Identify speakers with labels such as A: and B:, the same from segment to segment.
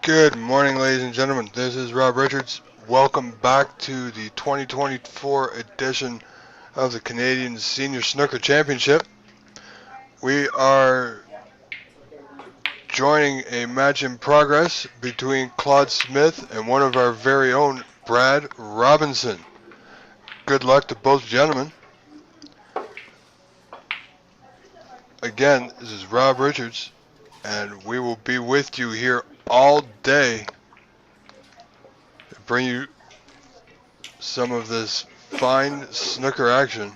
A: Good morning, ladies and gentlemen. This is Rob Richards. Welcome back to the 2024 edition of the Canadian Senior Snooker Championship. We are joining a match in progress between Claude Smith and one of our very own Brad Robinson. Good luck to both gentlemen. Again, this is Rob Richards, and we will be with you here all day to bring you some of this fine snooker action.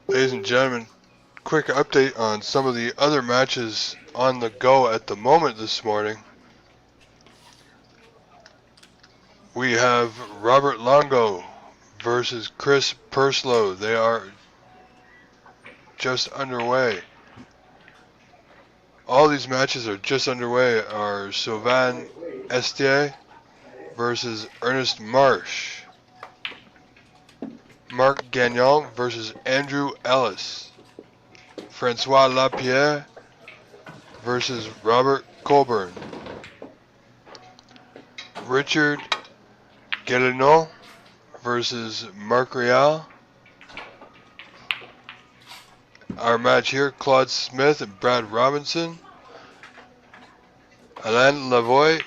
A: Ladies and gentlemen, quick update on some of the other matches on the go at the moment this morning. We have Robert Longo versus Chris Purslow. They are just underway. All these matches are just underway. Are Sylvain Estier versus Ernest Marsh. Marc Gagnon versus Andrew Ellis. Francois Lapierre versus Robert Colburn. Richard Guélineau versus Marc Real. Our match here, Claude Smith and Brad Robinson. Alain Lavoie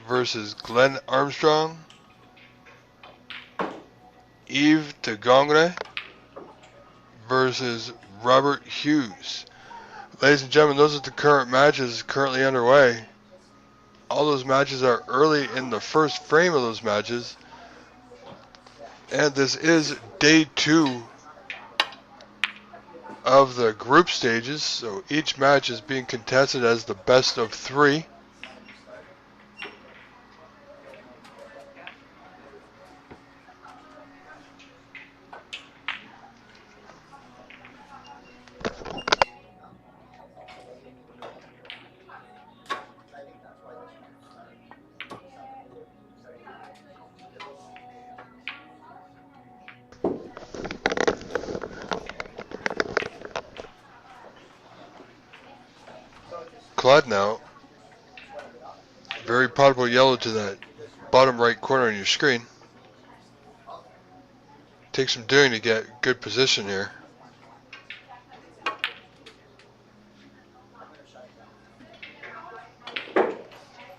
A: versus Glenn Armstrong. Yves Tagongre versus Robert Hughes. Ladies and gentlemen, those are the current matches currently underway. All those matches are early in the first frame of those matches. And this is day 2 of the group stages. So each match is being contested as the best of 3. Claude now, very potable yellow to that bottom right corner on your screen. Takes some doing to get good position here.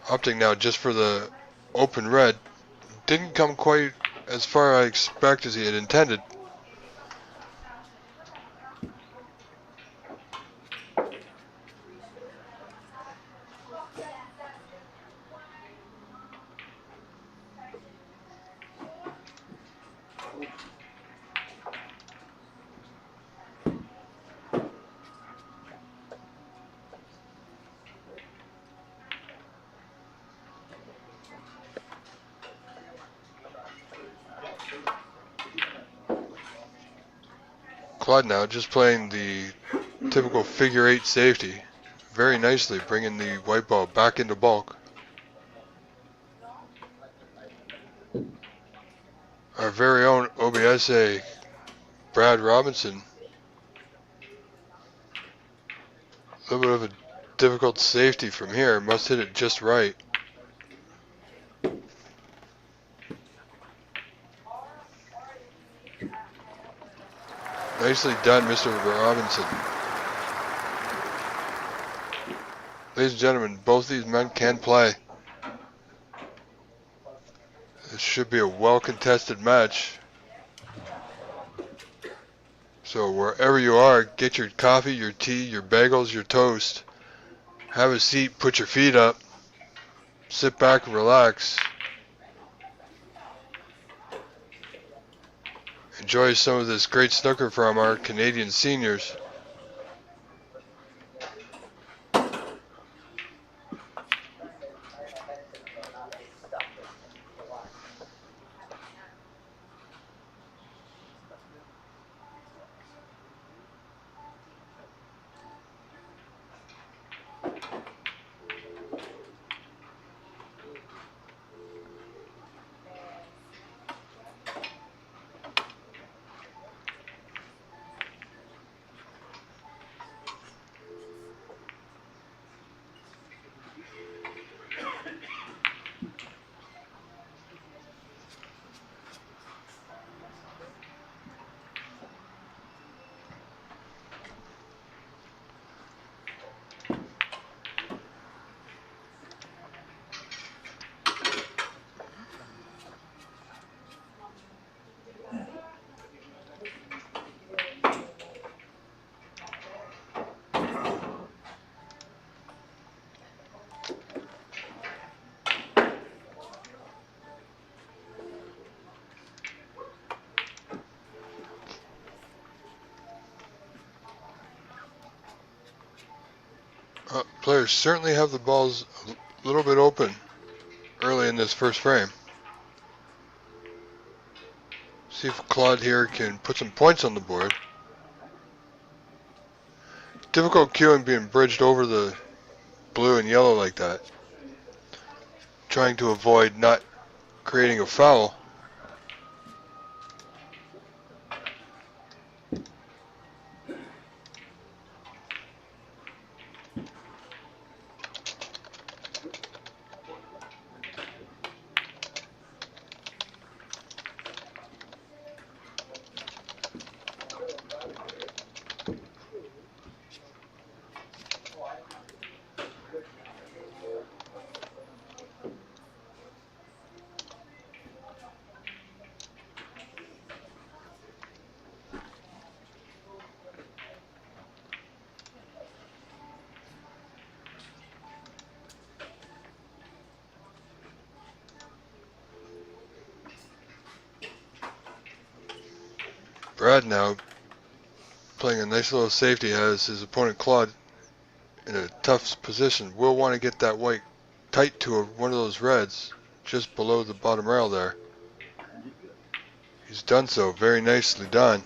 A: Opting now just for the open red. Didn't come quite as far I expect as he had intended. Claude now just playing the typical figure 8 safety. Very nicely bringing the white ball back into bulk. Our very own OBSA, Brad Robinson. A little bit of a difficult safety from here. Must hit it just right. Nicely done, Mr. Robinson. Ladies and gentlemen, both these men can play. This should be a well-contested match. So wherever you are, get your coffee, your tea, your bagels, your toast. Have a seat, put your feet up. Sit back and relax. Enjoy some of this great snooker from our Canadian seniors. Players certainly have the balls a little bit open early in this first frame. See if Claude here can put some points on the board. Difficult cueing being bridged over the blue and yellow like that. Trying to avoid not creating a foul. Brad now playing a nice little safety, has his opponent Claude in a tough position. Will want to get that white tight to one of those reds just below the bottom rail there. He's done so. Very nicely done.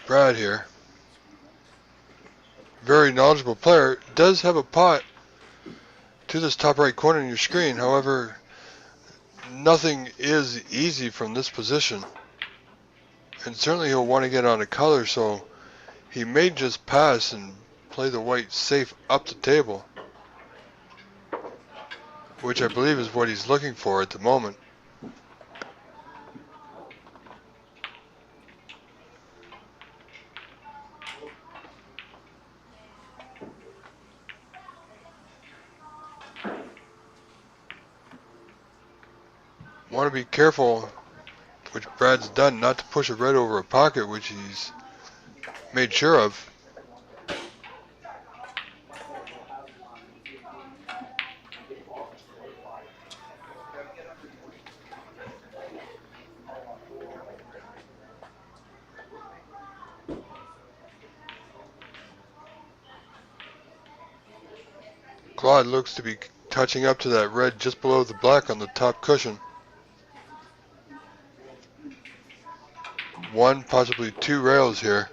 A: Brad here, very knowledgeable player, does have a pot to this top right corner in your screen. However, nothing is easy from this position. And certainly he'll want to get on a color, so he may just pass and play the white safe up the table, which I believe is what he's looking for at the moment. Want to be careful, which Brad's done, not to push a red over a pocket, which he's made sure of. Claude looks to be touching up to that red just below the black on the top cushion. One, possibly two rails here.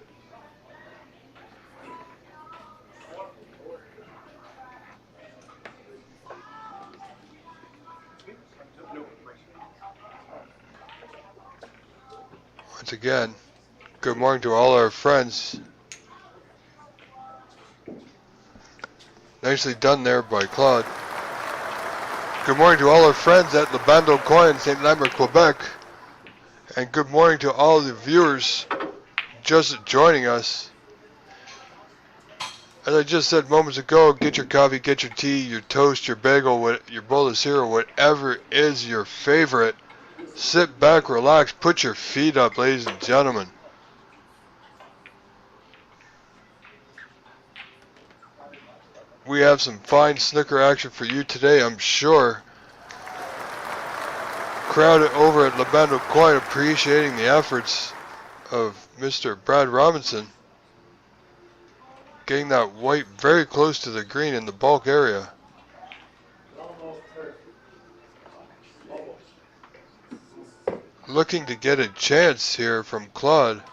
A: Once again, good morning to all our friends. Nicely done there by Claude. Good morning to all our friends at Le Bandeau Coin, St. Lambert, Quebec. And good morning to all the viewers just joining us. As I just said moments ago, get your coffee, get your tea, your toast, your bagel, your bowl of cereal, whatever is your favorite. Sit back, relax, put your feet up, ladies and gentlemen. We have some fine snooker action for you today, I'm sure. Crowd over at Le Bandeau Coin appreciating the efforts of Mr. Brad Robinson, getting that white very close to the green in the bulk area. Looking to get a chance here from Claude.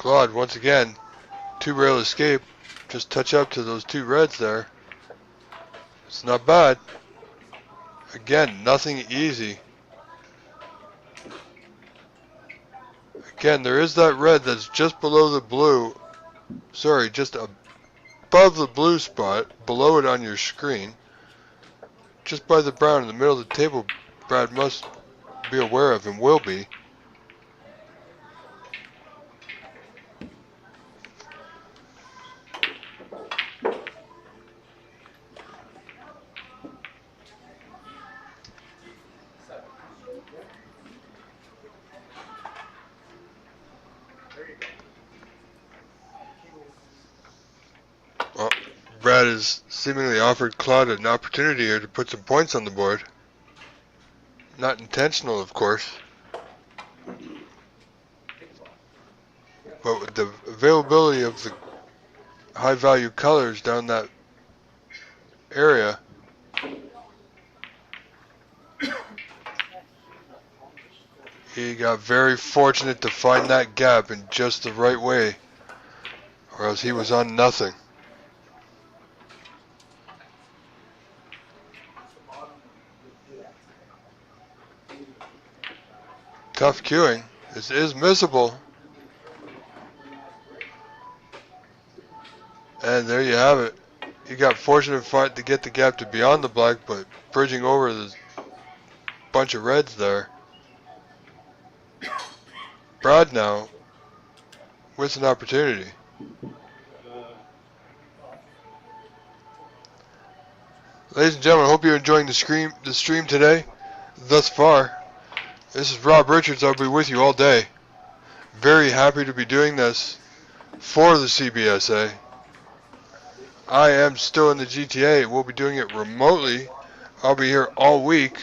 A: blood. Once again, 2 rail escape. Just touch up to those 2 reds there. It's not bad. Again, nothing easy. Again, there is that red that's just below the blue. Sorry, just above the blue spot, below it on your screen. Just by the brown in the middle of the table, Brad must be aware of and will be. Well, Brad has seemingly offered Claude an opportunity here to put some points on the board. Not intentional, of course. But with the availability of the high value colors down that area, he got very fortunate to find that gap in just the right way, or else he was on nothing. Tough queuing. This is missable. And there you have it. He got fortunate to get the gap to beyond the black, but bridging over the bunch of reds there. Brad now with an opportunity. Ladies and gentlemen, I hope you're enjoying the stream today. Thus far, this is Rob Richards. I'll be with you all day. Very happy to be doing this for the CBSA. I am still in the GTA. We'll be doing it remotely. I'll be here all week.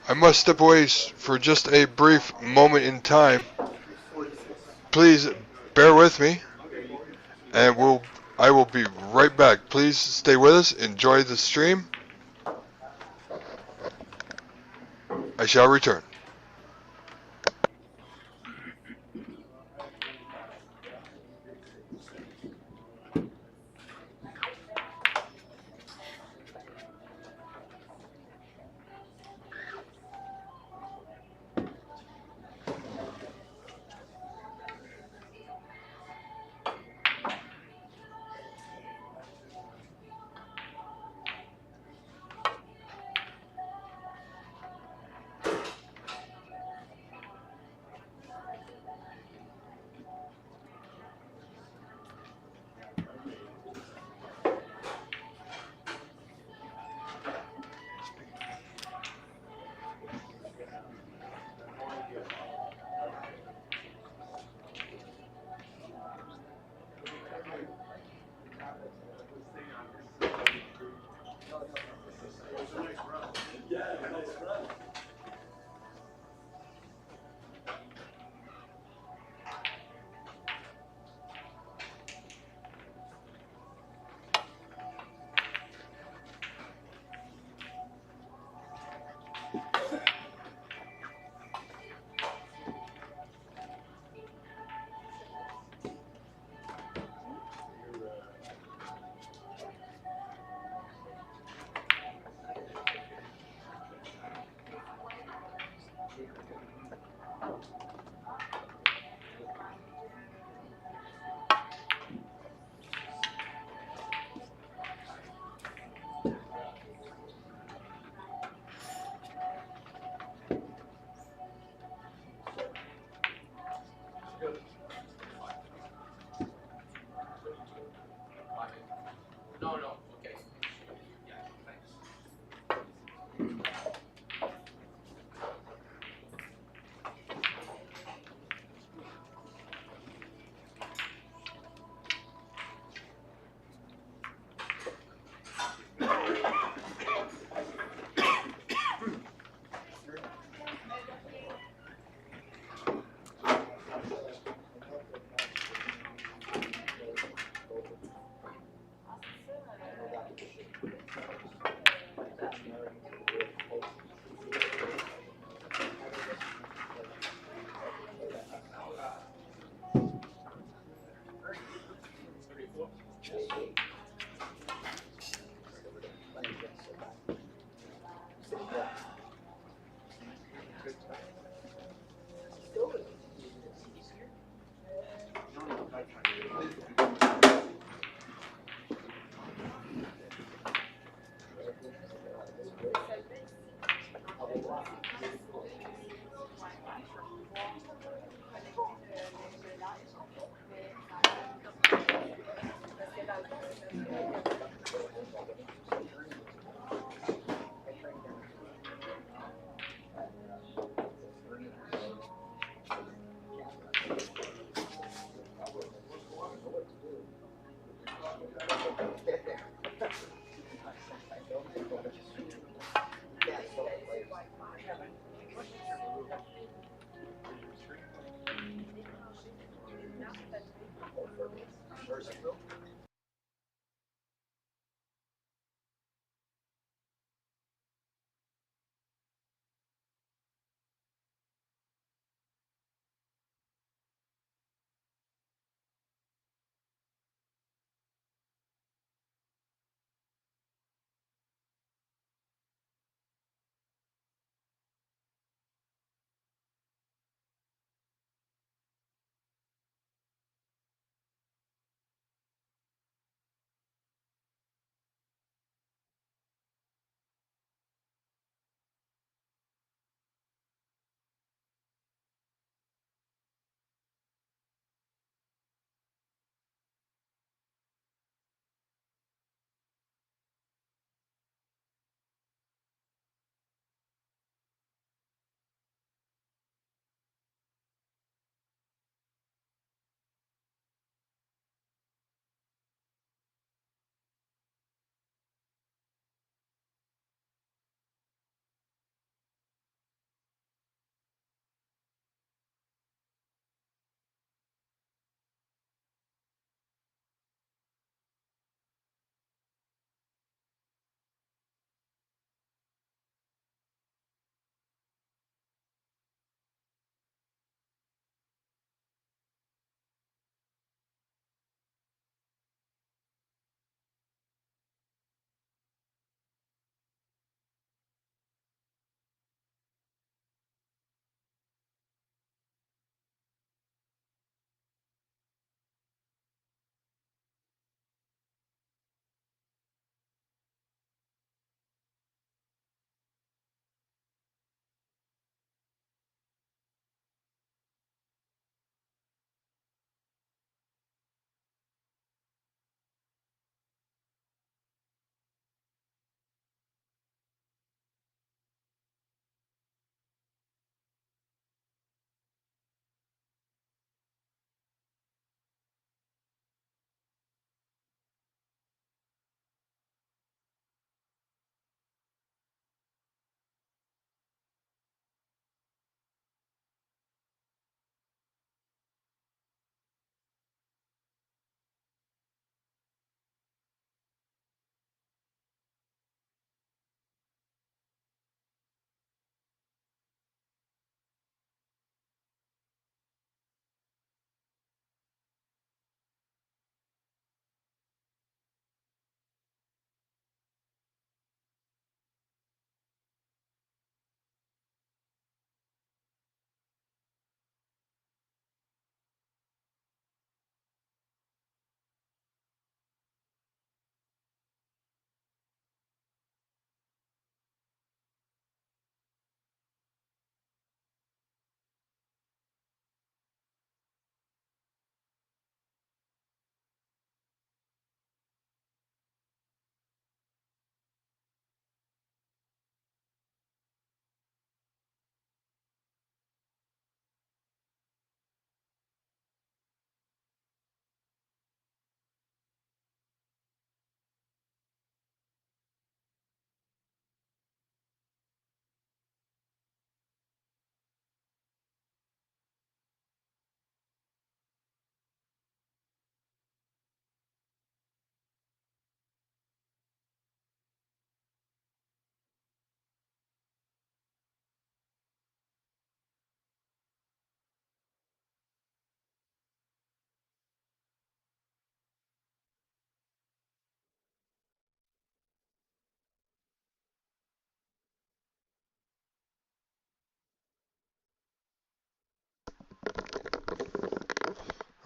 A: I must step away for just a brief moment in time. Please bear with me, and I will be right back. Please stay with us. Enjoy the stream. I shall return.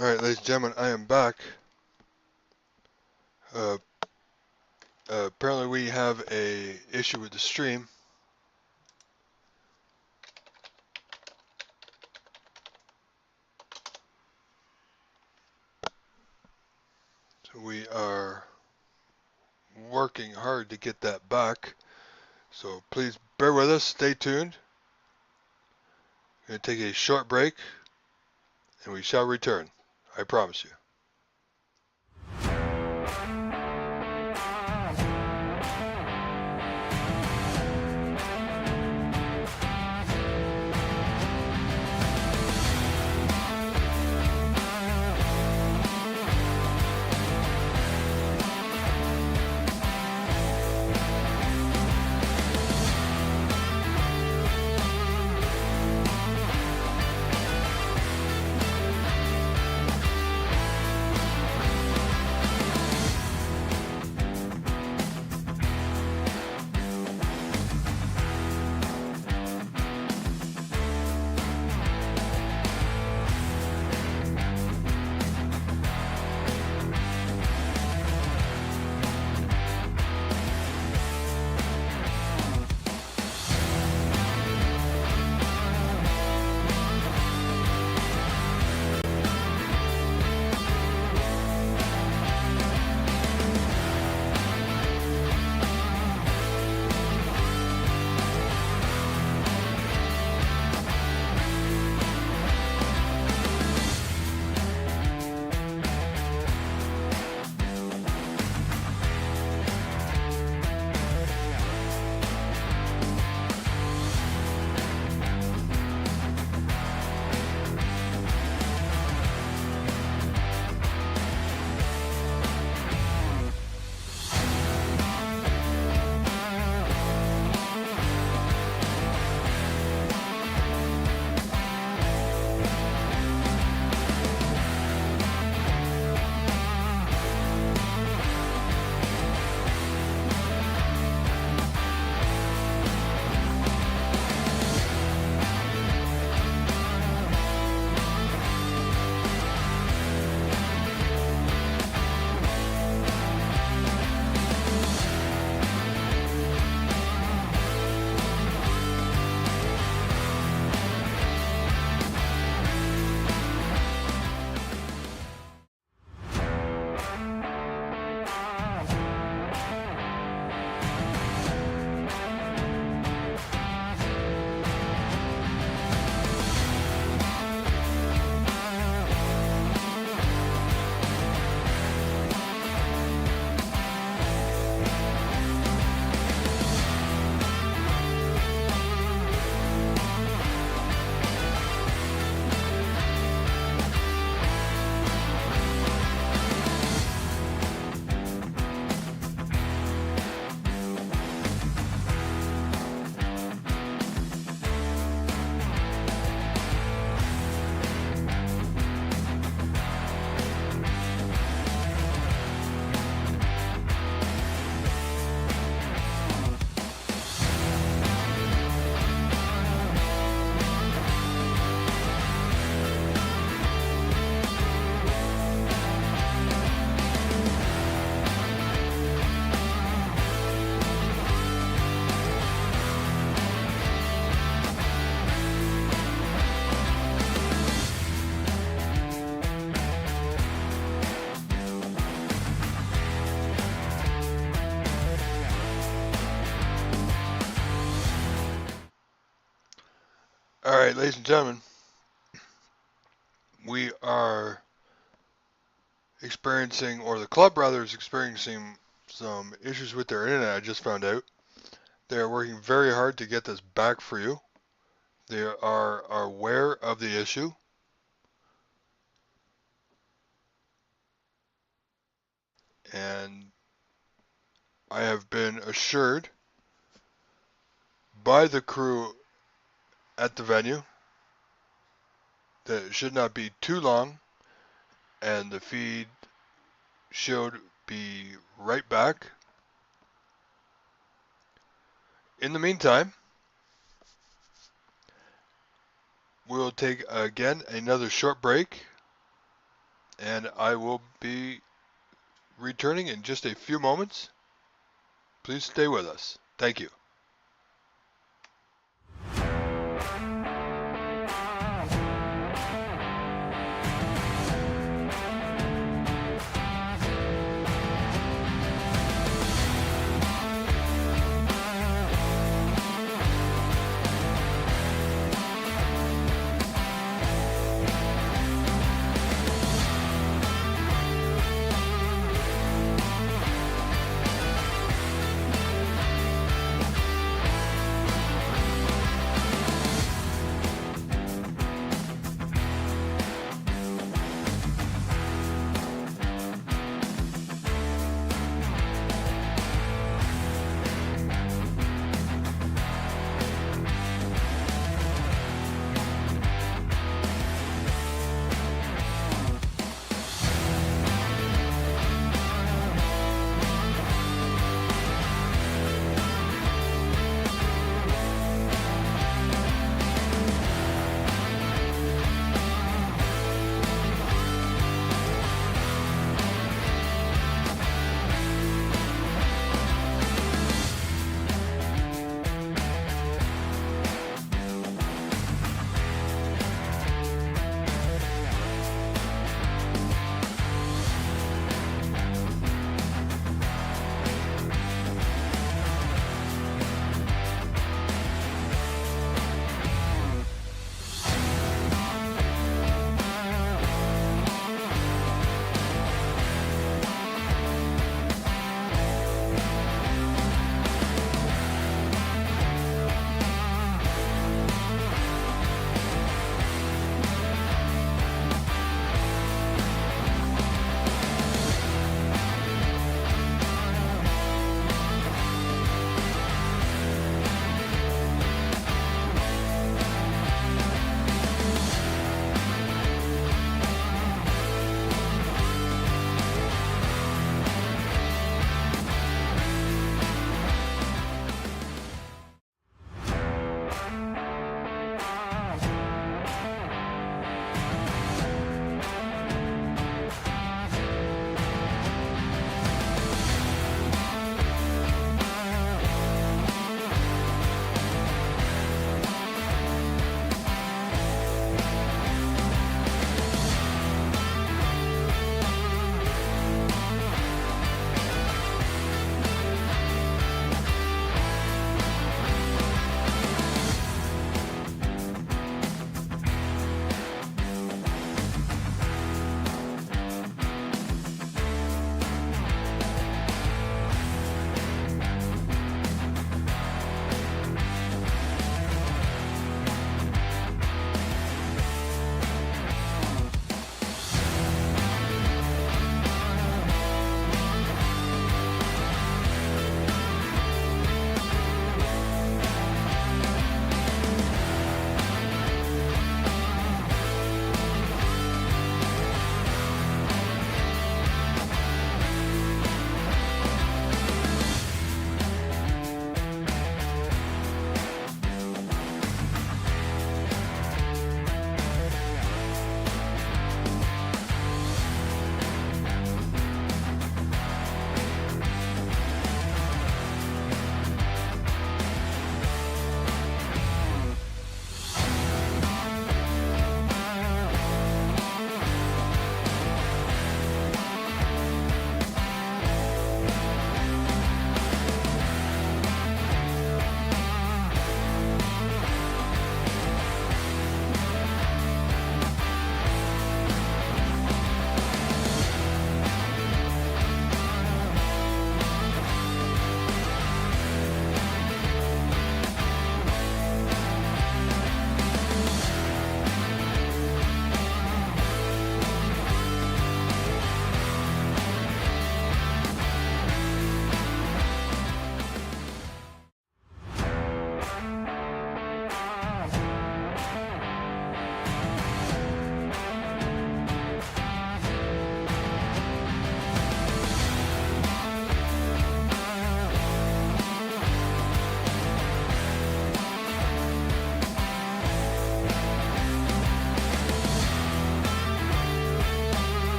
A: Alright, ladies and gentlemen, I am back. Uh, apparently we have a issue with the stream. So we are working hard to get that back. So please bear with us, stay tuned. We're going to take a short break and we shall return. I promise you. Alright, ladies and gentlemen, we are experiencing, or the club rather is experiencing some issues with their internet. I just found out. They are working very hard to get this back for you. They are aware of the issue. And I have been assured by the crew at the venue that it should not be too long and the feed should be right back. In the meantime, we'll take again another short break and I will be returning in just a few moments. Please stay with us. Thank you.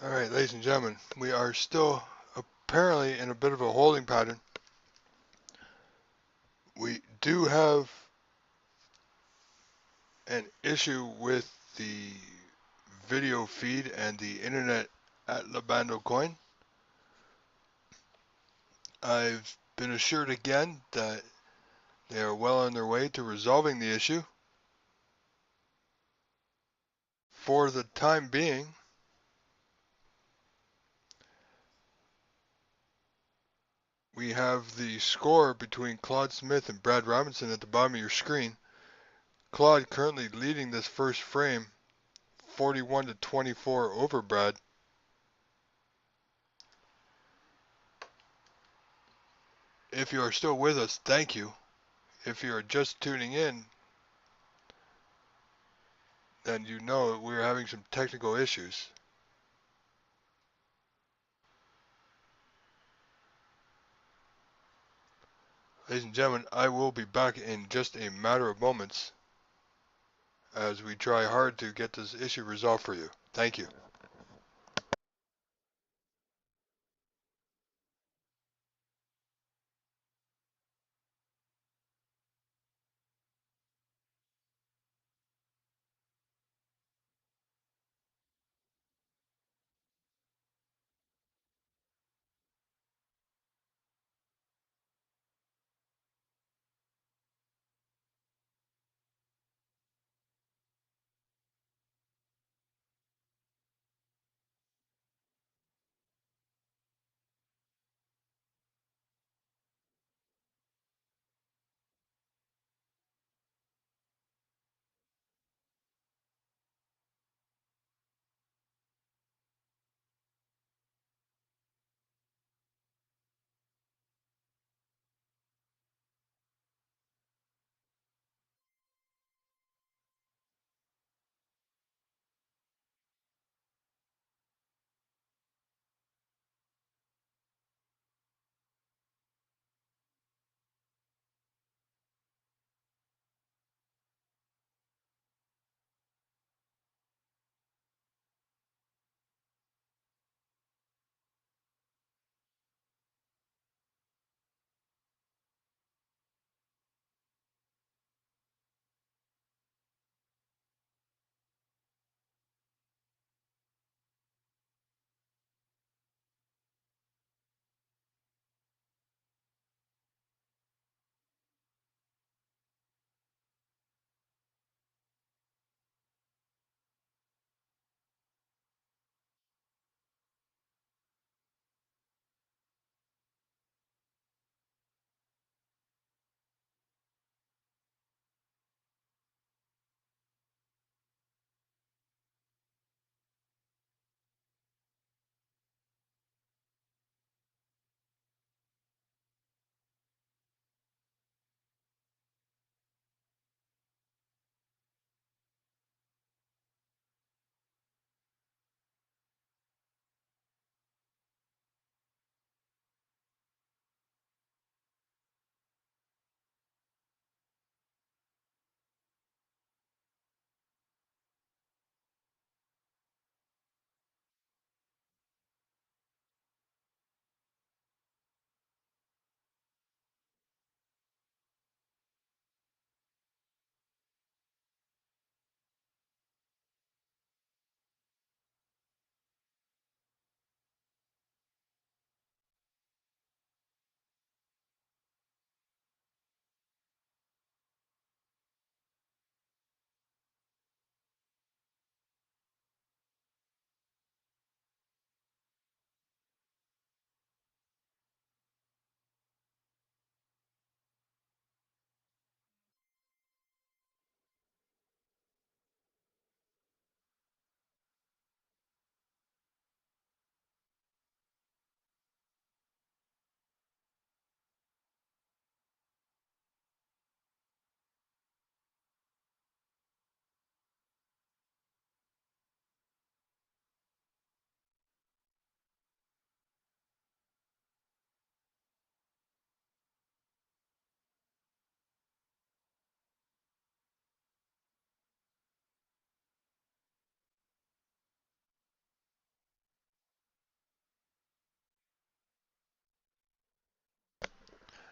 A: Alright, ladies and gentlemen, we are still apparently in a bit of a holding pattern. We do have an issue with the video feed and the internet at Labando Coin. I've been assured again that they are well on their way to resolving the issue. For the time being, we have the score between Claude Smith and Brad Robinson at the bottom of your screen. Claude currently leading this first frame, 41 to 24 over Brad. If you are still with us, thank you. If you are just tuning in, then you know that we're having some technical issues. Ladies and gentlemen, I will be back in just a matter of moments as we try hard to get this issue resolved for you. Thank you.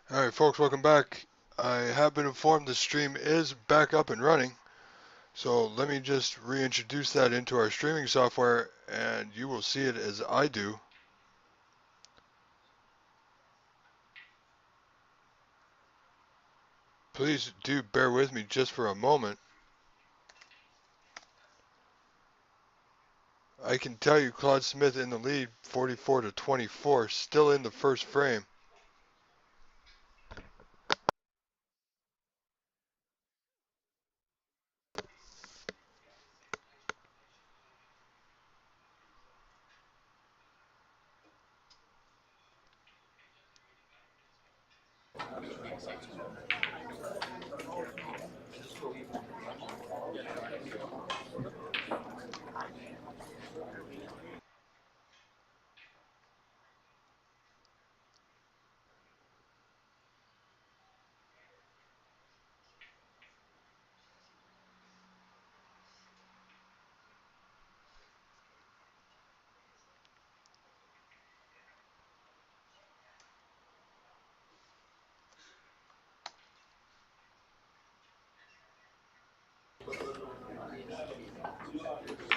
A: Alright folks, welcome back. I have been informed the stream is back up and running. So let me just reintroduce that into our streaming software and you will see it as I do. Please do bear with me just for a moment. I can tell you Claude Smith in the lead, 44-24, still in the first frame.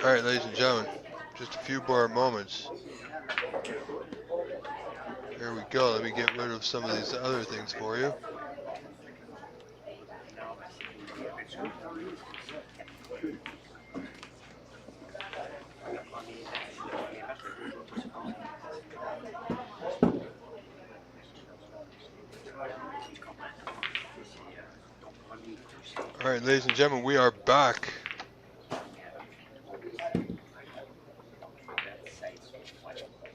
A: Alright ladies and gentlemen, just a few more moments. There we go, let me get rid of some of these other things for you. Alright ladies and gentlemen, we are back.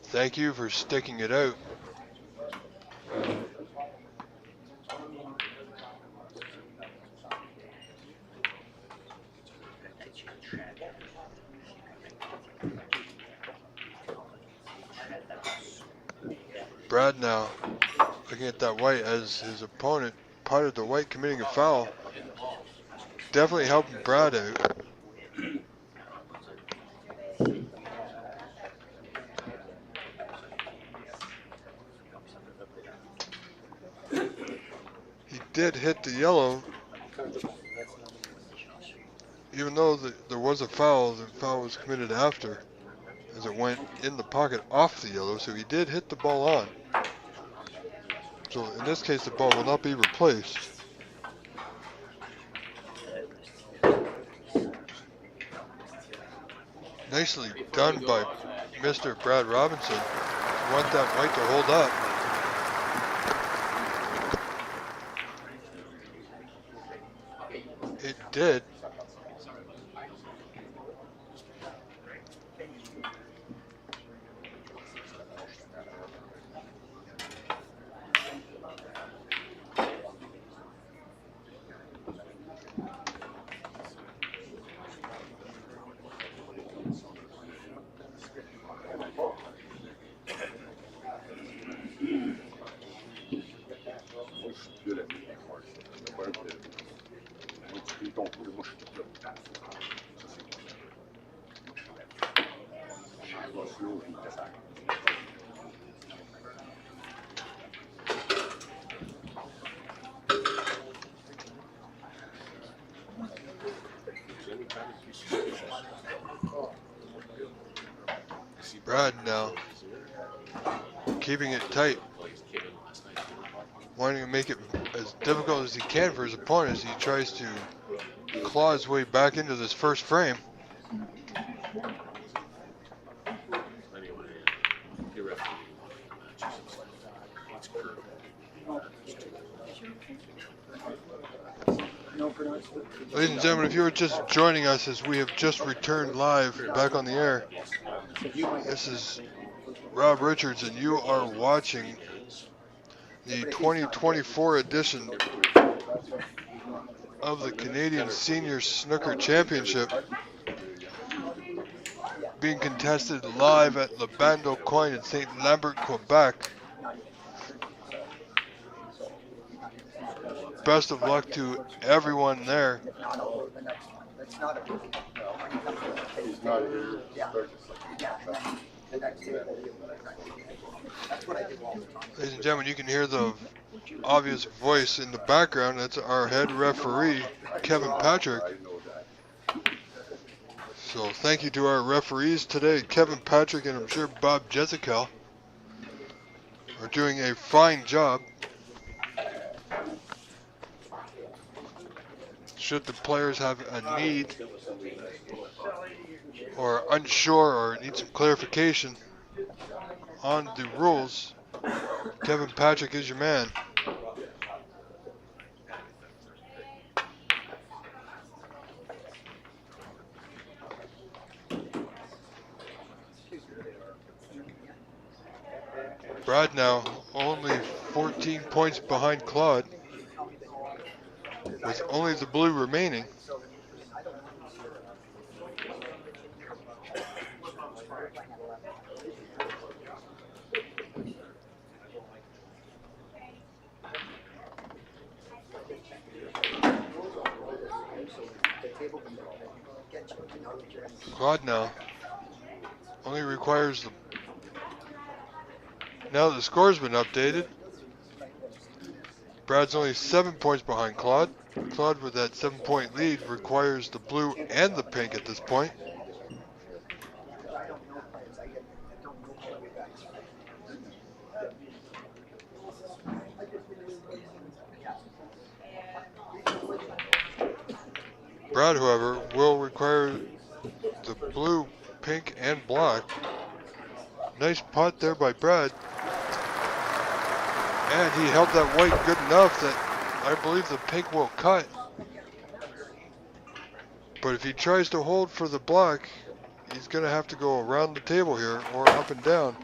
A: Thank you for sticking it out. Brad now looking at that white as his opponent potted the white, committing a foul. Definitely helping Brad out. He did hit the yellow. Even though there was a foul, the foul was committed after, as it went in the pocket off the yellow, so he did hit the ball on. So in this case, the ball will not be replaced. Nicely done by Mr. Brad Robinson. Want that white to hold up. It did. Brad now keeping it tight, wanting to make it as difficult as he can for his opponent as he tries to claw his way back into this first frame. Ladies and gentlemen, if you were just joining us as we have just returned live back on the air, this is Rob Richards and you are watching the 2024 edition of the Canadian Senior Snooker Championship, being contested live at Le Bandeau Coin in St. Lambert, Quebec. Best of luck to everyone there. Ladies and gentlemen, you can hear the obvious voice in the background. That's our head referee, Kevin Patrick. So thank you to our referees today, Kevin Patrick and I'm sure Bob Jessica are doing a fine job. Should the players have a need or unsure or need some clarification on the rules, Kevin Patrick is your man. Brad now only 14 points behind Claude, with only the blue remaining. Claude now only requires the... Now the score's been updated. Brad's only 7 points behind Claude. Claude with that 7-point lead requires the blue and the pink at this point. Brad, however, will require the blue, pink, and black. Nice putt there by Brad. And he held that white good enough that I believe the pink will cut. But if he tries to hold for the black, he's going to have to go around the table here or up and down.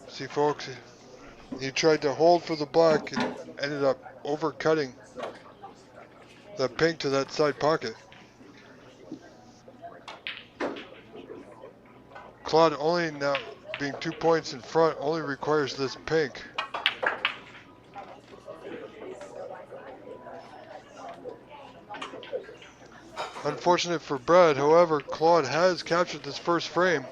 A: See, folks, he tried to hold for the black and ended up overcutting the pink to that side pocket. Claude only now being 2 points in front only requires this pink. Unfortunate for Brad, however, Claude has captured this first frame.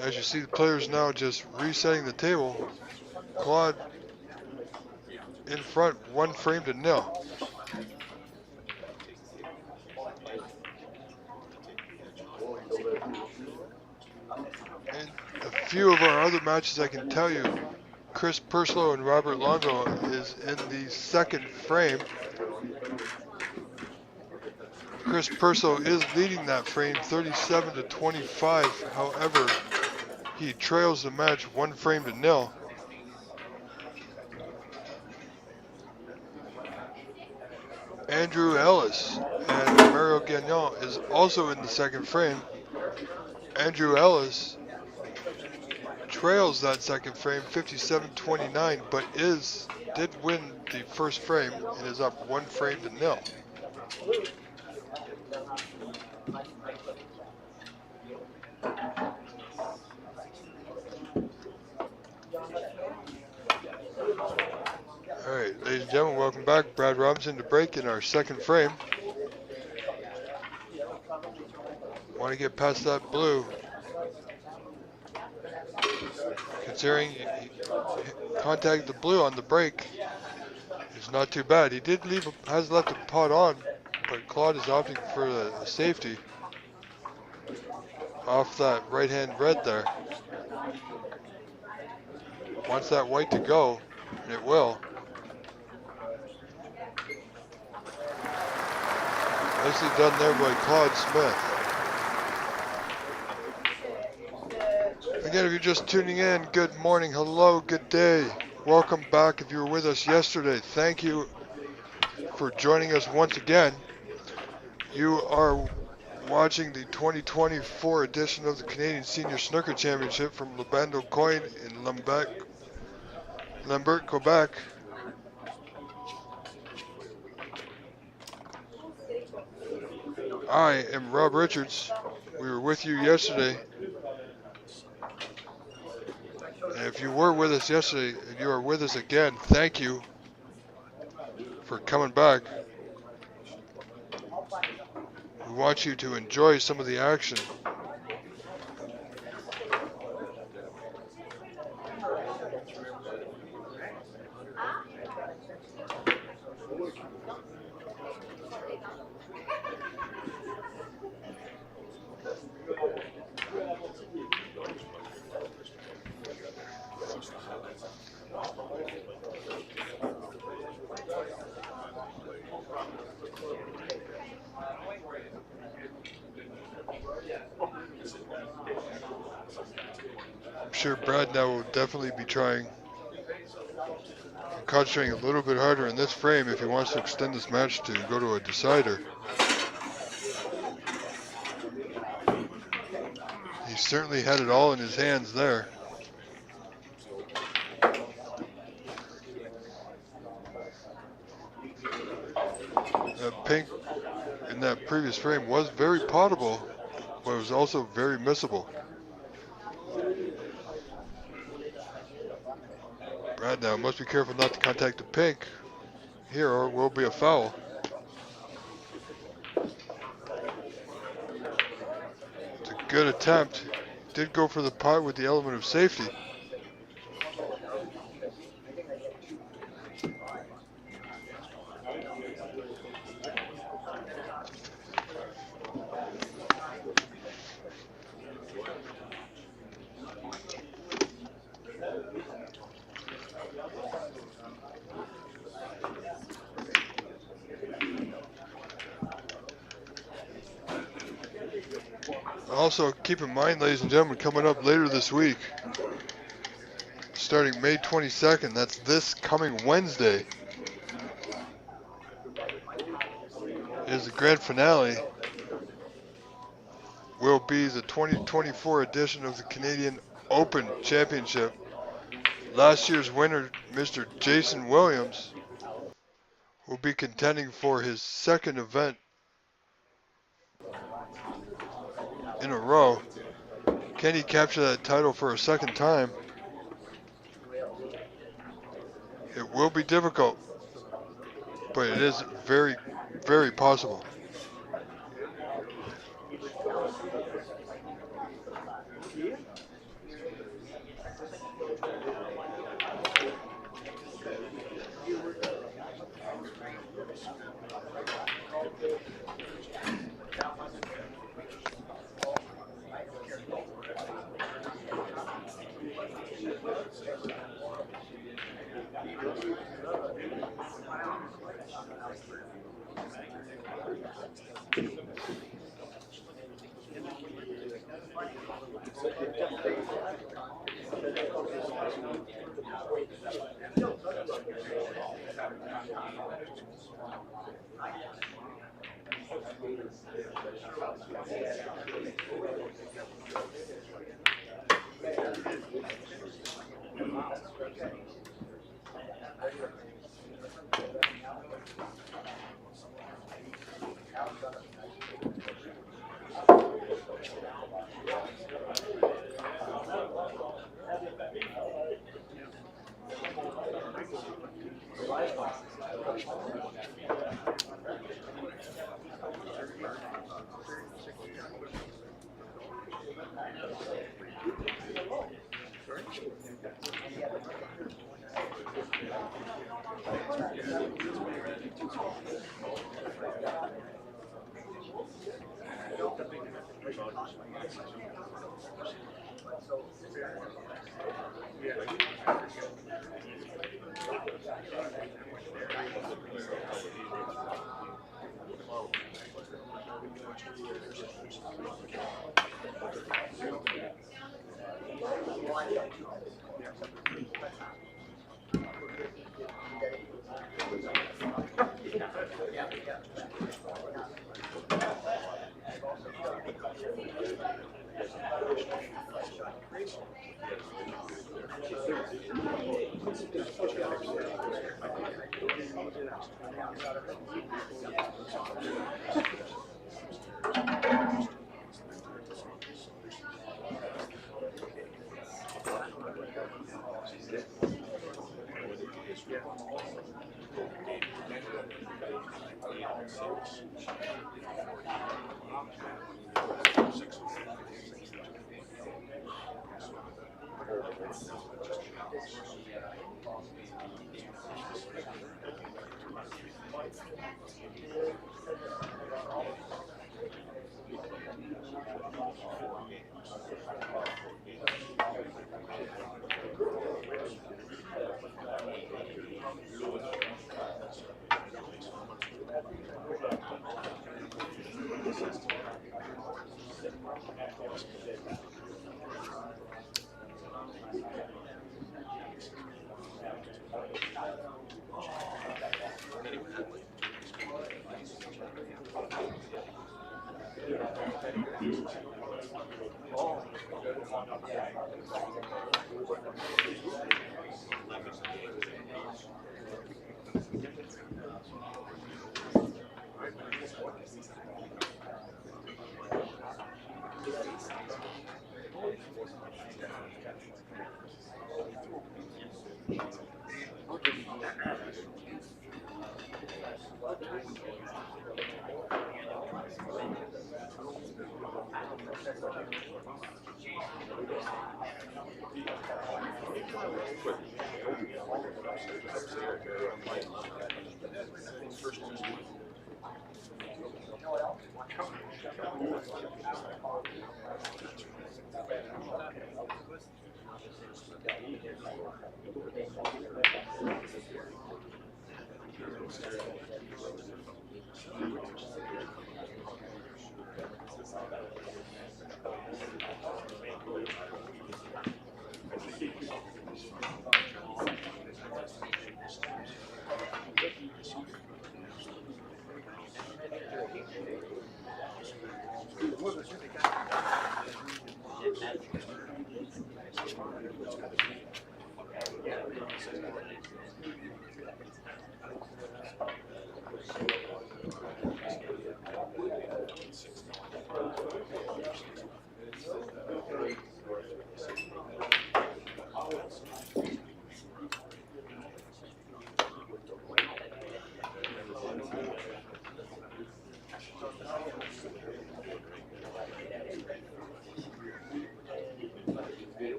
A: As you see the players now just resetting the table, Claude in front 1 frame to 0. And a few of our other matches I can tell you, Chris Purslow and Robert Longo is in the second frame. Chris Purslow is leading that frame 37 to 25. However, he trails the match 1 frame to 0. Andrew Ellis and Mario Gagnon is also in the second frame. Andrew Ellis trails that second frame 57-29, but did win the first frame and is up 1 frame to 0. All right, ladies and gentlemen, welcome back. Brad Robinson to break in our second frame. Want to get past that blue. Considering he contacted the blue on the break, it's not too bad. He did has left a putt on, but Claude is opting for the safety off that right-hand red there. Wants that white to go, and it will. Nicely done there by Claude Smith. Again, if you're just tuning in, good morning, hello, good day. Welcome back if you were with us yesterday. Thank you for joining us once again. You are watching the 2024 edition of the Canadian Senior Snooker Championship from Le Bando Coin in Lambert, Quebec. I am Rob Richards. We were with you yesterday. And if you were with us yesterday and you are with us again, thank you for coming back. We want you to enjoy some of the action. I'm sure Brad now will definitely be trying and concentrating a little bit harder in this frame if he wants to extend this match to go to a decider. He certainly had it all in his hands there. Pink in that previous frame was very potable, but it was also very missable. Brad now must be careful not to contact the pink here or it will be a foul. It's a good attempt. Did go for the pot with the element of safety. Also, keep in mind, ladies and gentlemen, coming up later this week, starting May 22nd, that's this coming Wednesday, is the grand finale. Will be the 2024 edition of the Canadian Open Championship. Last year's winner, Mr. Jason Williams, will be contending for his second event in a row. Can he capture that title for a second time? It will be difficult, but it is very, very possible.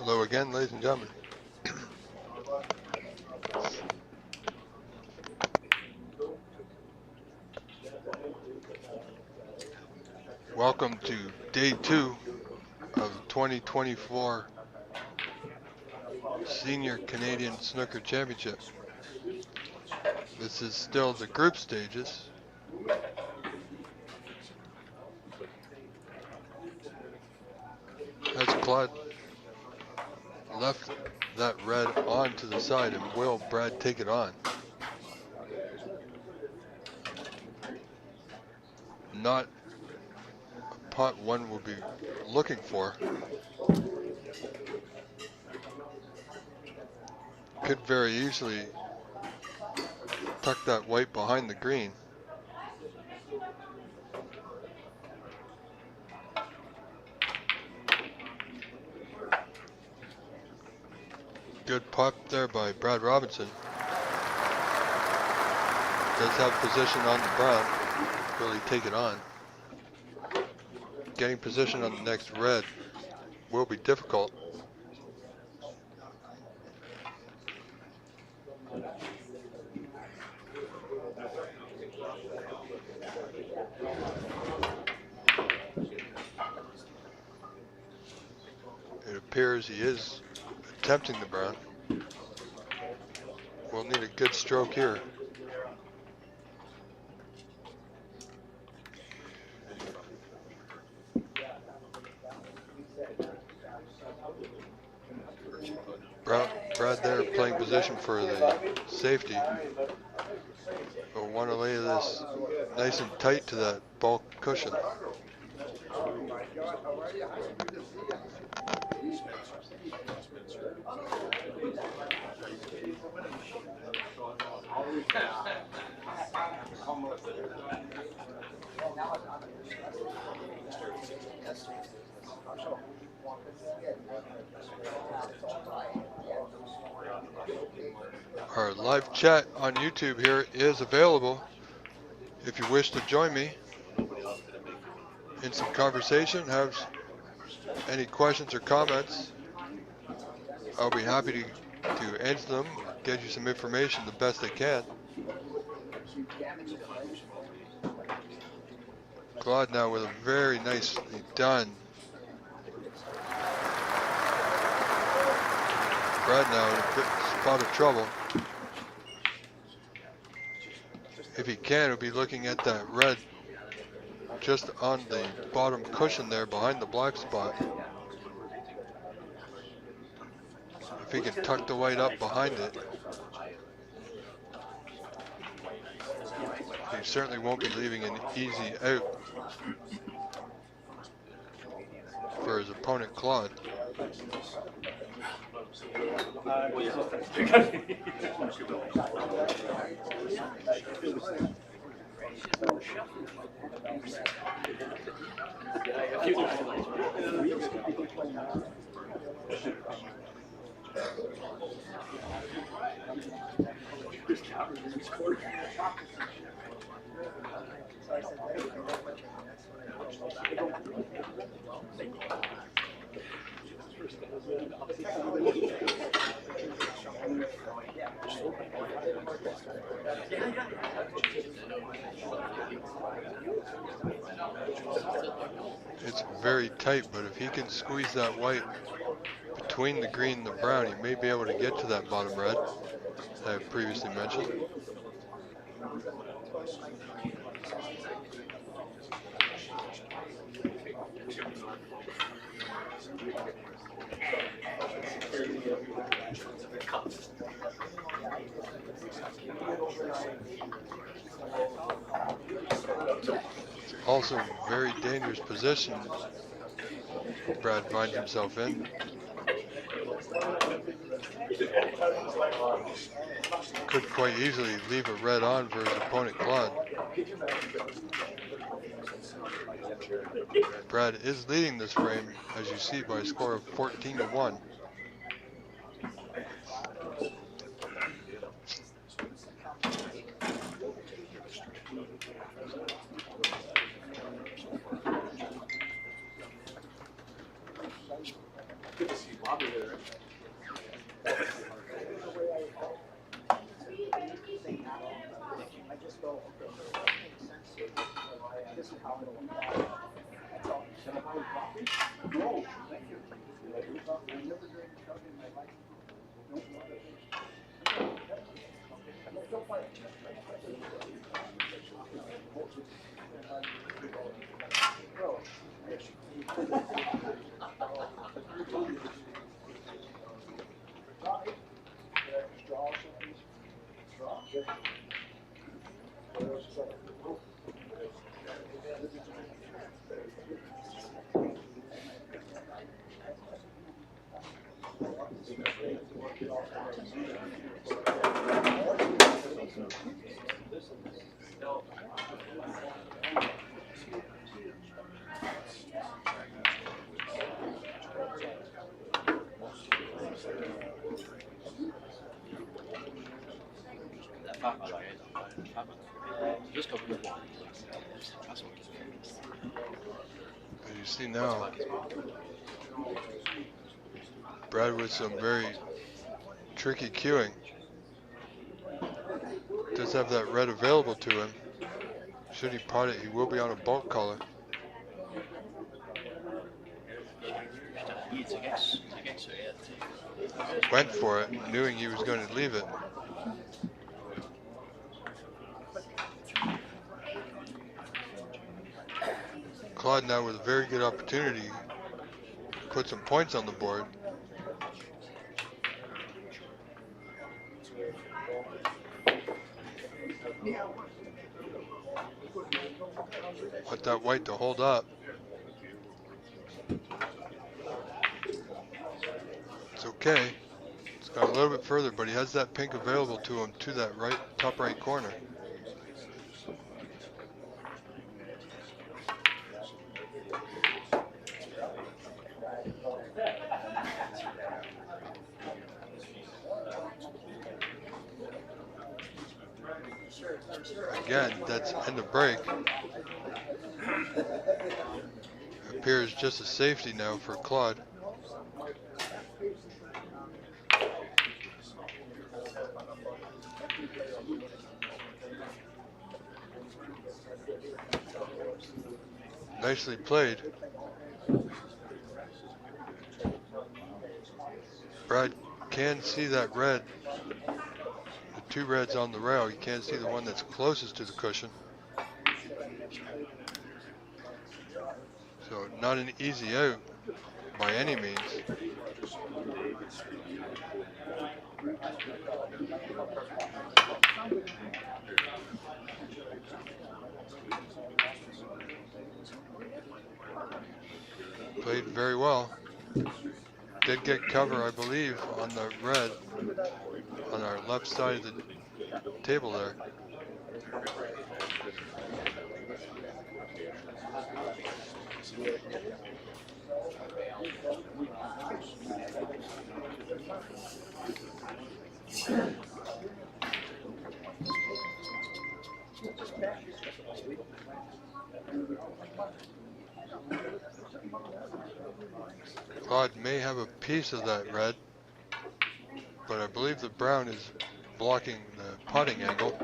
A: Hello again, ladies and gentlemen. Welcome to day 2 of 2024 Senior Canadian Snooker Championship. This is still the group stages. As Claude left that red onto the side, and will Brad take it on? Not a pot one will be looking for. Could very easily tuck that white behind the green. Good pop there by Brad Robinson. Does have position on the brown. Will he take it on? Getting position on the next red will be difficult. It appears he is attempting the brown. We'll need a good stroke here. Brad there playing position for the safety. But want to lay this nice and tight to that bulk cushion. Our live chat on YouTube here is available if you wish to join me in some conversation, have any questions or comments. I'll be happy to answer them, get you some information the best I can. Claude now with a very nicely done. Brad now in a bit spot of trouble. If he can, he'll be looking at that red just on the bottom cushion there behind the black spot. If he can tuck the white up behind it, he certainly won't be leaving an easy out for his opponent Claude. It's very tight, but if he can squeeze that white between the green and the brown, he may be able to get to that bottom red that I previously mentioned. Also very dangerous position Brad finds himself in. Could quite easily leave a red on for his opponent Claude. Brad is leading this frame, as you see, by a score of 14-1. As you see now, Brad with some very tricky cueing. Does have that red available to him. Should he pot it, he will be on a bulk color. Went for it, knowing he was going to leave it. Claude now with a very good opportunity to put some points on the board. Want that white to hold up. It's okay. It's got a little bit further, but he has that pink available to him to that right, top right corner. Again, that's end of break. Appears just a safety now for Claude. Nicely played. Brad can see that red. The two reds on the rail. You can't see the one that's closest to the cushion. So not an easy out by any means. Played very well. Did get cover, I believe, on the red on our left side of the table there. Claude may have a piece of that red, but I believe the brown is blocking the putting angle.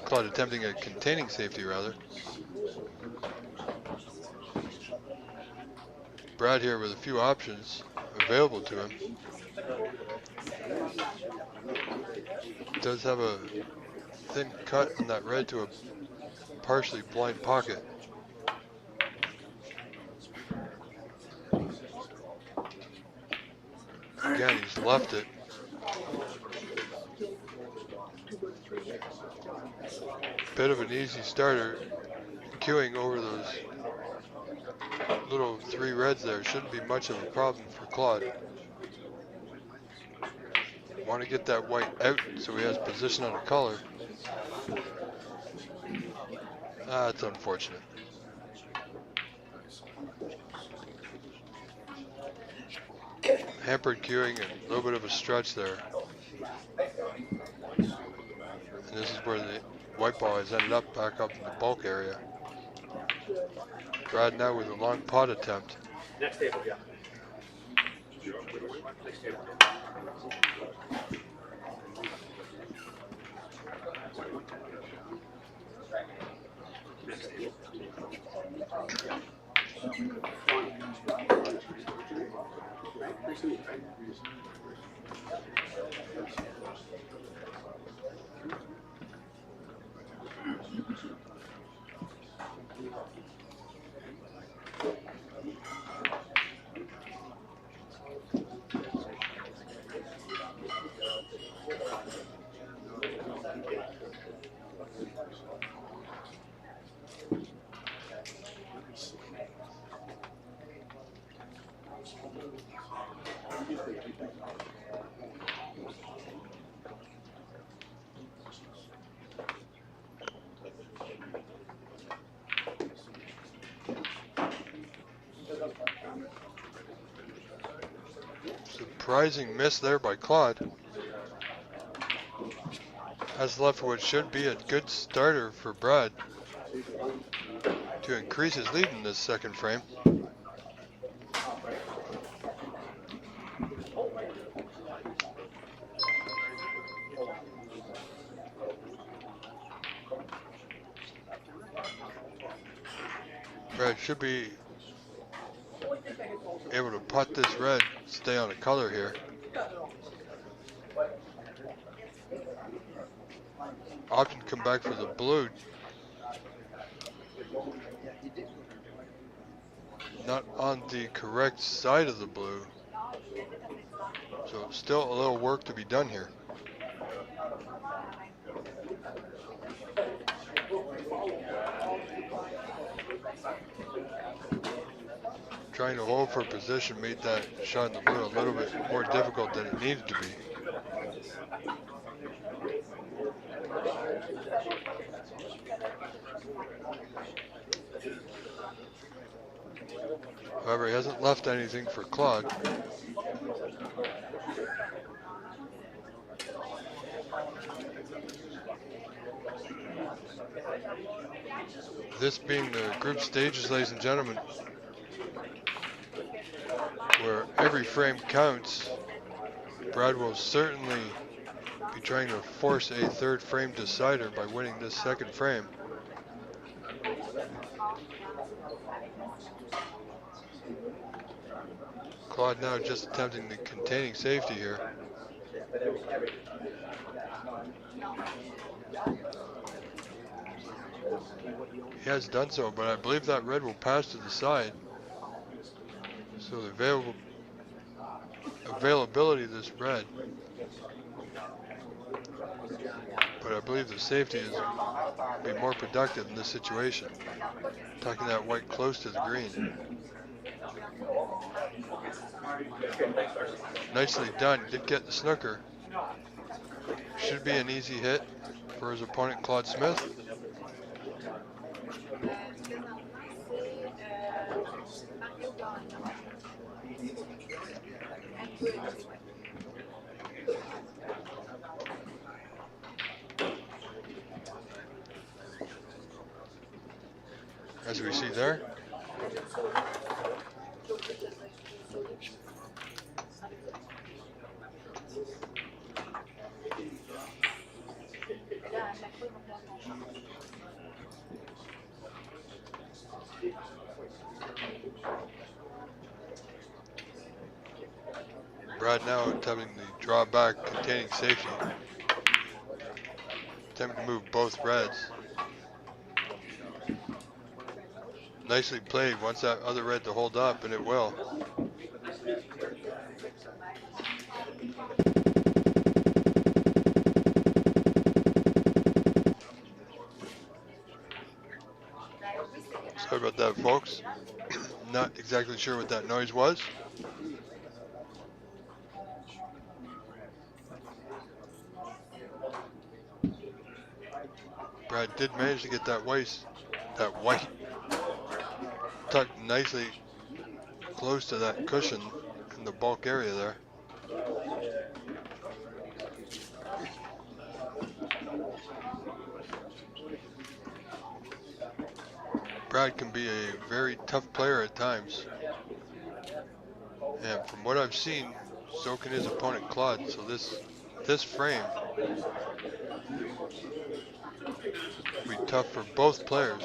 A: Claude attempting a containing safety rather. Brad here with a few options available to him. Does have a thin cut on that red to a partially blind pocket. Again, he's left it. Bit of an easy starter, queuing over those little three reds there. Shouldn't be much of a problem for Claude. Want to get that white out so he has position on the color. That's unfortunate. Hampered queuing and a little bit of a stretch there. And this is where the white ball has ended up back up in the bulk area. Brad now with a long pot attempt.
B: Next table, yeah.
A: Surprising miss there by Claude. Has left what should be a good starter for Brad to increase his lead in this second frame. Brad should be able to putt this red, stay on a color here. Often come back for the blue. Not on the correct side of the blue. So still a little work to be done here. Trying to hold for position made that shot in the blue a little bit more difficult than it needed to be. However, he hasn't left anything for Claude. This being the group stages, ladies and gentlemen, where every frame counts, Brad will certainly be trying to force a third frame decider by winning this second frame. Claude now just attempting the containing safety here. He has done so, but I believe that red will pass to the side. So the availability of this red, but I believe the safety is be more productive in this situation. Tucking that white close to the green. Nicely done. Did get the snooker. Should be an easy hit for his opponent, Claude Smith. As we see there. Brad now attempting the draw back containing safety. Attempting to move both reds. Nicely played, wants that other red to hold up, and it will. Sorry about that, folks. Not exactly sure what that noise was. Brad did manage to get that white tucked nicely close to that cushion in the bulk area there. Brad can be a very tough player at times. And from what I've seen, so can his opponent Claude. So this frame will be tough for both players.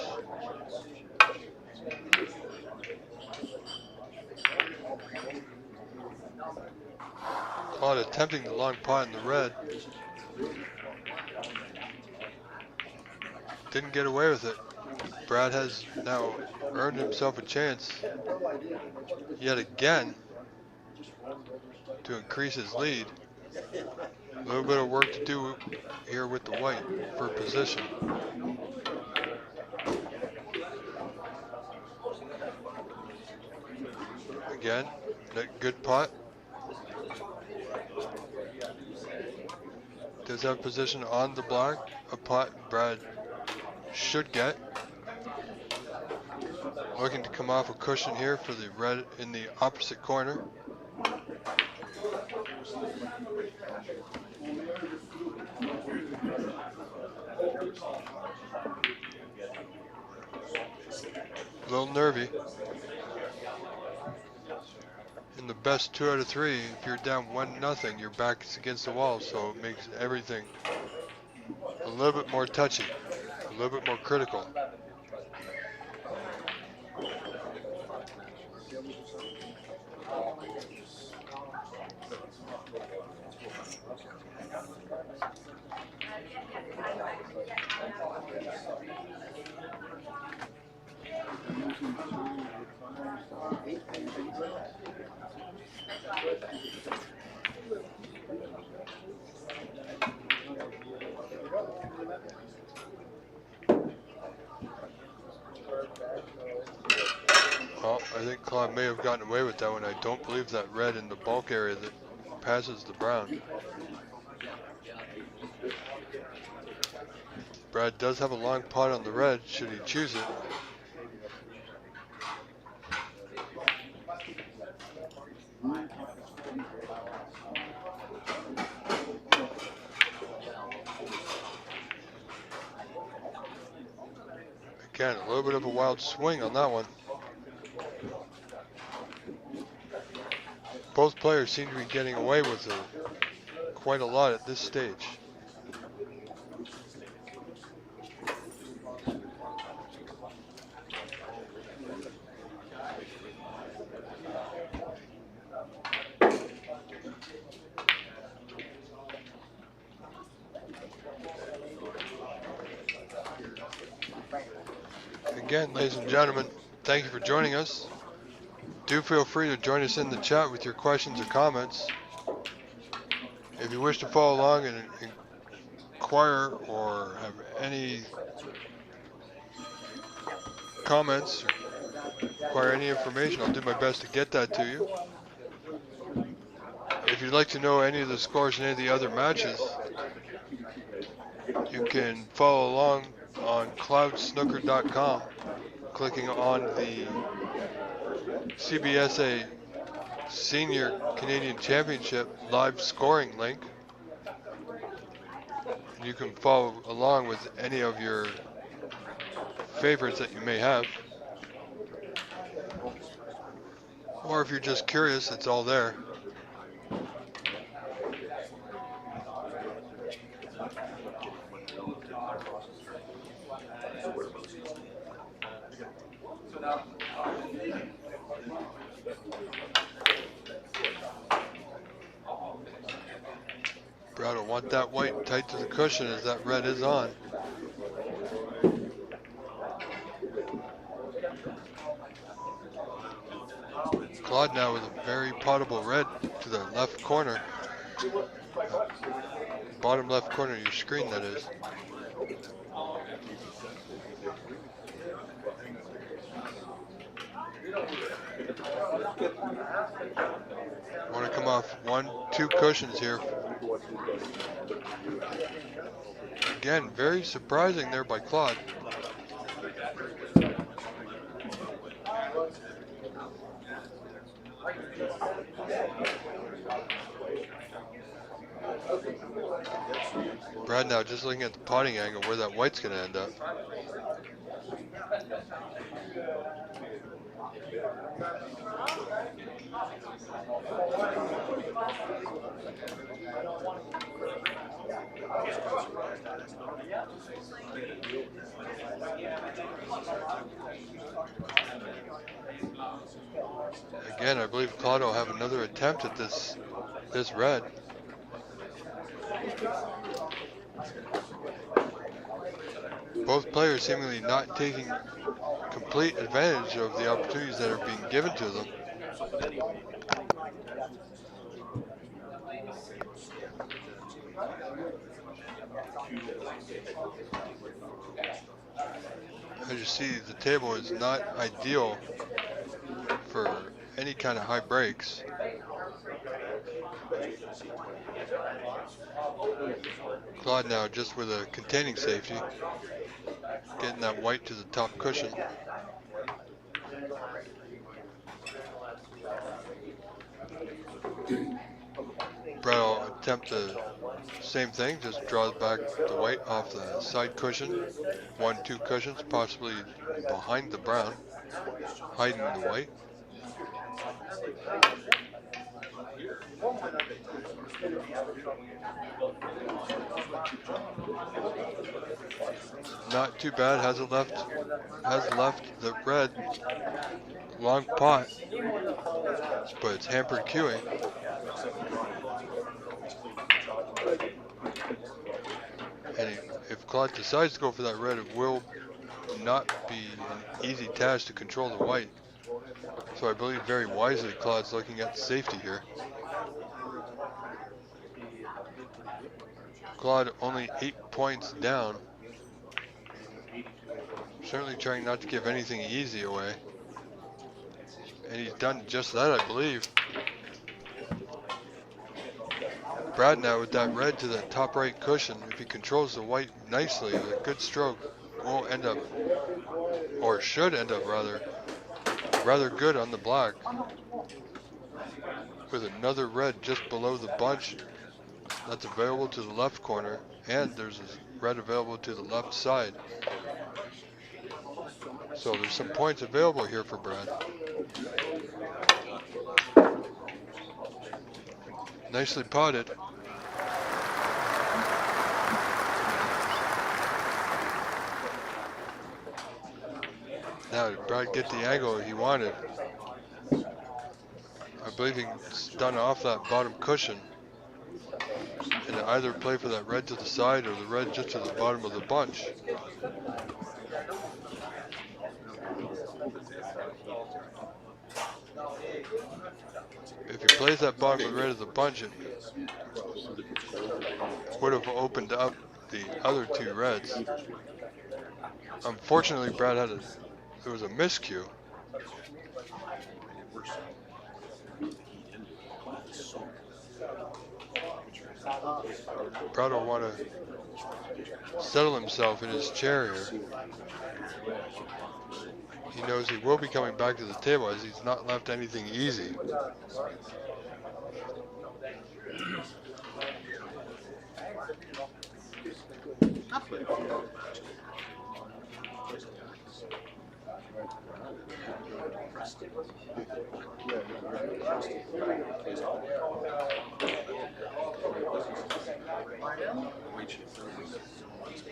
A: Claude attempting the long pot in the red. Didn't get away with it. Brad has now earned himself a chance yet again to increase his lead. A little bit of work to do here with the white for position. Again, that good pot. Does have position on the black. A pot Brad should get. Looking to come off a cushion here for the red in the opposite corner. A little nervy. In the best 2 out of 3, if you're down 1-0, your back is against the wall, so it makes everything a little bit more touchy, a little bit more critical. Well, I think Claude may have gotten away with that one. I don't believe that red in the bulk area that passes the brown. Brad does have a long pot on the red, should he choose it. Again, a little bit of a wild swing on that one. Both players seem to be getting away with quite a lot at this stage. Again, ladies and gentlemen, thank you for joining us. Do feel free to join us in the chat with your questions or comments. If you wish to follow along and inquire or have any comments, or require any information, I'll do my best to get that to you. If you'd like to know any of the scores in any of the other matches, you can follow along on cloudsnooker.com, clicking on the CBSA Senior Canadian Championship live scoring link. You can follow along with any of your favorites that you may have. Or if you're just curious, it's all there. Brad will want that white tight to the cushion as that red is on. Claude now with a very potable red to the left corner. Bottom left corner of your screen, that is. Want to come off 1-2 cushions here. Again, very surprising there by Claude. Brad now just looking at the potting angle where that white's going to end up. Again, I believe Claude will have another attempt at this this red. Both players seemingly not taking complete advantage of the opportunities that are being given to them. As you see, the table is not ideal for any kind of high breaks. Claude now just with a containing safety, getting that white to the top cushion. Brett will attempt the same thing, just draws back the white off the side cushion. 1-2 cushions, possibly behind the brown, hiding the white. Not too bad, has left the red long pot, but it's hampered queuing. And if Claude decides to go for that red, it will not be an easy task to control the white. So I believe very wisely Claude's looking at the safety here. Claude only 8 points down. Certainly trying not to give anything easy away. And he's done just that, I believe. Brad now with that red to the top right cushion. If he controls the white nicely, a good stroke will end up, or should end up rather good on the black. With another red just below the bunch that's available to the left corner, and there's a red available to the left side. So there's some points available here for Brad. Nicely potted. Now did Brad get the angle he wanted? I believe he stun off that bottom cushion and either play for that red to the side or the red just to the bottom of the bunch. If he plays that bottom of the red of the bunch, it would have opened up the other two reds. Unfortunately, Brad there was a miscue. Brad will want to settle himself in his chair here. He knows he will be coming back to the table as he's not left anything easy.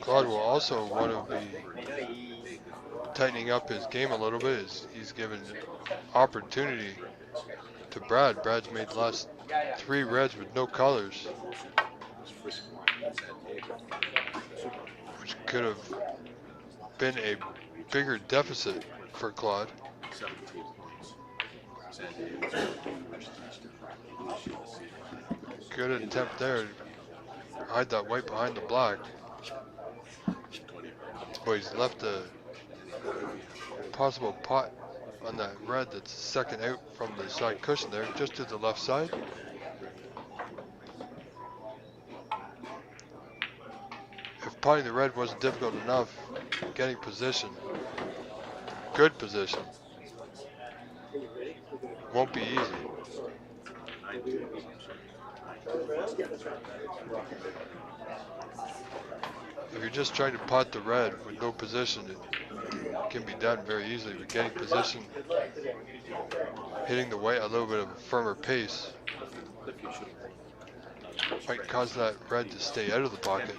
A: Claude will also want to be tightening up his game a little bit as he's given opportunity to Brad. Brad's made the last 3 reds with no colors, which could have been a bigger deficit for Claude. Good attempt there to hide that white behind the black. But he's left a possible pot on that red that's second out from the side cushion there, just to the left side. If potting the red wasn't difficult enough, getting position, good position, won't be easy. If you're just trying to pot the red with no position, it can be done very easily. But getting position, hitting the white a little bit of a firmer pace, might cause that red to stay out of the pocket.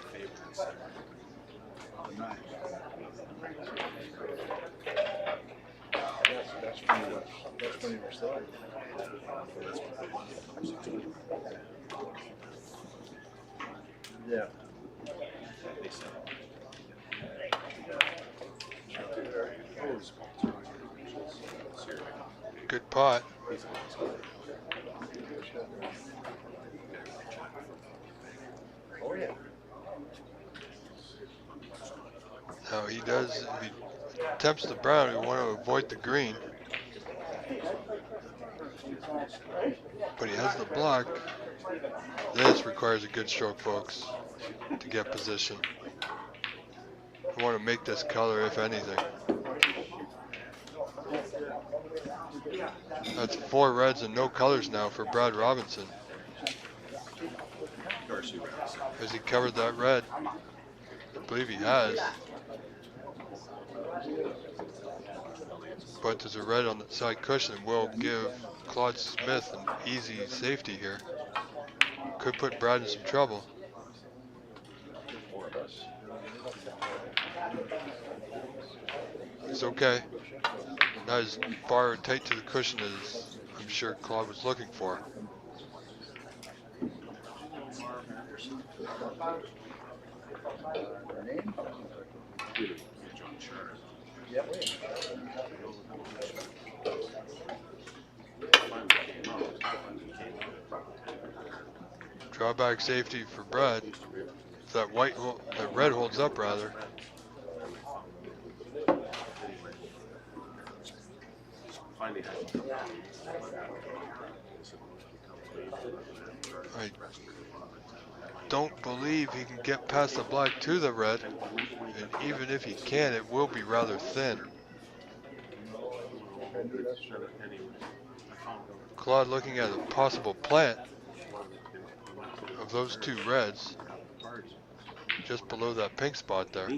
B: Yeah.
A: Good pot.
B: Oh yeah.
A: Now he does, if he attempts the brown, we want to avoid the green. But he has the block. This requires a good stroke, folks, to get position. We want to make this color, if anything. That's 4 reds and no colors now for Brad Robinson. Has he covered that red? I believe he has. But there's a red on the side cushion. Will give Claude Smith an easy safety here. Could put Brad in some trouble. It's okay. Not as far tight to the cushion as I'm sure Claude was looking for. Drawback safety for Brad. If that that red holds up rather. I don't believe he can get past the black to the red, and even if he can, it will be rather thin. Claude looking at a possible plant of those 2 reds just below that pink spot there.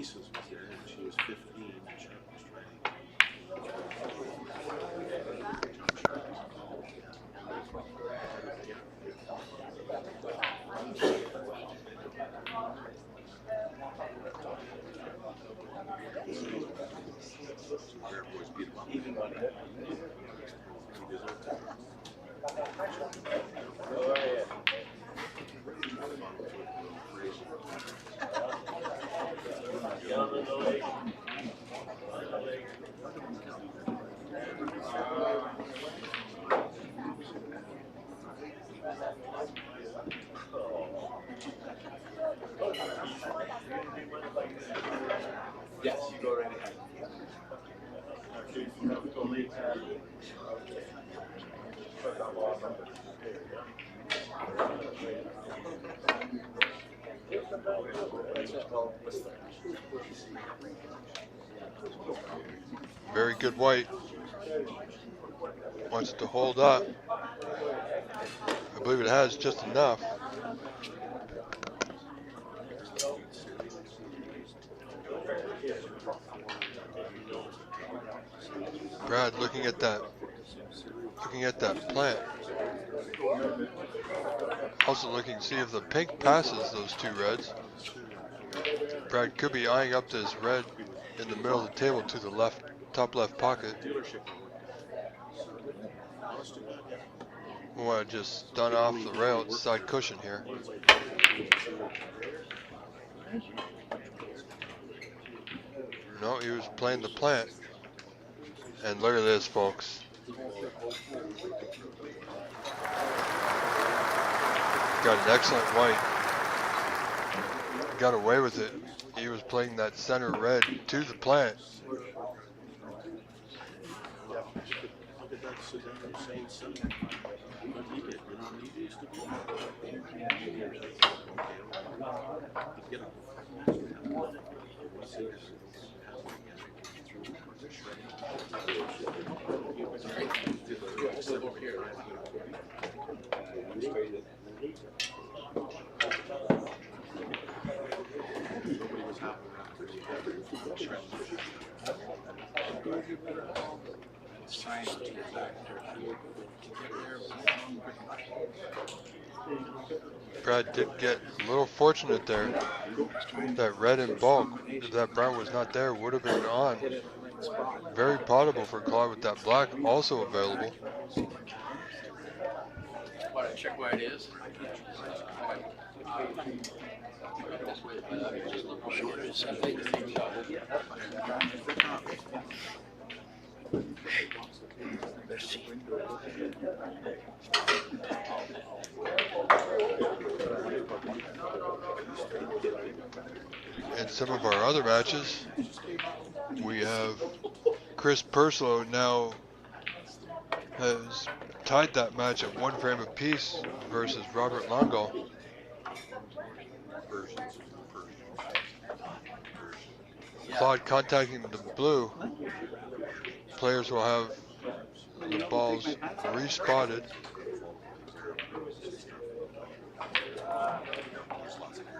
B: Yes, you go right ahead.
A: Very good white. Wants it to hold up. I believe it has just enough. Brad looking at that plant. Also looking to see if the pink passes those 2 reds. Brad could be eyeing up this red in the middle of the table to the left, top left pocket. We want to just stun off the rail at the side cushion here. No, he was playing the plant. And look at this, folks. Got an excellent white. Got away with it. He was playing that center red to the plant. Brad did get a little fortunate there. That red in bulk, if that brown was not there, would have been on. Very potable for Claude with that black also available.
B: Check where it is. Let's see.
A: In some of our other matches, we have Chris Purslow now has tied that match at 1 frame apiece versus Robert Longo. Claude contacting the blue. Players will have the balls respotted.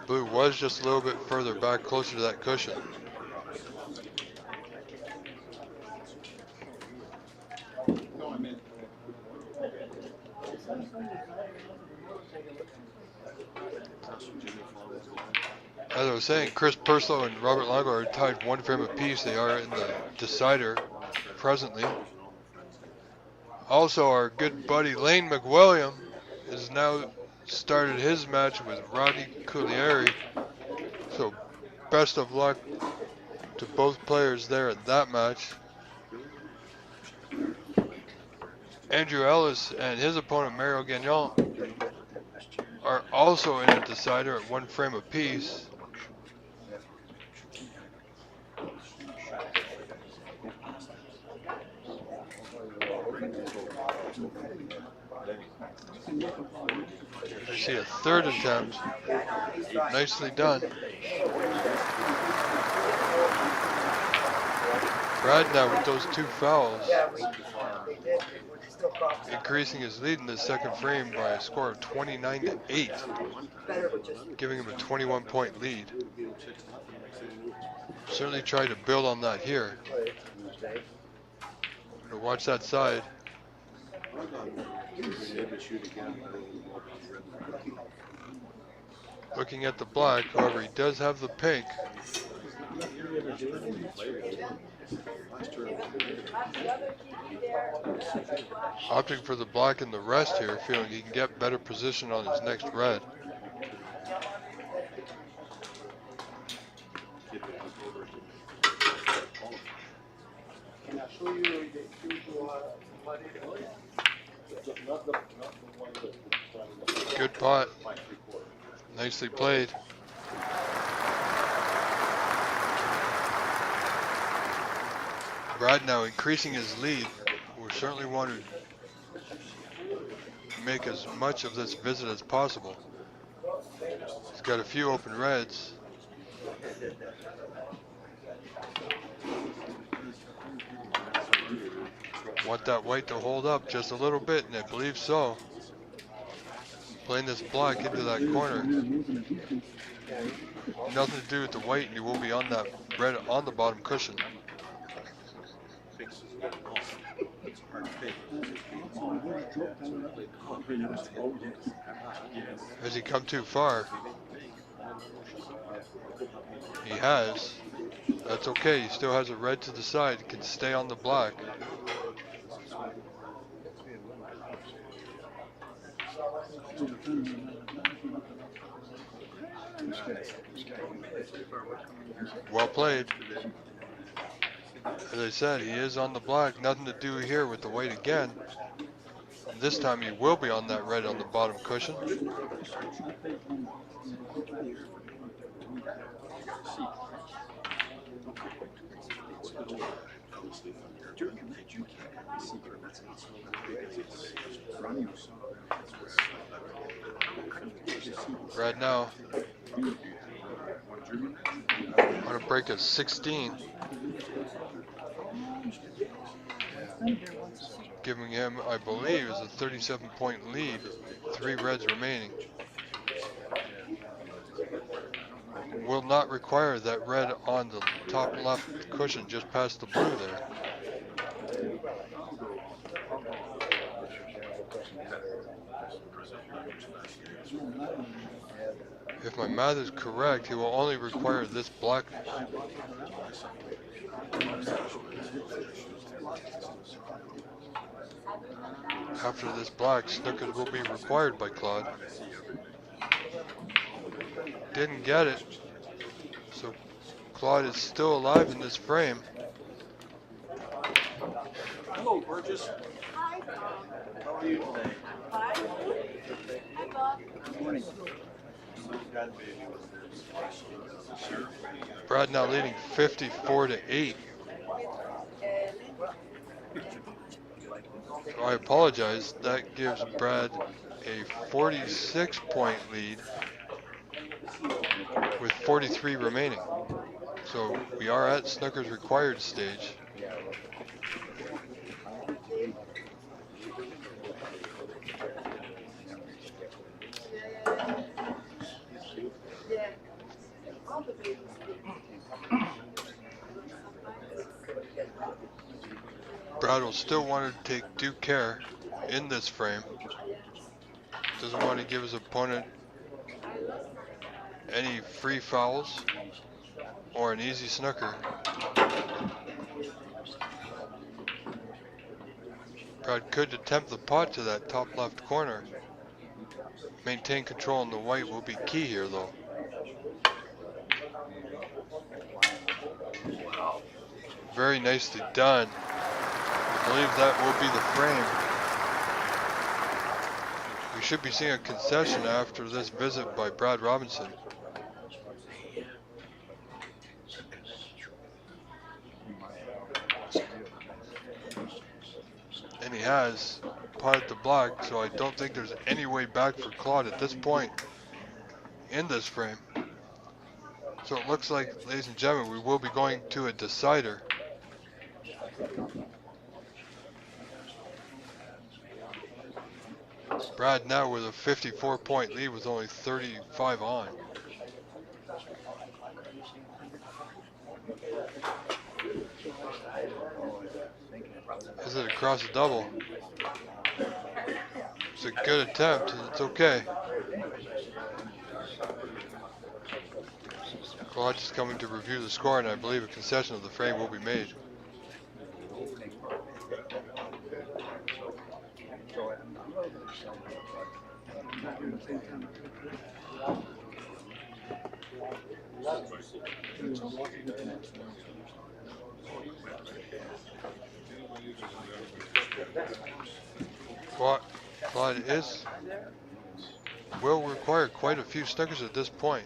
A: Blue was just a little bit further back, closer to that cushion. As I was saying, Chris Purslow and Robert Longo are tied 1 frame apiece. They are in the decider presently. Also, our good buddy Lane McWilliam has now started his match with Rodney Cuglieri. So, best of luck to both players there at that match. Andrew Ellis and his opponent Mario Gagnon are also in a decider at 1 frame apiece. I see a third attempt. Nicely done. Brad now with those 2 fouls, increasing his lead in the second frame by a score of 29-8, giving him a 21-point lead. Certainly tried to build on that here. But watch that side. Looking at the black, however, he does have the pink. Opting for the black in the rest here, feeling he can get better position on his next red. Good pot. Nicely played. Brad now increasing his lead. We certainly want to make as much of this visit as possible. He's got a few open reds. Want that white to hold up just a little bit, and I believe so. Playing this black into that corner. Nothing to do with the white, and he will be on that red on the bottom cushion. Has he come too far? He has. That's okay, he still has a red to the side, he can stay on the black. Well played. As I said, he is on the black. Nothing to do here with the white again. This time he will be on that red on the bottom cushion. Right now, on a break of 16, giving him, I believe, is a 37-point lead, 3 reds remaining. Will not require that red on the top left cushion just past the blue there. If my math is correct, he will only require this black. After this black, snookers will be required by Claude. Didn't get it, so Claude is still alive in this frame.
C: Hello, gorgeous. Hi, Bob. How are you today? Hi. Hi, Bob. Good morning.
A: Brad now leading 54-8. So I apologize. That gives Brad a 46-point lead with 43 remaining. So we are at snooker's required stage. Brad will still want to take due care in this frame. Doesn't want to give his opponent any free fouls or an easy snooker. Brad could attempt the pot to that top left corner. Maintain control on the white will be key here though. Very nicely done. I believe that will be the frame. We should be seeing a concession after this visit by Brad Robinson. And he has potted the black, so I don't think there's any way back for Claude at this point in this frame. So it looks like, ladies and gentlemen, we will be going to a decider. Brad now with a 54-point lead with only 35 on. Is it across the double? It's a good attempt. It's okay. Claude is coming to review the score, and I believe a concession of the frame will be made. Claude will require quite a few snookers at this point.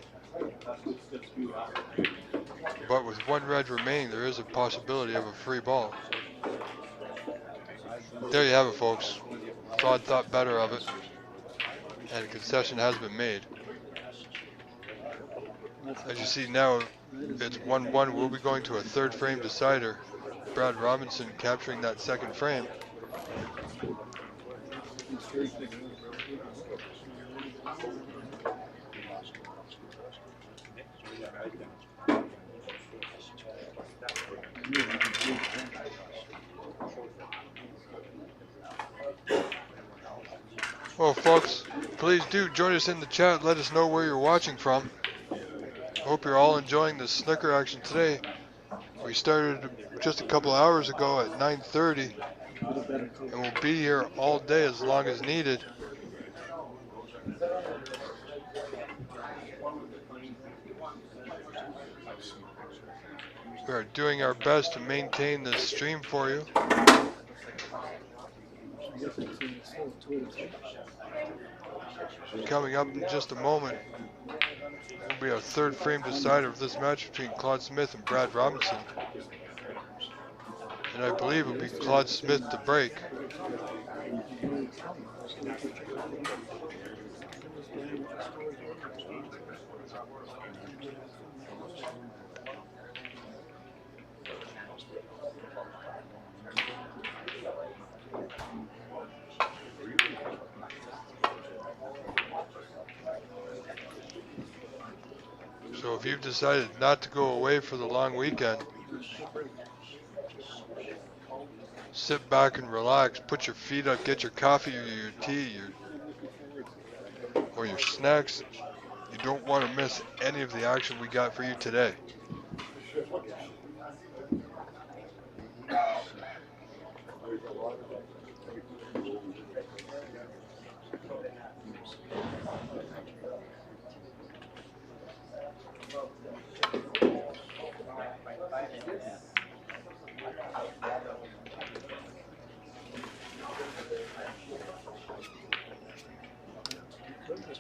A: But with one red remaining, there is a possibility of a free ball. There you have it, folks. Claude thought better of it, and a concession has been made. As you see now, it's 1-1. We'll be going to a third frame decider. Brad Robinson capturing that second frame. Well, folks, please do join us in the chat. Let us know where you're watching from. Hope you're all enjoying the snooker action today. We started just a couple hours ago at 9:30, and we'll be here all day as long as needed. We are doing our best to maintain this stream for you. Coming up in just a moment will be our third frame decider of this match between Claude Smith and Brad Robinson. And I believe it will be Claude Smith to break. So if you've decided not to go away for the long weekend, sit back and relax, put your feet up, get your coffee or your tea or your snacks. You don't want to miss any of the action we got for you today.
B: Yes.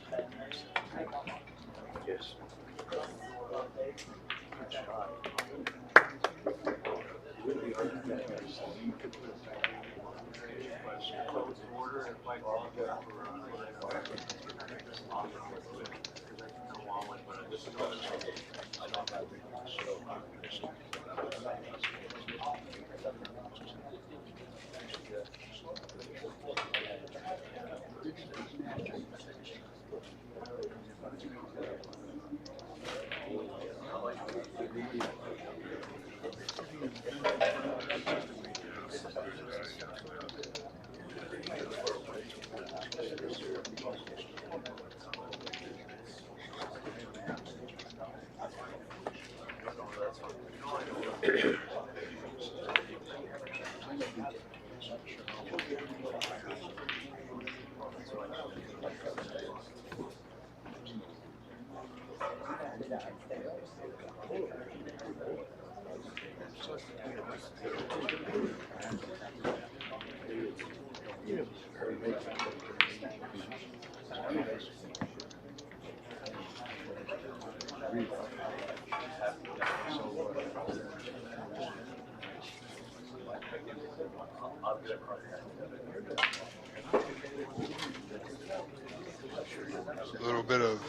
A: A little bit of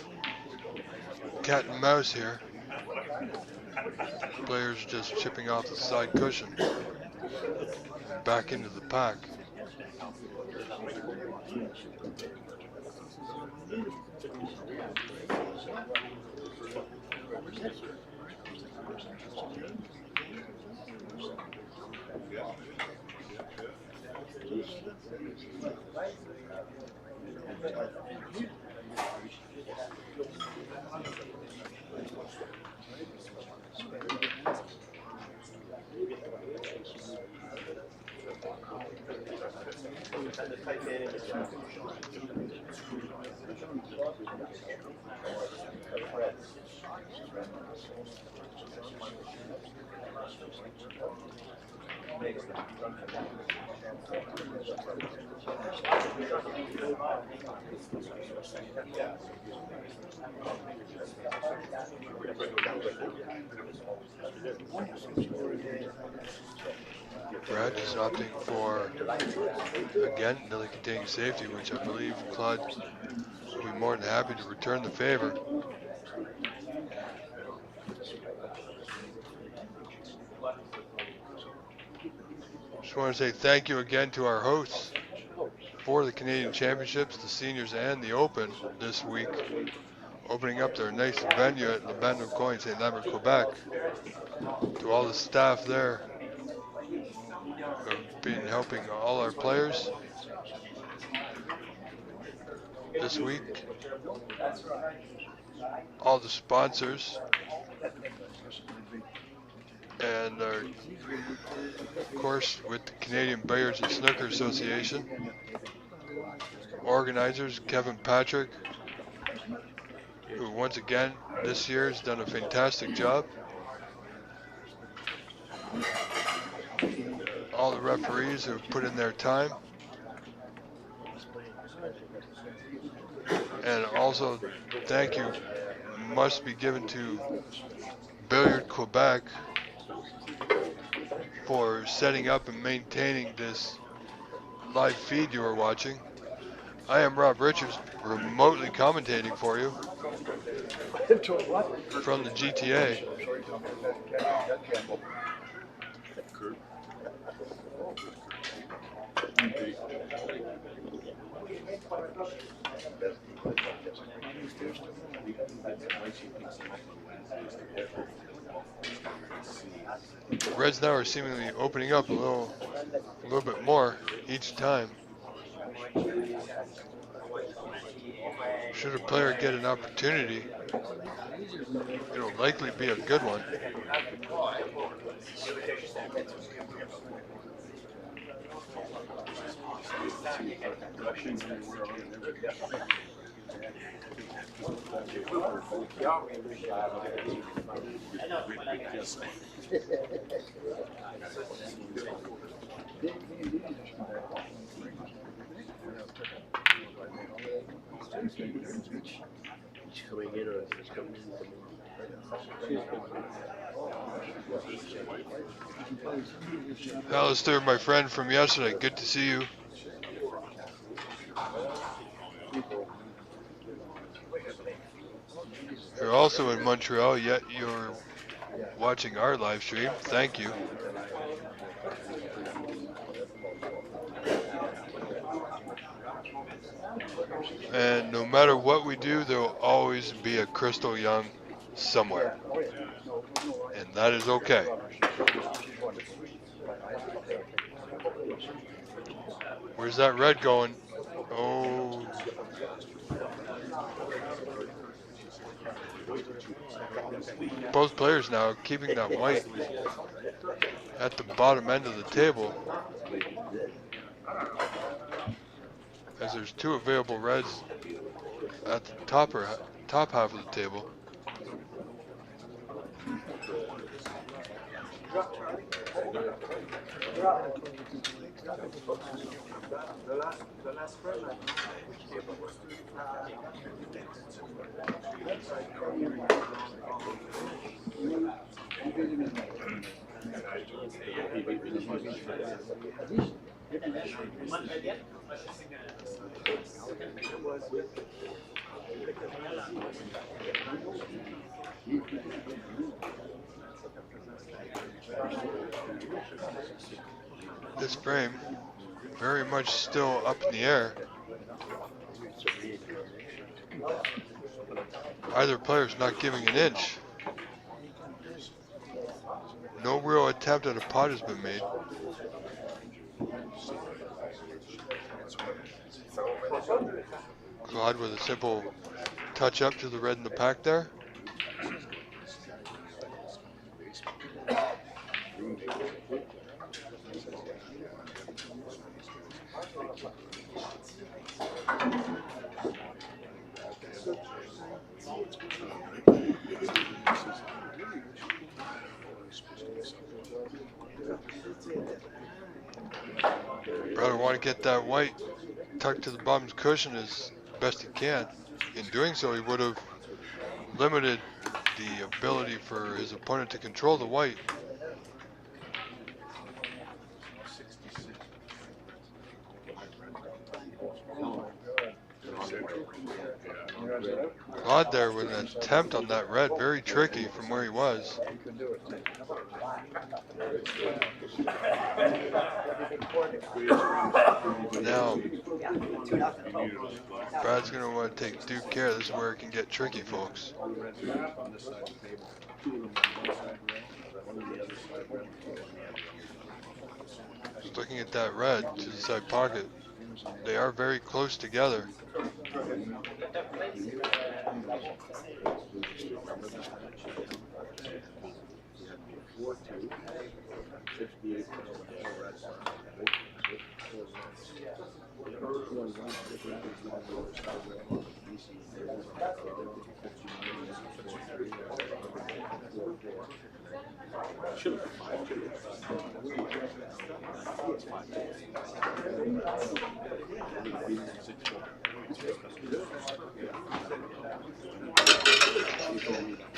A: cat and mouse here. Players just chipping off the side cushion and back into the pack. Brad is opting for, again, Nilly containing safety, which I believe Claude will be more than happy to return the favor. Just want to say thank you again to our hosts for the Canadian Championships, the Seniors, and the Open this week, opening up their nice venue at Le Bando Coin, St. Lambert, Quebec. To all the staff there who have been helping all our players this week. All the sponsors and our, of course, with the Canadian Billiards and Snooker Association, organizers Kevin Patrick, who once again this year has done a fantastic job. All the referees who have put in their time. And also thank you must be given to Billiard Quebec for setting up and maintaining this live feed you are watching. I am Rob Richards, remotely commentating for you from the GTA. Reds now are seemingly opening up a little bit more each time. Should a player get an opportunity, it'll likely be a good one.
B: He's coming in or he's coming in tomorrow.
A: Alistair, my friend from yesterday, good to see you. You're also in Montreal, yet you're watching our live stream. Thank you. And no matter what we do, there will always be a Crystal Young somewhere. And that is okay. Where's that red going? Oh. Both players now keeping that white at the bottom end of the table, as there's two available reds at the top half of the table.
C: The last friend I was
A: This frame very much still up in the air. Either player's not giving an inch. No real attempt at a pot has been made. Claude with a simple touch up to the red in the pack there. Brother want to get that white tucked to the bottom's cushion as best he can. In doing so, he would have limited the ability for his opponent to control the white. Claude there with an attempt on that red, very tricky from where he was. Now, Brad's going to want to take due care. This is where it can get tricky, folks. Just looking at that red to the side pocket, they are very close together.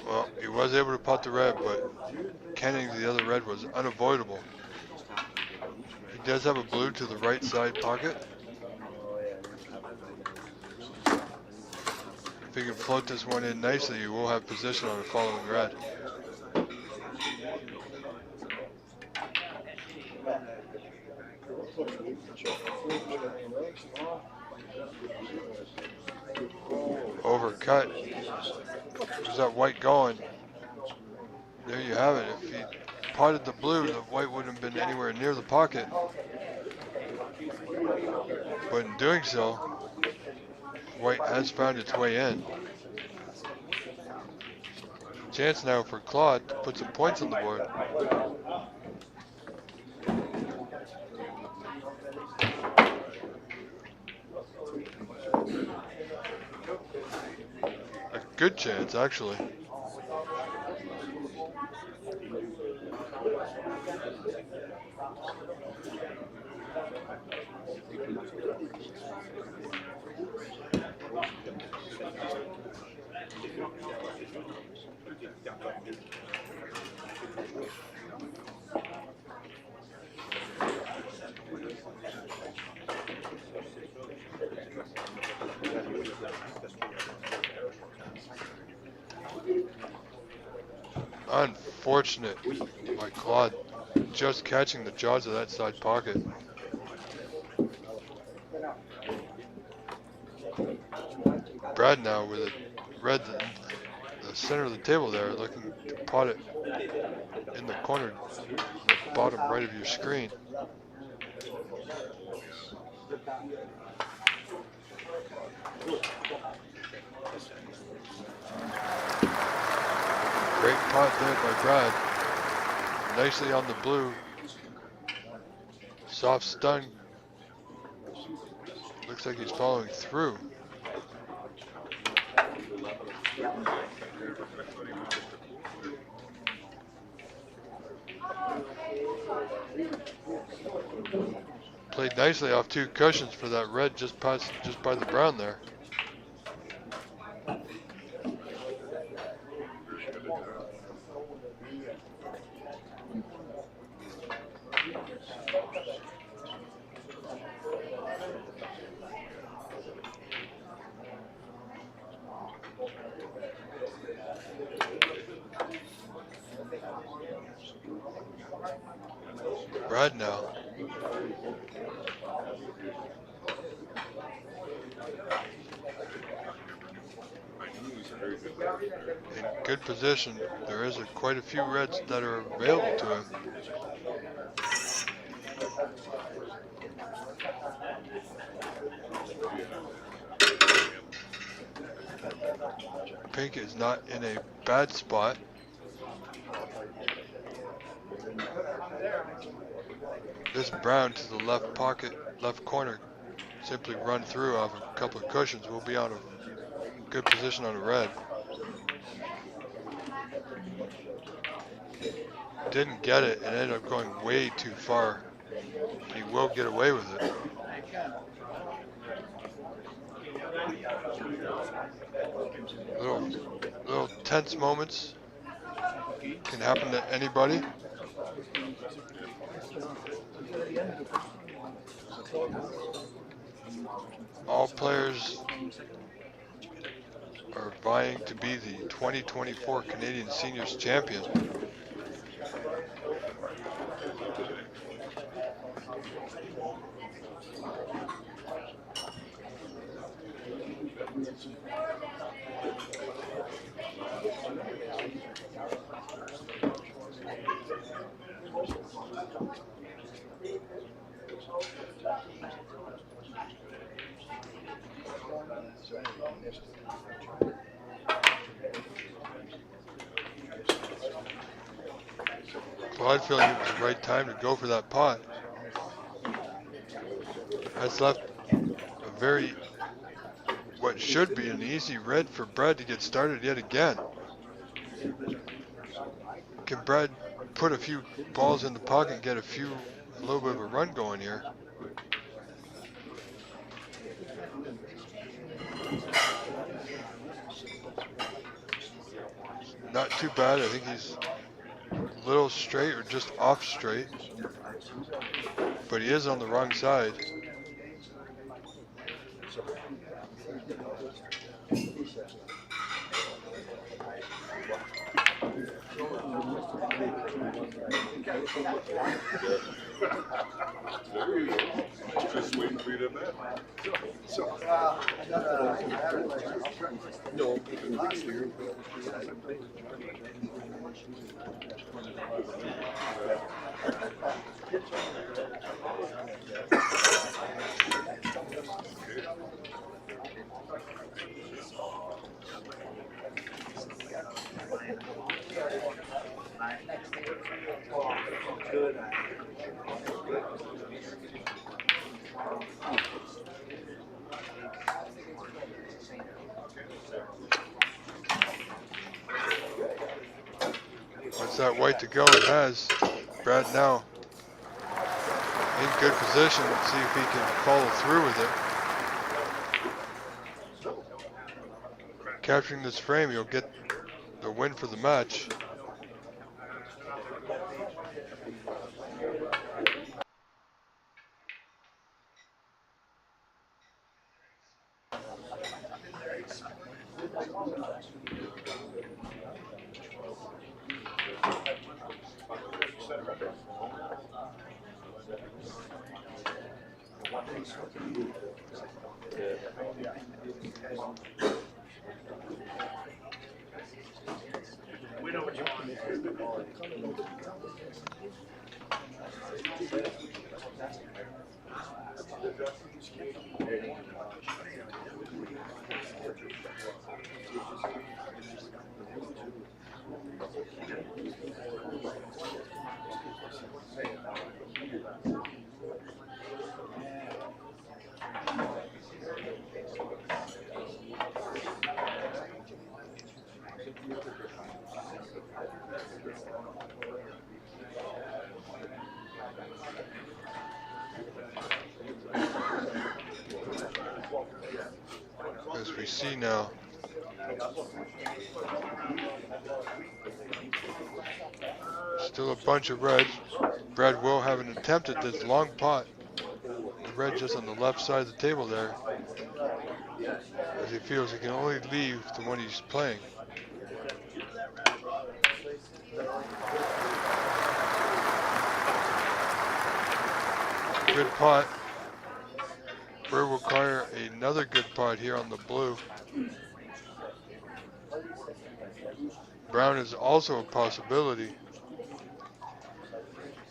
A: Well, he was able to pot the red, but canning the other red was unavoidable. He does have a blue to the right side pocket. If he can float this one in nicely, he will have position on the following red. Overcut. Where's that white going? There you have it. If he potted the blue, the white wouldn't have been anywhere near the pocket. But in doing so, white has found its way in. Chance now for Claude to put some points on the board. A good chance, actually. Unfortunate. My Claude just catching the jaws of that side pocket. Brad now with a red in the center of the table there, looking to pot it in the corner, the bottom right of your screen. Great pot there by Brad. Nicely on the blue. Soft stun. Looks like he's following through. Played nicely off two cushions for that red just by the brown there. Brad now. In good position. There is quite a few reds that are available to him. Pink is not in a bad spot. This brown to the left pocket, left corner, simply run through off a couple of cushions. We'll be on a good position on a red. Didn't get it and ended up going way too far. He will get away with it. Little tense moments can happen to anybody. All players are vying to be the 2024 Canadian Seniors Champion. Claude feeling it was the right time to go for that pot. Has left a what should be an easy red for Brad to get started yet again. Can Brad put a few balls in the pocket and get a little bit of a run going here? Not too bad. I think he's a little straight or just off straight, but he is on the wrong side.
D: Just waiting for you to bet.
B: No, last year.
A: Wants that white to go. It has. Brad now in good position. Let's see if he can follow through with it. Capturing this frame, he'll get the win for the match. As we see now, still a bunch of reds. Brad will have an attempt at this long pot. The red just on the left side of the table there, as he feels he can only leave the one he's playing. Good pot. Bird will require another good pot here on the blue. Brown is also a possibility.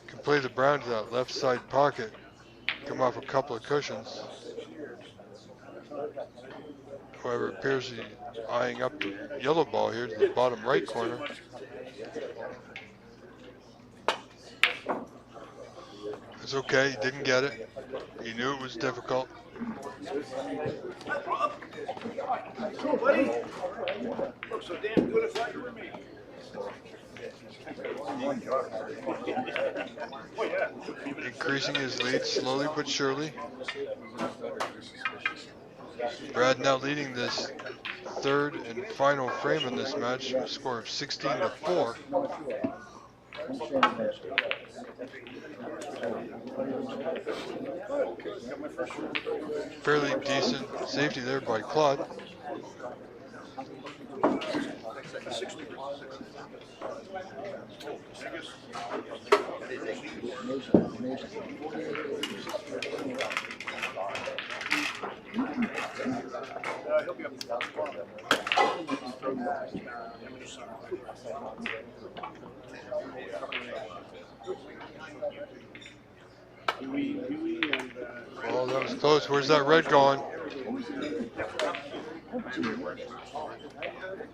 A: Can play the brown to that left side pocket. Come off a couple of cushions. However, it appears he's eyeing up the yellow ball here to the bottom right corner. It's okay, he didn't get it. He knew it was difficult.
E: Looks so damn good if I were me.
A: Increasing his lead slowly but surely. Brad now leading this third and final frame in this match, a score of 16-4. Fairly decent safety there by Claude.
E: He'll be up
A: Oh, that was close. Where's that red going?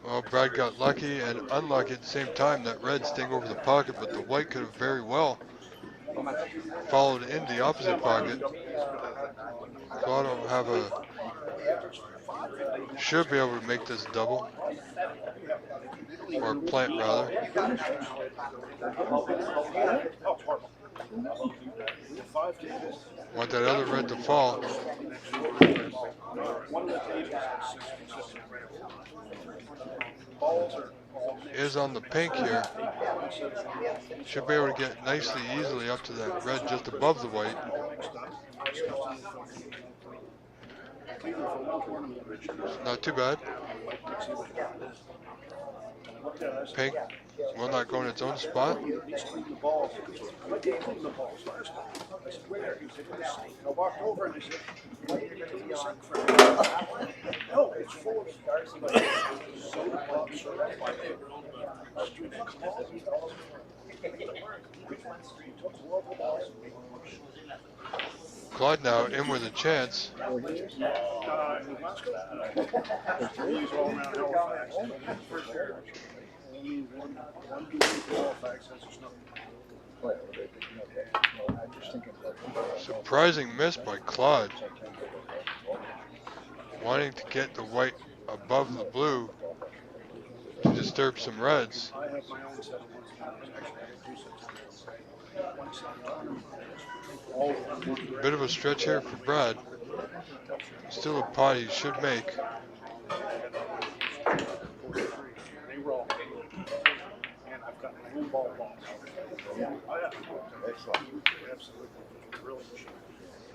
A: Well, Brad got lucky and unlucky at the same time. That red staying over the pocket, but the white could have very well followed in the opposite pocket. Claude will have should be able to make this double, or plant rather. Want that other red to fall. Is on the pink here. Should be able to get nicely, easily up to that red just above the white. Not too bad. Pink will not go in its own spot.
E: I walked over and I said, no, it's full of soda pop syrup.
A: Claude now in with a chance. Surprising miss by Claude. Wanting to get the white above the blue to disturb some reds. Bit of a stretch here for Brad. Still a pot he should make.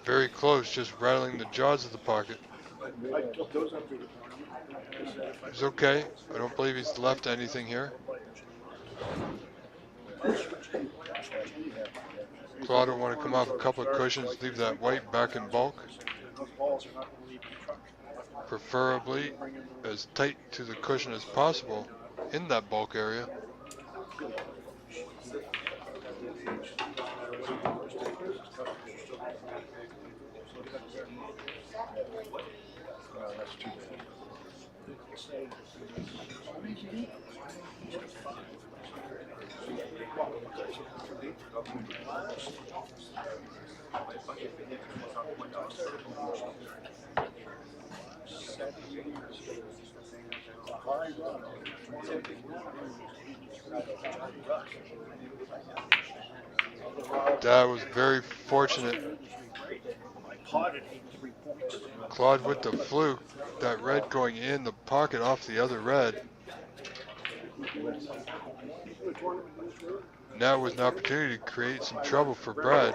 A: Very close, just rattling the jaws of the pocket. It's okay. I don't believe he's left anything here. Claude will want to come off a couple of cushions, leave that white back in bulk. Preferably as tight to the cushion as possible in that bulk area.
E: That's too bad.
A: That was very fortunate. Claude with the fluke. That red going in the pocket off the other red. Now was an opportunity to create some trouble for Brad.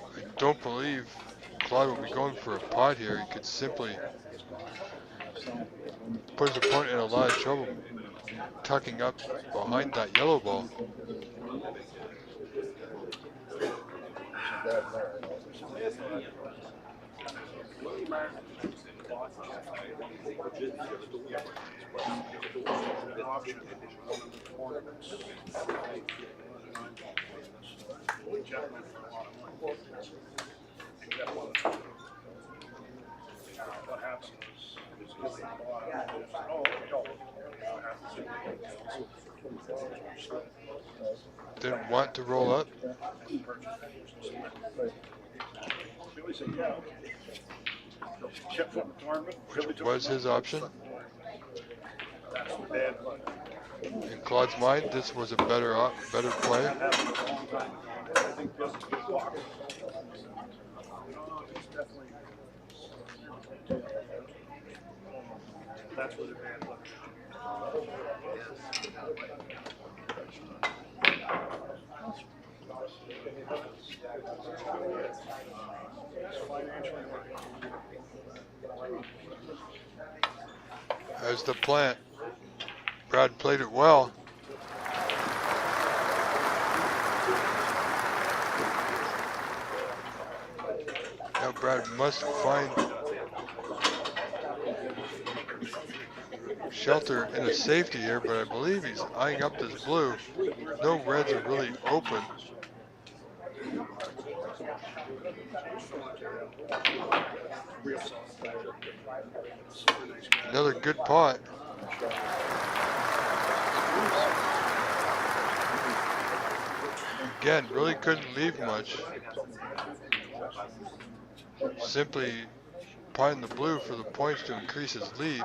A: I don't believe Claude will be going for a pot here. He could simply put his opponent in a lot of trouble tucking up behind that yellow ball. Didn't want to roll up. Which was his option. In Claude's mind, this was a better play. There's the plant. Brad played it well. Now Brad must find shelter in a safety here, but I believe he's eyeing up this blue. No reds are really open. Another good pot. Again, really couldn't leave much. Simply potting the blue for the points to increase his lead.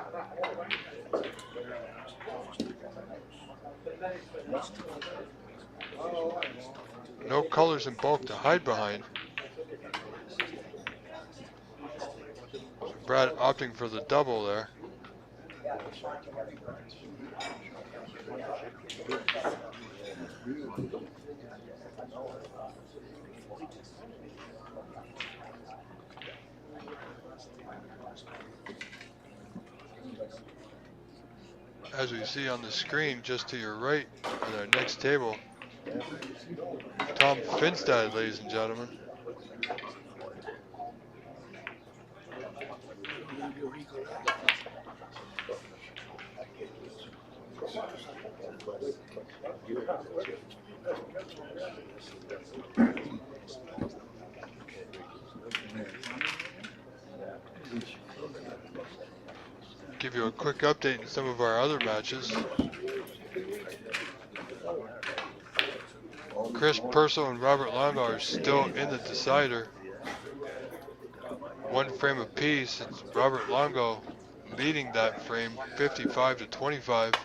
A: No colors in bulk to hide behind. Brad opting for the double there. As we see on the screen just to your right at our next table, Tom Finstad, ladies and gentlemen. Give you a quick update in some of our other matches. Chris Purcell and Robert Lamba are still in the decider. One frame apiece. It's Robert Longo leading that frame 55-25.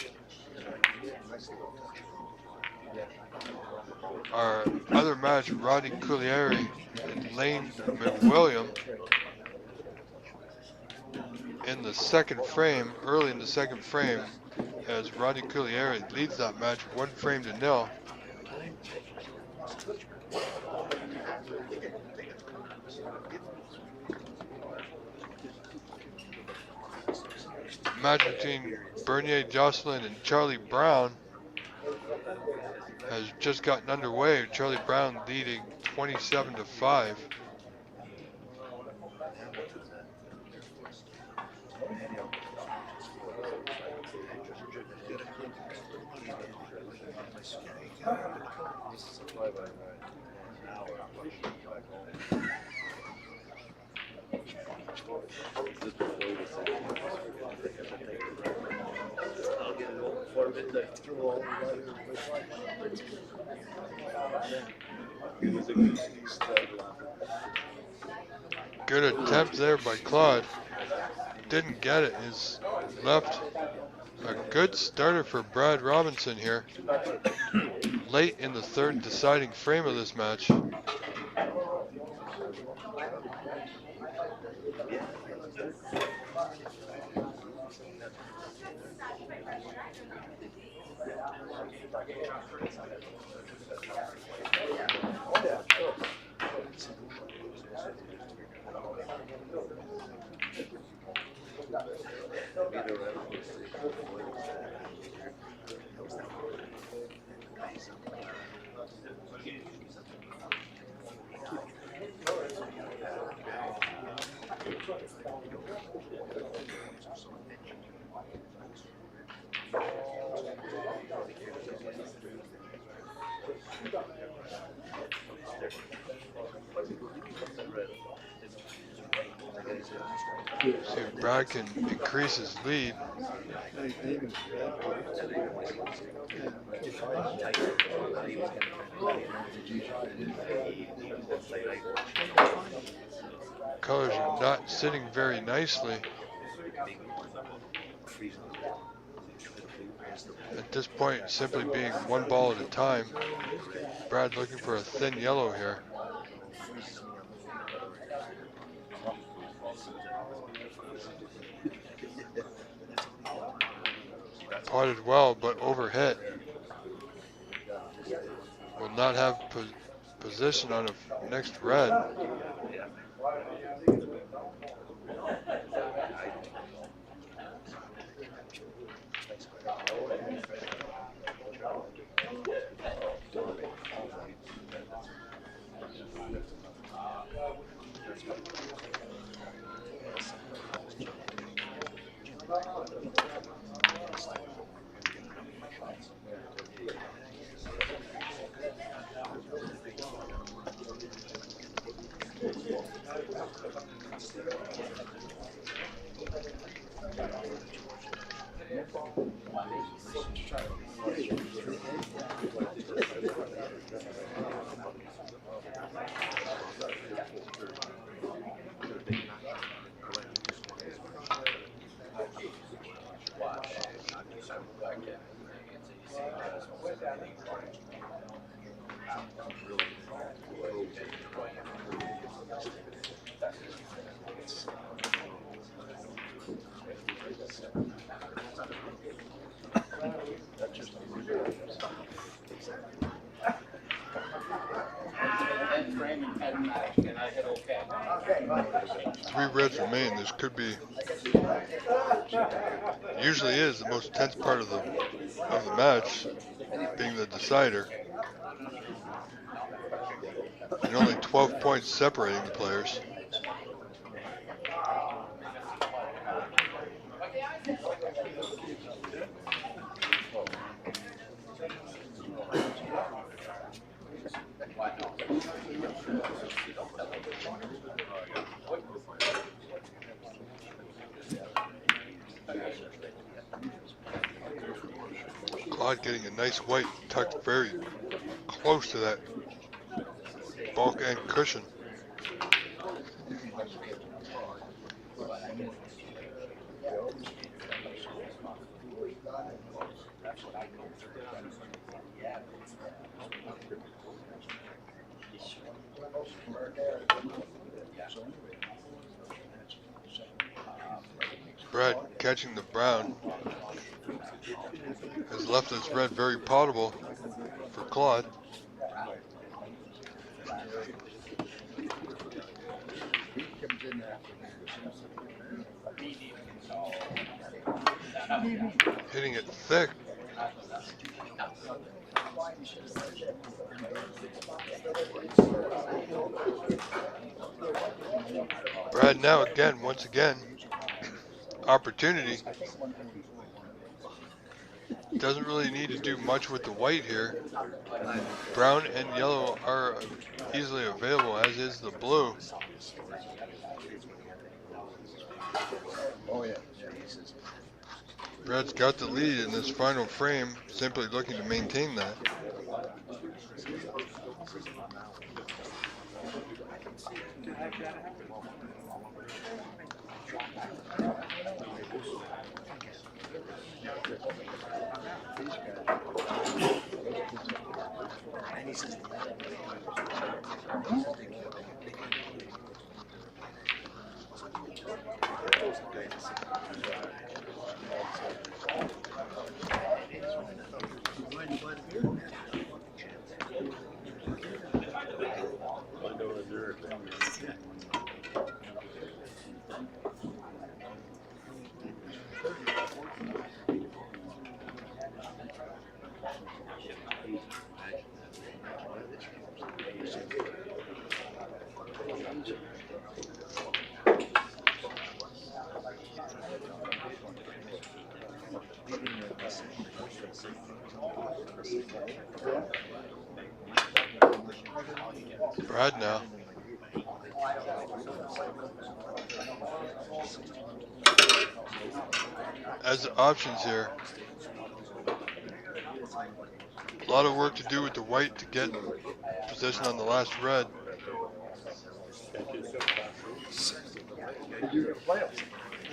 A: Our other match, Rodney Coulieri and Lane McWilliam, in the second frame, early in the second frame, as Rodney Coulieri leads that match 1-0. Match between Bernier Jocelyn and Charlie Brown has just gotten underway. Charlie Brown leading 27-5.
B: I'll get it all before midnight. He was a good stud.
A: Good attempt there by Claude. Didn't get it. His left. A good starter for Brad Robinson here. Late in the third deciding frame of this match. See if Brad can increase his lead. Colors are not sitting very nicely. At this point, simply being one ball at a time. Brad looking for a thin yellow here. Potted well, but overhit. Will not have position on a next red. Three reds remain. This could be, usually is the most tense part of the match, being the decider. And only 12 points separating the players. Claude getting a nice white tucked very close to that bulk end cushion. Brad catching the brown has left this red very potable for Claude. Hitting it thick. Brad now again, once again, opportunity. Doesn't really need to do much with the white here. Brown and yellow are easily available, as is the blue.
E: Oh, yeah.
A: Red's got the lead in this final frame, simply looking to maintain that. Brad now. As the options here. A lot of work to do with the white to get position on the last red.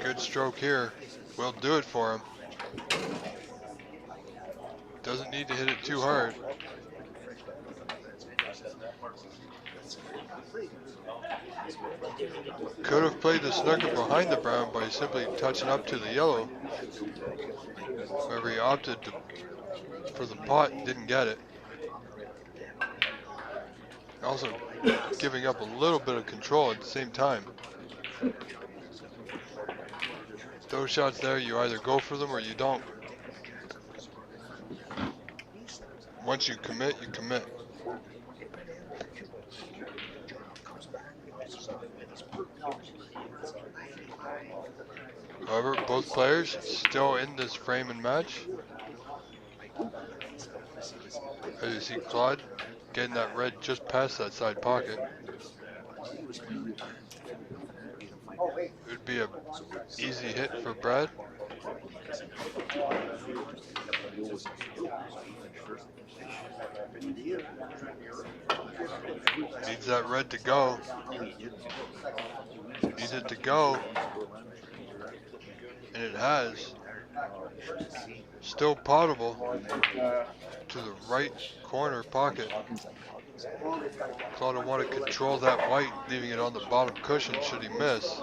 A: Good stroke here. Will do it for him. Doesn't need to hit it too hard. Could have played the snooker behind the brown by simply touching up to the yellow. However, he opted for the pot, didn't get it. Also giving up a little bit of control at the same time. Those shots there, you either go for them or you don't. Once you commit, you commit. However, both players still in this frame and match. As you see Claude getting that red just past that side pocket. It would be a easy hit for Brad. Needs that red to go. Needs it to go. And it has. Still potable to the right corner pocket. Claude will want to control that white, leaving it on the bottom cushion should he miss.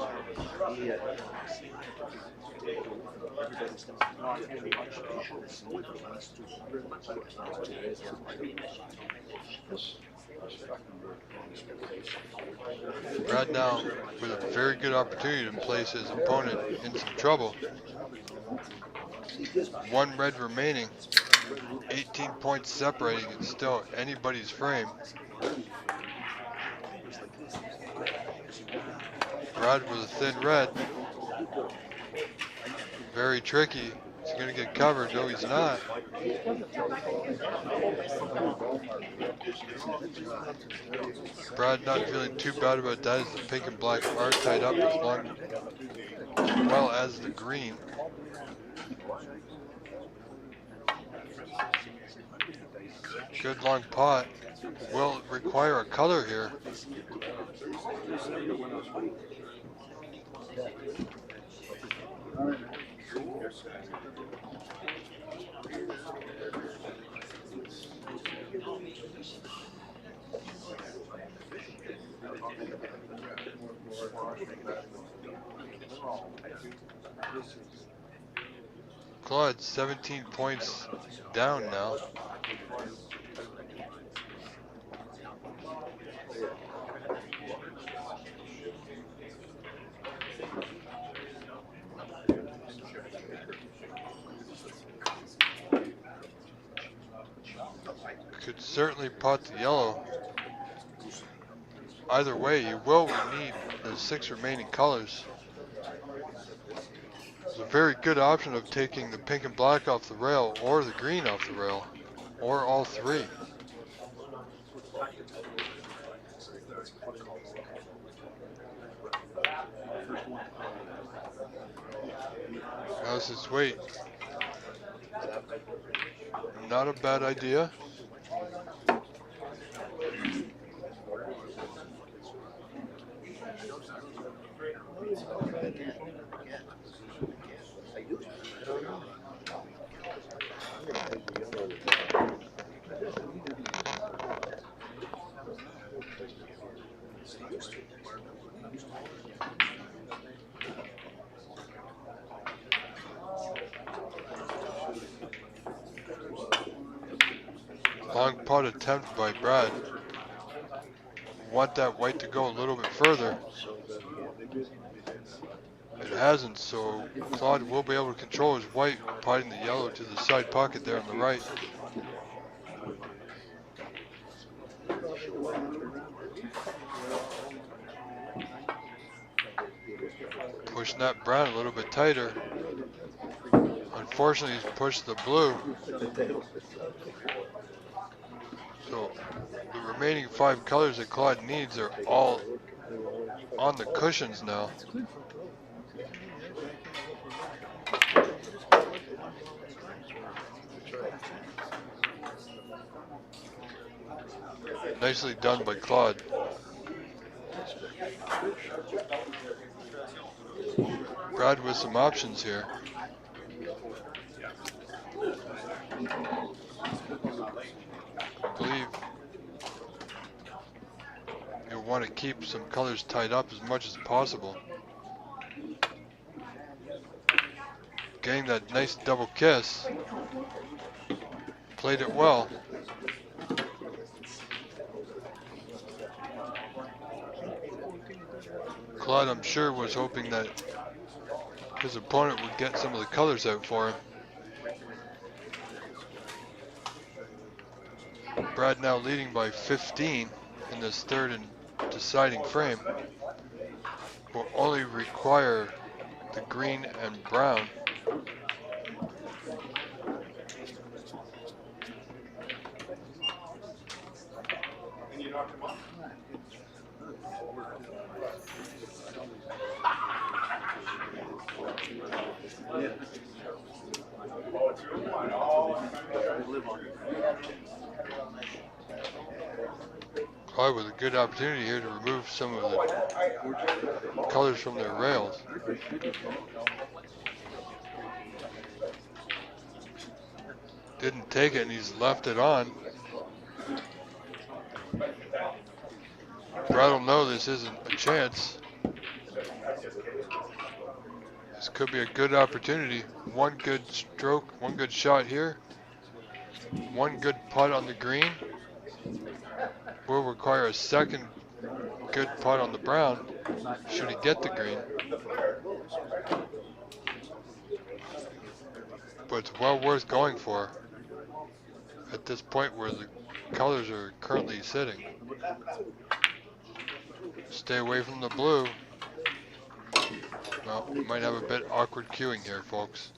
A: Brad now with a very good opportunity to place his opponent in some trouble. One red remaining, 18 points separating, it's still anybody's frame. Brad with a thin red. Very tricky. He's going to get covered. No, he's not. Brad not feeling too bad about that as the pink and black are tied up as well as the green. Good long pot. Will require a color here. Claude 17 points down now. Could certainly pot the yellow. Either way, you will need the 6 remaining colors. It's a very good option of taking the pink and black off the rail or the green off the rail, or all three. Now let's just wait. Not a bad idea. Long putt attempt by Brad. Want that white to go a little bit further. It hasn't, so Claude will be able to control his white, putting the yellow to the side pocket there on the right. Pushing that brown a little bit tighter. Unfortunately, he's pushed the blue. So the remaining 5 colors that Claude needs are all on the cushions now. Nicely done by Claude. Brad with some options here. I believe you'll want to keep some colors tied up as much as possible. Getting that nice double kiss. Played it well. Claude, I'm sure, was hoping that his opponent would get some of the colors out for him. Brad now leading by 15 in this third and deciding frame. Will only require the green and brown. Claude with a good opportunity here to remove some of the colors from their rails. Didn't take it and he's left it on. Brad will know this isn't a chance. This could be a good opportunity. One good stroke, one good shot here. One good putt on the green. Will require a second good putt on the brown should he get the green. But it's well worth going for at this point where the colors are currently sitting. Stay away from the blue. Well, we might have a bit awkward cueing here, folks.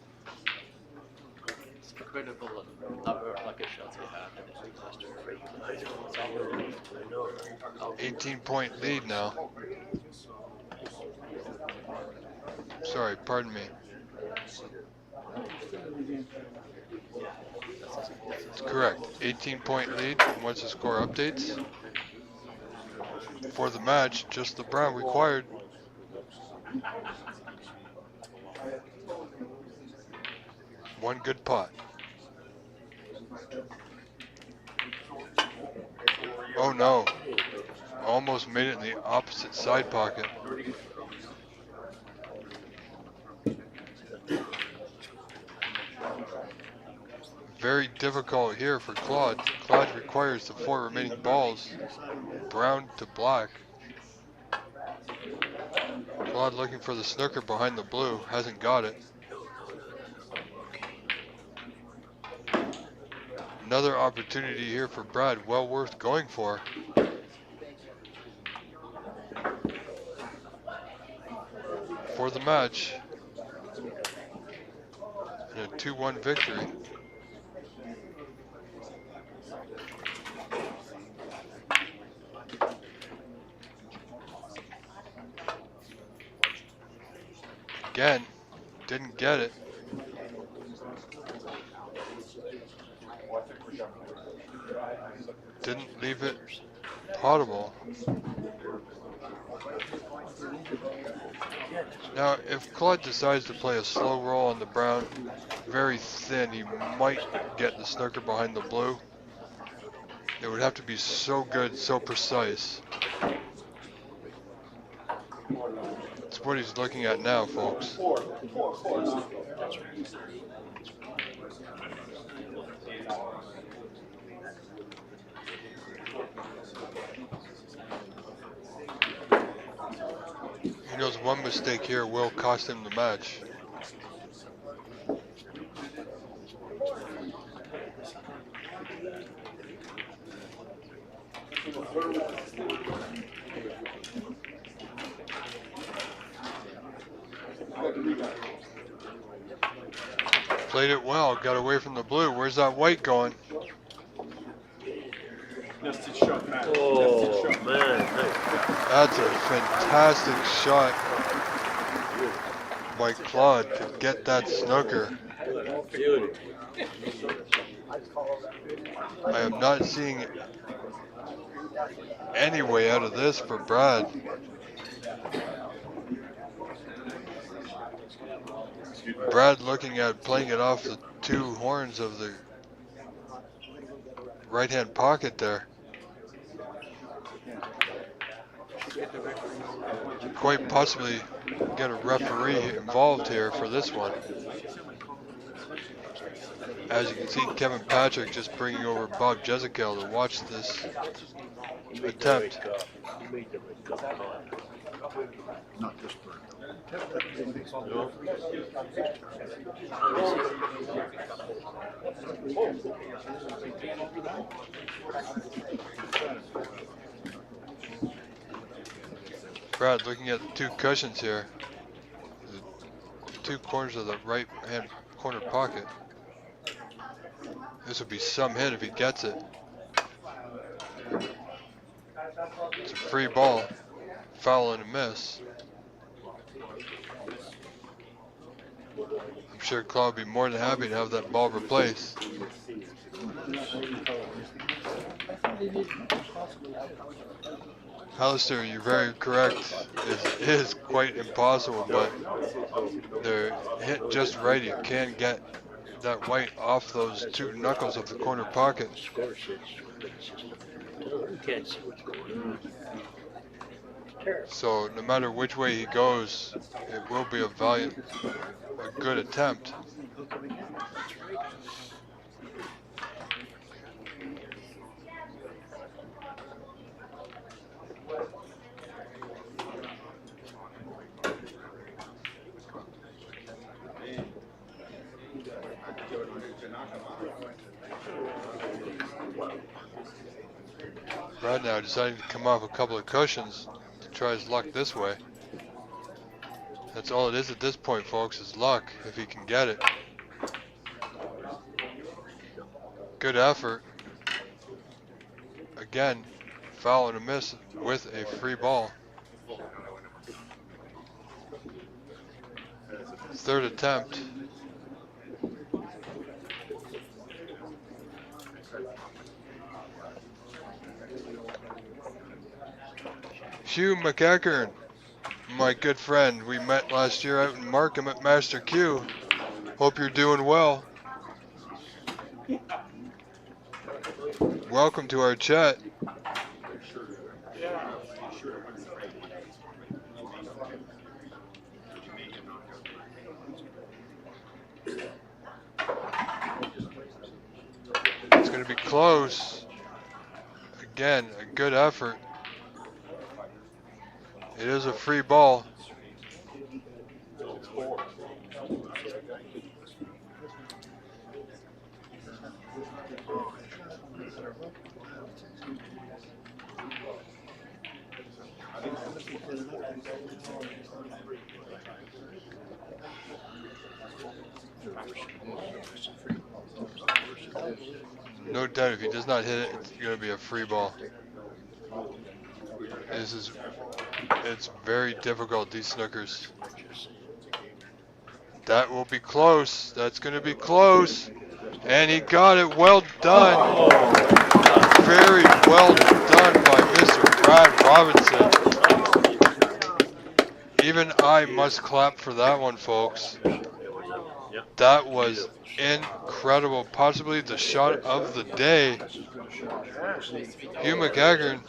A: 18-point lead now. Sorry, pardon me. It's correct. 18-point lead once the score updates. For the match, just the brown required. One good putt. Oh no. Almost made it in the opposite side pocket. Very difficult here for Claude. Claude requires the 4 remaining balls, brown to black. Claude looking for the snooker behind the blue, hasn't got it. Another opportunity here for Brad, well worth going for. For the match. and a 2-1 victory. Again, didn't get it. Didn't leave it potable. Now, if Claude decides to play a slow roll on the brown, very thin, he might get the snooker behind the blue. It would have to be so good, so precise. That's what he's looking at now, folks. He knows one mistake here will cost him the match. Played it well, got away from the blue. Where's that white going?
D: Nested shot, Matt.
B: Oh,
D: Nested shot.
B: man. Nice.
A: That's a fantastic shot by Claude to get that snooker.
B: Beauty.
A: I am not seeing any way out of this for Brad. Brad looking at playing it off the two horns of the right-hand pocket there. Quite possibly get a referee involved here for this one. As you can see, Kevin Patrick just bringing over Bob Jezekiel to watch this attempt.
B: You made the right call.
E: Not this bird.
B: No?
A: Brad looking at the two cushions here. The two corners of the right-hand corner pocket. This would be some hit if he gets it. It's a free ball. Foul and a miss. I'm sure Claude would be more than happy to have that ball replaced. Alistair, you're very correct. It is quite impossible, but they're hit just right. You can get that white off those two knuckles of the corner pocket.
B: Score sheets. You can't see what's going on.
A: So no matter which way he goes, it will be a good attempt. Brad now deciding to come off a couple of cushions to try his luck this way. That's all it is at this point, folks, is luck, if he can get it. Good effort. Again, foul and a miss with a free ball. Third attempt. Hugh McEachern, my good friend. We met last year out in Markham at Master Q. Hope you're doing well. Welcome to our chat. It's going to be close. Again, a good effort. It is a free ball. no doubt if he does not hit it, it's going to be a free ball. It's very difficult, these snookers. That will be close. That's going to be close. And he got it. Well done. Very well done by Mr. Brad Robinson. Even I must clap for that one, folks. That was incredible. Possibly the shot of the day. Hugh McGaggern,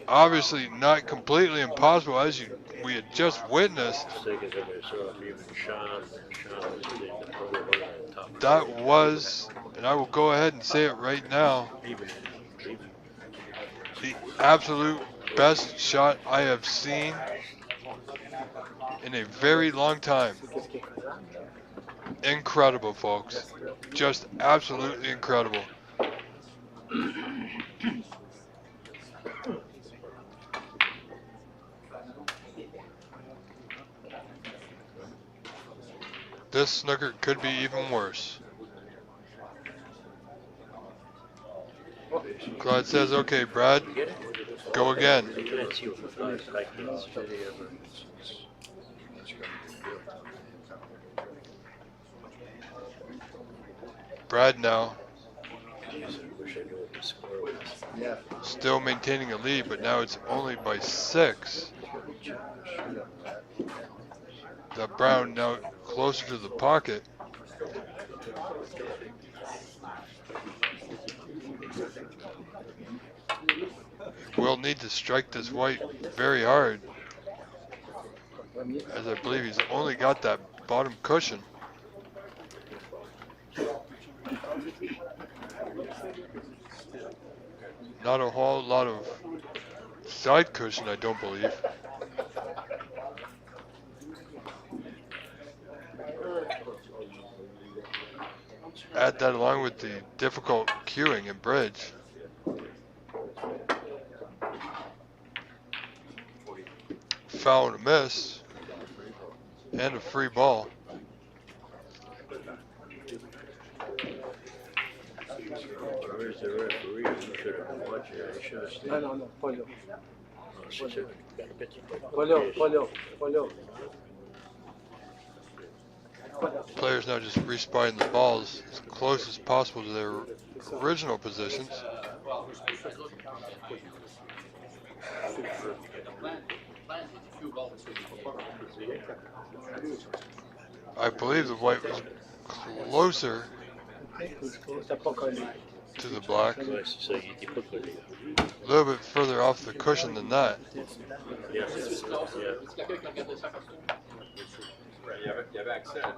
A: obviously not completely impossible as we had just witnessed. That was, and I will go ahead and say it right now, the absolute best shot I have seen in a very long time. Incredible, folks. Just absolutely incredible. This snooker could be even worse. Clyde says, okay, Brad, go again. Brad now still maintaining a lead, but now it's only by 6. That Brown now closer to the pocket. Will need to strike this white very hard, as I believe he's only got that bottom cushion. Not a whole lot of side cushion, I don't believe. Add that along with the difficult cueing and bridge. Foul and a miss, and a free ball.
B: Where's the referee? He should have been watching it. He should have stayed.
E: Non, pas là.
B: Oh, c'est ça.
E: Pas là, pas là, pas là.
A: Players now just respotting the balls as close as possible to their original positions. I believe the white was closer to the black. A little bit further off the cushion than that.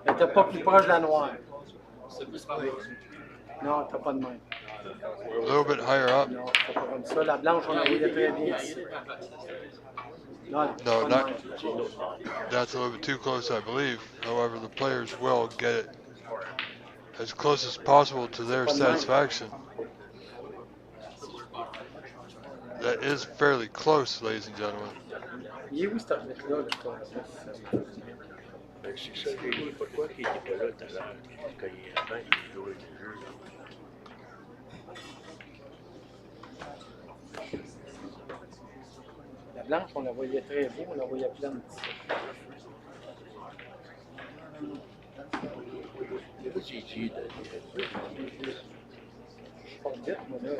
E: Mais t'es pas plus proche de la noire. Non, t'as pas de main.
A: A little bit higher up.
E: Non, t'as pas comme ça. La blanche, on la voyait très bien ici. Non,
A: No, not. That's a little bit too close, I believe. However, the players will get it as close as possible to their satisfaction. That is fairly close, ladies and gentlemen.
E: Il est où cet arbitre-là, là, toi?
B: C'est ça, j'ai dit, pourquoi il n'était pas là tout à l'heure? Quand il est avant, il jouait du jeu.
E: La blanche, on la voyait très bien, on la voyait pleine.
B: J'ai dit de...
E: Je porte vite, moi, là.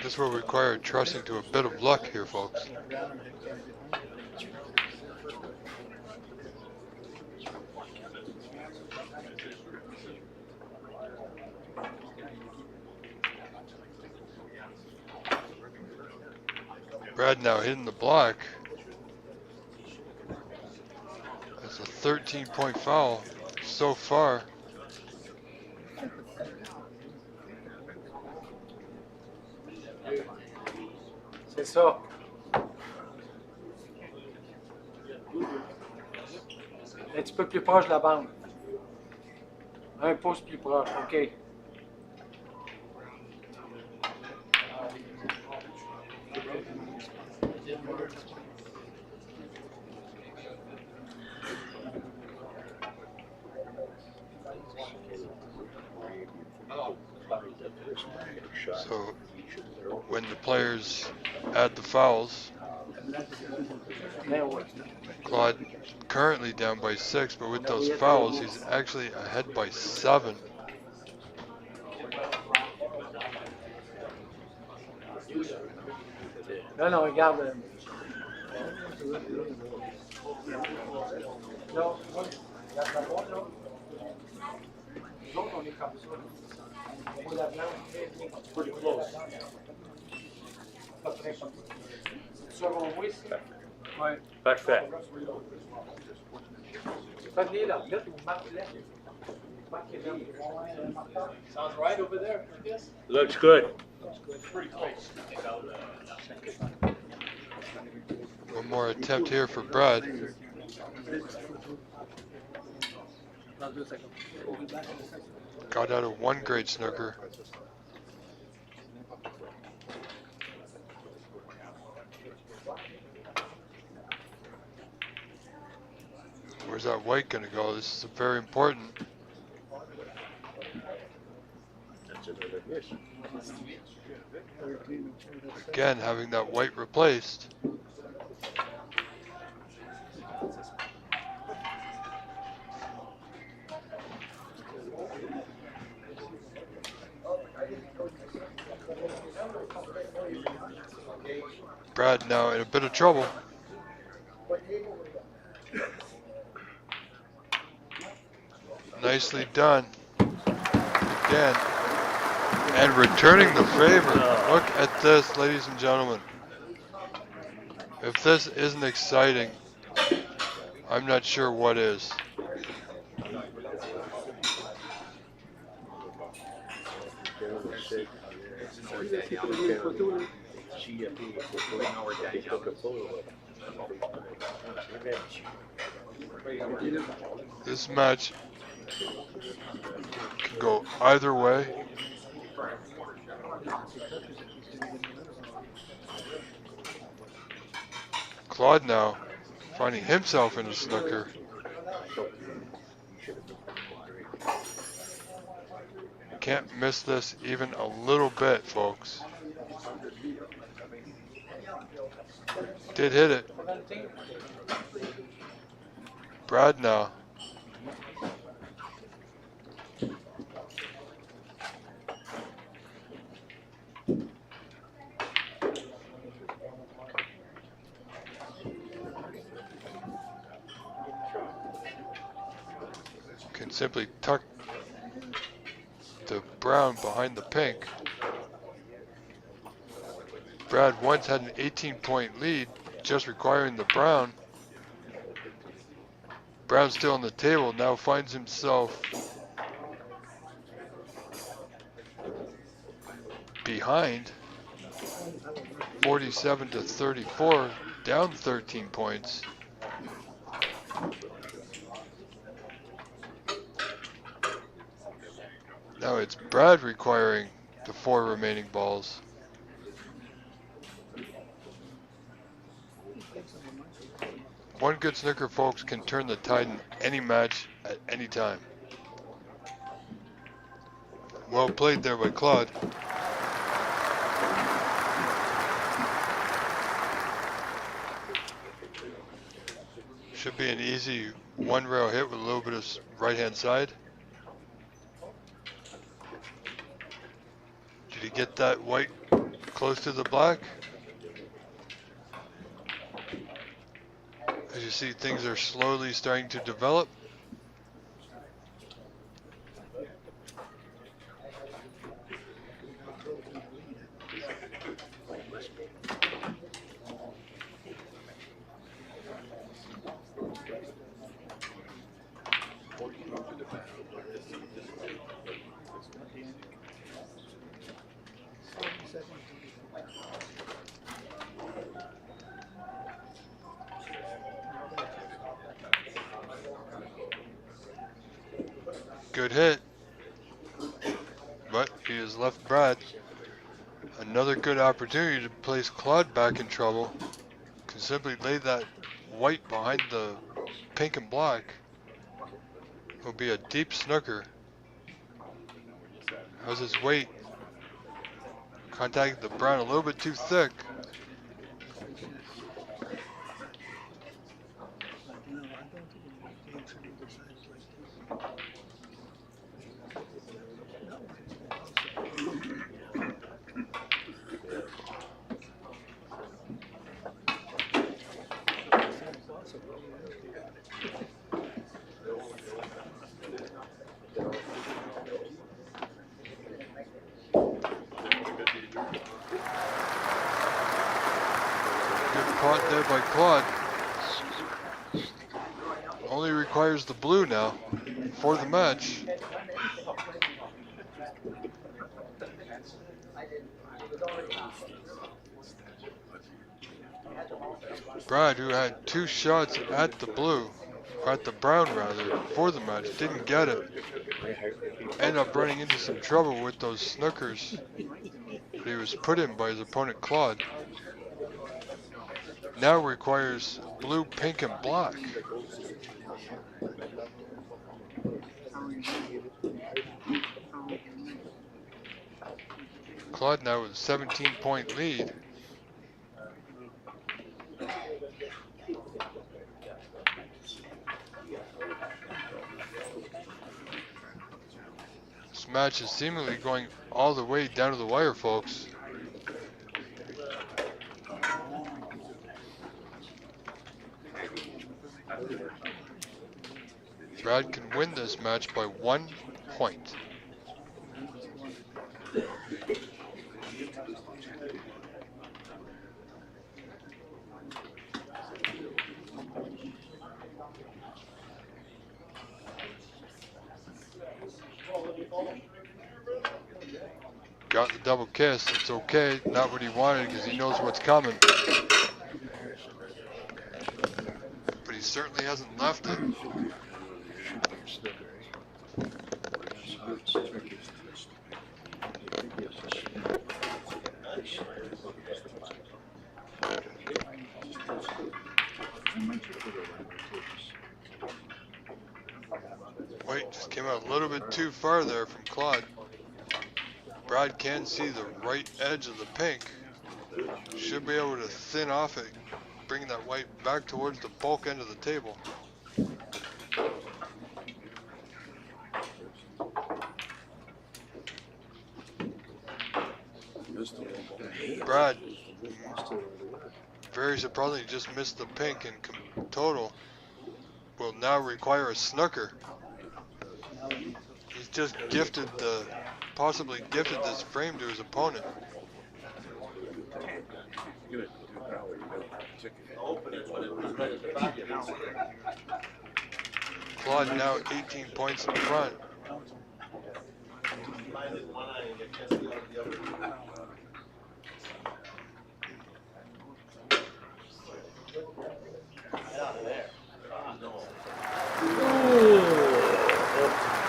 A: This will require trusting to a bit of luck here, folks. Brad now hitting the block. That's a 13-point foul so far.
E: C'est ça. Un petit peu plus proche de la bande. Un pouce plus proche, OK.
A: when the players add the fouls.
E: Ben oui.
A: Claude currently down by 6, but with those fouls, he's actually ahead by 7.
E: Non, non, regarde. Non, moi, regarde la boîte, là. Nous autres, on est comme ça. On voit la blanche, pretty close. Pas très comme ça. Selon moi, c'est. Ouais.
B: Parfait.
E: Pas venir l'arbitre ou marque-la. Marque-la. Sounds right over there, Chris.
B: Looks good.
E: Pretty close.
A: One more attempt here for Brad. Got out of one great snooker. Where's that white going to go? This is very important.
B: That's another miss.
A: Again, having that white replaced. Brad now in a bit of trouble. Nicely done. Again. And returning the favor. Look at this, ladies and gentlemen. If this isn't exciting, I'm not sure what is. This match can go either way. Claude now finding himself in a snooker. Can't miss this even a little bit, folks. Did hit it. Brad now. Can simply tuck the brown behind the pink. Brad once had an 18-point lead, just requiring the brown. Brown's still on the table, now finds himself behind, 47 to 34, down 13 points. Now it's Brad requiring the 4 remaining balls. One good snooker, folks, can turn the tide in any match at any time. Well played there by Claude. Should be an easy one rail hit with a little bit of right hand side. Did he get that white close to the black? As you see, things are slowly starting to develop. Good hit, but he has left Brad. Another good opportunity to place Claude back in trouble. Can simply lay that white behind the pink and black. Will be a deep snooker. How's his weight? Contacted the brown a little bit too thick. Good caught there by Claude. Only requires the blue now for the match. Brad, who had 2 shots at the blue, or at the brown rather, for the match, didn't get it. Ended up running into some trouble with those snookers that he was put in by his opponent Claude. Now requires blue, pink, and black. Claude now with a 17-point lead. This match is seemingly going all the way down to the wire, folks. Brad can win this match by 1 point. Got the double kiss. It's okay. Not what he wanted because he knows what's coming. But he certainly hasn't left it. Wait, just came out a little bit too far there from Claude. Brad can see the right edge of the pink. Should be able to thin off it, bring that white back towards the bulk end of the table. Brad, very surprisingly, just missed the pink in total. Will now require a snooker. He's just gifted possibly gifted this frame to his opponent. Claude now 18 points in front.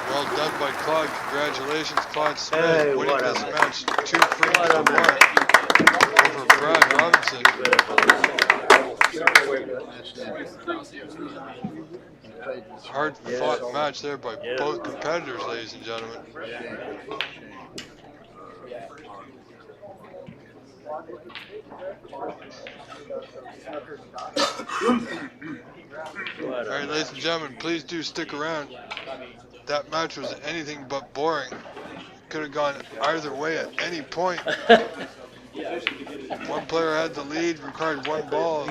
A: Well done by Claude. Congratulations, Claude Smith,
B: Hey,
A: winning
B: what a
A: this
B: match.
A: match 2 frames to 1 over Brad Robinson. Hard fought match there by both competitors, ladies and gentlemen. Alright, ladies and gentlemen, please do stick around. That match was anything but boring. Could have gone either way at any point. One player had the lead, required 1 ball.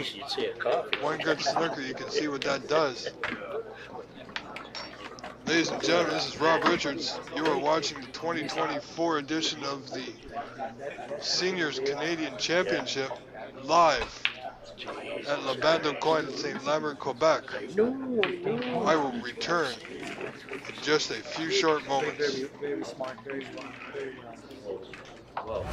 A: One good snooker, you can see what that does. Ladies and gentlemen, this is Rob Richards. You are watching the 2024 edition of the Seniors Canadian Championship live at La Bande au Coin in St. Lambert, Quebec. I will return in just a few short moments.
E: Very smart, very well.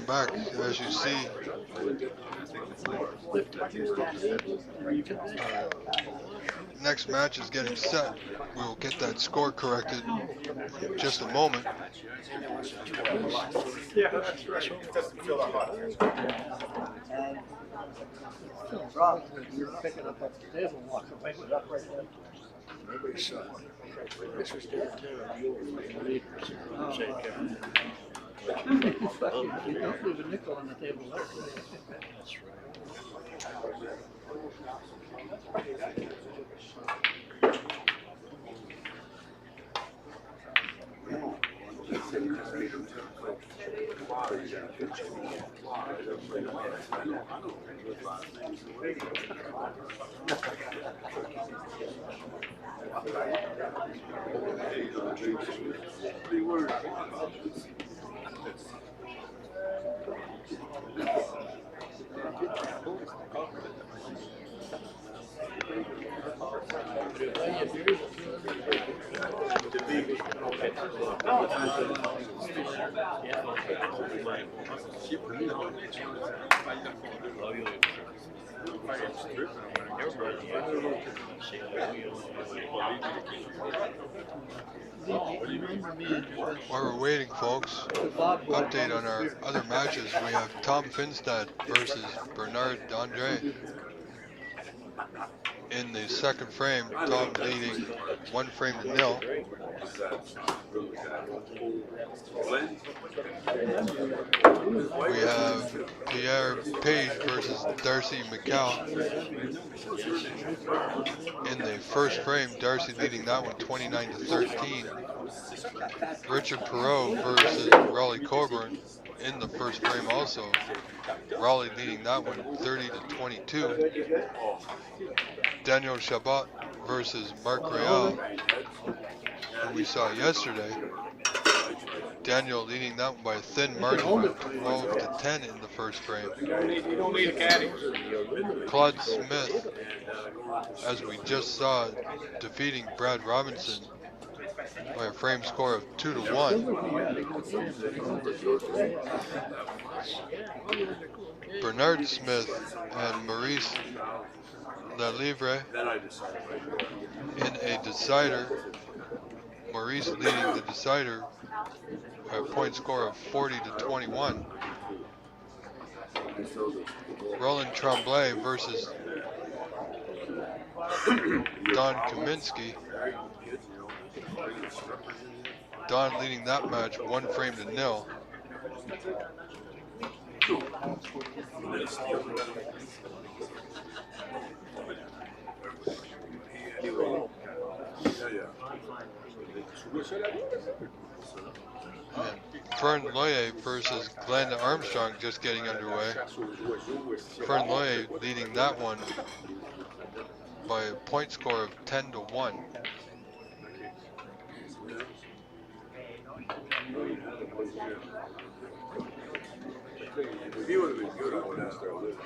A: Welcome back. As you see, next match is getting set. We will get that score corrected in just a moment.
E: Yeah, that's right. It doesn't feel that hot.
F: Rob, you're picking up at the table and walking away with that right there.
B: Nobody's son. This was their town. You were my leaders. Say, Kevin.
F: You don't leave a nickel on the table there.
B: That's right.
A: While we're waiting, folks, update on our other matches. We have Tom Finstad versus Bernard Andre. In the second frame, Tom leading 1-0. We have Pierre Page versus Darcy McCall. In the first frame, Darcy leading that one 29-13. Richard Perot versus Raleigh Coburn in the first frame also. Raleigh leading that one 30-22. Daniel Chabot versus Mark Real, who we saw yesterday. Daniel leading that one by a thin margin of 12-10 in the first frame.
E: You don't need a caddy.
A: Claude Smith, as we just saw, defeating Brad Robinson by a frame score of 2-1. Bernard Smith and Maurice Lalivre in a decider. Maurice leading the decider by a point score of 40-21. Roland Tremblay versus Don Kaminsky. Don leading that match 1-0. And Fern Loyer versus Glenda Armstrong just getting underway. Fern Loyer leading that one by a point score of 10-1.
D: If he would have been good, I would have asked her to live.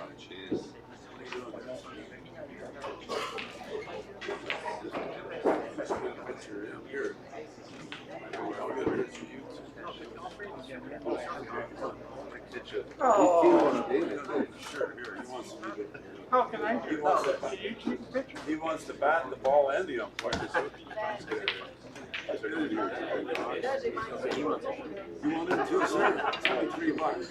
E: How can I do that? Can you take a picture?
D: He wants the bat, the ball, and the umpire. You want it too, sir? It's only $3.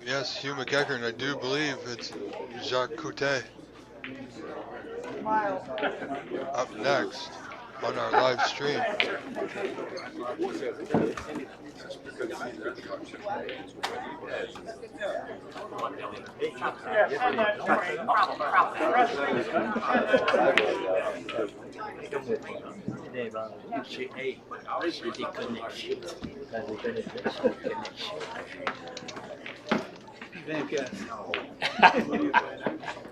A: Yes, Hugh McEachern, I do believe it's Jacques Coutet. Up next on our live stream.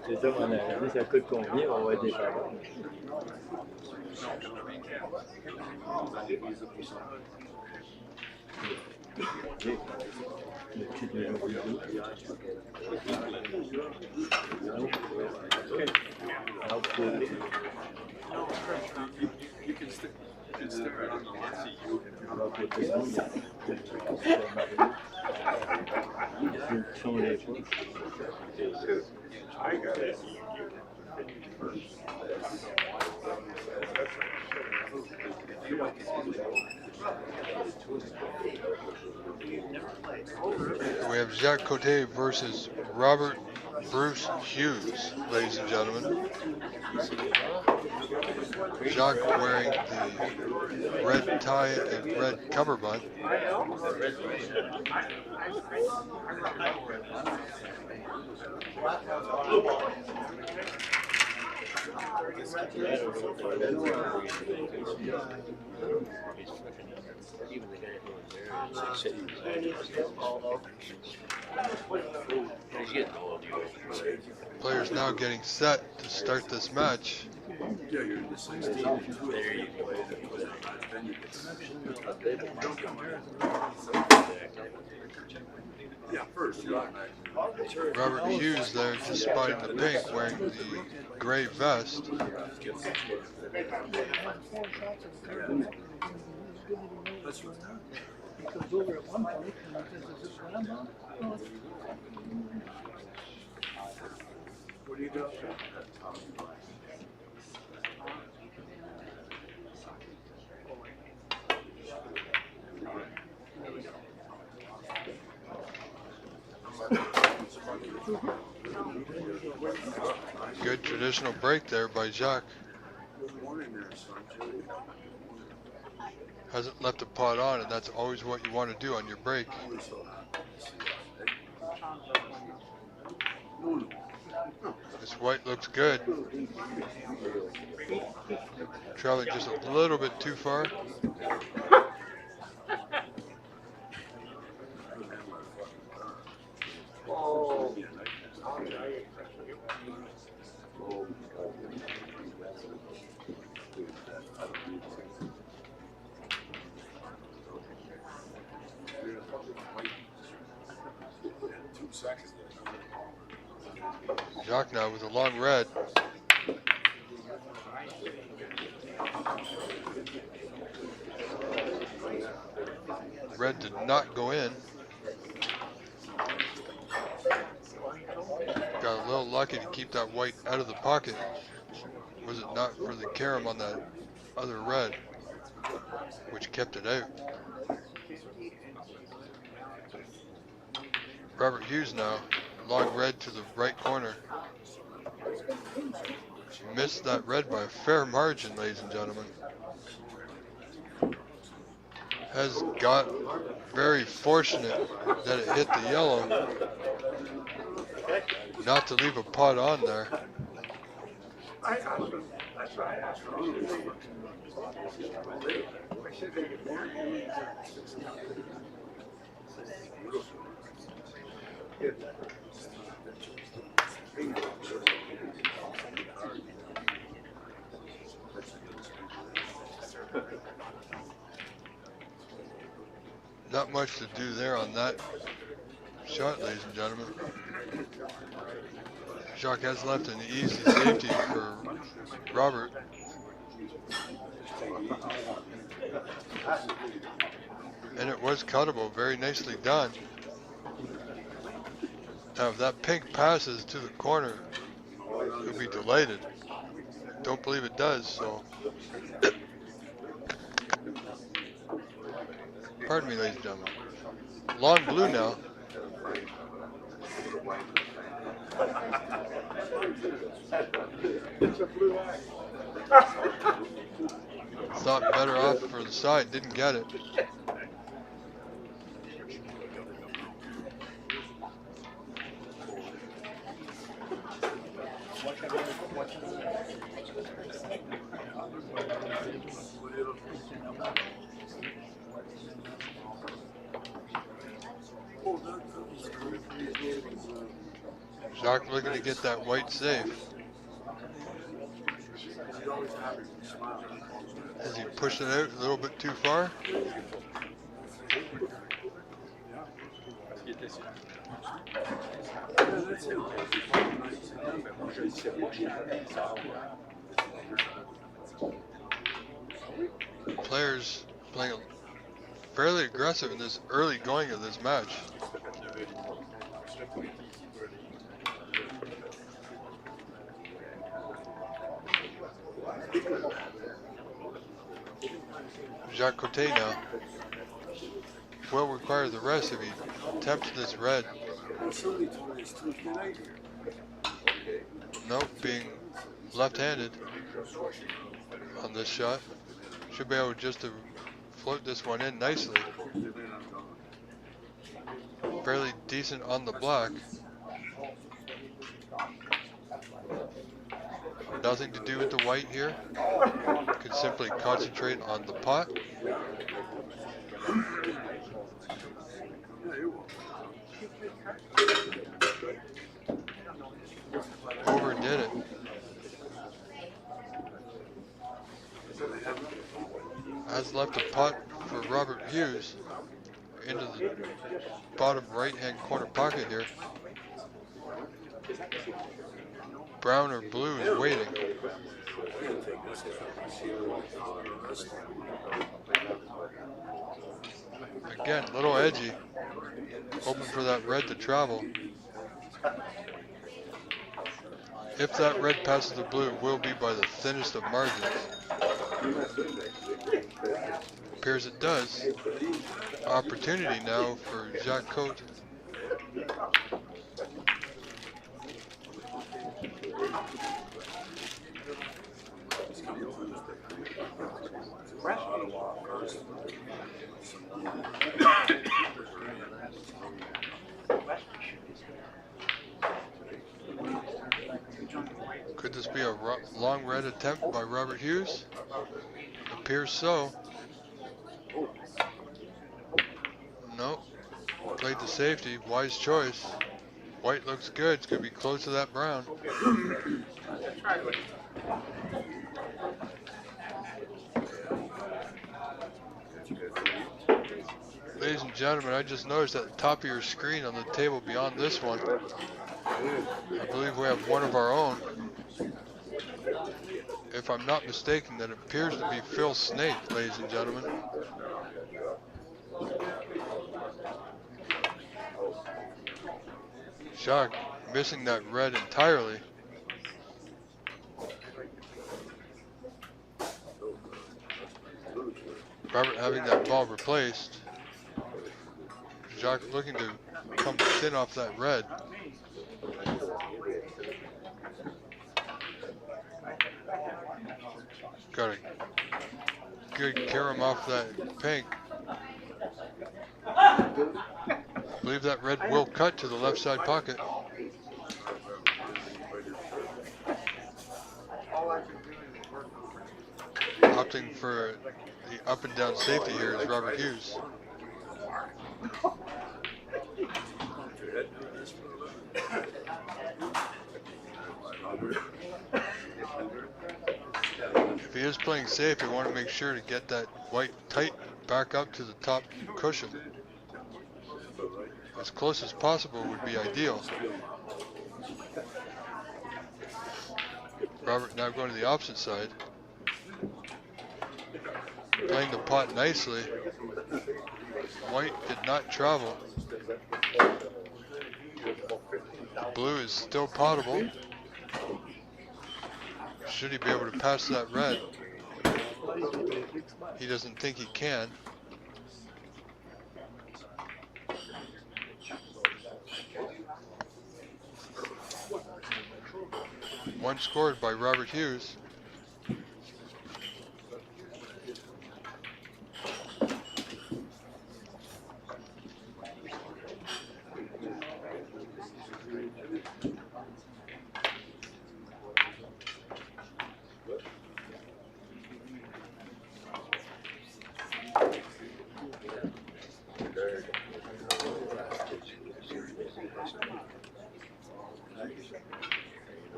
B: C'est ça mon ami, ça coûte combien, on va défendre.
D: You can stick.
B: I got it.
A: We have Jacques Cote versus Robert Bruce Hughes, ladies and gentlemen. Jacques wearing the red tie and red cummerbund. Players now getting set to start this match.
B: Yeah, you're in the 16. There you go. Then you yeah, first, you're automatically.
A: Robert Hughes there just spotting the pink wearing the gray vest.
B: That's right.
F: Because over at one point, and he says, is this grandma?
B: What do you do?
A: Good traditional break there by Jacques.
B: Good morning there, son.
A: Hasn't left the pot on, and that's always what you want to do on your break. This white looks good. Traveling just a little bit too far. Jacques now with a long red. Red did not go in. Got a little lucky to keep that white out of the pocket. Was it not for the carom on that other red, which kept it out. Robert Hughes now, long red to the right corner. Missed that red by a fair margin, ladies and gentlemen. Has got very fortunate that it hit the yellow. Not to leave a pot on there. Not much to do there on that shot, ladies and gentlemen. Jacques has left an easy safety for Robert. And it was cuttable, very nicely done. Now if that pink passes to the corner, he'll be delighted. Don't believe it does, so. Pardon me, ladies and gentlemen. Long blue now. Thought better off for the side, didn't get it. Jacques looking to get that white safe. Has he pushed it out a little bit too far? players playing fairly aggressive in this early going of this match. Jacques Cote now will require the rest if he attempts this red.
D: Somebody told me it's Tuesday night here.
A: Nope, being left-handed on this shot. Should be able just to float this one in nicely. Fairly decent on the block. Nothing to do with the white here. Could simply concentrate on the pot. Overdid it. Has left a pot for Robert Hughes into the bottom right-hand corner pocket here. Brown or blue is waiting. Again, a little edgy. Hoping for that red to travel. If that red passes the blue, it will be by the thinnest of margins. Appears it does. Opportunity now for Jacques Cote. Could this be a long red attempt by Robert Hughes? Appears so. No. Played the safety. Wise choice. White looks good. It's going to be close to that brown. Ladies and gentlemen, I just noticed at the top of your screen on the table beyond this one, I believe we have one of our own. If I'm not mistaken, that appears to be Phil Snake, ladies and gentlemen. Jacques missing that red entirely. Robert having that ball replaced. Jacques looking to come thin off that red. Got a good carom off that pink. I believe that red will cut to the left side pocket. Opting for the up and down safety here is Robert Hughes. If he is playing safe, you want to make sure to get that white tight back up to the top cushion. As close as possible would be ideal. Robert now going to the opposite side. Playing the pot nicely. White did not travel. Blue is still potable. Should he be able to pass that red? He doesn't think he can. One scored by Robert Hughes.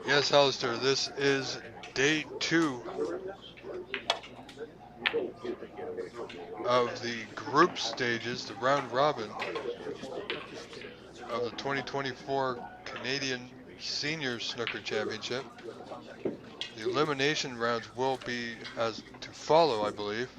A: Yes, Alistair, this is day 2 of the group stages, the round robin of the 2024 Canadian Senior Snooker Championship. The elimination rounds will be as to follow, I believe.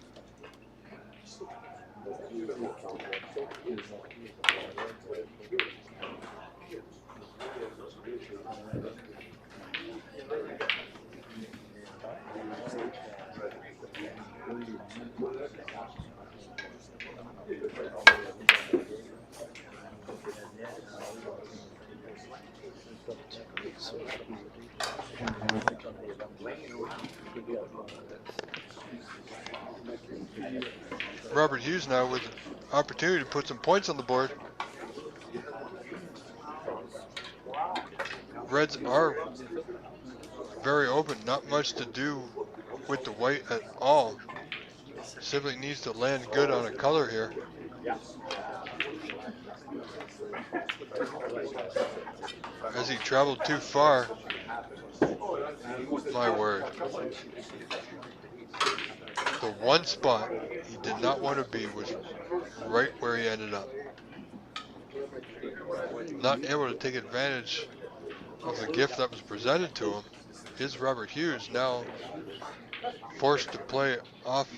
A: Robert Hughes now with an opportunity to put some points on the board. Reds are very open, not much to do with the white at all. Simply needs to land good on a color here. As he traveled too far, my word. The one spot he did not want to be was right where he ended up. Not able to take advantage of the gift that was presented to him. Is Robert Hughes now forced to play off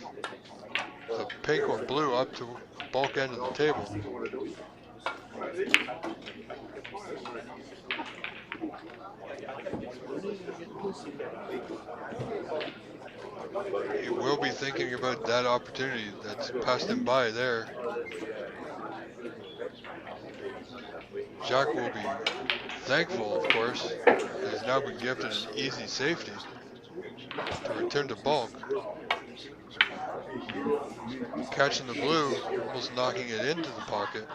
A: the pink or blue up to the bulk end of the table. He will be thinking about that opportunity that's passed him by there. Jacques will be thankful, of course. He's now been gifted an easy safety to return to bulk. Catching the blue, almost knocking it into the pocket.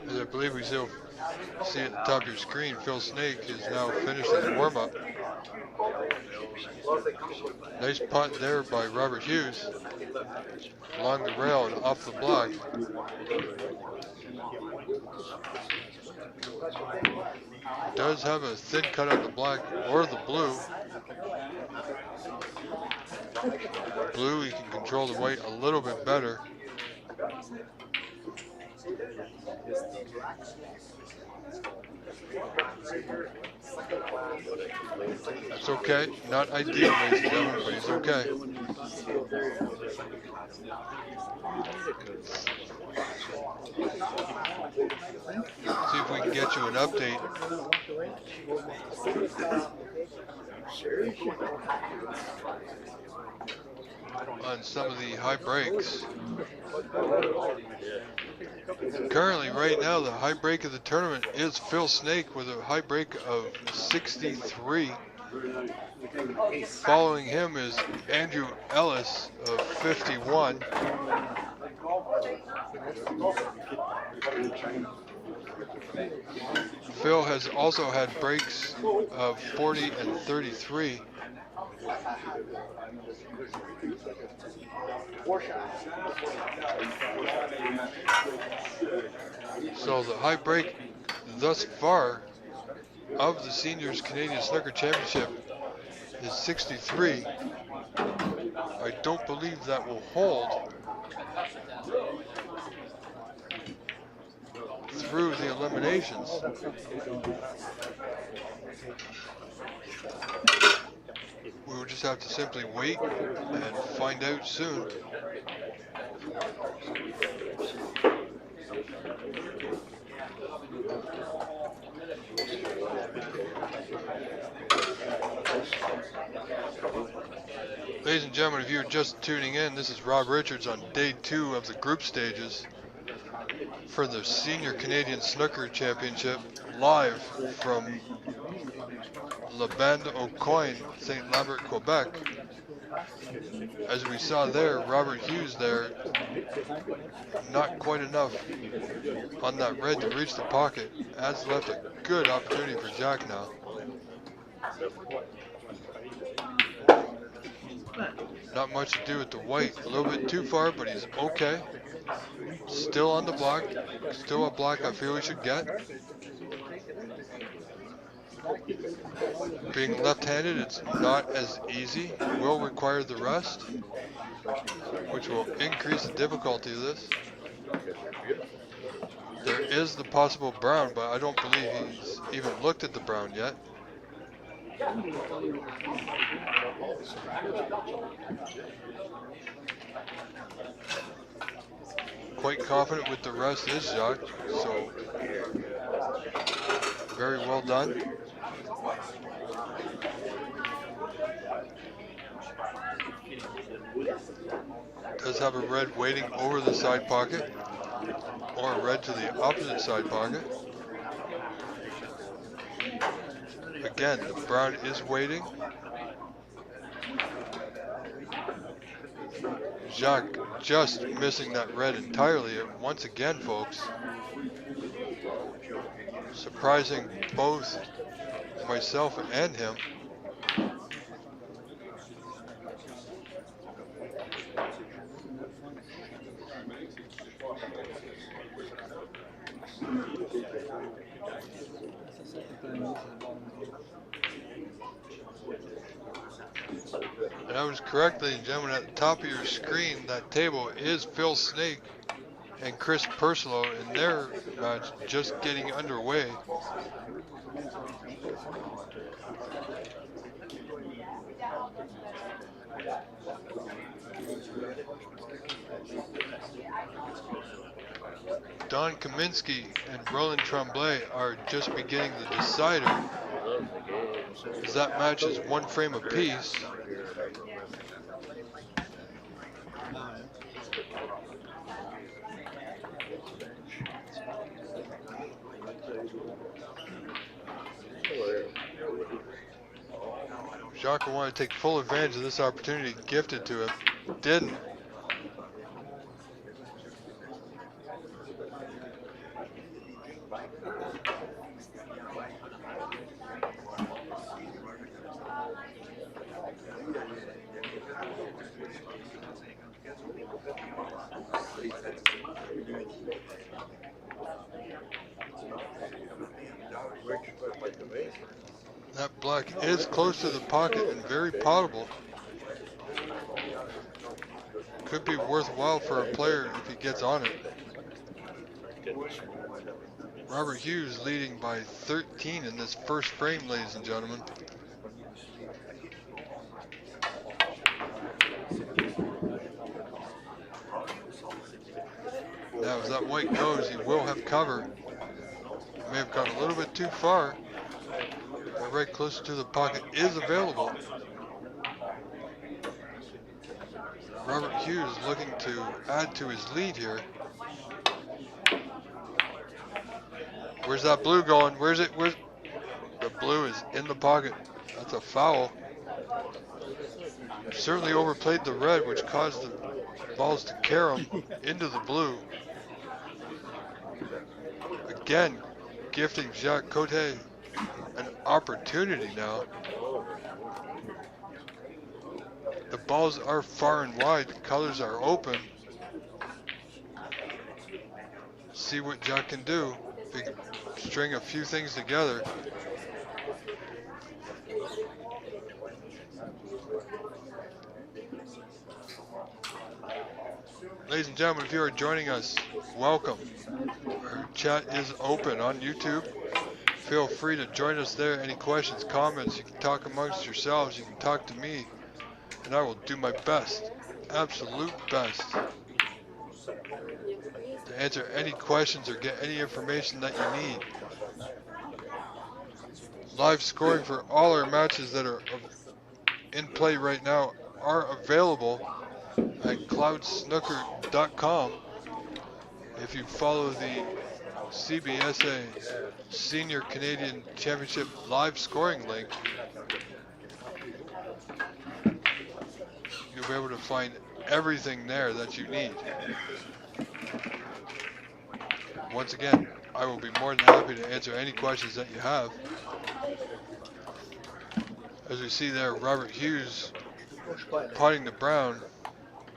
A: As I believe we still see at the top of your screen, Phil Snake is now finished his warm-up. Nice putt there by Robert Hughes along the rail and off the block. Does have a thin cut on the black or the blue. Blue, he can control the white a little bit better. That's okay. Not ideal, ladies and gentlemen, but he's okay. See if we can get you an update on some of the high breaks. Currently, right now, the high break of the tournament is Phil Snake with a high break of 63. Following him is Andrew Ellis of 51. Phil has also had breaks of 40 and 33. So the high break thus far of the Seniors Canadian Snooker Championship is 63. I don't believe that will hold through the eliminations. We will just have to simply wait and find out soon. Ladies and gentlemen, if you're just tuning in, this is Rob Richards on day 2 of the group stages for the Senior Canadian Snooker Championship, live from La Bande au Coin, St. Lambert, Quebec. As we saw there, Robert Hughes there, not quite enough on that red to reach the pocket. Has left a good opportunity for Jack now. Not much to do with the white. A little bit too far, but he's okay. Still on the block. Still a block I feel he should get. Being left-handed, it's not as easy. Will require the rest, which will increase the difficulty of this. There is the possible brown, but I don't believe he's even looked at the brown yet. Quite confident with the rest is Jacques, so very well done. Does have a red waiting over the side pocket, or a red to the opposite side pocket. Again, the brown is waiting. Jacques just missing that red entirely once again, folks. Surprising both myself and him. And I was correct, ladies and gentlemen, at the top of your screen, that table is Phil Snake and Chris Purslow in their match just getting underway. Don Kaminsky and Roland Tremblay are just beginning the decider, as that match is one frame apiece. Jacques will want to take full advantage of this opportunity gifted to him. Didn't. That black is close to the pocket and very potable. Could be worthwhile for a player if he gets on it. Robert Hughes leading by 13 in this first frame, ladies and gentlemen. Now, as that white goes, he will have cover. May have gone a little bit too far. But right closer to the pocket is available. Robert Hughes looking to add to his lead here. Where's that blue going? Where's it? Where's the blue is in the pocket. That's a foul. Certainly overplayed the red, which caused the balls to carry him into the blue. Again, gifting Jacques Cote an opportunity now. The balls are far and wide. The colors are open. See what Jacques can do. If he can string a few things together. Ladies and gentlemen, if you are joining us, welcome. Our chat is open on YouTube. Feel free to join us there. Any questions, comments, you can talk amongst yourselves. You can talk to me, and I will do my best, absolute best, to answer any questions or get any information that you need. Live scoring for all our matches that are in play right now are available at cloudsnooker.com. If you follow the CBSA Senior Canadian Championship live scoring link, you'll be able to find everything there that you need. Once again, I will be more than happy to answer any questions that you have. As we see there, Robert Hughes potting the brown,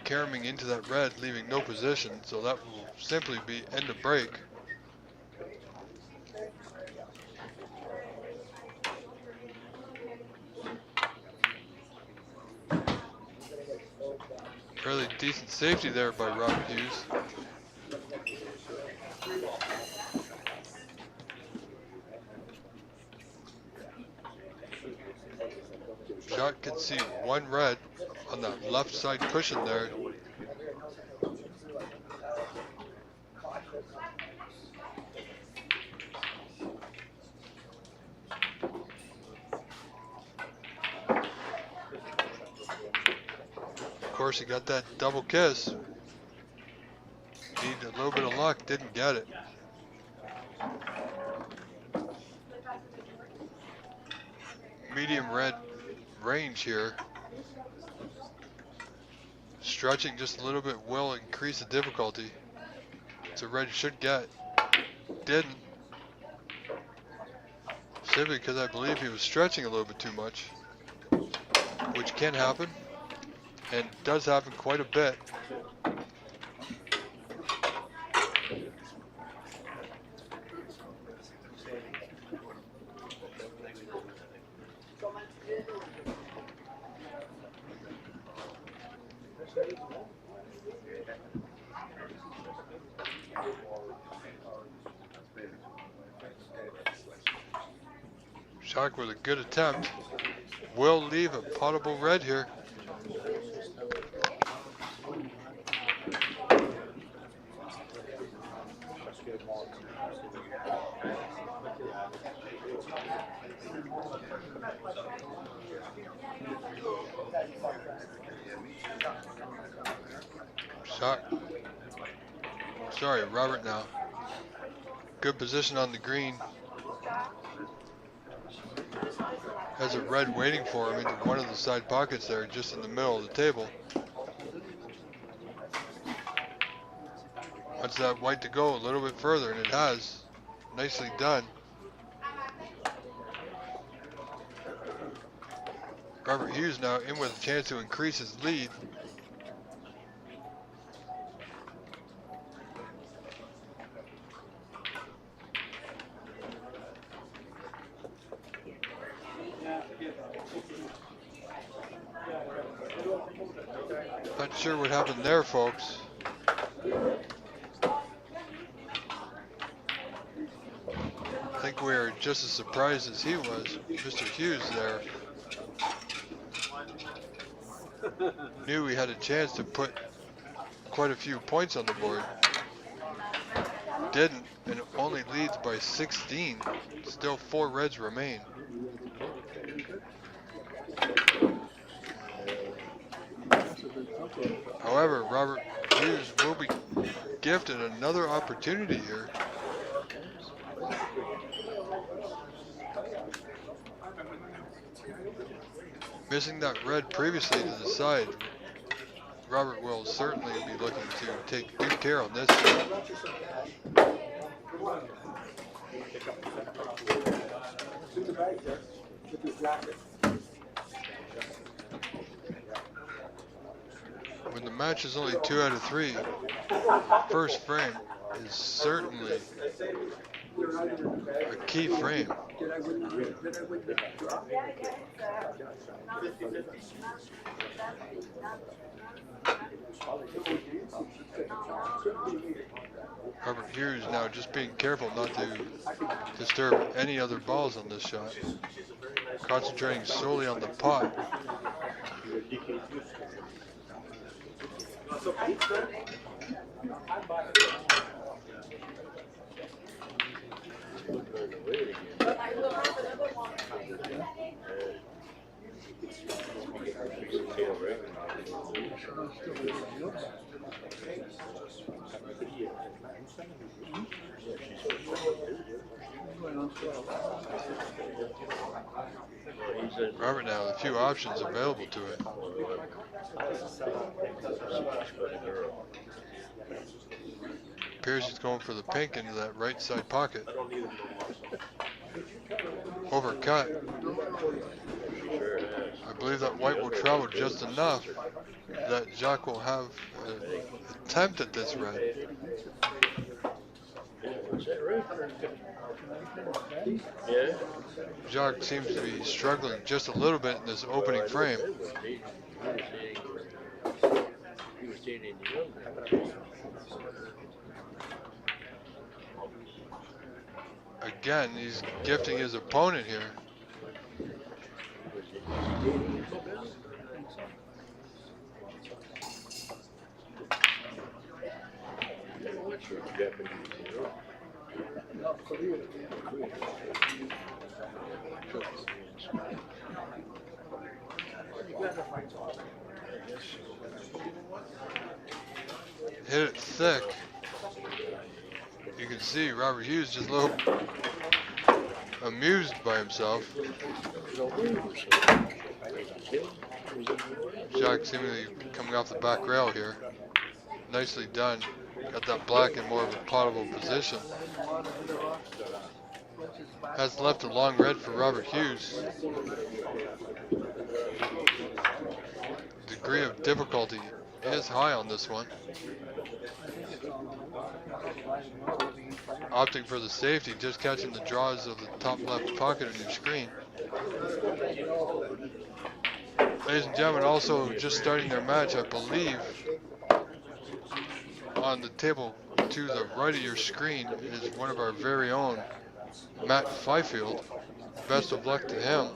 A: carrying into that red, leaving no position, so that will simply be end of break. Fairly decent safety there by Robert Hughes. Jacques can see one red on that left side cushion there. Of course, he got that double kiss. Needed a little bit of luck, didn't get it. Medium red range here. Stretching just a little bit will increase the difficulty. So red should get. Didn't. Simply because I believe he was stretching a little bit too much. Which can happen. And does happen quite a bit. Jacques with a good attempt. Will leave a potable red here. Sorry, Robert now. Good position on the green. Has a red waiting for him into one of the side pockets there, just in the middle of the table. Wants that white to go a little bit further, and it has. Nicely done. Robert Hughes now in with a chance to increase his lead. Not sure what happened there, folks. I think we are just as surprised as he was. Mr. Hughes there knew he had a chance to put quite a few points on the board. Didn't, and it only leads by 16. Still 4 reds remain. However, Robert Hughes will be gifted another opportunity here. Missing that red previously to the side, Robert will certainly be looking to take good care on this shot. When the match is only 2 out of 3, first frame is certainly a key frame. Robert Hughes now just being careful not to disturb any other balls on this shot. Concentrating solely on the pot. Robert now with a few options available to it. Appears he's going for the pink into that right side pocket. Overcut. I believe that white will travel just enough that Jacques will have an attempt at this red. Jacques seems to be struggling just a little bit in this opening frame. Again, he's gifting his opponent here. Hit it thick. You can see Robert Hughes just a little amused by himself. Jack seemingly coming off the back rail here. Nicely done. Got that black in more of a potable position. Has left a long red for Robert Hughes. Degree of difficulty is high on this one. Opting for the safety, just catching the draws of the top left pocket on your screen. Ladies and gentlemen, also just starting their match, I believe, on the table to the right of your screen is one of our very own, Matt Fifield. Best of luck to him.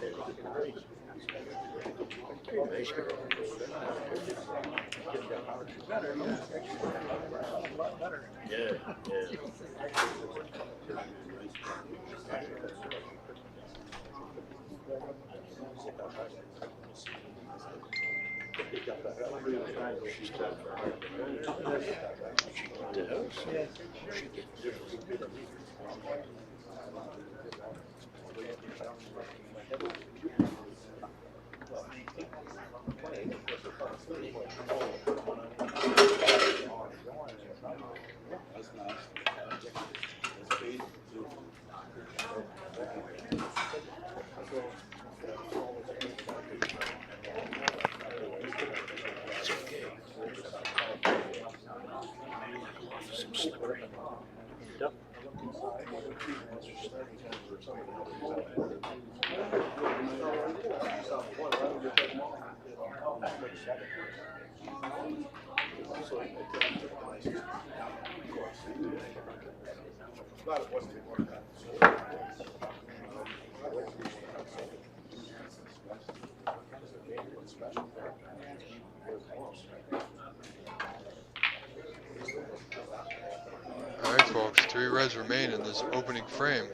A: Alright folks, 3 reds remain in this opening frame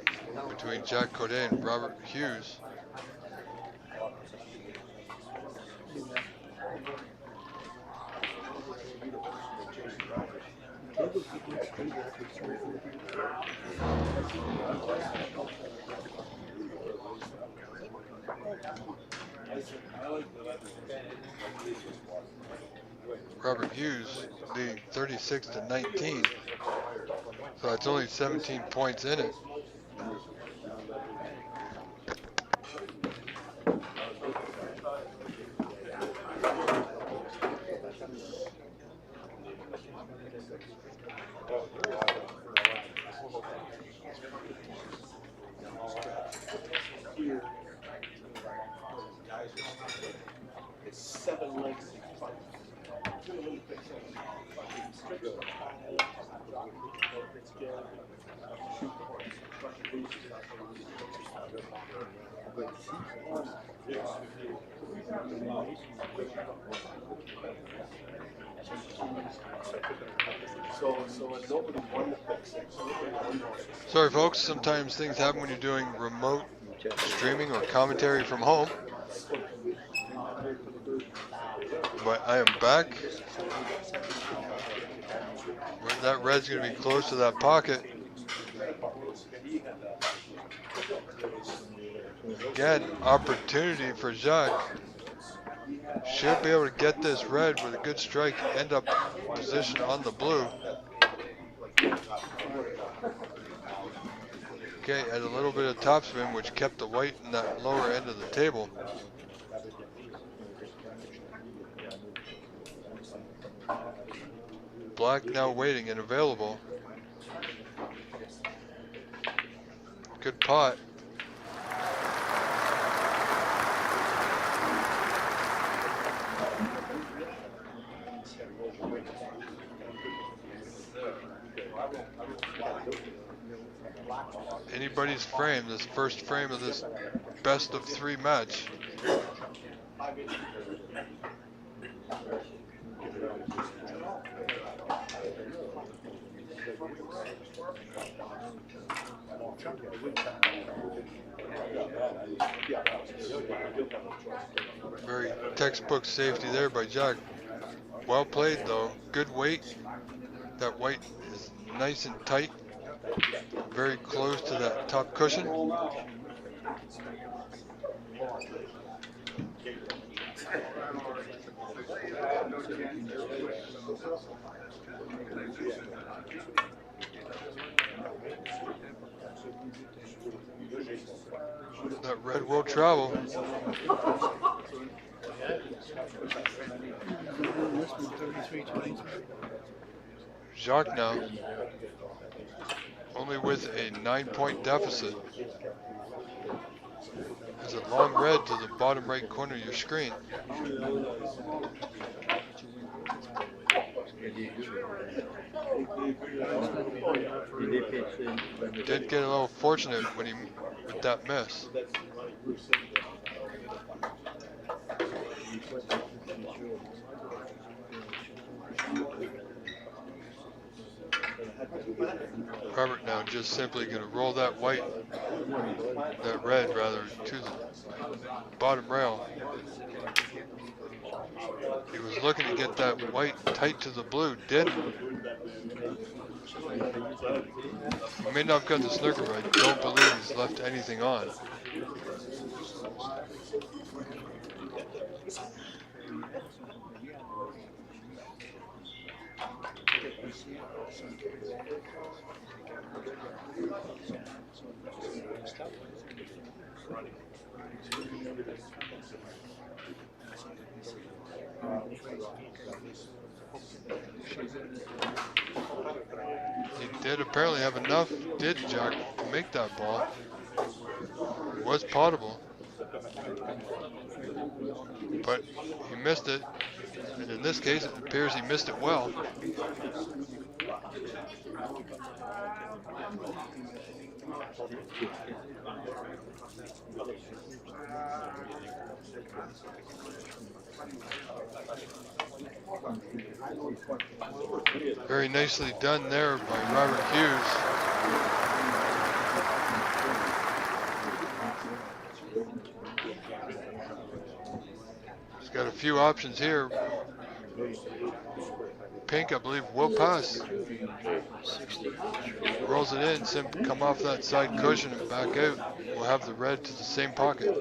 A: between Jack Codet and Robert Hughes. Robert Hughes leading 36-19. So it's only 17 points in it. Sorry folks, sometimes things happen when you're doing remote streaming or commentary from home. But I am back. That red's going to be close to that pocket. Again, opportunity for Jacques. Should be able to get this red with a good strike, end up position on the blue. Okay, had a little bit of topspin, which kept the white in that lower end of the table. Black now waiting and available. Good pot. anybody's frame, this first frame of this best of 3 match. Very textbook safety there by Jack. Well played though, good weight. That white is nice and tight, very close to that top cushion. That red will travel. Jacques now, only with a 9-point deficit. There's a long red to the bottom right corner of your screen. Did get a little fortunate when he with that miss. Robert now just simply going to roll that white, that red rather, to the bottom rail. He was looking to get that white tight to the blue, didn't. He may not have got the snooker, but I don't believe he's left anything on. He did apparently have enough, did Jack, to make that ball. It was potable, but he missed it, and in this case it appears he missed it well. Very nicely done there by Robert Hughes. He's got a few options here. Pink, I believe, will pass. Rolls it in, come off that side cushion and back out. We'll have the red to the same pocket.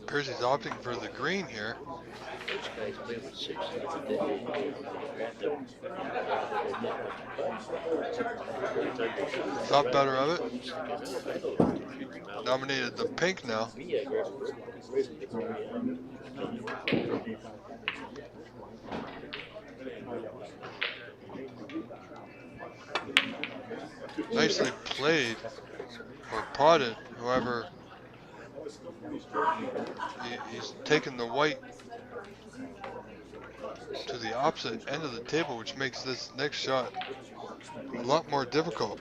A: Appears he's opting for the green here. Thought better of it. Nominated the pink now. Nicely played or potted, however. He's taken the white to the opposite end of the table, which makes this next shot a lot more difficult.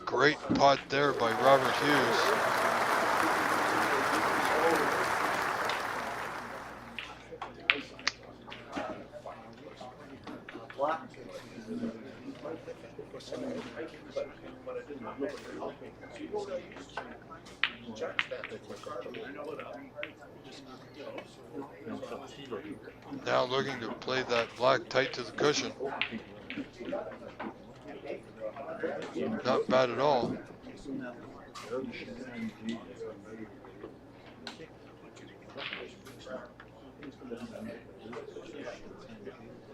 A: Great pot there by Robert Hughes. Now looking to play that black tight to the cushion. Not bad at all.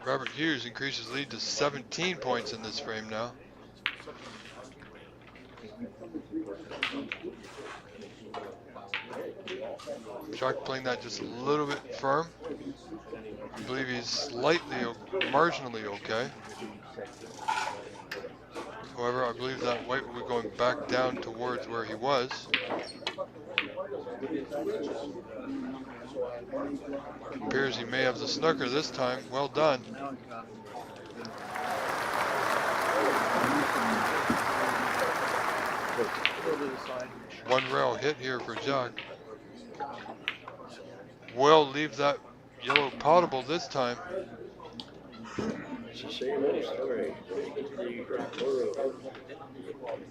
A: Robert Hughes increases lead to 17 points in this frame now. Jock playing that just a little bit firm. I believe he's slightly, marginally okay. However, I believe that white will be going back down towards where he was. Appears he may have the snooker this time. Well done. One rail hit here for Jock. Will leave that yellow potable this time.
B: It's the same old story.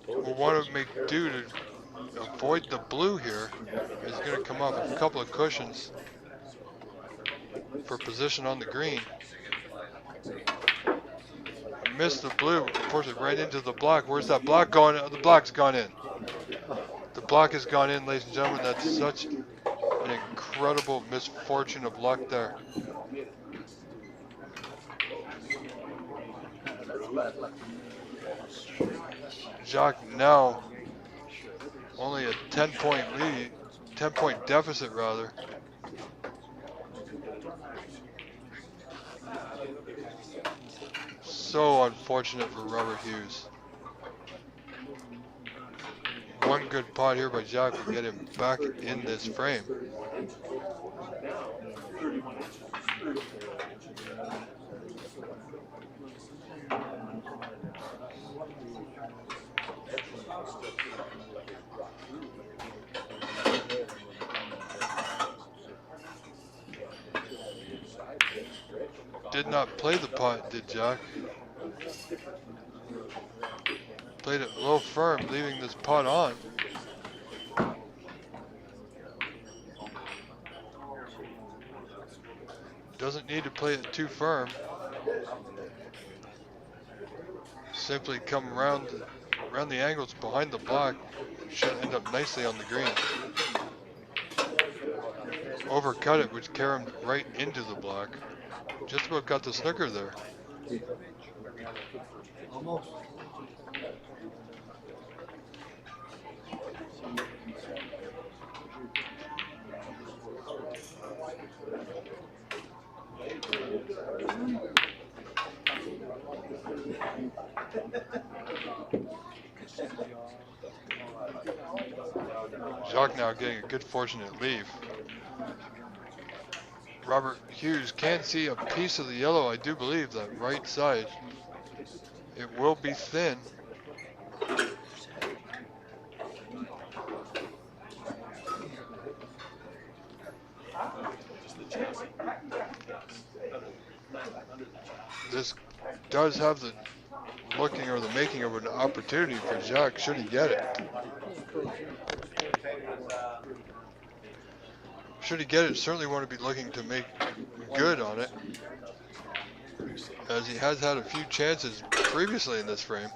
A: We'll want to make do to avoid the blue here. He's going to come off a couple of cushions for position on the green. Missed the blue, unfortunately, right into the block. Where's that block going? The block's gone in. The block has gone in, ladies and gentlemen. That's such an incredible misfortune of luck there. Jock now only a 10-point lead, 10-point deficit rather. So unfortunate for Robert Hughes. One good pot here by Jock will get him back in this frame. Did not play the pot, did Jock? Played it low firm, leaving this pot on. Doesn't need to play it too firm. Simply come around the angles behind the block. Should end up nicely on the green. Overcut it, which carried him right into the block. Just about got the snooker there.
F: Almost.
A: Jock now getting a good fortunate leave. Robert Hughes can see a piece of the yellow, I do believe, that right side. It will be thin. This does have the looking or the making of an opportunity for Jock should he get it. Should he get it, certainly want to be looking to make good on it, as he has had a few chances previously in this frame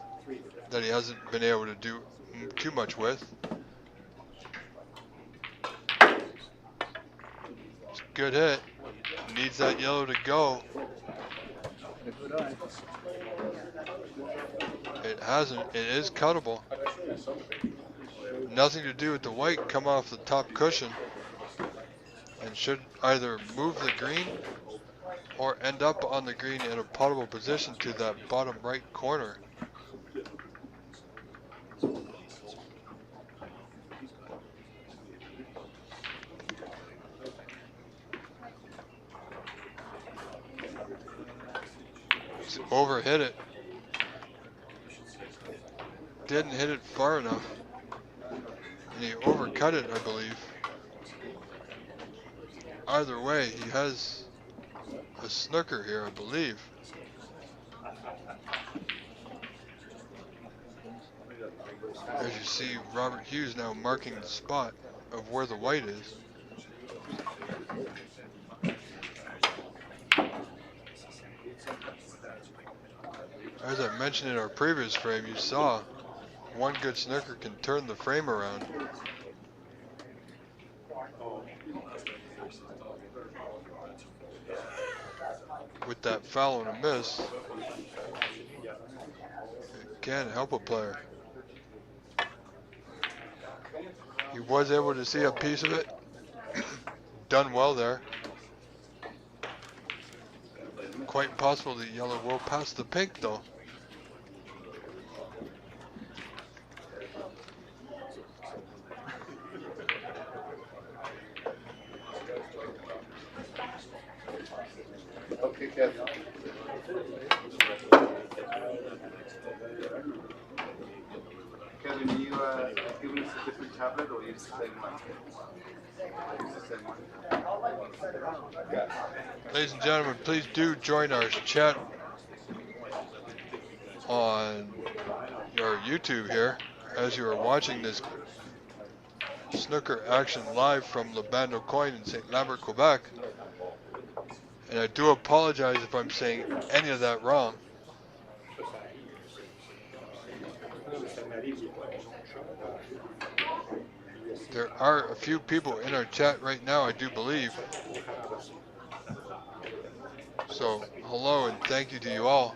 A: that he hasn't been able to do too much with. It's a good hit. Needs that yellow to go. It hasn't. It is cuttable. Nothing to do with the white. Come off the top cushion and should either move the green or end up on the green in a potable position to that bottom right corner. He's overhit it. Didn't hit it far enough. And he overcut it, I believe. Either way, he has a snooker here, I believe. As you see, Robert Hughes now marking the spot of where the white is. As I mentioned in our previous frame, you saw one good snooker can turn the frame around. With that foul and a miss, it can help a player. He was able to see a piece of it. Done well there. Quite possible the yellow will pass the pink though.
G: Okay, Kevin. Kevin, are you giving us a different tablet or use the same one? Use the same one.
A: Ladies and gentlemen, please do join our chat on our YouTube here as you are watching this snooker action live from Le Bando Coin in St. Lambert, Quebec. And I do apologize if I'm saying any of that wrong. There are a few people in our chat right now, I do believe. So, hello and thank you to you all.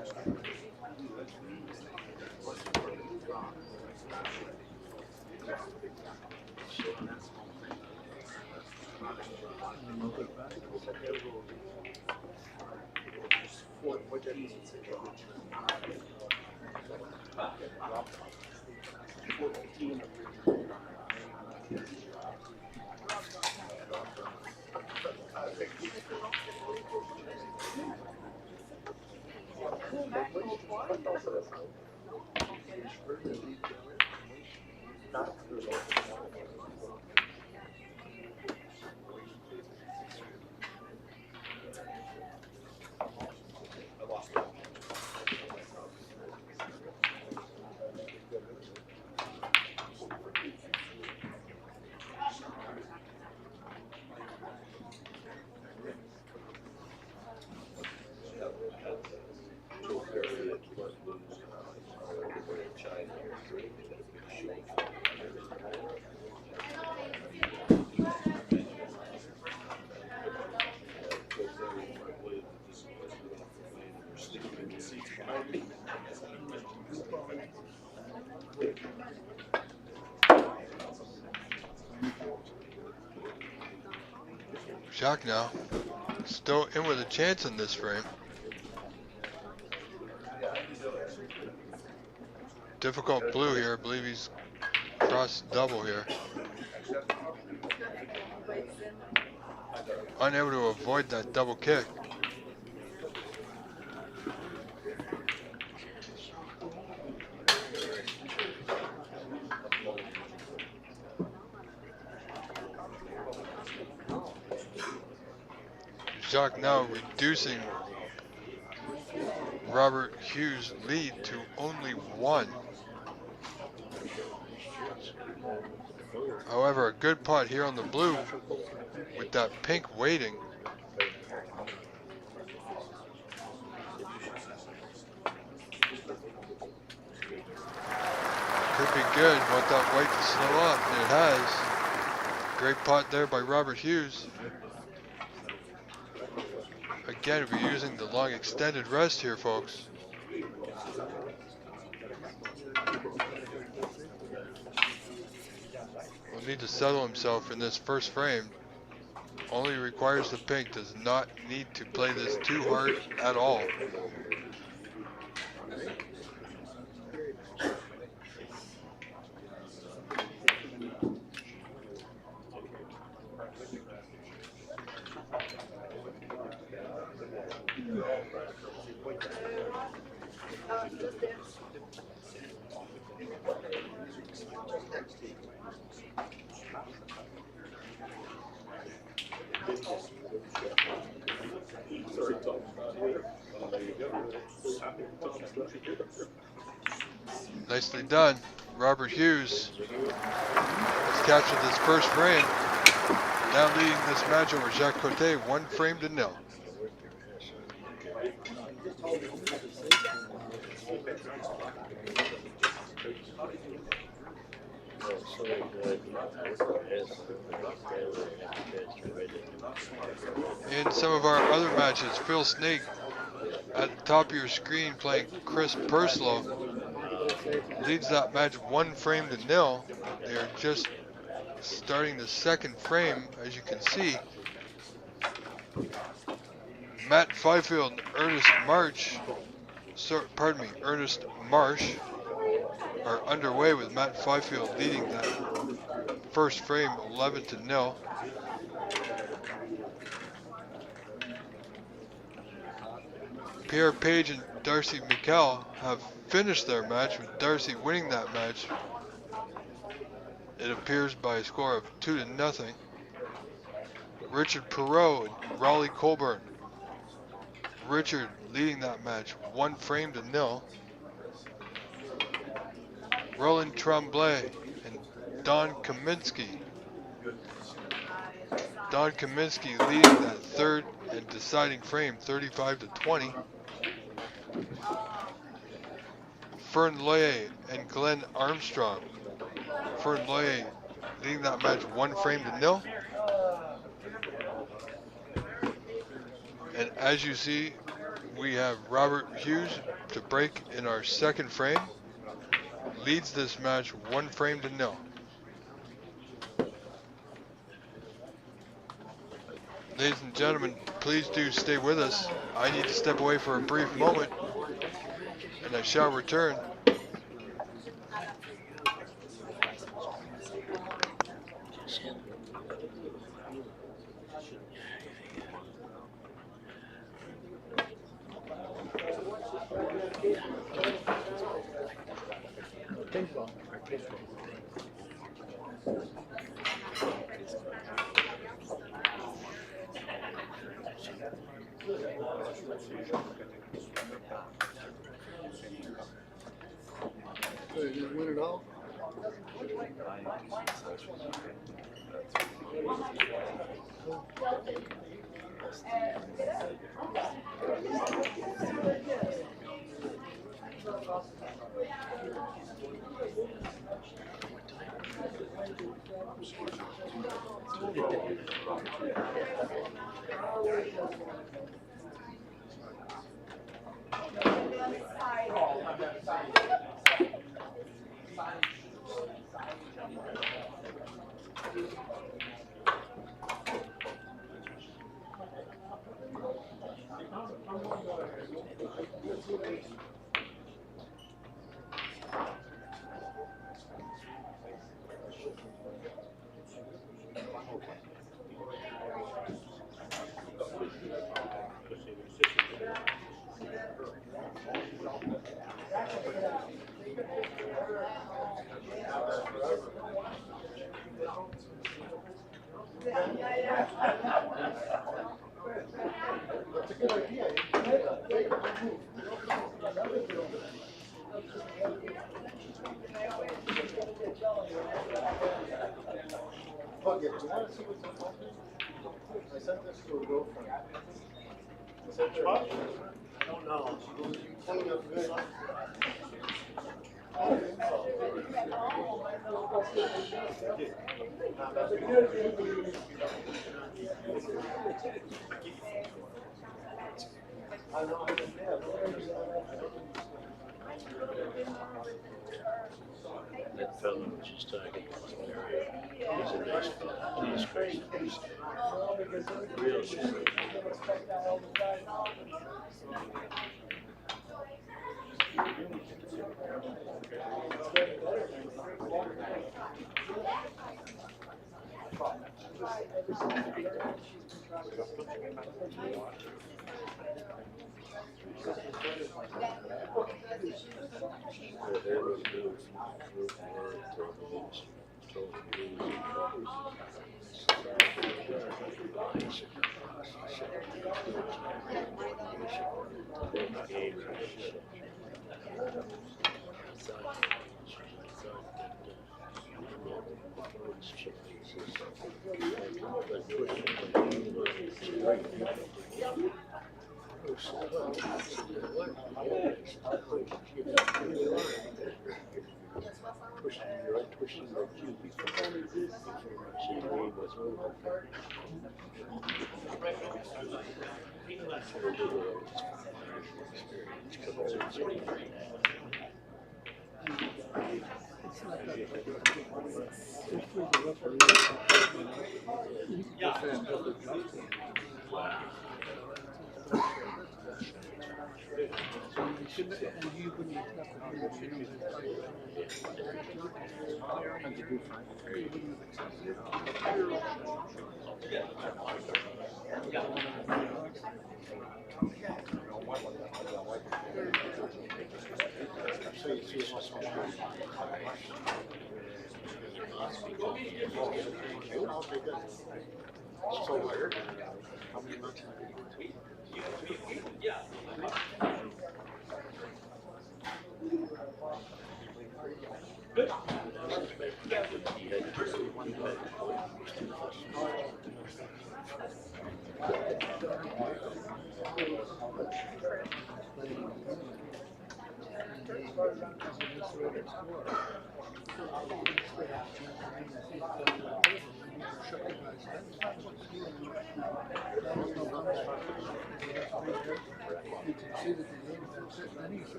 A: Jacques now, still in with a chance in this frame. Difficult blue here, I believe he's crossed double here. Unable to avoid that double kick. Jacques now reducing Robert Hughes' lead to only one. However, a good pot here on the blue with that pink waiting. Could be good. Want that white to slow up, and it has. Great pot there by Robert Hughes. Again, we're using the long extended rest here, folks. Will need to settle himself in this first frame. Only requires the pink, does not need to play this too hard at all. Nicely done, Robert Hughes has captured this first frame, now leading this match over Jacques Cote 1 frame to 0. In some of our other matches, Phil Snake at the top of your screen playing Chris Purslow leads that match 1 frame to 0. They're just starting the second frame, as you can see, Matt Fifield and Ernest Marsh are underway with Matt Fifield leading that first frame 11-0. Pierre Page and Darcy Mikkel have finished their match, with Darcy winning that match, it appears, by a score of 2-0. Richard Perot and Raleigh Colburn. Richard leading that match 1-0. Roland Tremblay and Don Kaminsky. Don Kaminsky leading that third and deciding frame 35-20. Fern Loyer and Glenn Armstrong. Fern Loyer leading that match 1-0. And as you see, we have Robert Hughes to break in our second frame. Leads this match 1-0. Ladies and gentlemen, please do stay with us. I need to step away for a brief moment, and I shall return.
B: Did you win it all? I sent this to a girlfriend. I said, what? I don't know. You clean up good. I know.
H: That fellow was just talking about the area. He's a nice fellow. He's crazy. Real shit.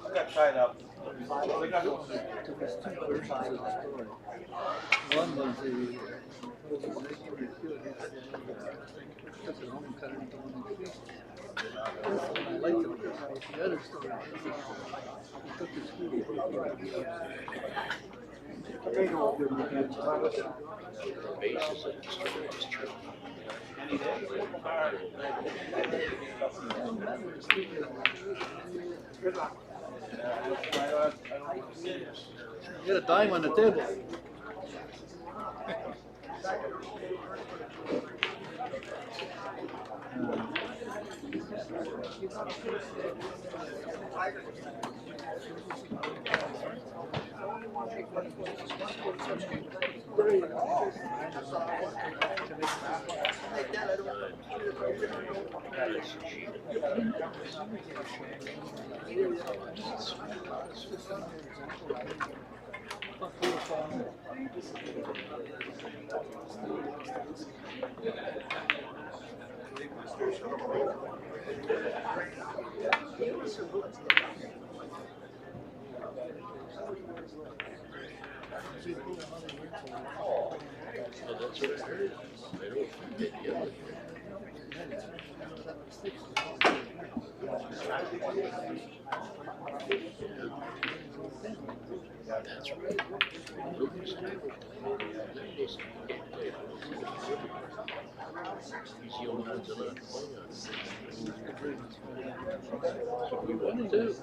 B: I got tied up. We got
F: One was took it home and cut it into one piece. I liked it. The other story, he took the screw.
H: The basis of the story is true.
F: You got a dime on the table.
H: Well, that's what I heard. I don't think they did. That's right. He's the only one that's allowed to play on it. We want to do.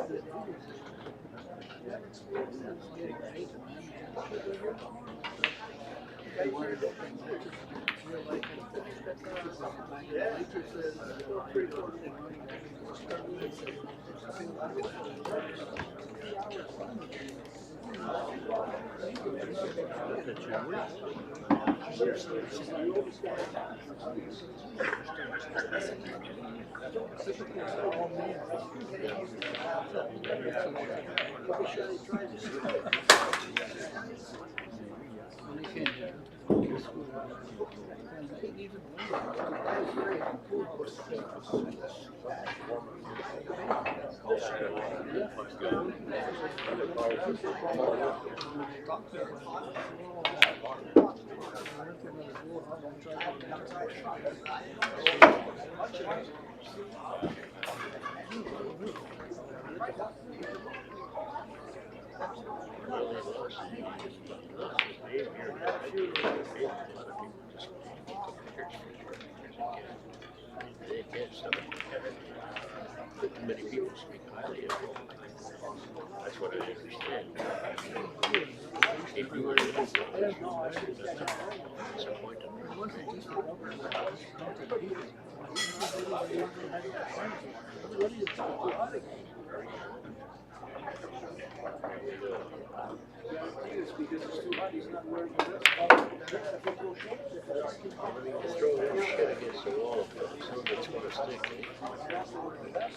H: Many people speak highly of it. That's what I understand. Everywhere you go, it's a point of
F: Because it's too hot, he's not wearing the vest.
H: throw that shit against the wall, some of it's gonna stick. Something like that.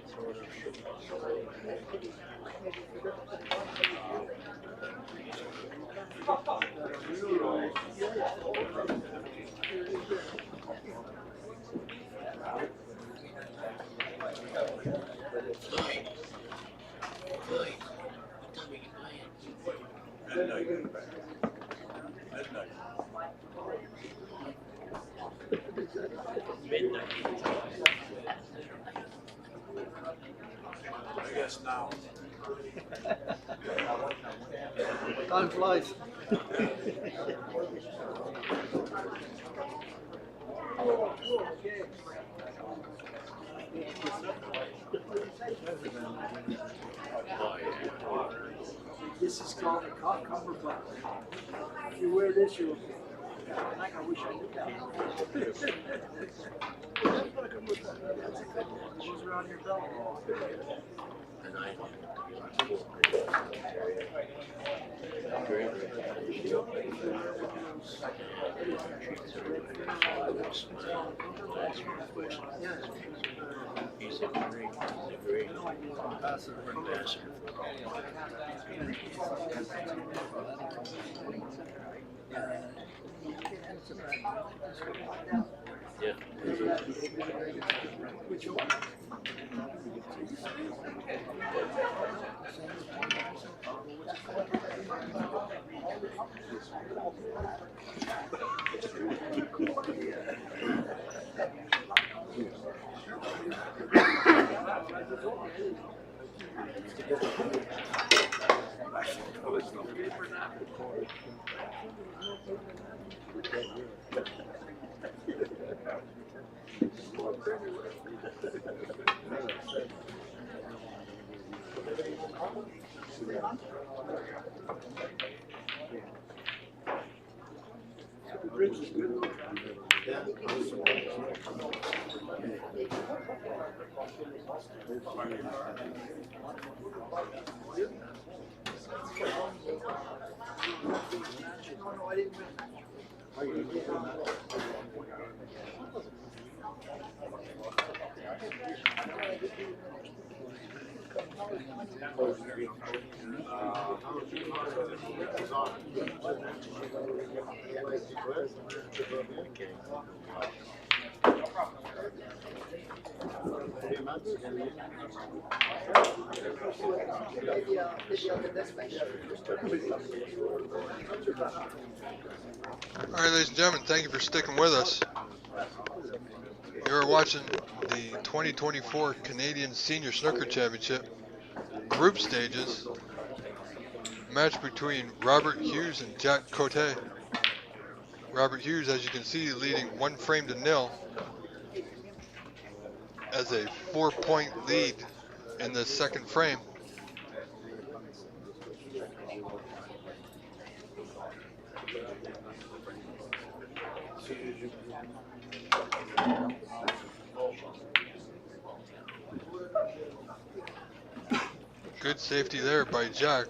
H: Throwing up shit.
B: I guess now.
F: Time flies. This is called a cucumber butt. If you wear this, you'll. I wish I knew that. Goes around your belt.
H: And I he's a great ambassador. Yeah.
F: Which one? The bridge is good though.
B: Yeah.
F: No, I didn't.
A: All right, ladies and gentlemen, thank you for sticking with us. You're watching the 2024 Canadian Senior Snooker Championship group stages. Match between Robert Hughes and Jack Cote. Robert Hughes, as you can see, leading 1-0 as a 4-point lead in the second frame. Good safety there by Jack.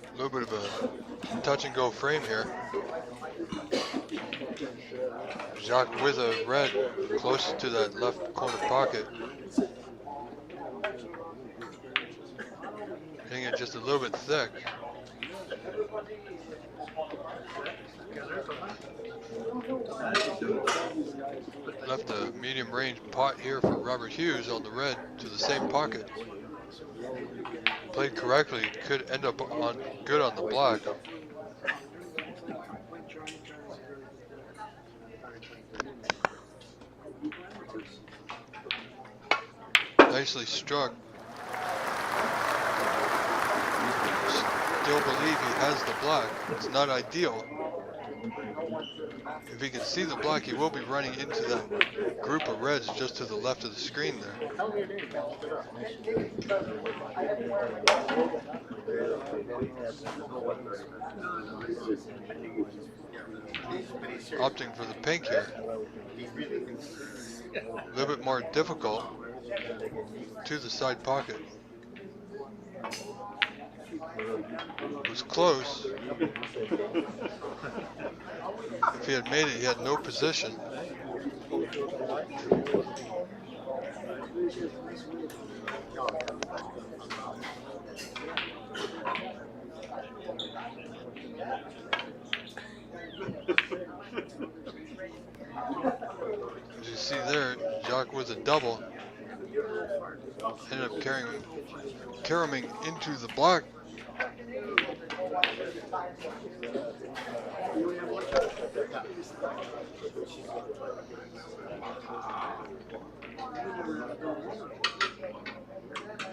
A: A little bit of a touch and go frame here. Jacques with a red close to that left corner pocket. Hitting it just a little bit thick. Left a medium range pot here for Robert Hughes on the red to the same pocket. Played correctly, could end up on good on the black. Nicely struck. Still believe he has the black. It's not ideal. If he can see the black, he will be running into that group of reds just to the left of the screen there. Opting for the pink here. A little bit more difficult to the side pocket. It was close. If he had made it, he had no position. As you see there, Jacques with a double. Ended up caroming into the black.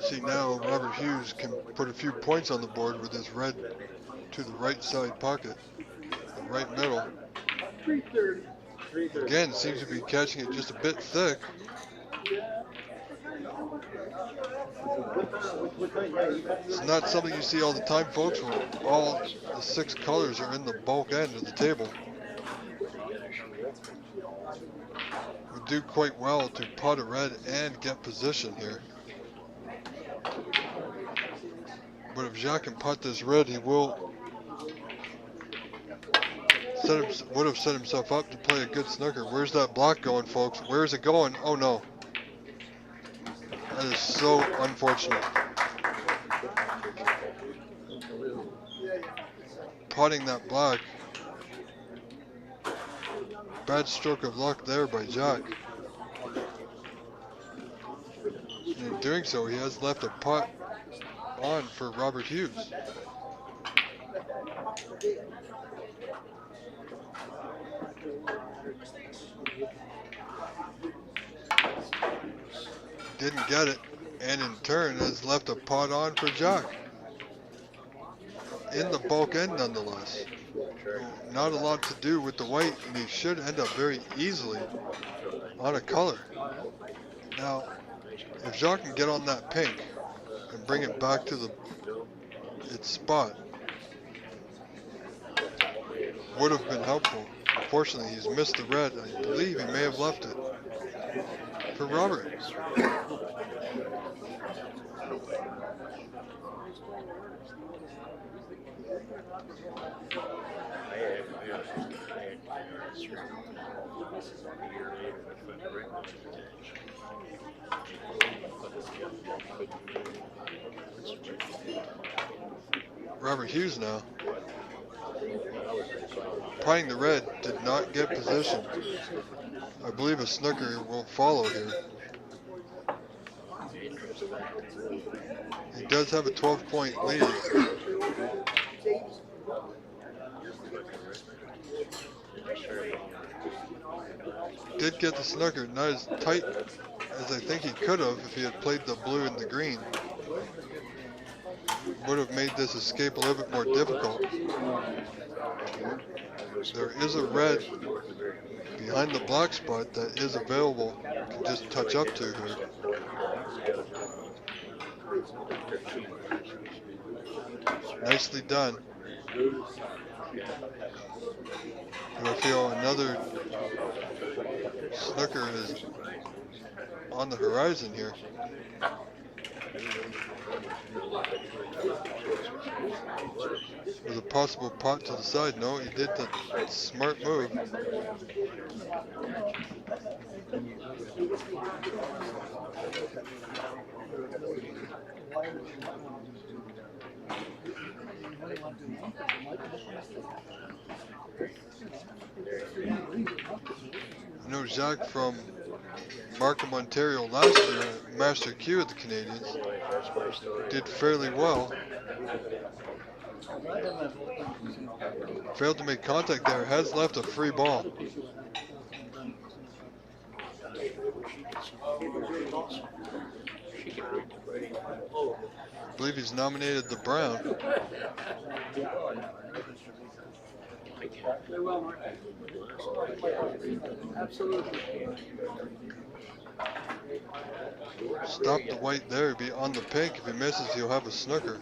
A: See now Robert Hughes can put a few points on the board with his red to the right side pocket, the right middle.
F: 330.
A: Again, seems to be catching it just a bit thick. It's not something you see all the time, folks, where all the 6 colors are in the bulk end of the table. We do quite well to pot a red and get position here. But if Jacques can pot this red, he will would have set himself up to play a good snooker. Where's that block going, folks? Where is it going? Oh no. That is so unfortunate. Potting that block. Bad stroke of luck there by Jacques. And in doing so, he has left a pot on for Robert Hughes. Didn't get it, and in turn has left a pot on for Jacques. In the bulk end nonetheless. Not a lot to do with the white, and he should end up very easily on a color. Now, if Jacques can get on that pink and bring it back to its spot, would have been helpful. Unfortunately, he's missed the red. I believe he may have left it for Robert. Robert Hughes now. Potting the red did not get position. I believe a snooker will follow here. He does have a 12-point lead. Did get the snooker, not as tight as I think he could have if he had played the blue and the green. Would have made this escape a little bit more difficult. There is a red behind the black spot that is available. You can just touch up to here. Nicely done. Do I feel another snooker is on the horizon here? With a possible pot to the side. No, he did the smart move. I know Jacques from Markham, Ontario last year at Master Q at the Canadians did fairly well. Failed to make contact there, has left a free ball. I believe he's nominated the Brown. Stop the white there, be on the pink. If he misses, he'll have a snooker.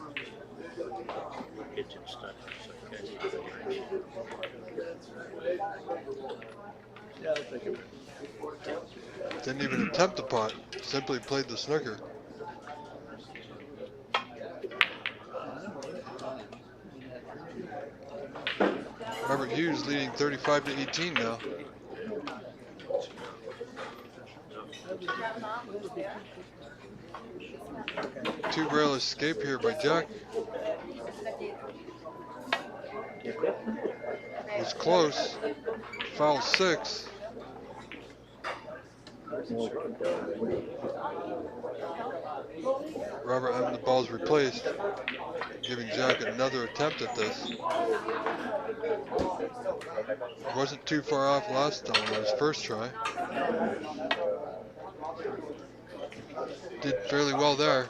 A: Didn't even attempt the pot, simply played the snooker. Robert Hughes leading 35-18 now. Too rail escape here by Jack. Was close. Foul 6. Robert having the balls replaced, giving Jack another attempt at this. Wasn't too far off last time on his first try. Did fairly well there.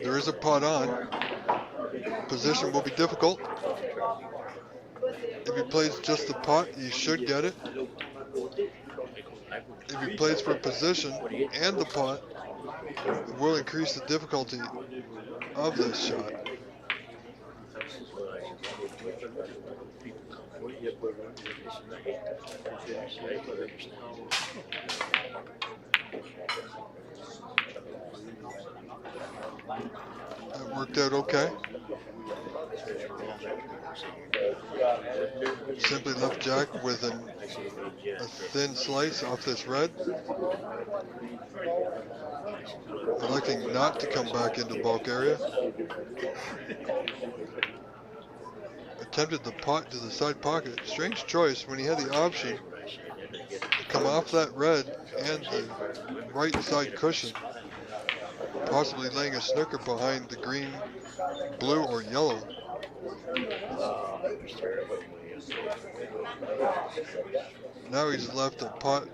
A: There is a pot on. position will be difficult. If he plays just the pot, he should get it. If he plays for position and the pot, it will increase the difficulty of this shot. That worked out okay. Simply left Jack with a thin slice off this red. Electing not to come back into bulk area. Attempted the pot to the side pocket. Strange choice when he had the option to come off that red and the right side cushion. Possibly laying a snooker behind the green, blue, or yellow. Now he's left a pot,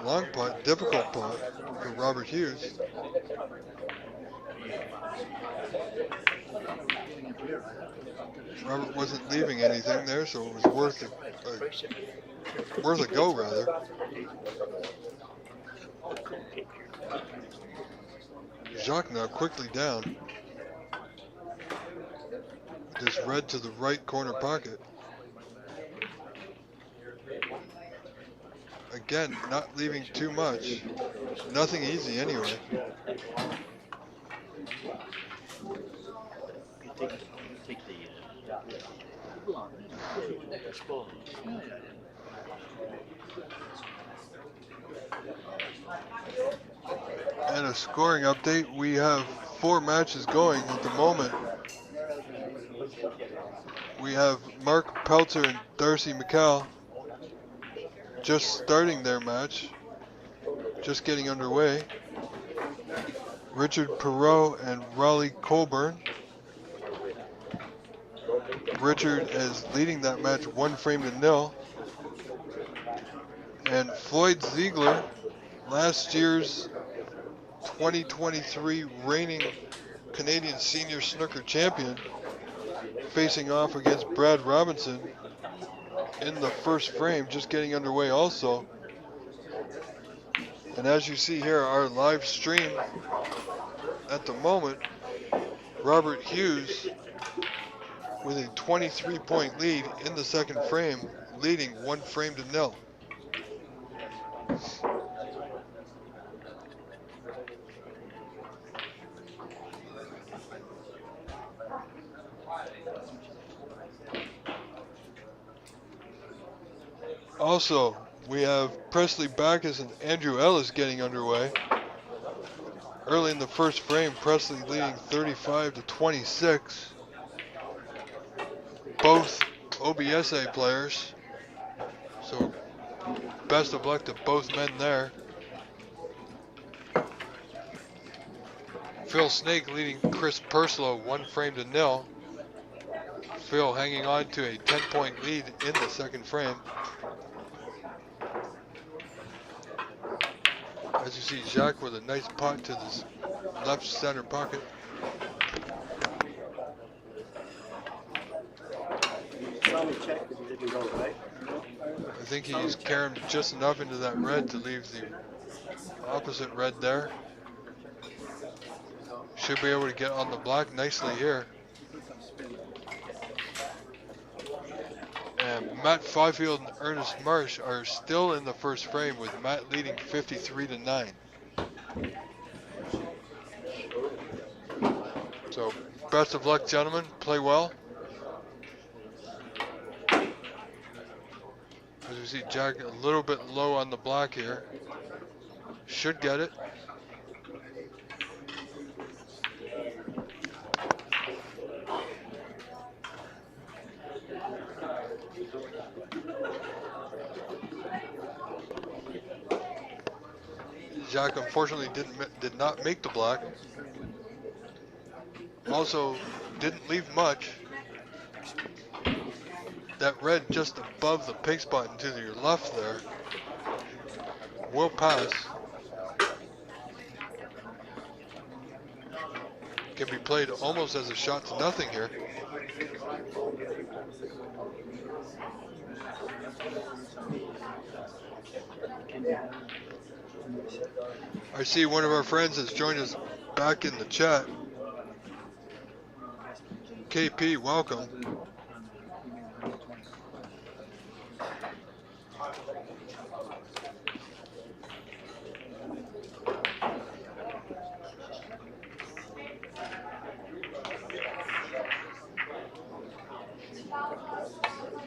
A: long pot, difficult pot for Robert Hughes. Robert wasn't leaving anything there, so it was worth a go rather. Jacques now quickly down. This red to the right corner pocket. Again, not leaving too much. Nothing easy anyway. And a scoring update. We have 4 matches going at the moment. We have Mark Pelter and Darcy McCall just starting their match, just getting underway. Richard Perot and Raleigh Colburn. Richard is leading that match 1-0. And Floyd Ziegler, last year's 2023 reigning Canadian senior snooker champion, facing off against Brad Robinson in the first frame, just getting underway also. And as you see here, our live stream at the moment, Robert Hughes with a 23-point lead in the second frame, leading 1-0. Also, we have Presley Backus and Andrew Ellis getting underway. Early in the first frame, Presley leading 35-26. Both OBSA players. So, best of luck to both men there. Phil Snake leading Chris Purslow 1-0. Phil hanging on to a 10-point lead in the second frame. As you see, Jacques with a nice pot to the left center pocket. I think he's carried just enough into that red to leave the opposite red there. Should be able to get on the black nicely here. And Matt Fifield and Ernest Marsh are still in the first frame, with Matt leading 53-9. So best of luck, gentlemen. Play well. As you see, Jack a little bit low on the black here. Should get it. Jacques unfortunately did not make the black. Also didn't leave much. That red just above the pink spot and to your left there will pass. Can be played almost as a shot to nothing here. I see one of our friends has joined us back in the chat. KP, welcome.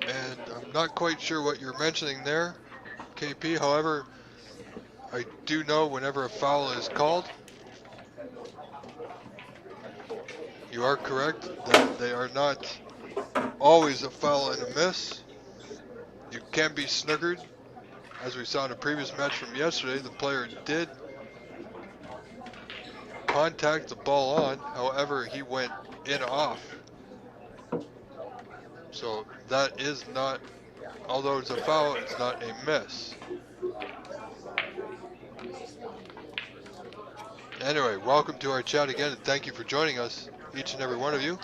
A: And I'm not quite sure what you're mentioning there, KP. However, I do know whenever a foul is called, you are correct that they are not always a foul and a miss. You can be snookered. As we saw in a previous match from yesterday, the player did contact the ball on, however, he went in off. So that is not, although it's a foul, it's not a miss. Anyway, welcome to our chat again, and thank you for joining us, each and every one of you.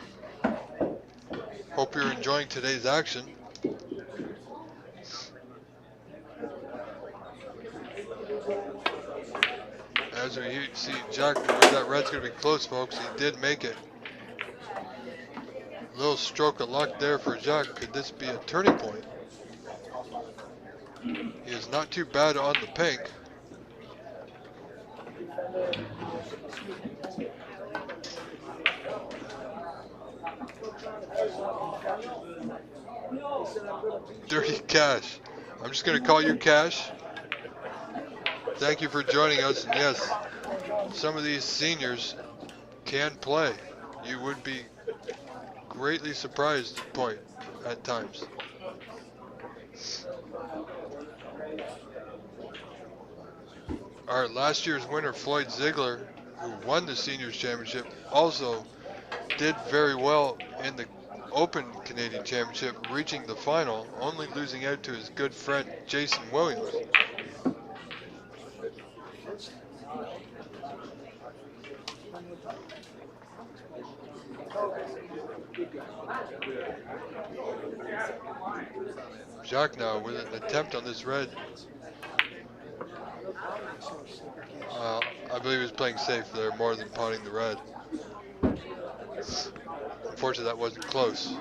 A: Hope you're enjoying today's action. As we see Jack, that red's going to be close, folks. He did make it. Little stroke of luck there for Jack. Could this be a turning point? He is not too bad on the pink. Dirty Cash. I'm just going to call you Cash. Thank you for joining us. And yes, some of these seniors can play. You would be greatly surprised at times. Our last year's winner, Floyd Ziegler, who won the seniors championship, also did very well in the Open Canadian Championship, reaching the final, only losing out to his good friend Jason Williams. Jacques now with an attempt on this red. I believe he was playing safe there more than potting the red. Unfortunately, that wasn't close.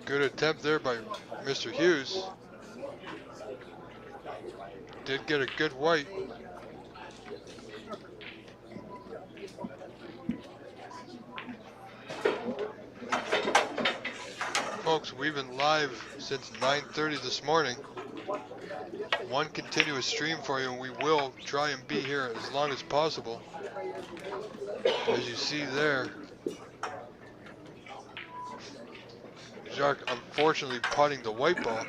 A: Good attempt there by Mr. Hughes. Did get a good white. Folks, we've been live since 9:30 this morning. One continuous stream for you, and we will try and be here as long as possible. As you see there, Jacques unfortunately putting the white ball.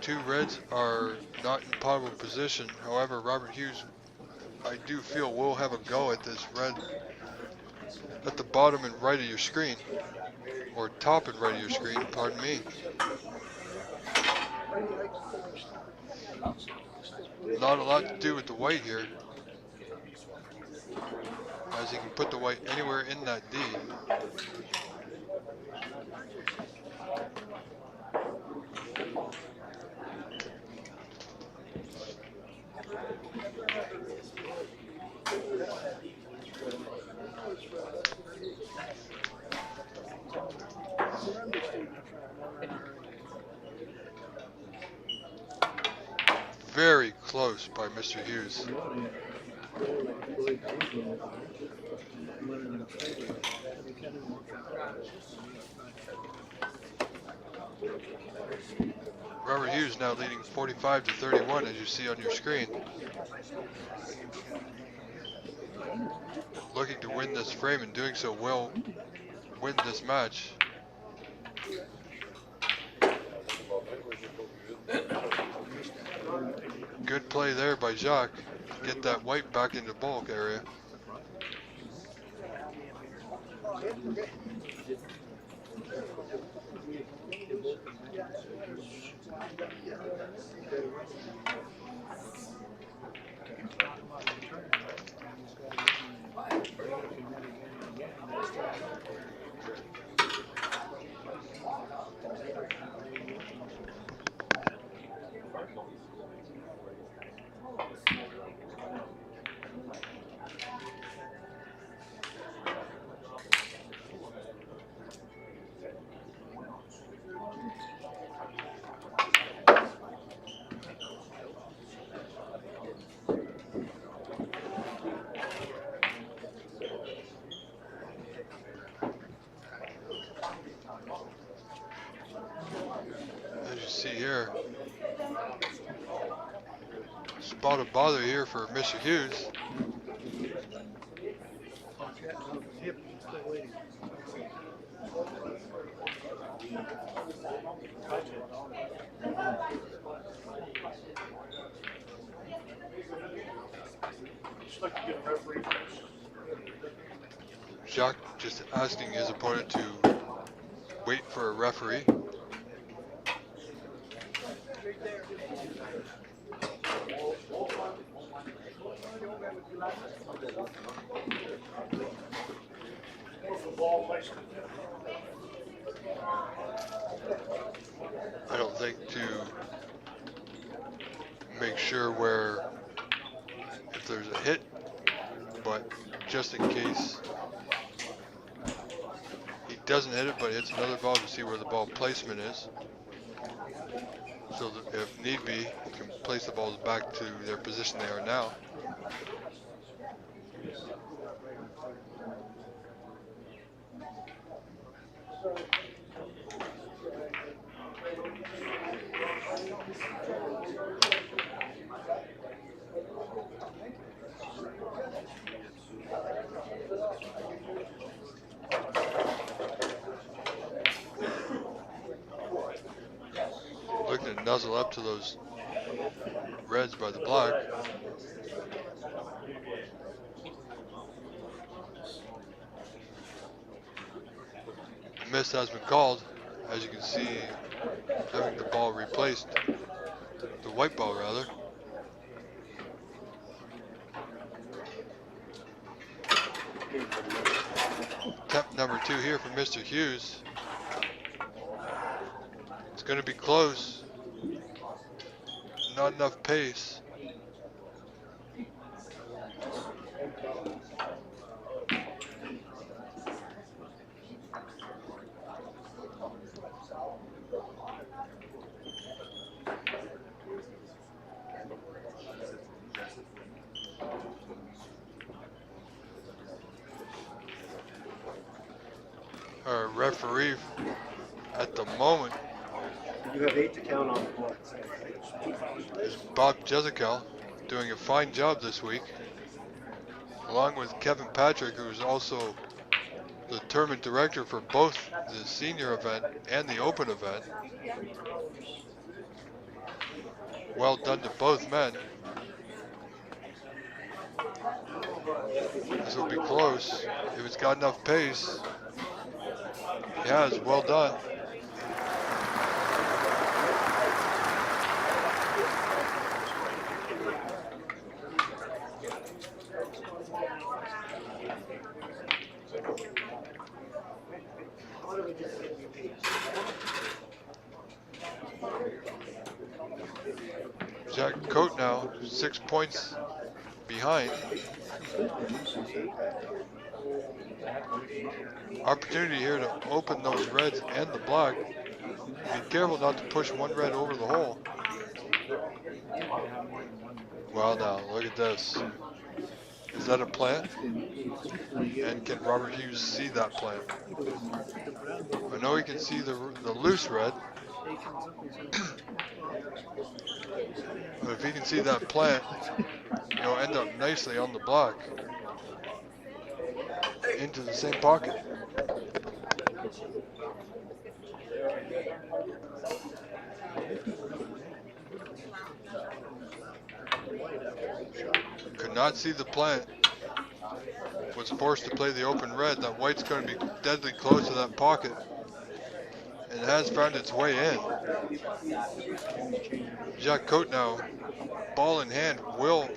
A: Two reds are not in potable position. However, Robert Hughes, I do feel, will have a go at this red at the bottom and right of your screen, or top and right of your screen, pardon me. Not a lot to do with the white here, as he can put the white anywhere in that D. Very close by Mr. Hughes. Robert Hughes now leading 45 to 31, as you see on your screen. Looking to win this frame, and doing so will win this match. Good play there by Jacques to get that white back into bulk area. As you see here, spot of bother here for Mr. Hughes.
B: Just like to get a referee first.
A: Jacques just asking his opponent to wait for a referee.
B: Ball placement.
A: I don't think to make sure where if there's a hit, but just in case he doesn't hit it but hits another ball, to see where the ball placement is. So that if need be, he can place the balls back to their position they are now. Looking to nuzzle up to those reds by the black. The miss has been called, as you can see, having the ball replaced, the white ball rather. Attempt number 2 here for Mr. Hughes. It's going to be close. Not enough pace. Our referee at the moment
B: You have 8 to count on the board.
A: is Bob Jezekel, doing a fine job this week, along with Kevin Patrick, who is also the tournament director for both the senior event and the open event. Well done to both men. This will be close. If it's got enough pace, it has. Well done. Jack Cote now 6 points behind. Opportunity here to open those reds and the black. Be careful not to push one red over the hole. Well, now look at this. Is that a plant? And can Robert Hughes see that plant? I know he can see the loose red. But if he can see that plant, he'll end up nicely on the block into the same pocket. Could not see the plant. Was forced to play the open red. That white's going to be deadly close to that pocket. And has found its way in. Jacques Cote now, ball in hand, will,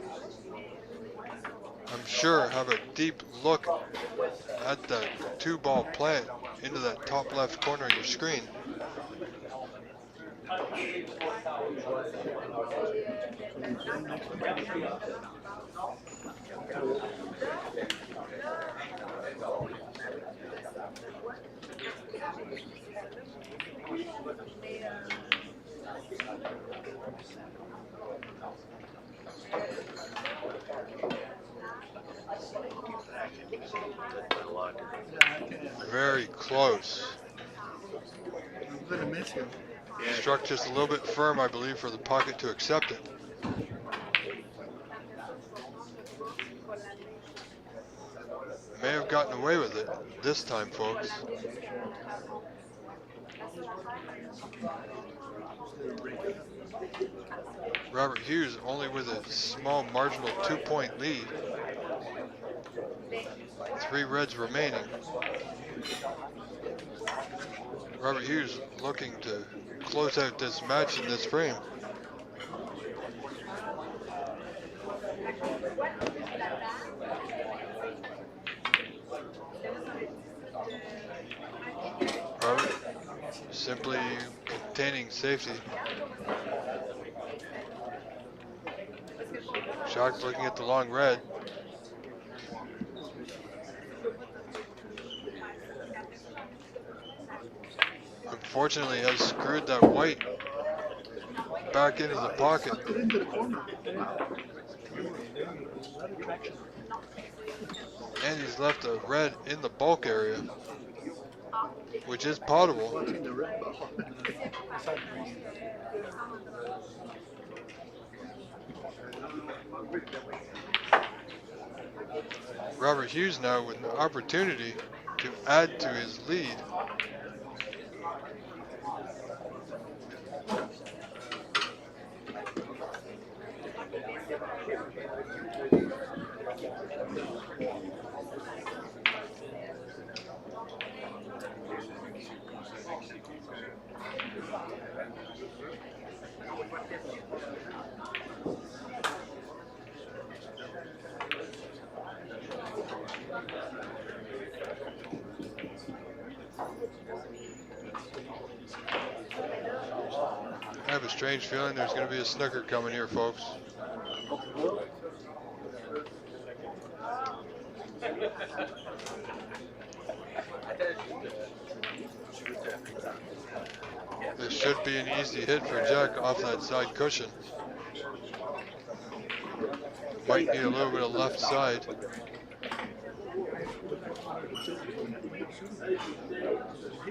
A: I'm sure, have a deep look at the 2-ball plant into that top left corner of your screen. Very close.
F: I'm gonna miss him.
A: Struck just a little bit firm, I believe, for the pocket to accept it. May have gotten away with it this time, folks. Robert Hughes only with a small marginal 2-point lead. 3 reds remaining. Robert Hughes looking to close out this match in this frame. Robert simply containing safety. Jacques looking at the long red. Unfortunately has screwed that white back into the pocket.
F: Into the corner.
A: And he's left a red in the bulk area, which is potable.
F: Watching the red ball.
A: Robert Hughes now with an opportunity to add to his lead. I have a strange feeling there's going to be a snooker coming here, folks. This should be an easy hit for Jack off that side cushion. Might need a little bit of left side.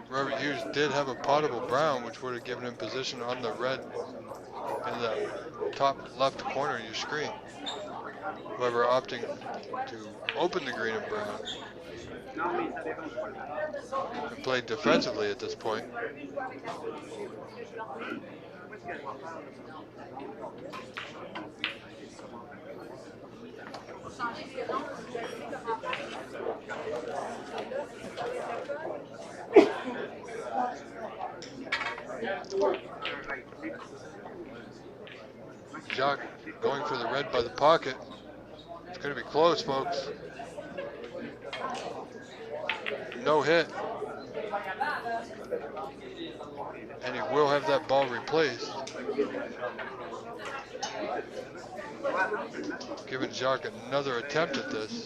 A: Robert Hughes did have a potable brown, which would have given him position on the red in the top left corner of your screen. However, opting to open the green and brown and play defensively at this point. Jacques going for the red by the pocket. It's going to be close, folks. No hit. And he will have that ball replaced. Giving Jacques another attempt at this.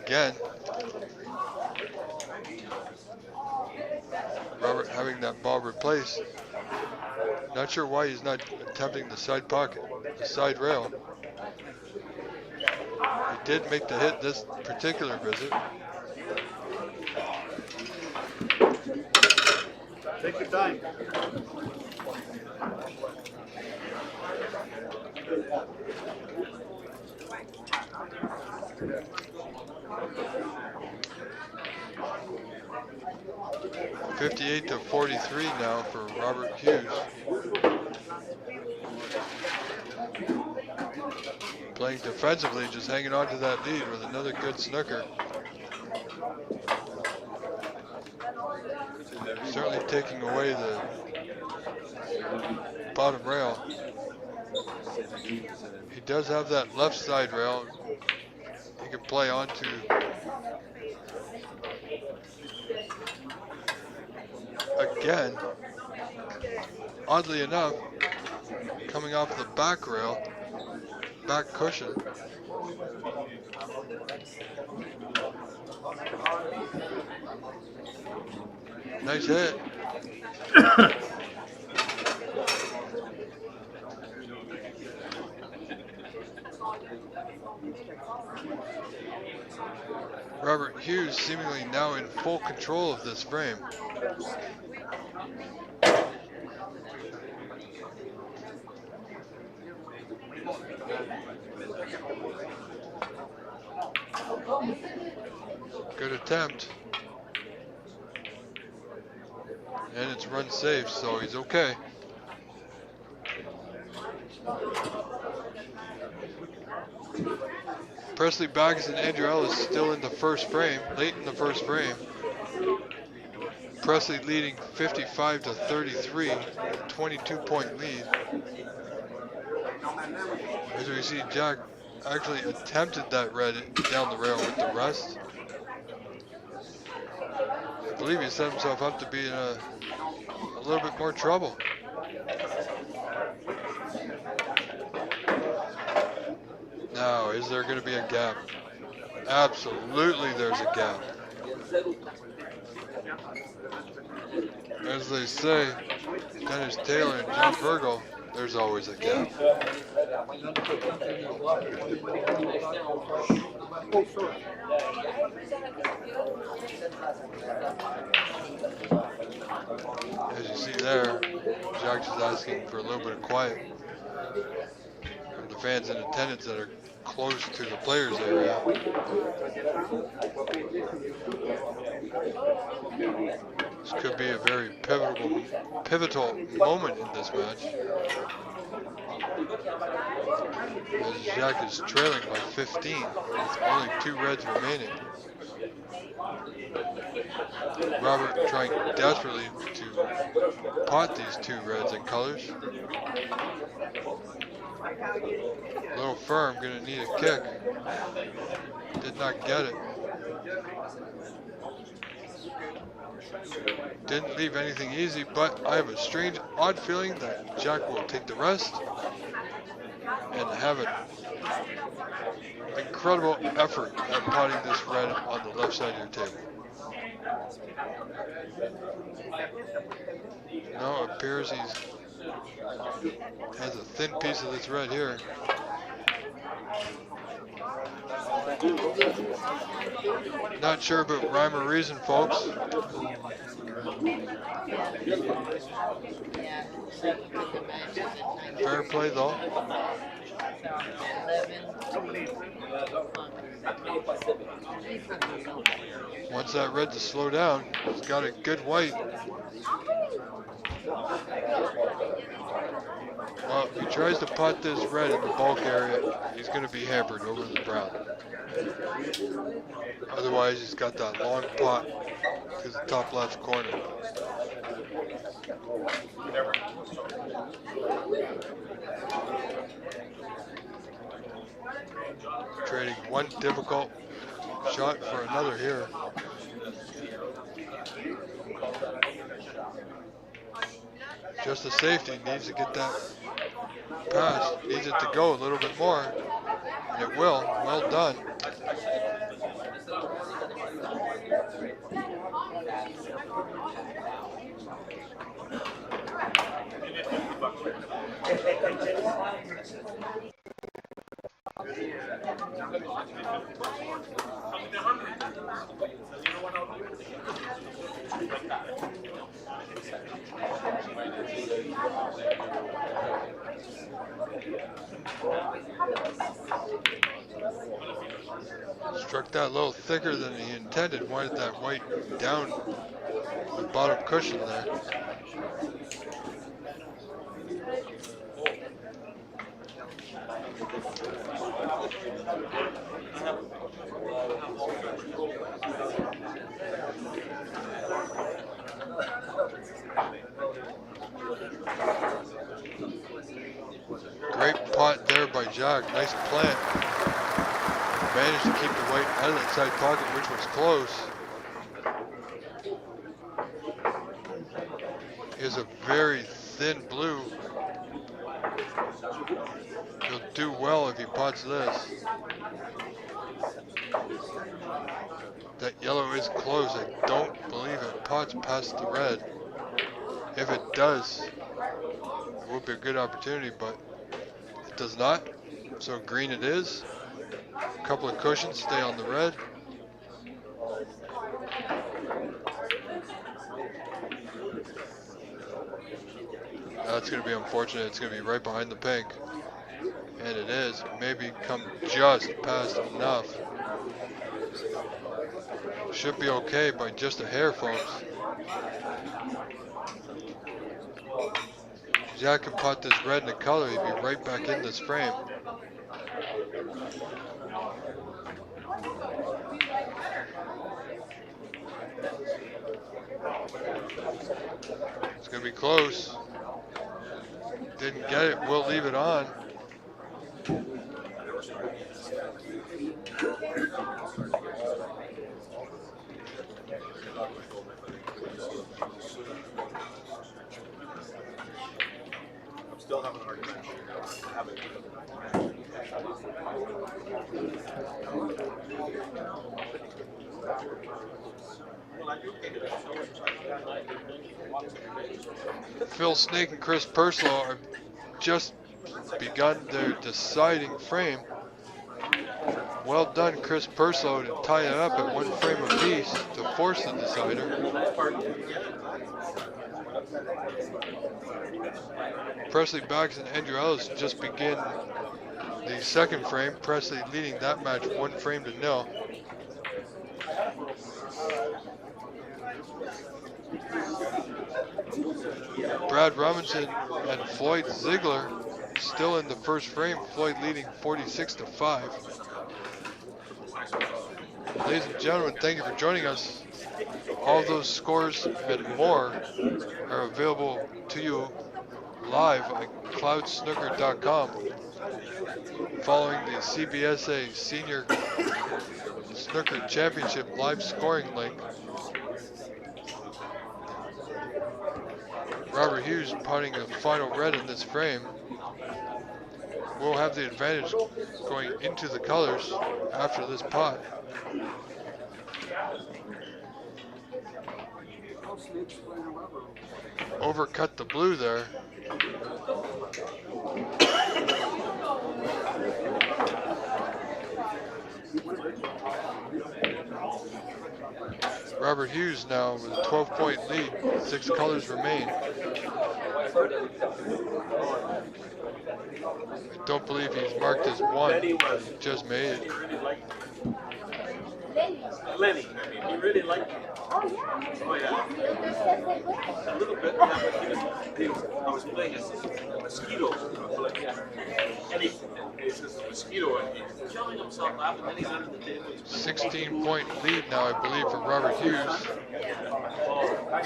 A: again. Robert having that ball replaced. Not sure why he's not attempting the side pocket, the side rail. He did make the hit this particular visit.
B: Take your time.
A: (58-43) now for Robert Hughes. Playing defensively, just hanging on to that lead with another good snooker. Certainly taking away the bottom rail. He does have that left side rail he can play onto. Again, oddly enough, coming off the back rail, back cushion. Nice hit. Robert Hughes seemingly now in full control of this frame. Good attempt. And it's run safe, so he's okay. Presley Baggs and Andrew Ellis still in the first frame, late in the first frame. Presley leading 55-33, 22-point lead. As we see, Jack actually attempted that red down the rail with the rest. I believe he set himself up to be in a little bit more trouble. Now, is there going to be a gap? Absolutely there's a gap. As they say, Dennis Taylor and John Virgo, there's always a gap. As you see there, Jack's is asking for a little bit of quiet from the fans in attendance that are close to the players area. This could be a very pivotal moment in this match. As Jack is trailing by 15 with only 2 reds remaining. Robert trying desperately to pot these 2 reds and colors. Little firm, gonna need a kick. Did not get it. Didn't leave anything easy, but I have a strange, odd feeling that Jack will take the rest and have an incredible effort at potting this red on the left side of your table. No, it appears he has a thin piece of this red here. Not sure about rhyme or reason, folks. Fair play though. Once that red to slow down, he's got a good white. Well, if he tries to pot this red in the bulk area, he's going to be hampered over the brown. Otherwise, he's got that long pot to the top left corner. Trading one difficult shot for another here. Just a safety, needs to get that pass, needs it to go a little bit more, and it will. Well done. Struck that a little thicker than he intended. Wanted that white down the bottom cushion there. Great pot there by Jack. Nice plant. Managed to keep the white out of that side pocket, which was close. Is a very thin blue. He'll do well if he pots this. That yellow is close. I don't believe it pots past the red. If it does, it would be a good opportunity, but it does not. So green it is. A couple of cushions stay on the red. That's going to be unfortunate. It's going to be right behind the pink. And it is. Maybe come just past enough. Should be okay by just a hair, folks. Jack can pot this red in the color. He'd be right back in this frame. It's going to be close. Didn't get it. We'll leave it on.
G: I'm still having a hard time having
A: Phil Snake and Chris Purslow have just begun their deciding frame. Well done, Chris Purslow, to tie it up at one frame apiece to force the decider. Presley Bax and Andrew Ellis just begin the second frame. Presley leading that match 1-0. Brad Robinson and Floyd Ziegler still in the first frame. Floyd leading 46-5. Ladies and gentlemen, thank you for joining us. All those scores and more are available to you live at cloudsnooker.com following the CBSA Senior Snooker Championship live scoring link. Robert Hughes potting the final red in this frame. We'll have the advantage going into the colors after this pot. Overcut the blue there. Robert Hughes now with a 12-point lead. 6 colors remain. I don't believe he's marked as one. He just made it.
G: Lenny, he really liked it. Oh yeah. A little bit, yeah, but I was playing a mosquito. And it's just a mosquito, and he's killing himself laughing, and then he's under the table.
A: 16-point lead now, I believe, for Robert Hughes.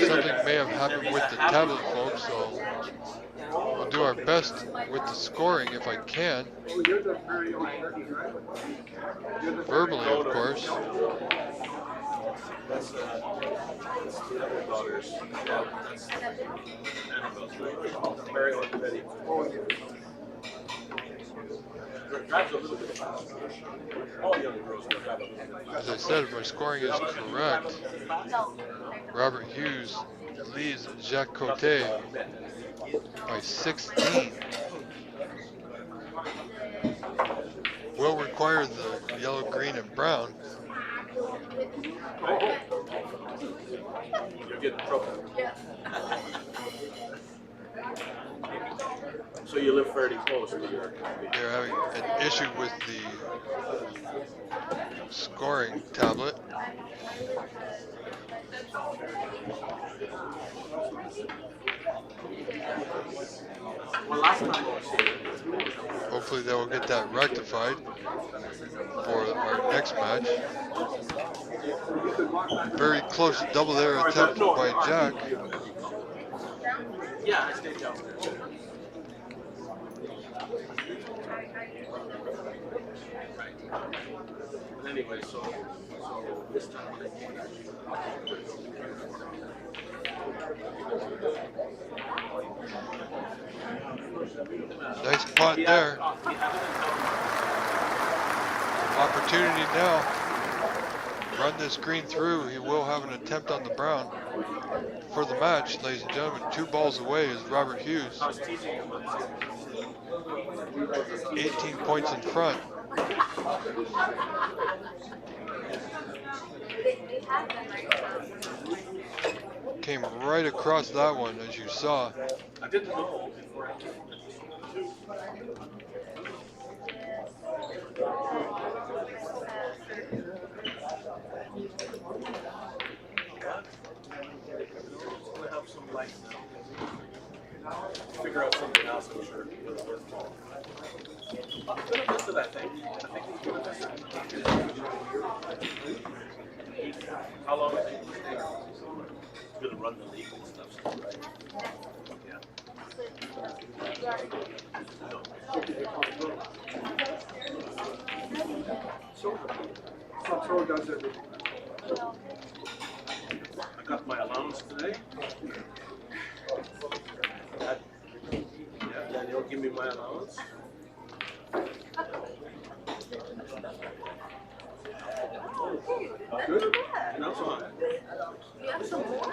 A: Something may have happened with the tablet, folks, so we'll do our best with the scoring if I can. Verbally, of course.
G: That's the other daughters. Yeah, that's Annabelle's Mary and Betty. Drives a little bit faster. All young girls drive a little bit faster.
A: As I said, my scoring is correct. Robert Hughes leads Jacques Cote by 16. require the yellow, green, and brown.
G: You're getting in trouble. So you live fairly close to your.
A: They're having an issue with the scoring tablet.
G: Well, last time I was here.
A: Hopefully they will get that rectified for our next match. Very close double there attempt by Jack.
G: Yeah, I stayed downstairs. Right. But anyway, so this time when I came back.
A: Nice putt there. Opportunity now. Run this green through. He will have an attempt on the brown for the match, ladies and gentlemen. 2 balls away is Robert Hughes. 18 points in front. Came right across that one, as you saw.
G: I didn't know before I came. We'll have some light now. Figure out something else, I'm sure. I'm gonna miss it, I think. I think he's gonna miss it. How long is he gonna run the league and stuff? Right? Yeah.
D: So Pro does everything.
G: I got my allowance today. Yeah, Daniel, give me my allowance. Good. And that's on.
C: You have some more?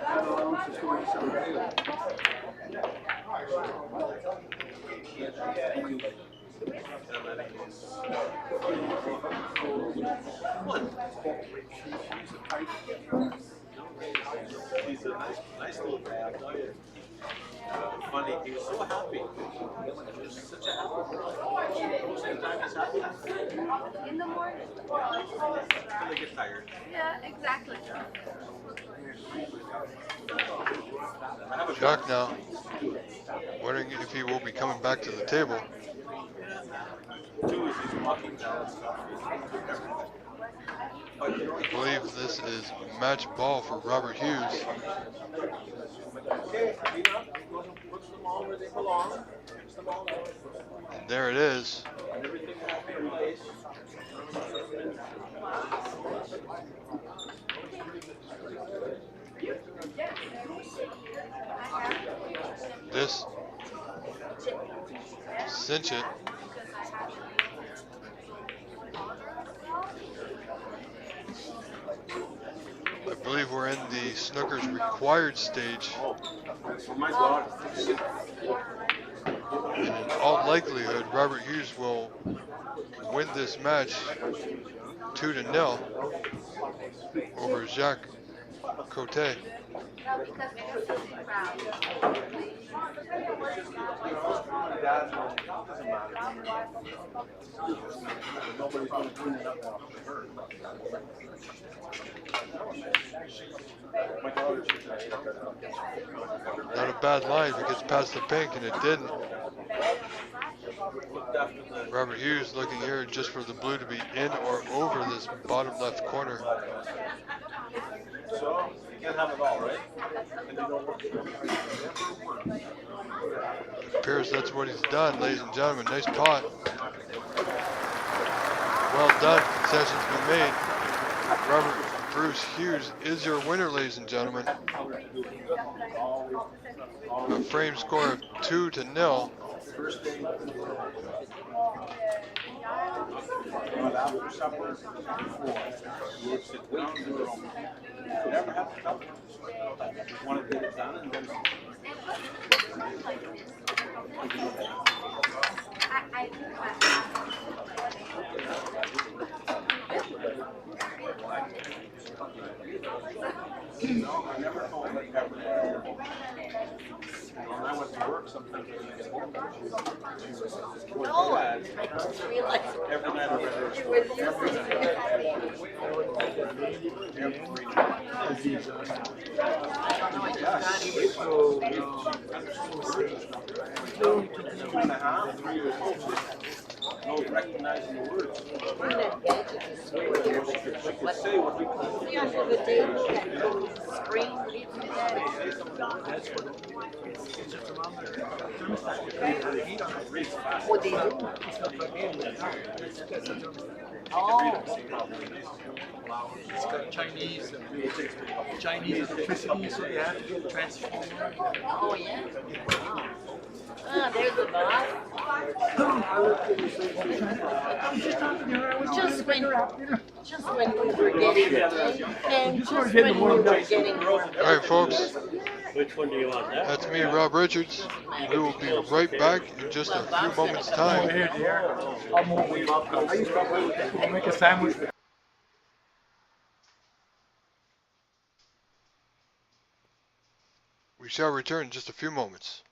D: Allowance is going to
G: He's a nice little guy, I tell you. Funny, he was so happy. He was such a happy girl. Most of the time he's happy.
C: In the morning.
G: Until they get tired.
C: Yeah, exactly.
G: I have a
A: Jack now, wondering if he will be coming back to the table.
G: Two is he's walking down and stuff.
A: I believe this is match ball for Robert Hughes.
G: Okay, puts them all where they belong.
A: And there it is.
G: And everything will be in place.
A: This cinch it. I believe we're in the snooker's required stage.
G: Oh, my God.
A: And in all likelihood, Robert Hughes will win this match 2-0 over Jacques Cote.
C: No, because we're so proud.
B: Nobody's going to clean it up now. My daughter should have stuck it out.
A: Not a bad line if it gets past the pink, and it didn't. Robert Hughes looking here just for the blue to be in or over this bottom left corner.
G: So, you can't have it all, right? And you don't want
A: It appears that's what he's done, ladies and gentlemen. Nice pot. Well done. Concession's been made. Robert Bruce Hughes is your winner, ladies and gentlemen. A frame score of 2-0.
B: But after supper, we'll sit down and do it all. Never have to help. Want to get it done and then.
G: sometimes when you get home.
C: No, I didn't realize
G: Every night I read
C: it was you.
G: no recognizing the words.
C: I'm gonna get to the school.
G: She could say what we could.
C: See under the table, that little screen, what do you do that? What do you do? Oh,
F: It's got Chinese electricity, so they have to get a transformer.
C: oh yeah. Wow. Ah, there's the boss. Just when we were getting, and just when we were getting.
A: All right, folks.
H: Which one do you want? That
A: That's me, Rob Richards. We will be right back in just a few moments' time.
E: Here, dear. I'll move with you. I used to play with that. We'll make a sandwich.
A: We shall return in just a few moments.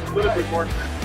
G: a little bit more time.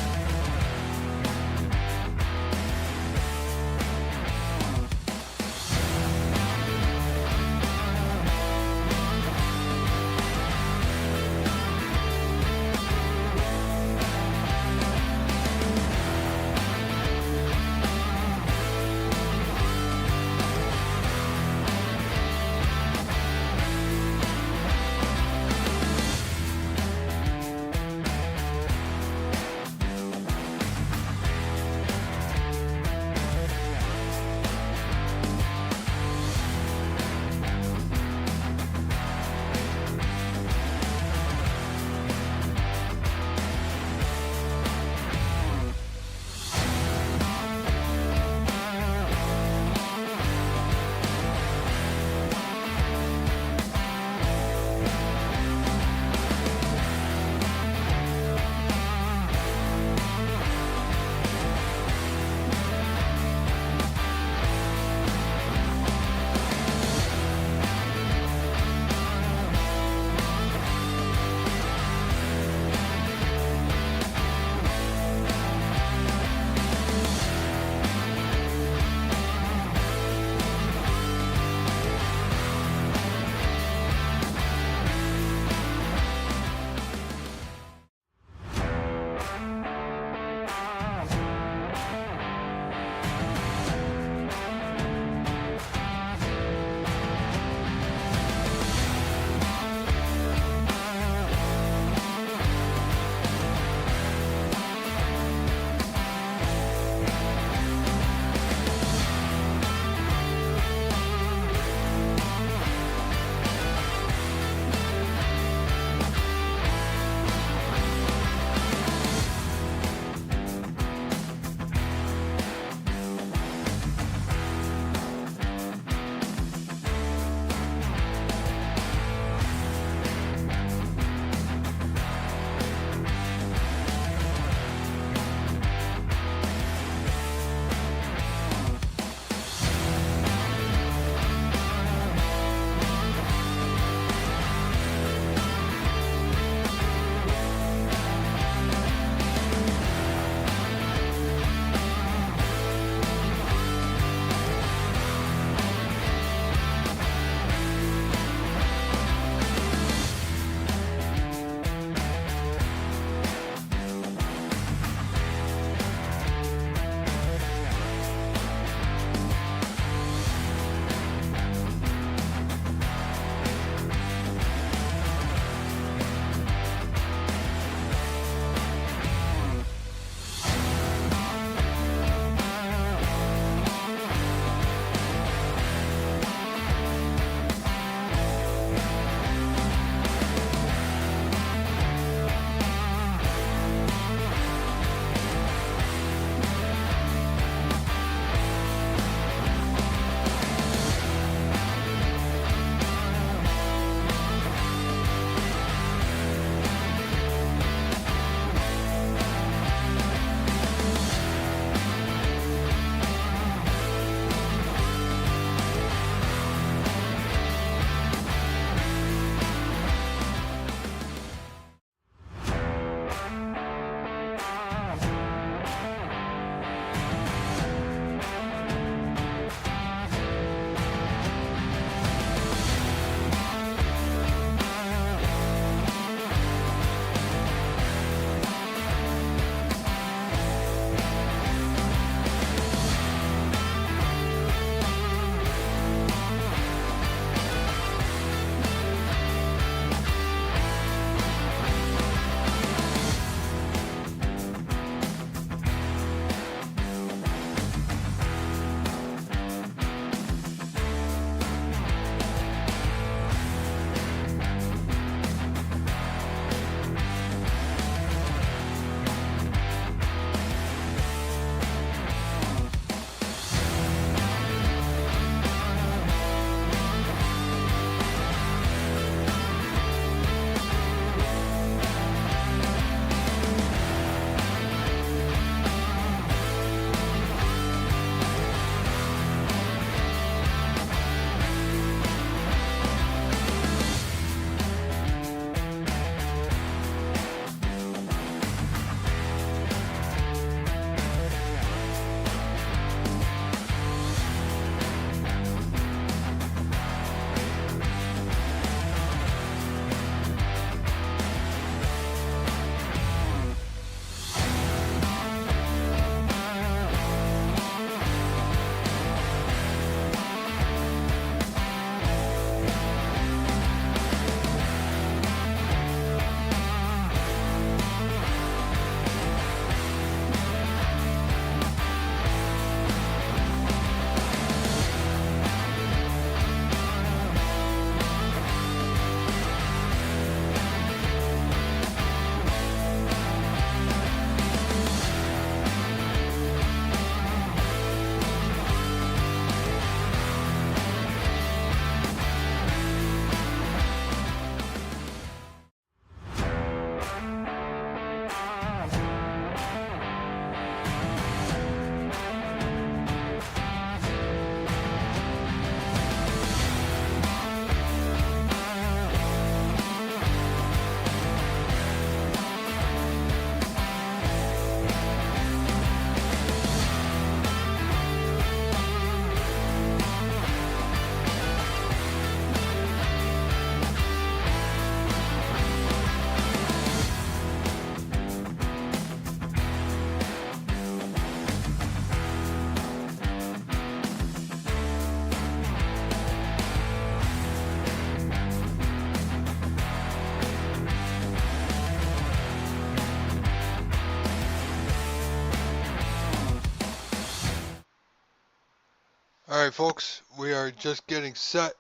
A: Alright, folks, we are just getting set.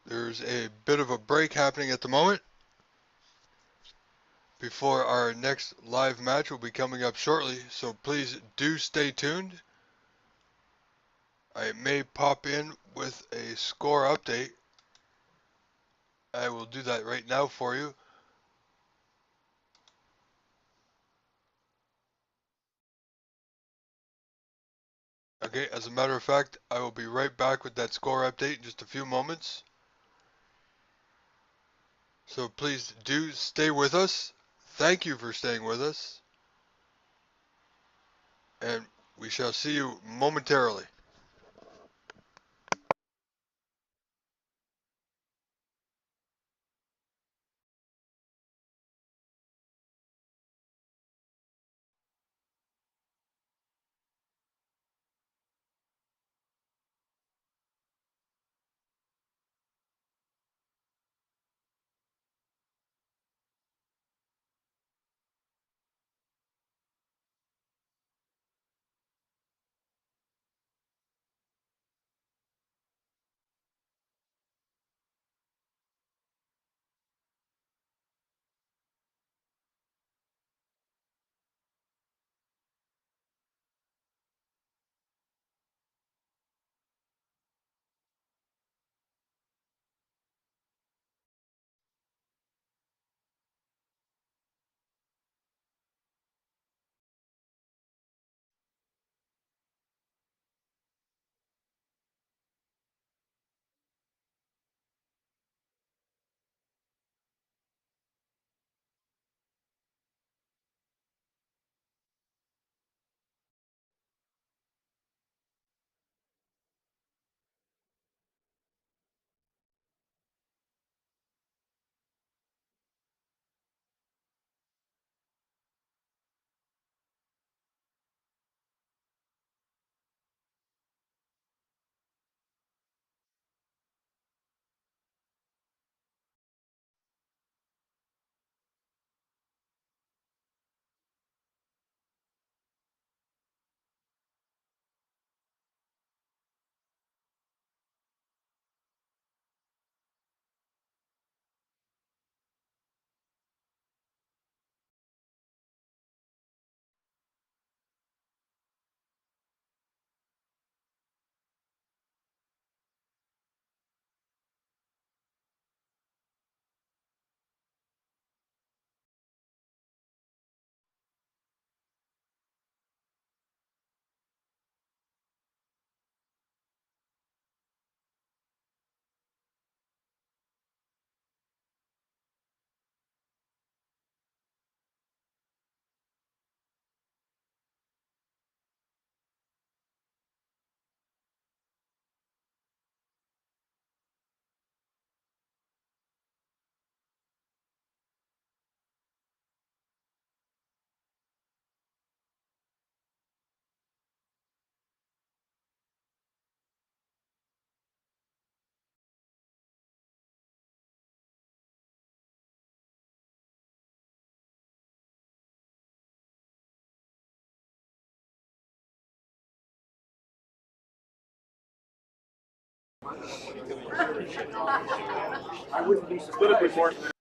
A: There's a bit of a break happening at the moment before our next live match will be coming up shortly, so please do stay tuned. I may pop in with a score update. I will do that right now for you. Okay, as a matter of fact, I will be right back with that score update in just a few moments. So please do stay with us. Thank you for staying with us. And we shall see you momentarily.
B: I wouldn't be surprised.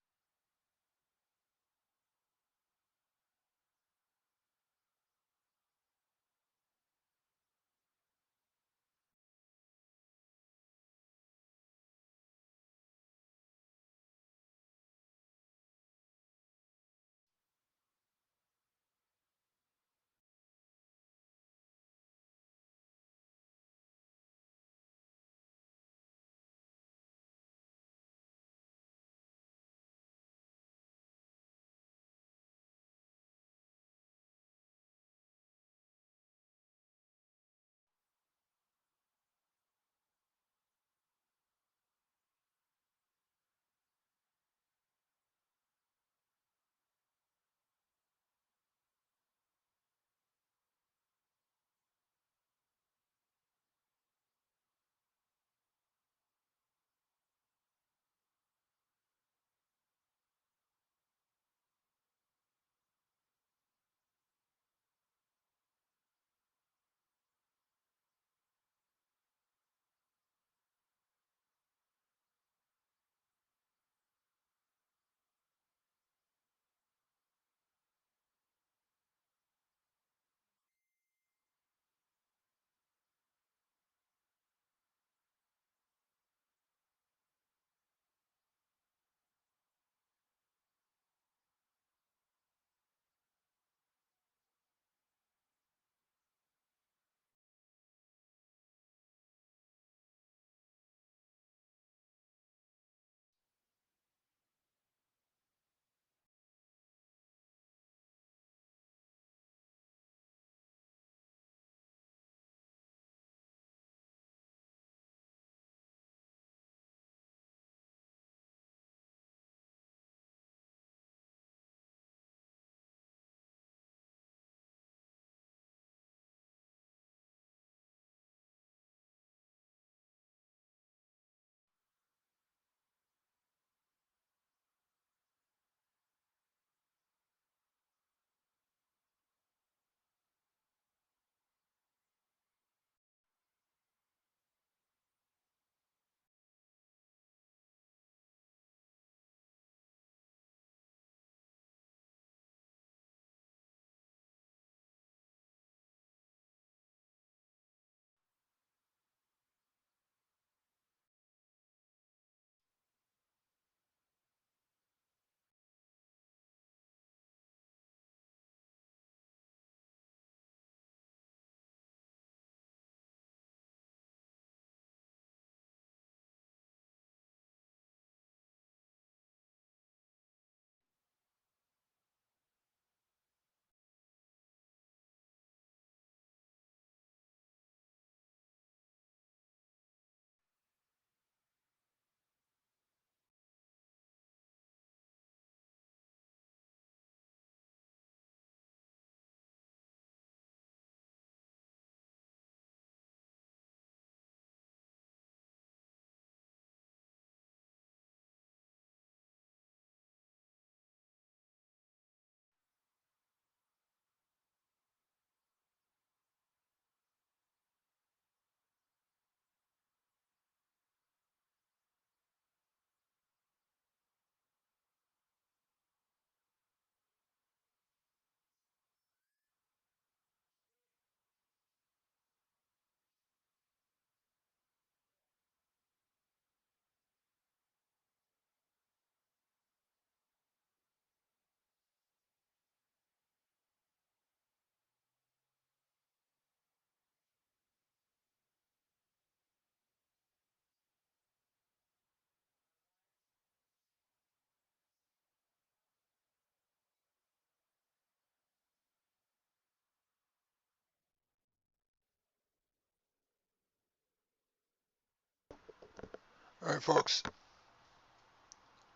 A: Alright, folks,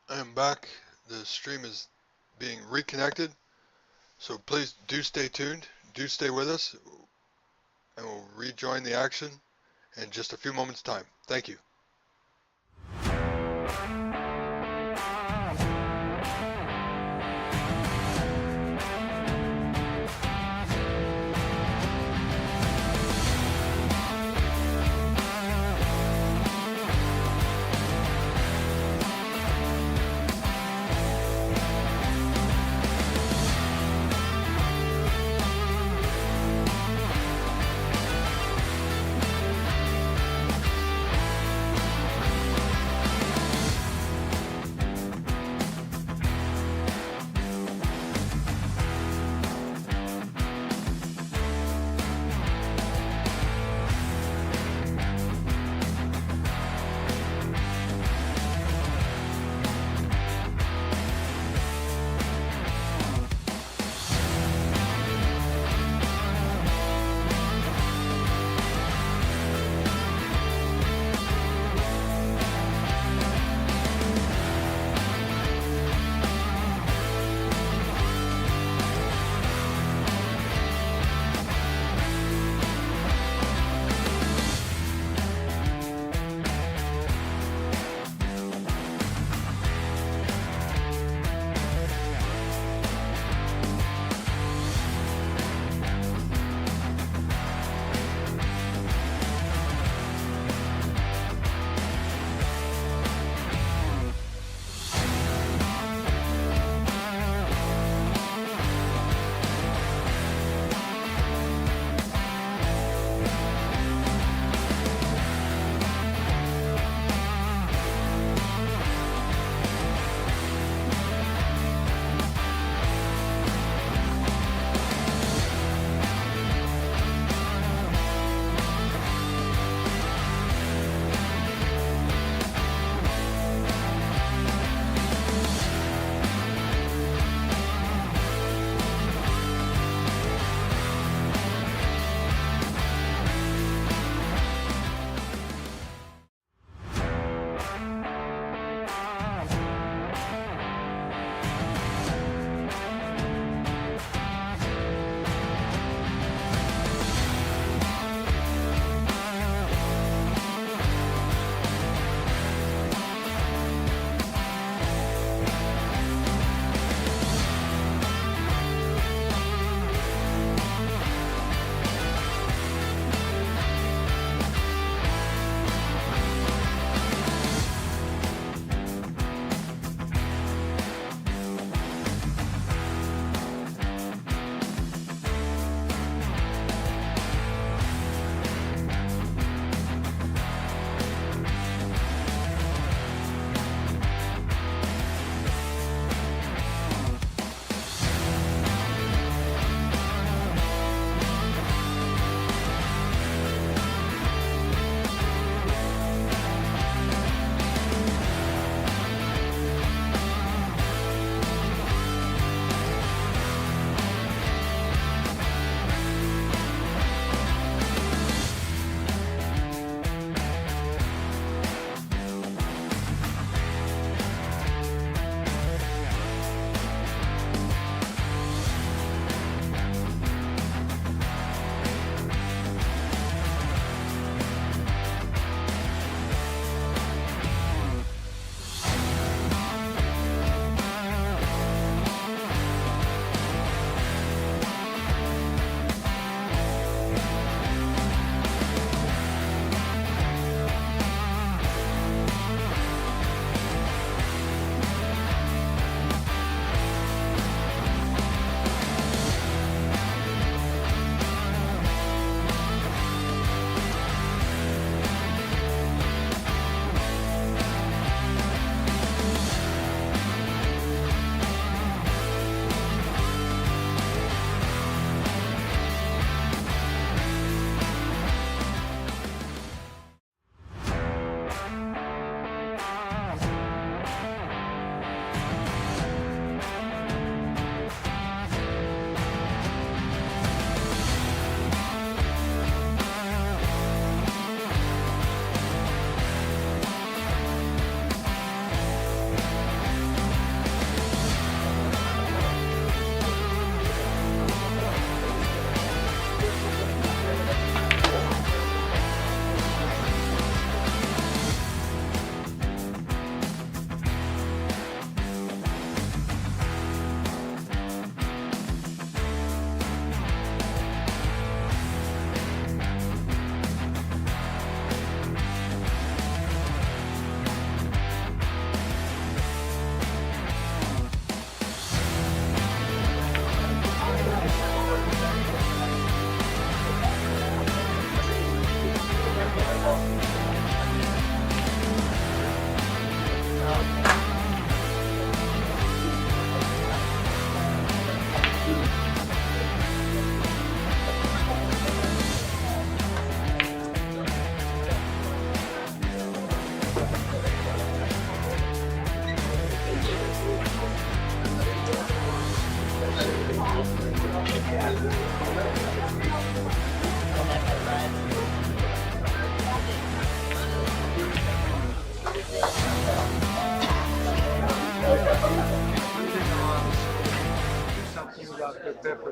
A: I am back. The stream is being reconnected, so please do stay tuned, do stay with us, and we'll rejoin the action in just a few moments' time. Thank you.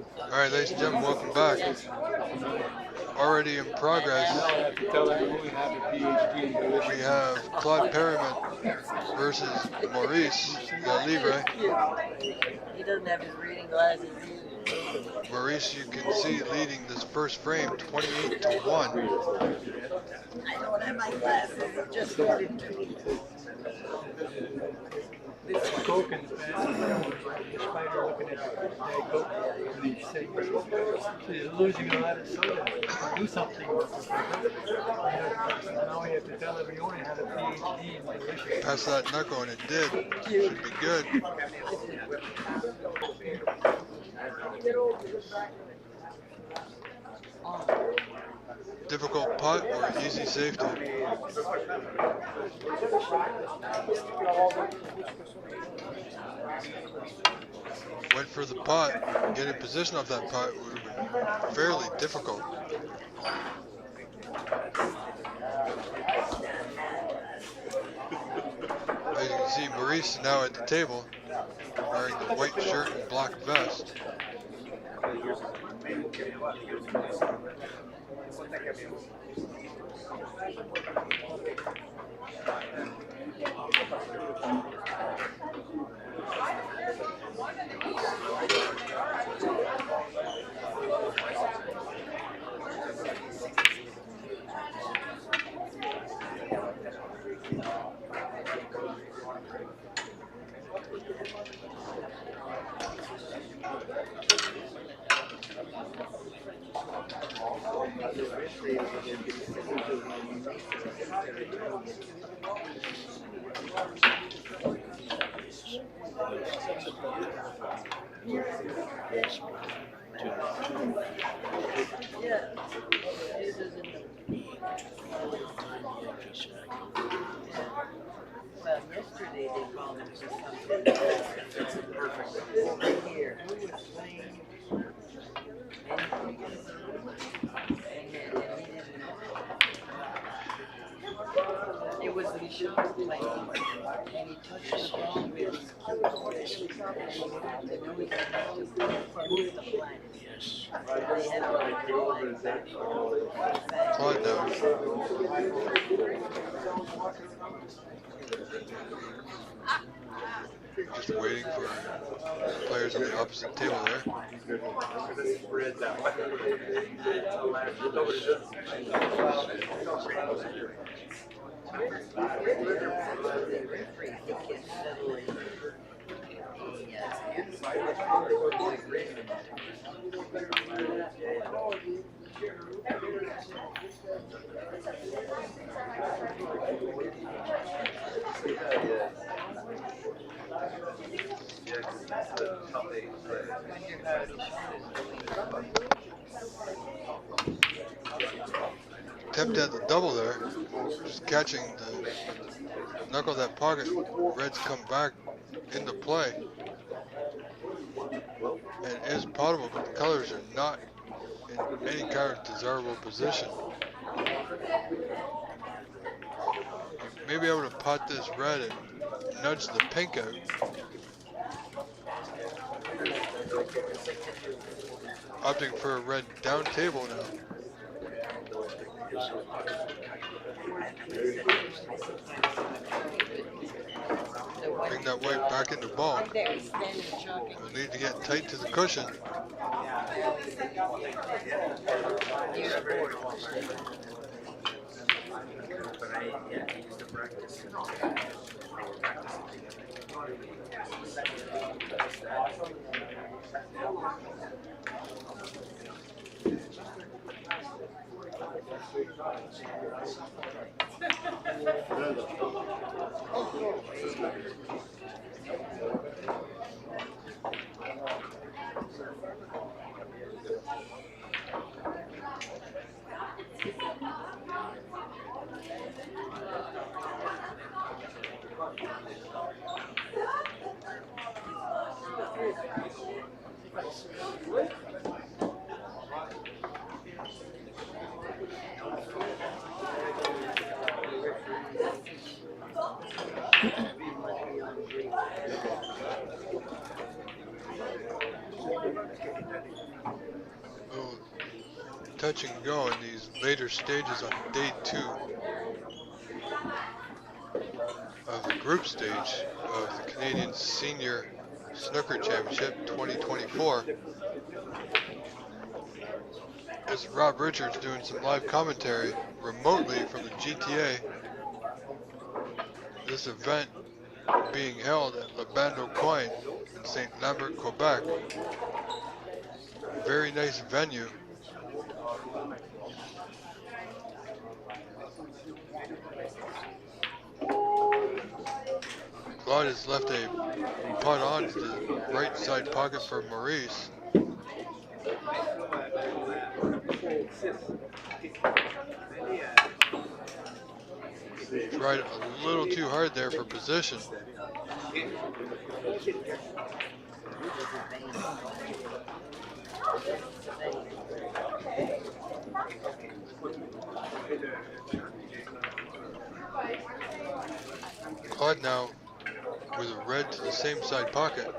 A: Alright, ladies and gentlemen, welcome back. Already in progress,
D: Now I have to tell everyone we have a PhD in delicious.
A: we have Claude Perriman versus Maurice Libre.
C: He doesn't have his reading glasses either.
A: Maurice, you can see leading this first frame 28-1.
C: I don't have my glasses. He just started to.
E: This Coke in the bathroom, the spider looking at the Diet Coke, and he's saying, she's losing a lot of soda. Do something. Now we have to tell her we only had a PhD in delicious.
A: Pass that knuckle and it did. Should be good. Difficult putt or easy safety? Went for the putt. Getting position off that putt would have been fairly difficult. As you can see, Maurice is now at the table, wearing the white shirt and black vest.
C: Well, yesterday they called him for something. Over here, who was playing? And he didn't. It was the shot playing, and he touched the ball with his key, and he wanted to know he had to move the planet.
H: Yes.
C: They had to like rewind back.
A: Claude knows. Just waiting for players on the opposite table there. Attempt at the double there, just catching the knuckle of that pocket. Reds come back into play. And it is potable, but the colors are not in any kind of desirable position. You may be able to pot this red and nudge the pink out. Opting for a red down table now. Bring that white back into ball. We'll need to get tight to the cushion. touch and go in these later stages on day 2 of the group stage of the Canadian Senior Snooker Championship 2024. It's Rob Richards doing some live commentary remotely from the GTA. This event being held at Le Bando Coin in St. Lambert, Quebec. Very nice venue. Claude has left a putt on to the right side pocket for Maurice. Tried a little too hard there for position. Claude now with a red to the same side pocket.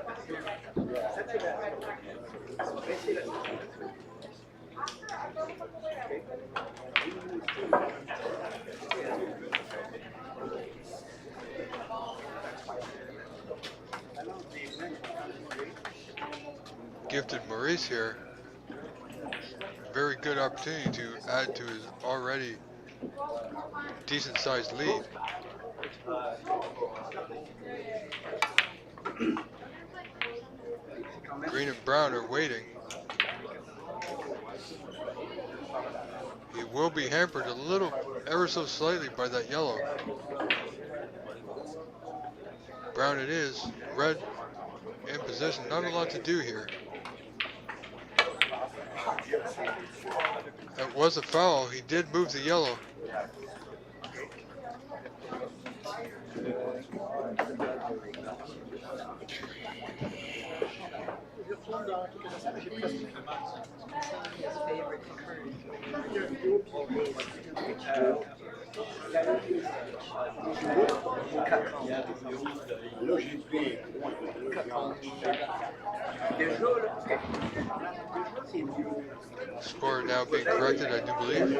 A: Gifted Maurice here. Very good opportunity to add to his already decent sized lead. Green and brown are waiting. He will be hampered a little, ever so slightly by that yellow. Brown it is, red in position, not a lot to do here. That was a foul, he did move the yellow. Score now being corrected, I do believe.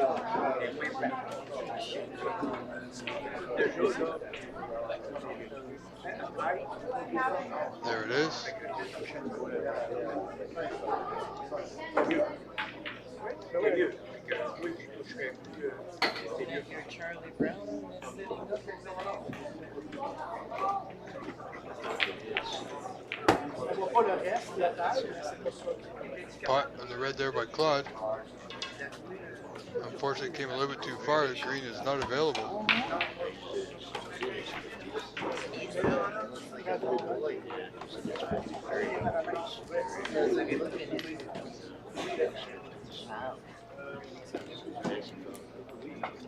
A: There it is.
C: Charlie Brown is sitting up
A: Pot on the red there by Claude. Unfortunately, came a little bit too far. The green is not available.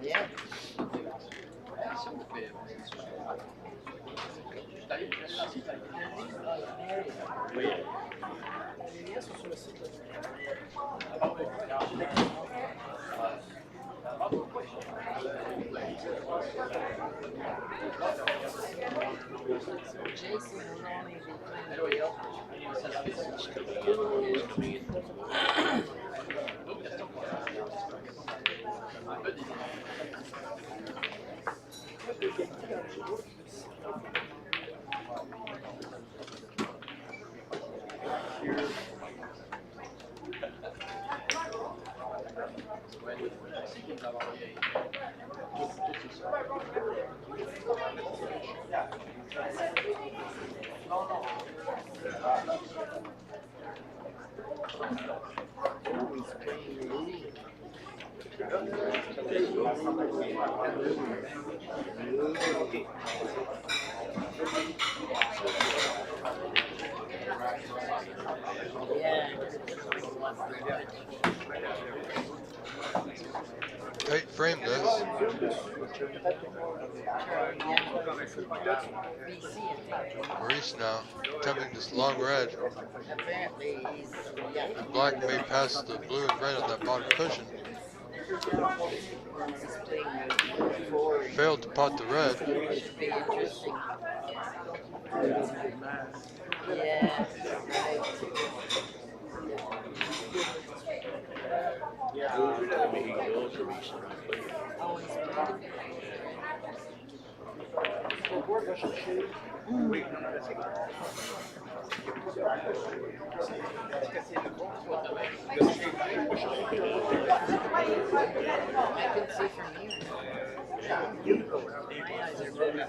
C: Yeah. Jason will only be
A: Tight frame this. Maurice now attempting this long red. The black may pass the blue and red on that bottom cushion. Failed to pot the red.
C: Yeah.
H: I mean, he goes to reach the player.
C: Oh, he's playing. I can see from here. My eyes are better.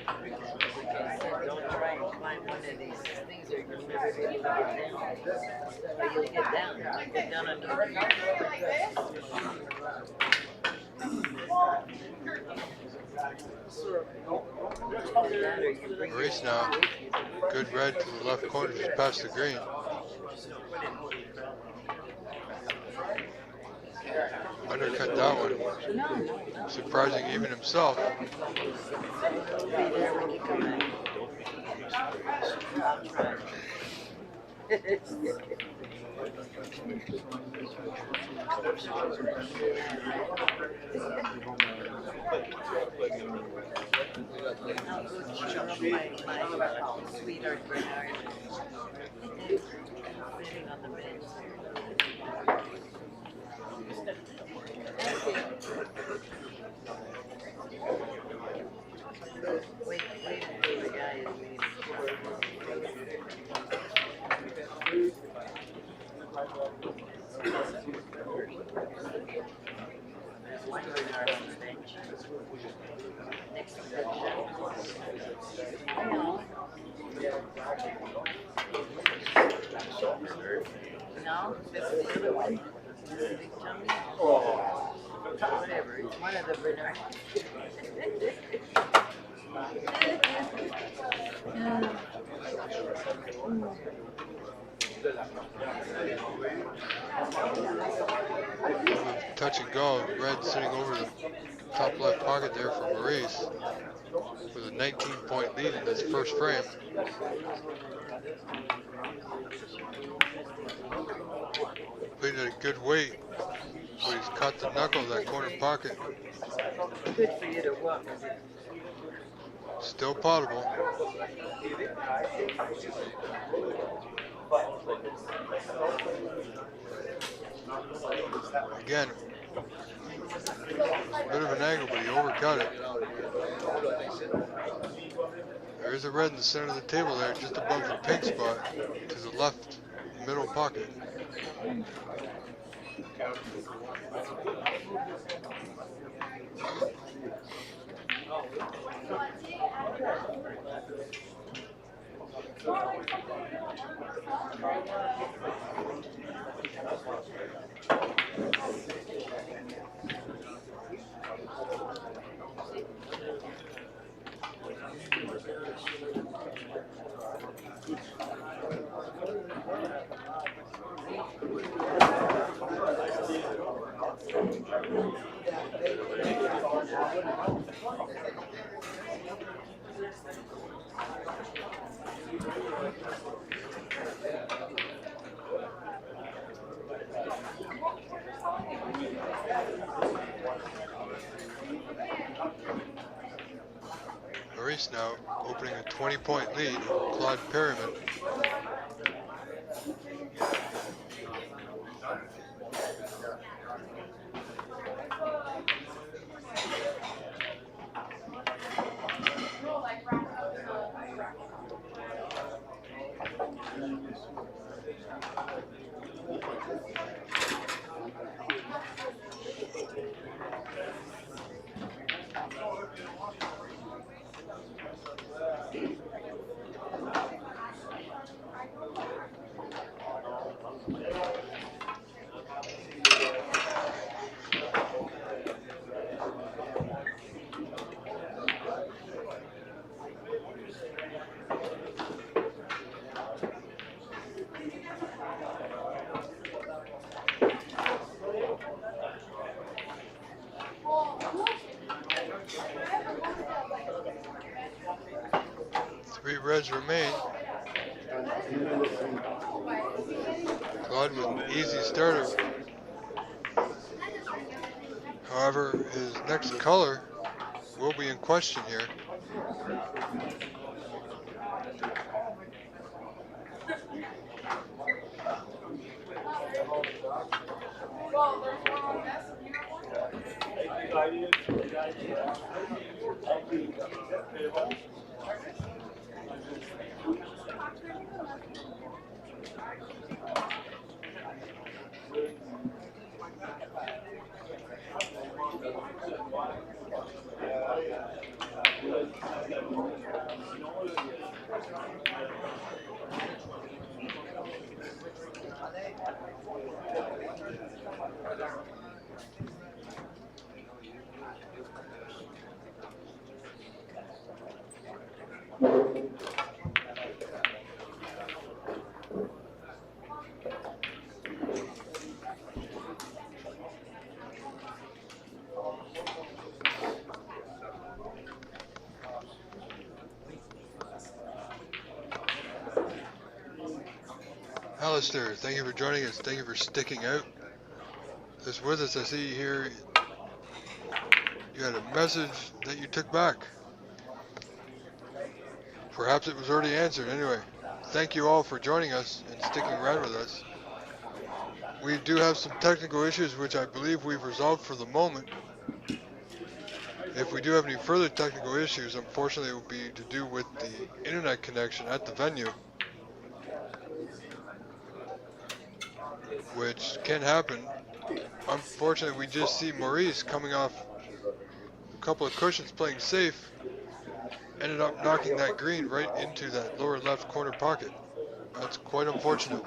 C: I said, don't try and climb one of these things or you'll never be able to get down. Or you'll get down. You'll get down on your feet.
A: Race now. Good red to the left corner, just past the green. Undercut that one. Surprising even himself.
C: Be there when you come back. I'll try. I'll go cheer up my sweetheart Bernard. Sitting on the bench. Wait until the guy is leaving. One Bernard on the bench. Next to the no, that's the other one. Big tummy. Whatever, it's one of the Bernards.
A: Touch and go. Red sitting over the top left pocket there for Maurice with a 19-point lead in this first frame. Played at a good weight, but he's caught the knuckle of that corner pocket.
C: Good for you to walk.
A: Still potable. Again, a bit of an angle, but he overcut it. There is a red in the center of the table there, just above the pink spot, to the left middle pocket. Maurice now opening a 20-point lead over Claude Perryman. Three reds remain. Claude with an easy starter. However, his next color will be in question here. Alistair, thank you for joining us. Thank you for sticking out. This with us. I see here you had a message that you took back. Perhaps it was already answered. Anyway, thank you all for joining us and sticking around with us. We do have some technical issues which I believe we've resolved for the moment. If we do have any further technical issues, unfortunately it will be to do with the internet connection at the venue, which can happen. Unfortunately, we just see Maurice coming off a couple of cushions playing safe, ended up knocking that green right into that lower left corner pocket. That's quite unfortunate.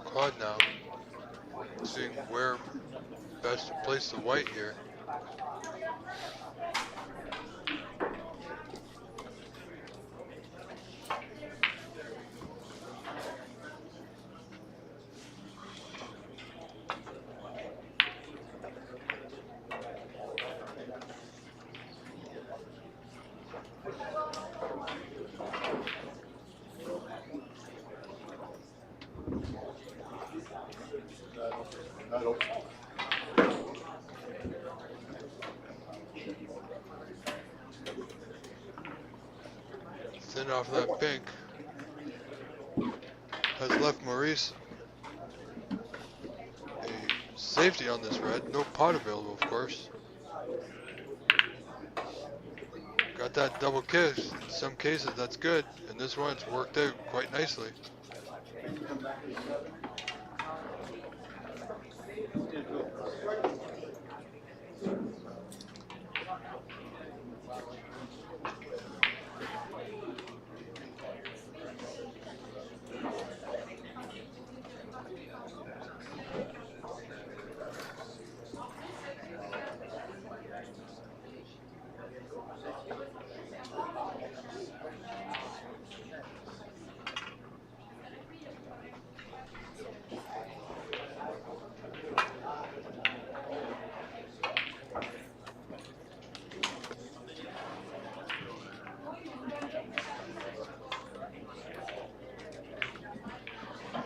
A: Quad now, seeing where best to place the white here. Thin off that pink has left Maurice a safety on this red. No pot available, of course. got that double kiss. In some cases, that's good. In this one, it's worked out quite nicely.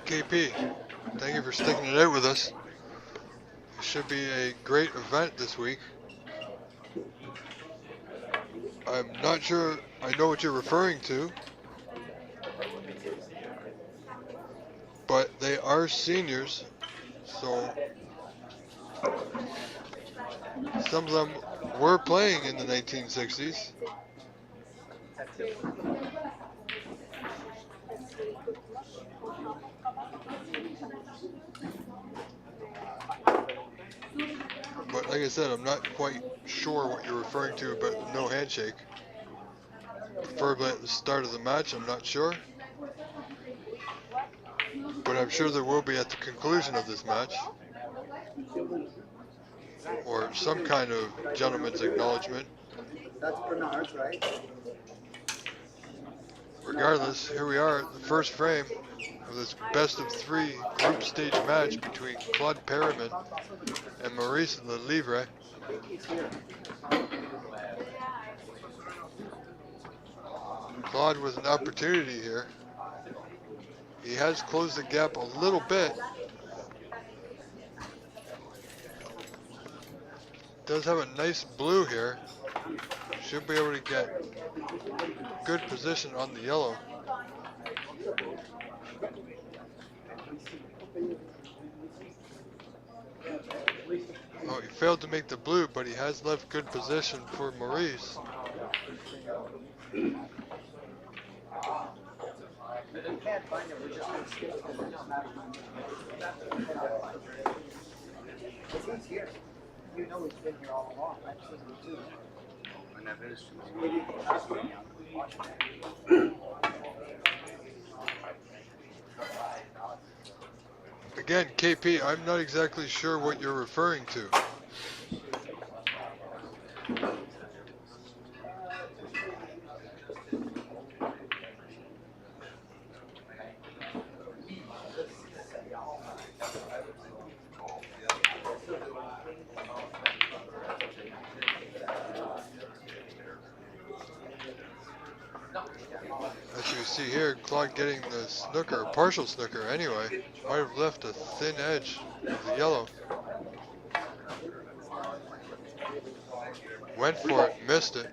A: KP, thank you for sticking it out with us. It should be a great event this week. I'm not sure I know what you're referring to, but they are seniors, so some of them were playing in the 1960s. But like I said, I'm not quite sure what you're referring to about no handshake. Preferably at the start of the match, I'm not sure. But I'm sure there will be at the conclusion of this match. Or some kind of gentleman's acknowledgement.
I: That's Bernard's, right?
A: Regardless, here we are at the first frame of this best of 3 group stage match between Claude Perriman and Maurice Lelivre. Claude with an opportunity here. He has closed the gap a little bit. Does have a nice blue here. Should be able to get good position on the yellow. Oh, he failed to make the blue, but he has left good position for Maurice.
I: He's here. You know he's been here all along. I've seen him too.
A: Again, KP, I'm not exactly sure what you're referring to. As you see here, Claude getting the snooker, partial snooker anyway, might have left a thin edge of the yellow. Went for it, missed it.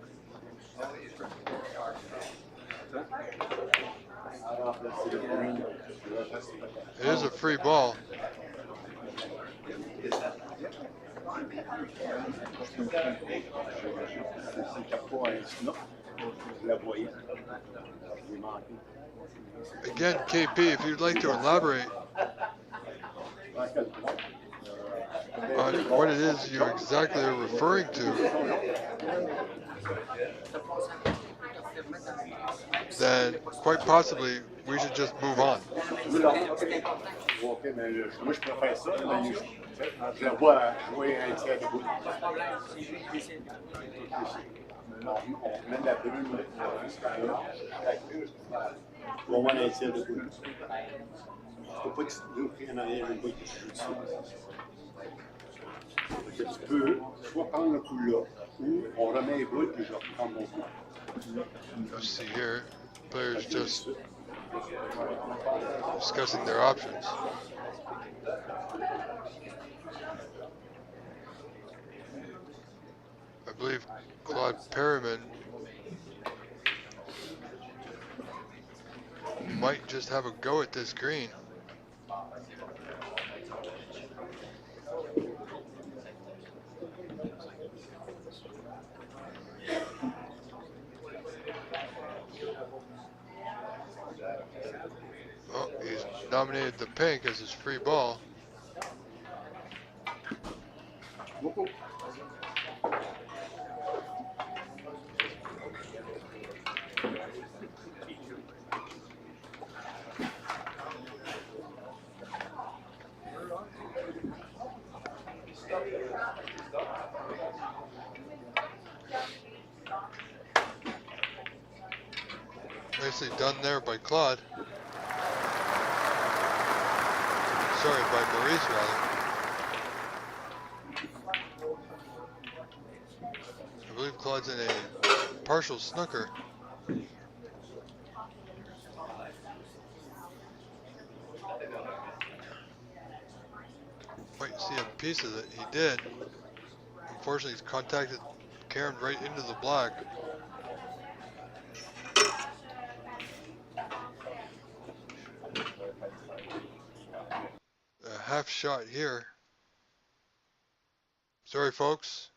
A: It is a free ball. Again, KP, if you'd like to elaborate on what it is you exactly are referring to, then quite possibly we should just move on.
D: Pour moi, un tir de boule. Faut pas que tu te bloques en arrière une boule qui se joue dessus. Tu peux soit prendre le coup là, ou on remet les boules, puis je reprends mon coup.
A: You see here, players just discussing their options. I believe Claude Perriman might just have a go at this green. nominated the pink as his free ball. Nicely done there by Claude. Sorry, by Maurice, rather. I believe Claude's in a partial snooker. Might see a piece of it. He did. Unfortunately, he's contacted Karen right into the black. A half shot here. Sorry, folks.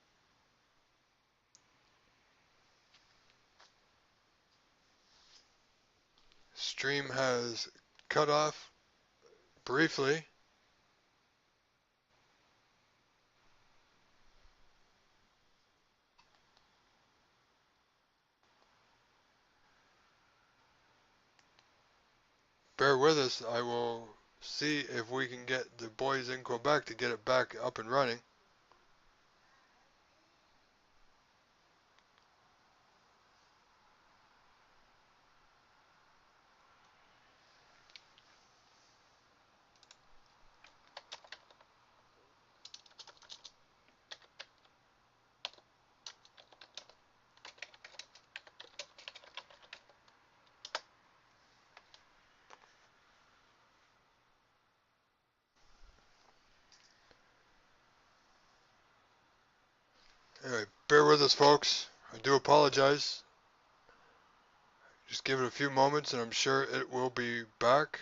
A: Stream has cut off briefly. Bear with us. I will see if we can get the boys in Quebec to get it back up and running. Anyway, bear with us, folks. I do apologize. Just give it a few moments and I'm sure it will be back.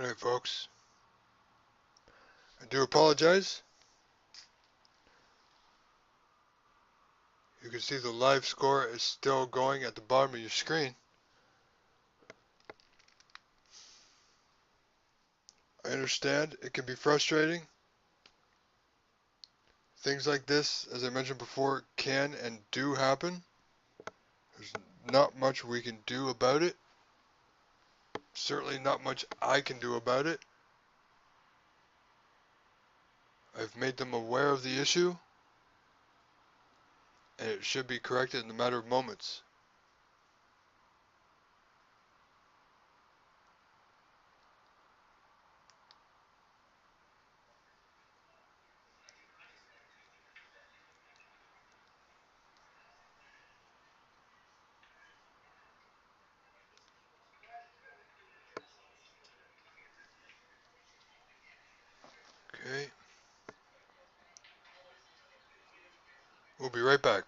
A: Alright, folks. I do apologize. You can see the live score is still going at the bottom of your screen. I understand it can be frustrating. Things like this, as I mentioned before, can and do happen. There's not much we can do about it. Certainly not much I can do about it. I've made them aware of the issue, and it should be corrected in a matter of moments. Okay. We'll be right back.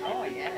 C: Oh, yeah.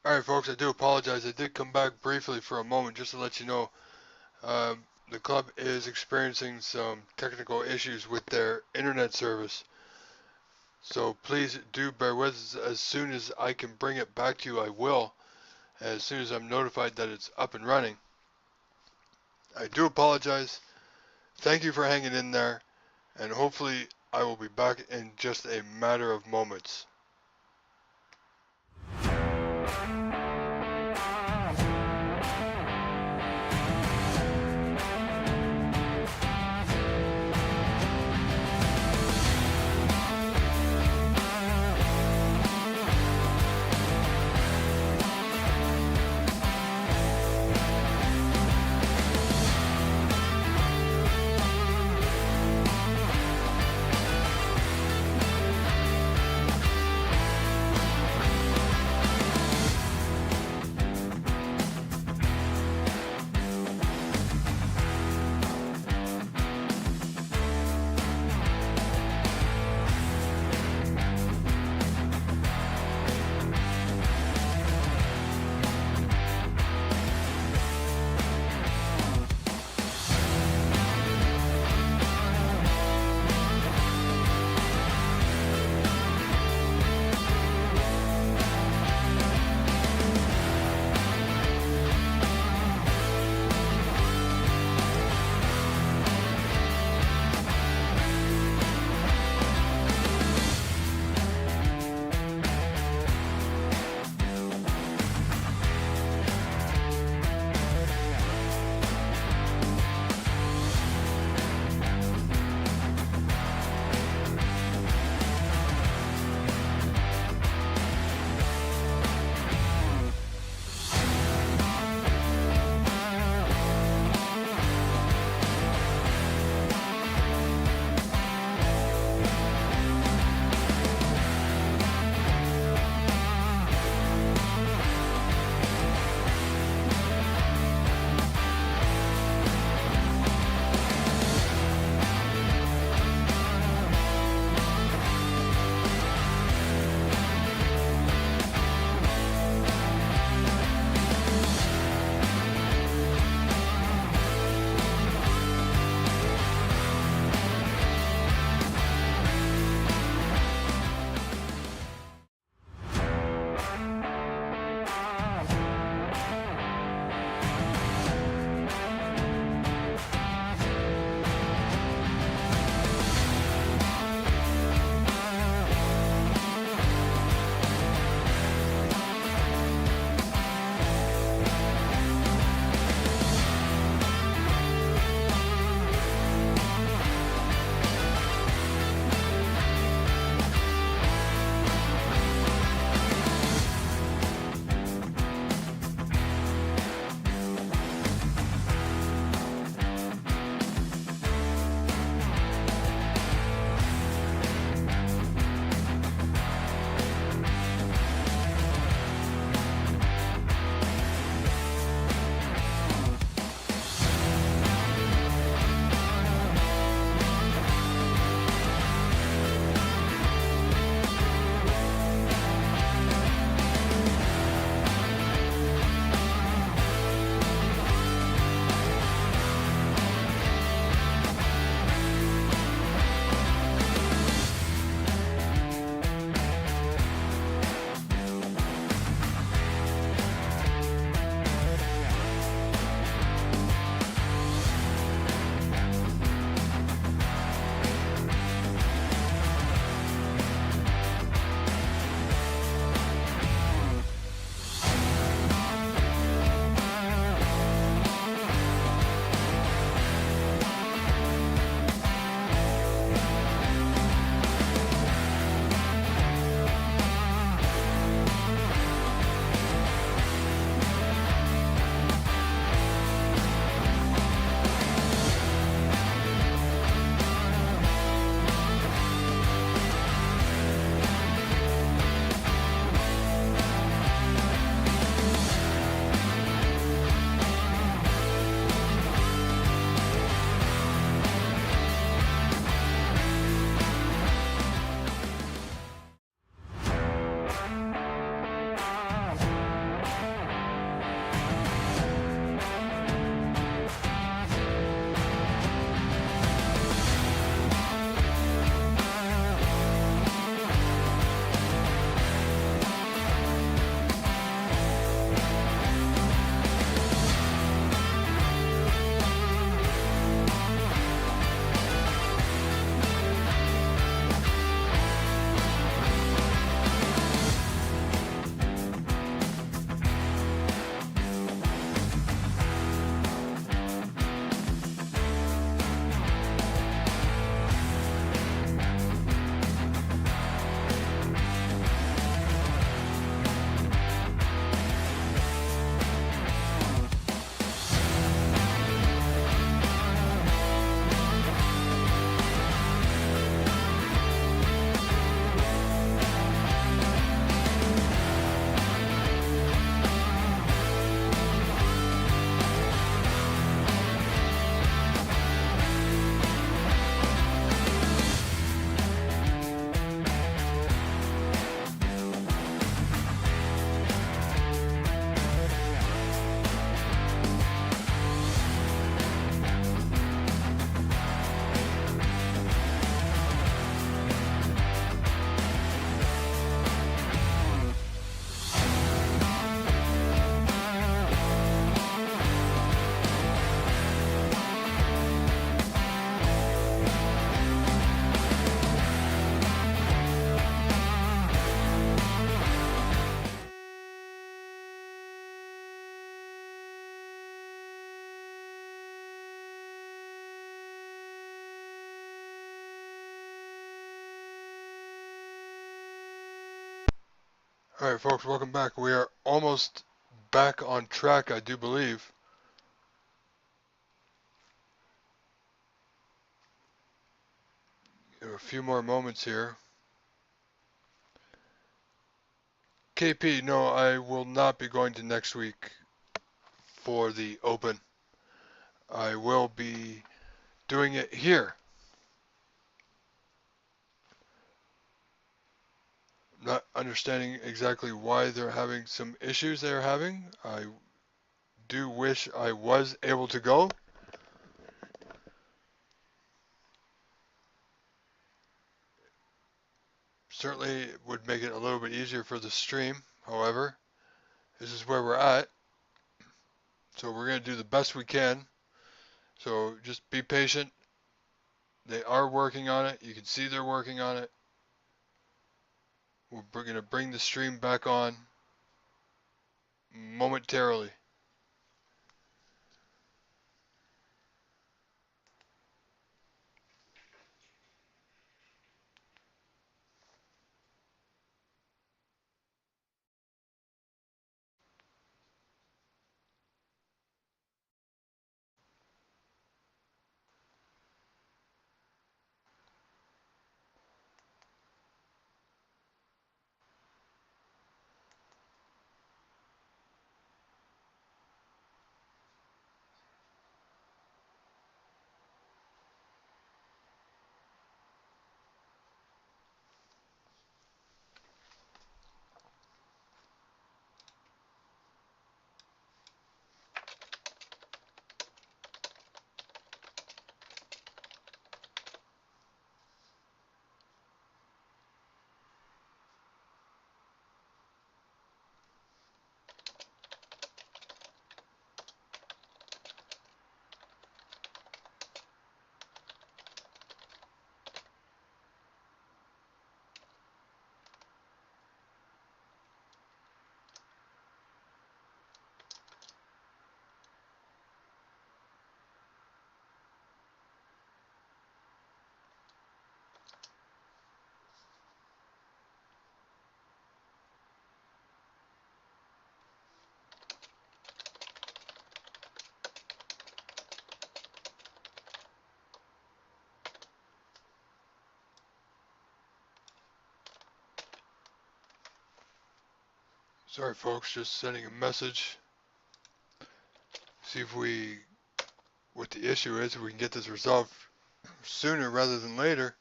A: Alright, folks, I do apologize. I did come back briefly for a moment just to let you know the club is experiencing some technical issues with their internet service. So please do bear with us. As soon as I can bring it back to you, I will. As soon as I'm notified that it's up and running. I do apologize. Thank you for hanging in there. And hopefully I will be back in just a matter of moments. Alright, folks, welcome back. We are almost back on track, I do believe. A few more moments here. KP, no, I will not be going to next week for the Open. I will be doing it here. Not understanding exactly why they're having some issues they're having. I do wish I was able to go. Certainly it would make it a little bit easier for the stream. However, this is where we're at. So we're going to do the best we can. So just be patient. They are working on it. You can see they're working on it. We're going to bring the stream back on momentarily. Sorry, folks, just sending a message. See if what the issue is, if we can get this resolved sooner rather than later.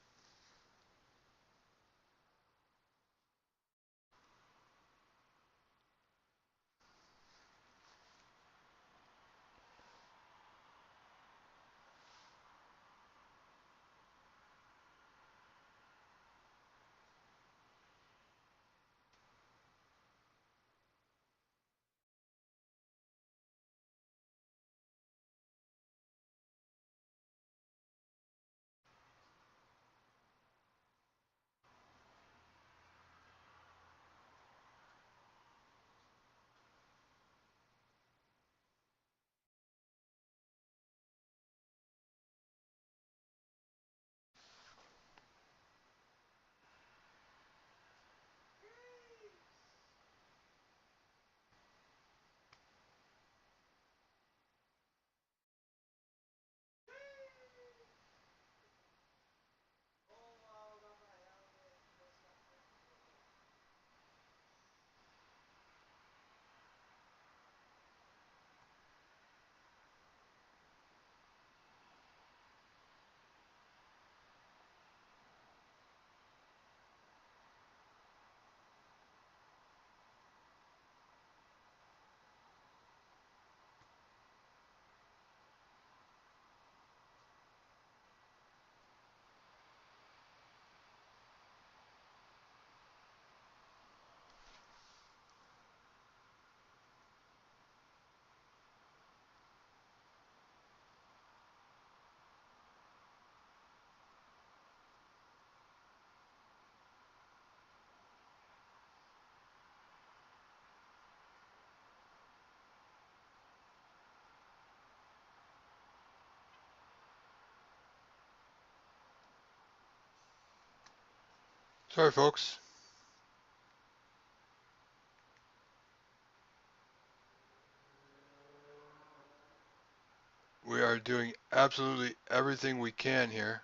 A: Sorry, folks. are doing absolutely everything we can here.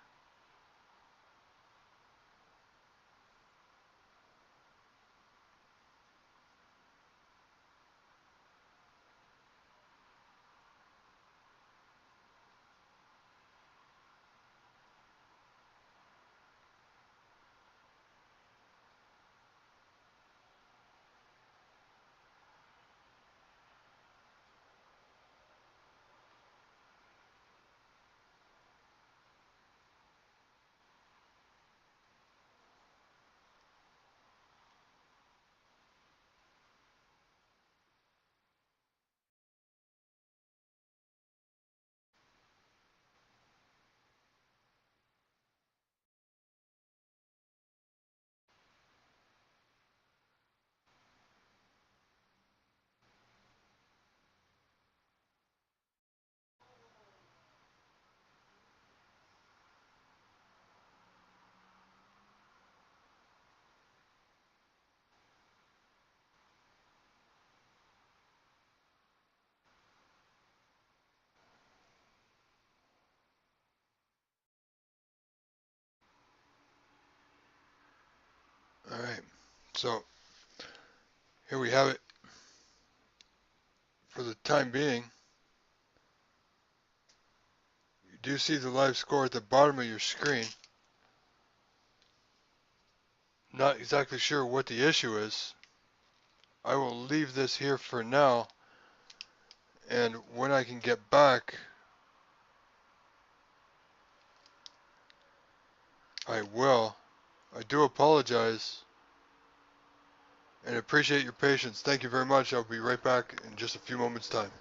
A: Alright, so here we have it. For the time being, you do see the live score at the bottom of your screen. Not exactly sure what the issue is. I will leave this here for now, and when I can get back, I will. I do apologize and appreciate your patience. Thank you very much. I'll be right back in just a few moments' time.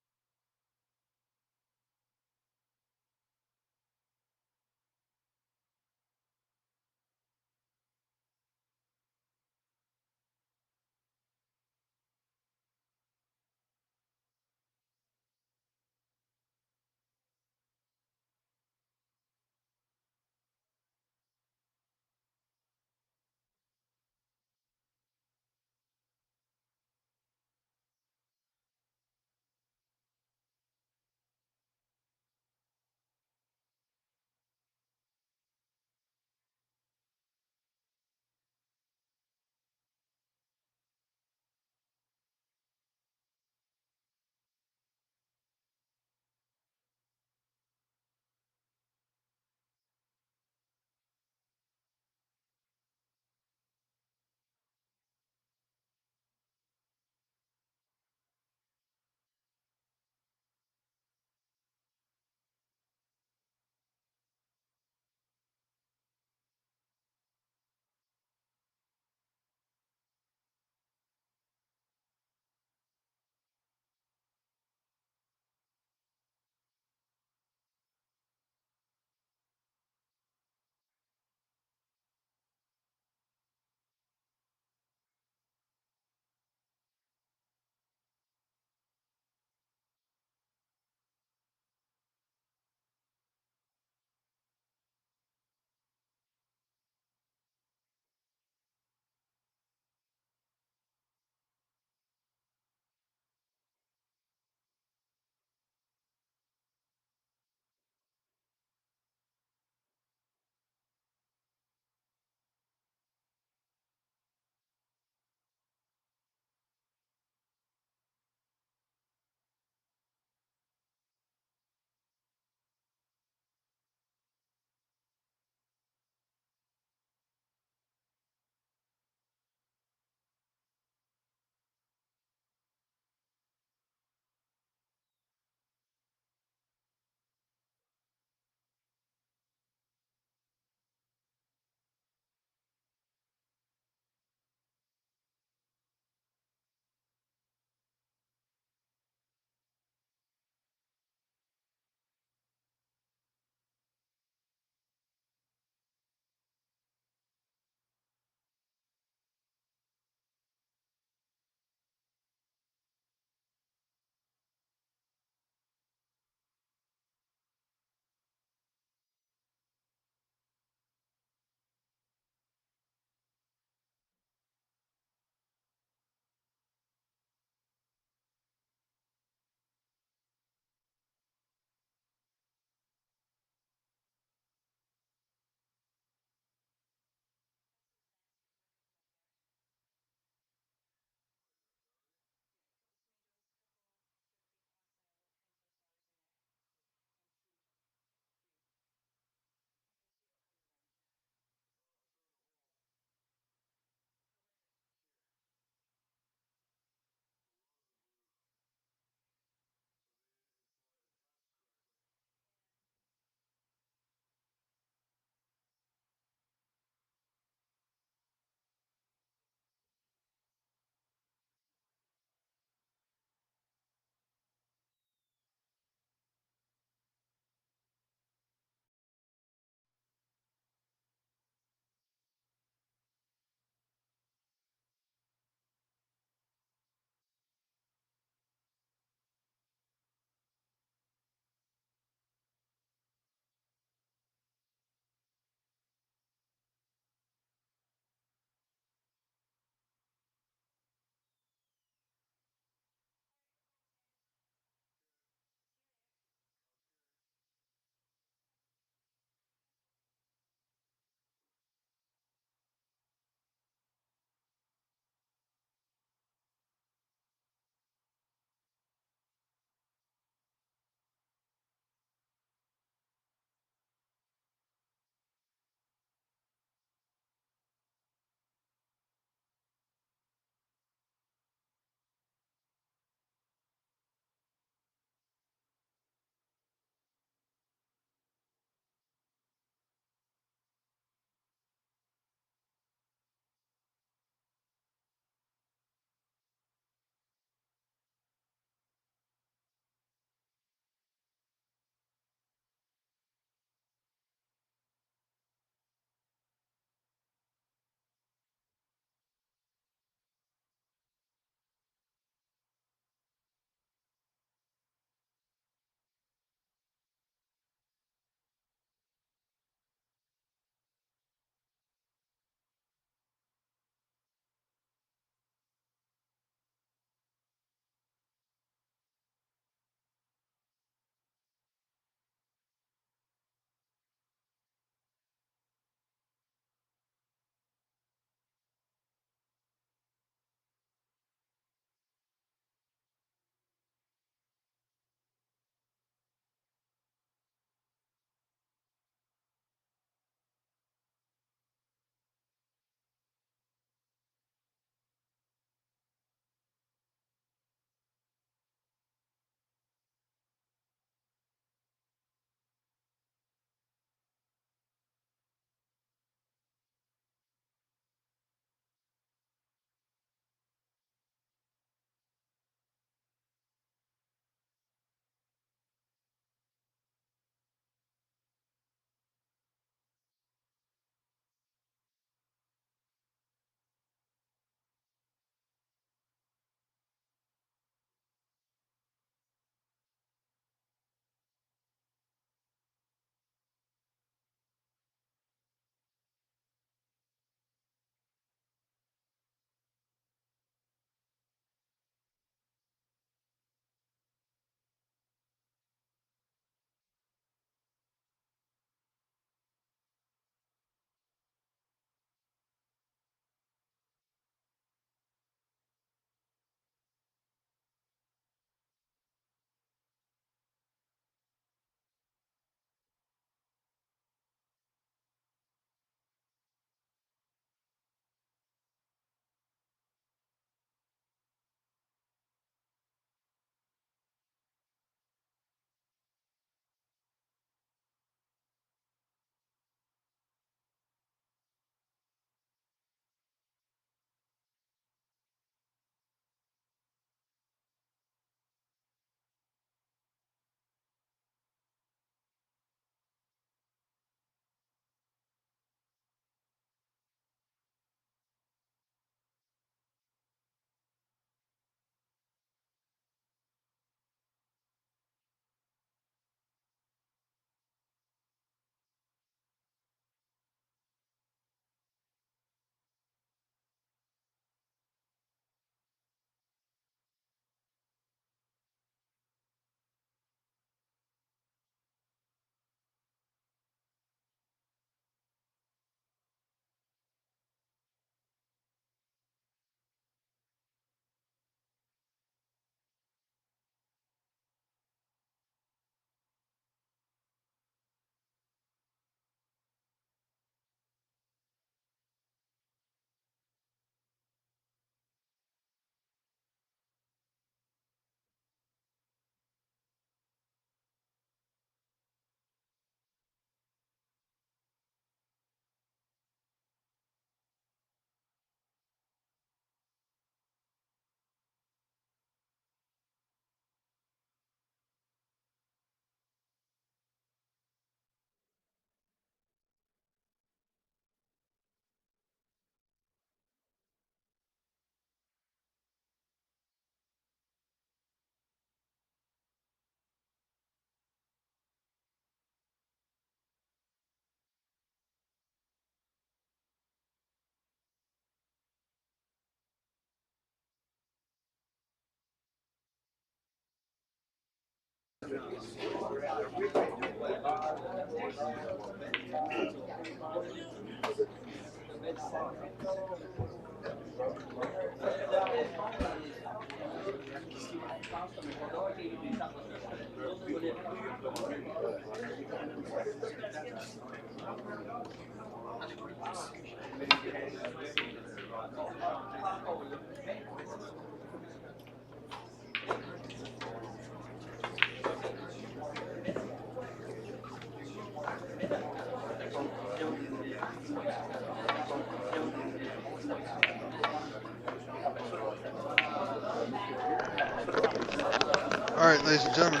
A: All right, ladies and gentlemen,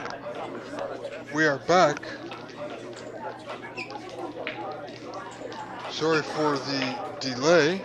A: we are back. Sorry for the delay.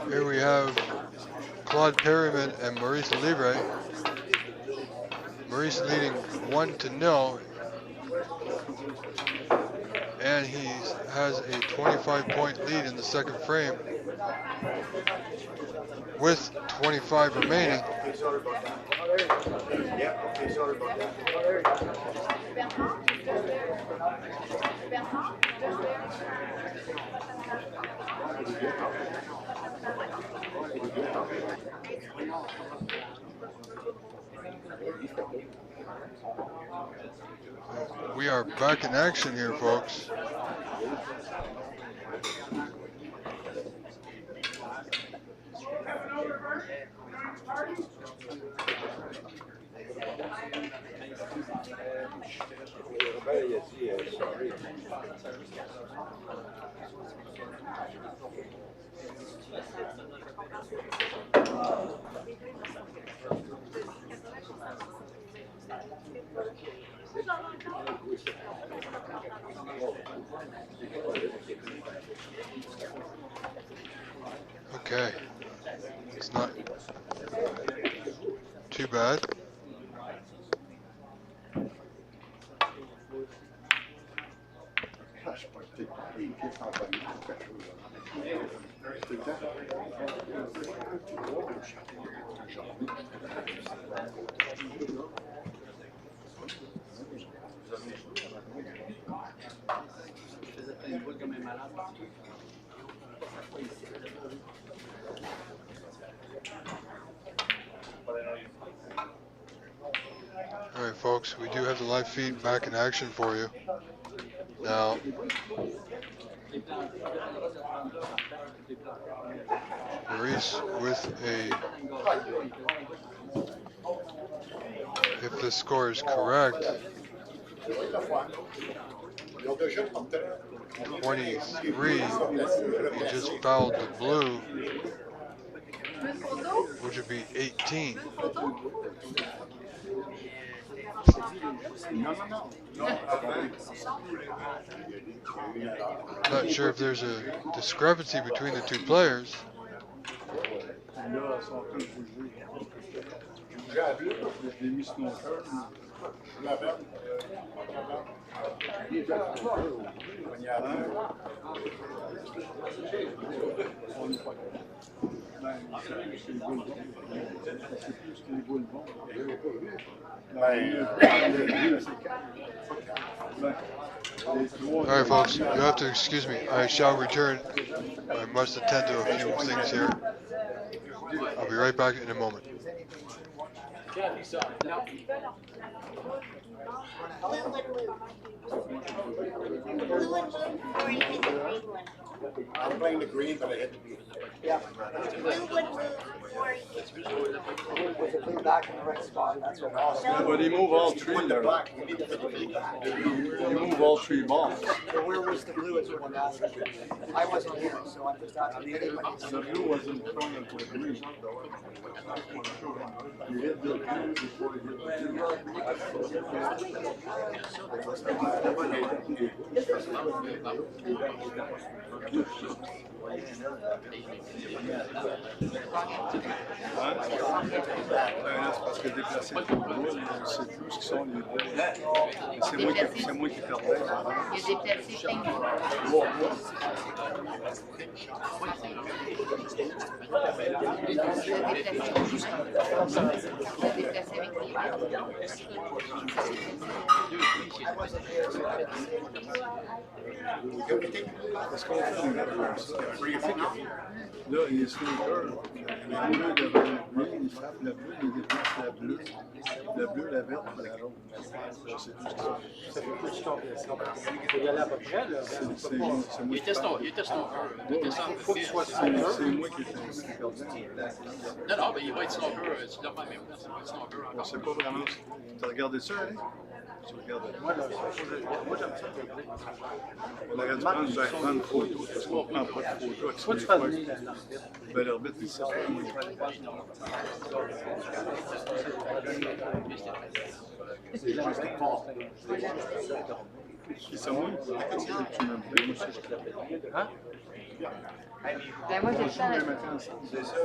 A: Here we have Claude Perryman and Maurice Libre. Maurice leading 1-0, and he has a 25-point lead in the second frame with 25 remaining. We are back in action here, folks. Okay, it's not too bad. All right, folks, we do have the live feed back in action for you. Now, Maurice with a, if the score is correct, 23, he just fouled the blue, which would be 18. Not sure if there's a discrepancy between the two players. All right, folks, you have to excuse me. I shall return. I must attend to a few things here. I'll be right back in a moment.
D: I'm playing the green, but I hit the blue.
I: Yeah. With the blue back in the right spot, that's what I
J: Yeah, but he moved all three there. He moved all three balls.
I: So where was the blue is what I'm asking. I wasn't here, so I'm just asking anybody.
J: The blue was in front of the green. You hit the blue before you hit the green. Là, c'est parce que déplacer le boule, c'est plus ce qui sont les boules. Mais c'est moi qui perdais.
K: Il a déplacé 5
J: Parce qu'on fait des là, il est snooker. Le bleu devant le bleu, il frappe le bleu, il déplace la bleue. La bleue, la verte, la rouge. Je sais plus ce que c'est.
E: Ça fait plus de compétition. Il faut y aller à peu près, là.
J: C'est moi
H: Il était snooker. Il était
E: Faut que tu sois
J: c'est moi qui perdais.
H: Non, non, mais il va être snooker. Tu l'as pas même place. Il va être snooker
J: On
H: encore.
J: sait pas vraiment. Tu as regardé ça, Alain? Tu regardais.
E: Moi, j'aime ça.
J: On aurait dû prendre une photo, parce qu'on ne prend pas de photo.
E: Soit tu fais venir l'arbitre.
J: Ben, l'arbitre, il sait pas.
D: C'est juste fort.
J: Ils sont où? Tu m'aimes bien, moi aussi, je l'appelle.
E: Hein?
K: Ben moi, j'ai ça.
D: C'est ça.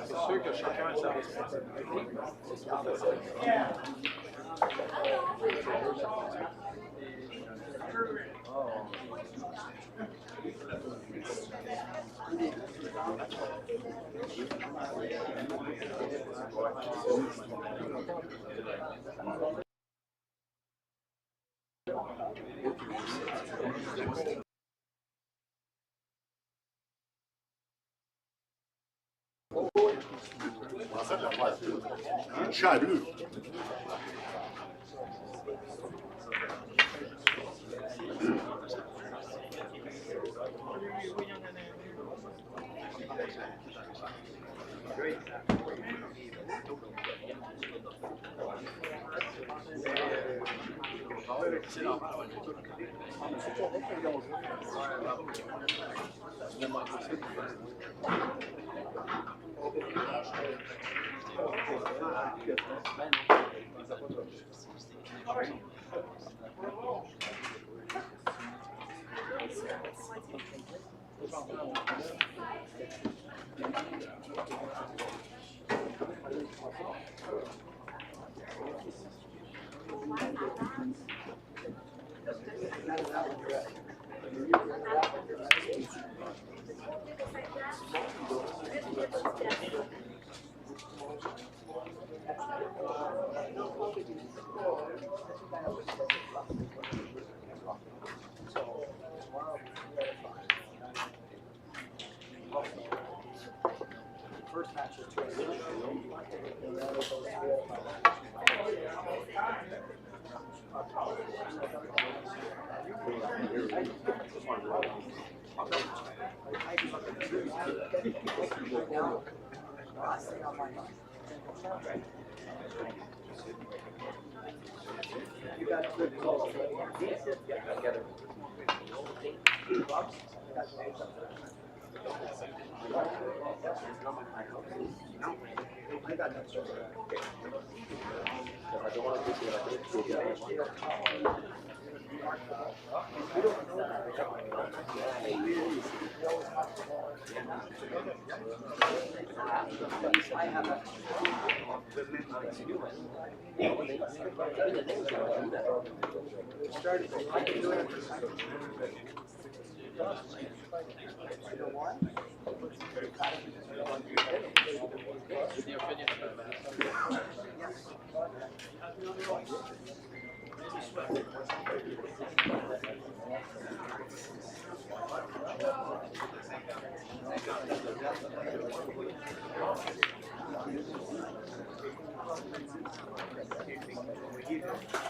E: C'est sûr que chacun a sa responsabilité.
D: Chat bleu. First match is 2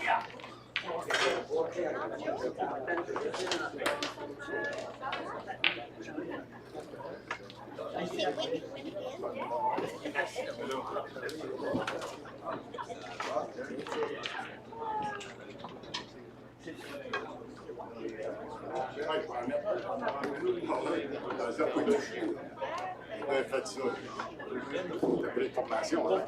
E: Yeah.
D: On avait fait ça. T'as pris une formation, hein?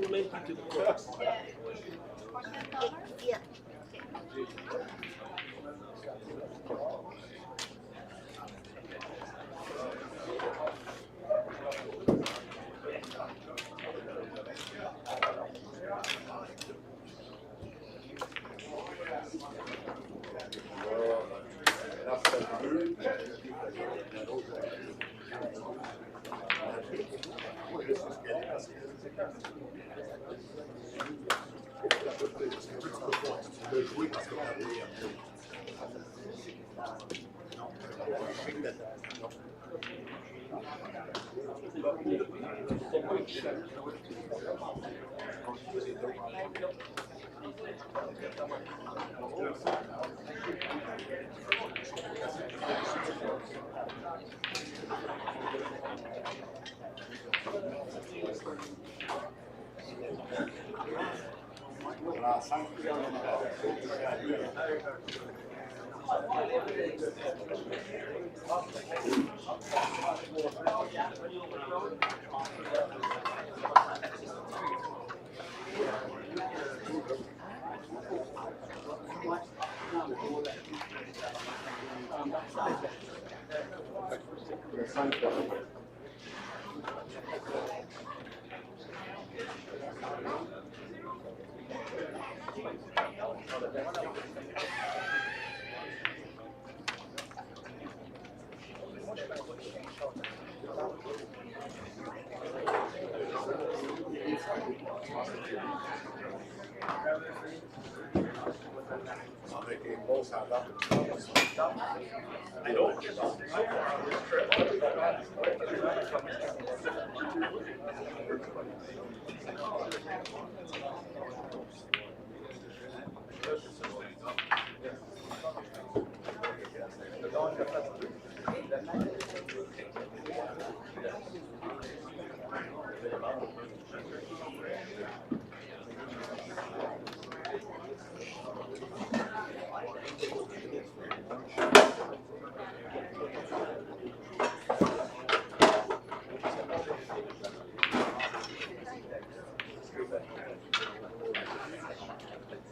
D: Avec les grosses attentes.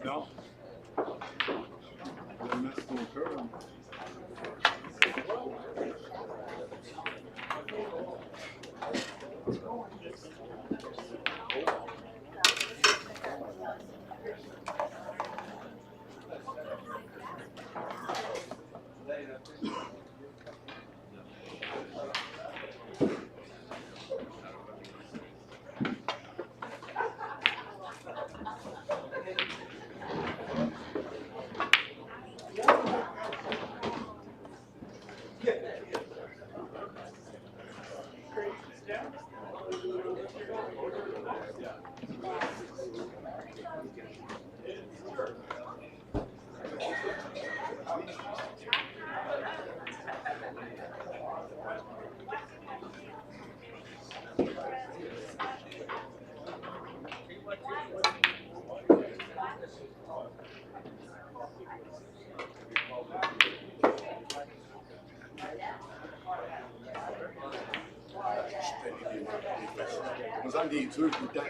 D: Non. Le mettre au cœur. Nous avons des œufs tout le temps.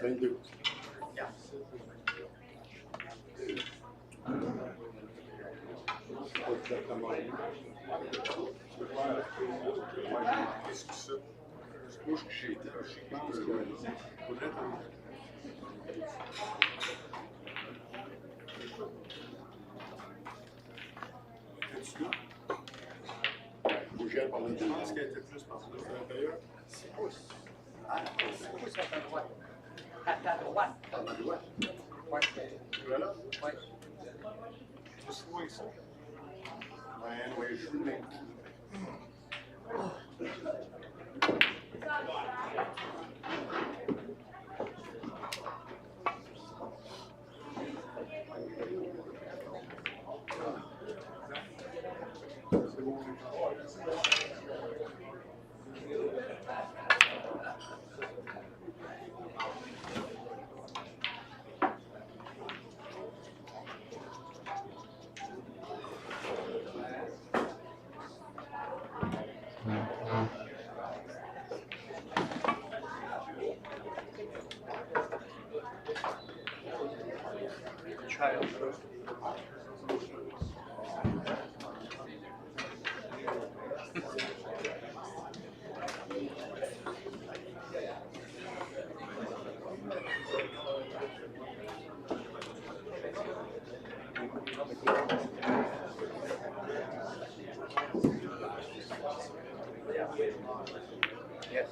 D: 22. Pas exactement.
J: Qu'est-ce que c'est? Moi, j'ai été, je pense que faudrait que
D: Faut que j'aille par
J: je pense
D: l'intérieur.
J: qu'elle était plus par l'intérieur.
I: 6 pouces. 6 pouces à ta droite. À ta droite.
D: Par la droite.
I: Ouais.
J: Voilà.
I: Ouais.
J: C'est loin que ça.
D: Ouais, je suis même.
I: Childhood. Yes.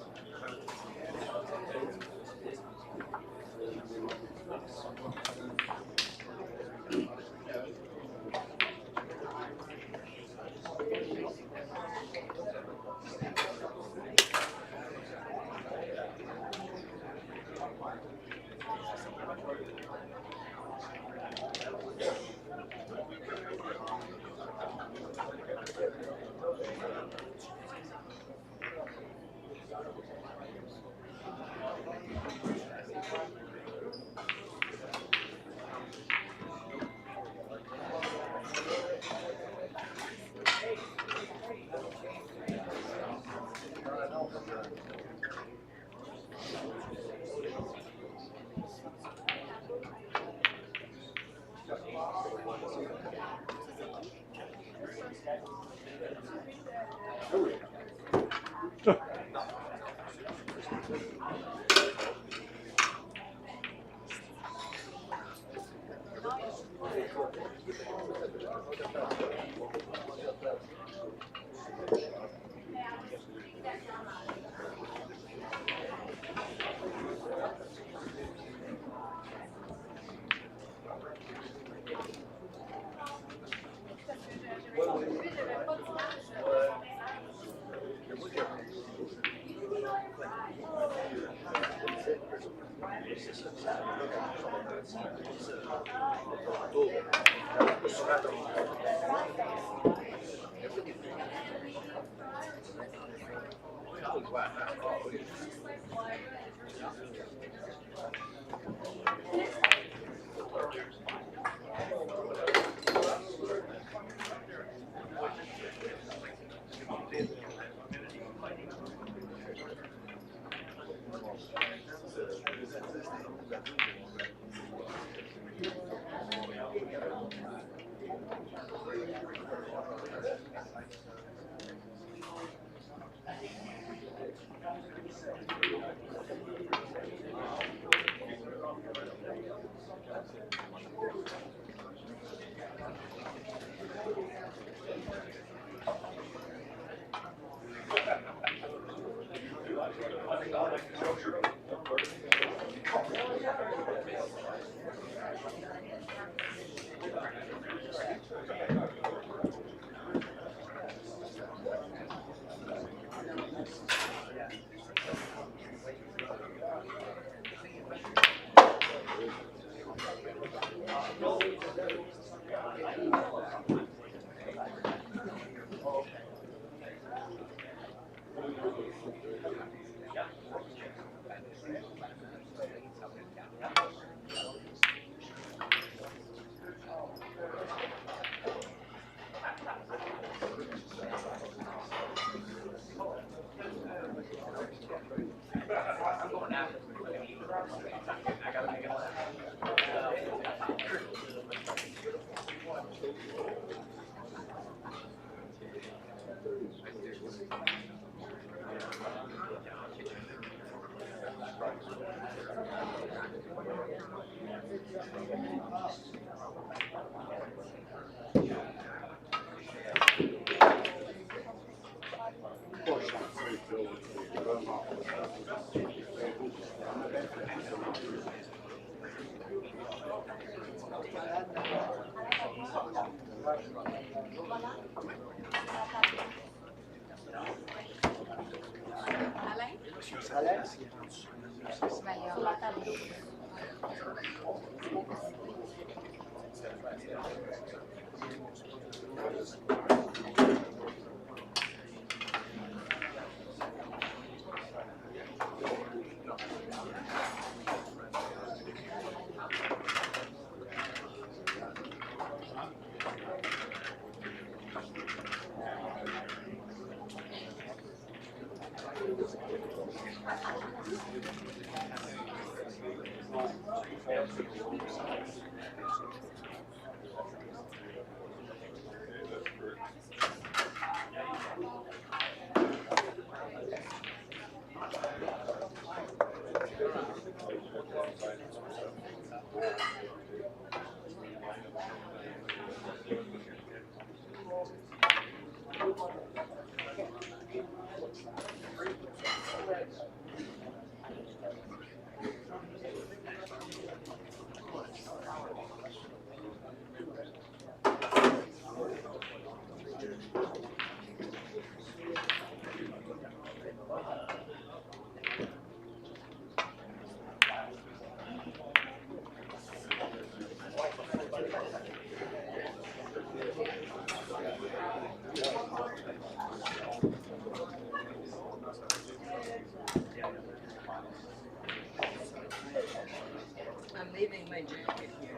C: I'm leaving my jacket here.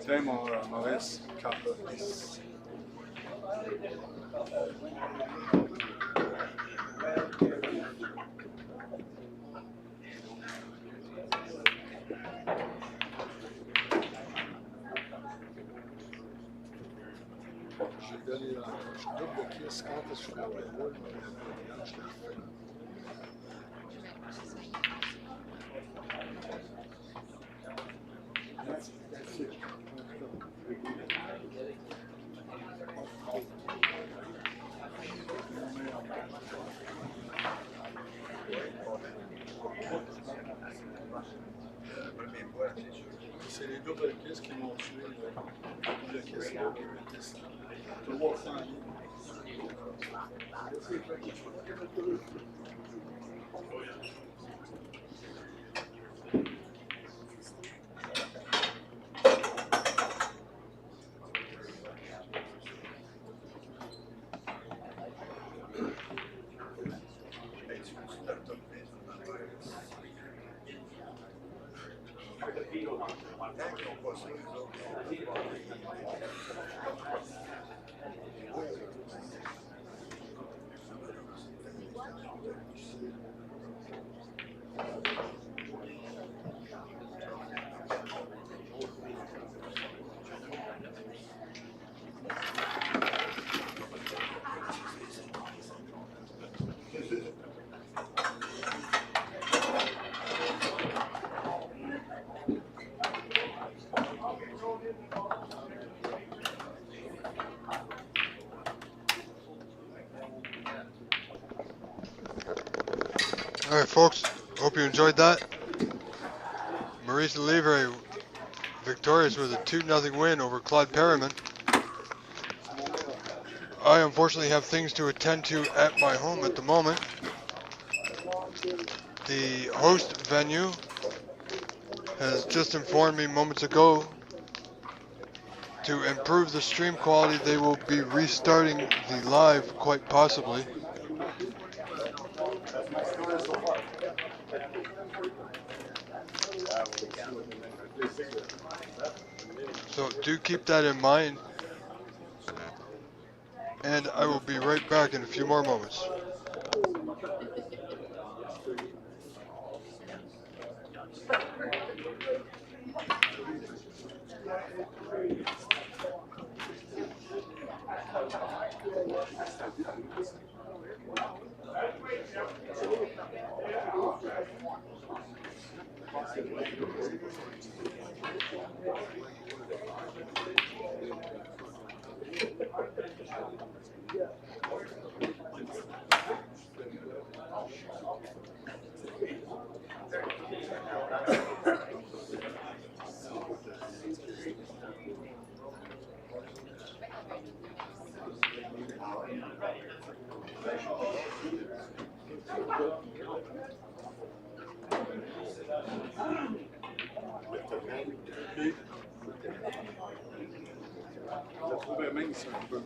J: Tiens, Maurice, quand j'ai donné je double de kiss quand je fais le rôle, je te le fais. C'est les double kiss qui m'ont tué. Le kiss là, le kiss là. 300 livres.
A: All right, folks. Hope you enjoyed that. Maurice Levre victorious with a 2-0 win over Claude Perriman. I unfortunately have things to attend to at my home at the moment. The host venue has just informed me moments ago to improve the stream quality, they will be restarting the live quite possibly. So do keep that in mind. And I will be right back in a few more moments.
J: Je la trouvais mince un peu.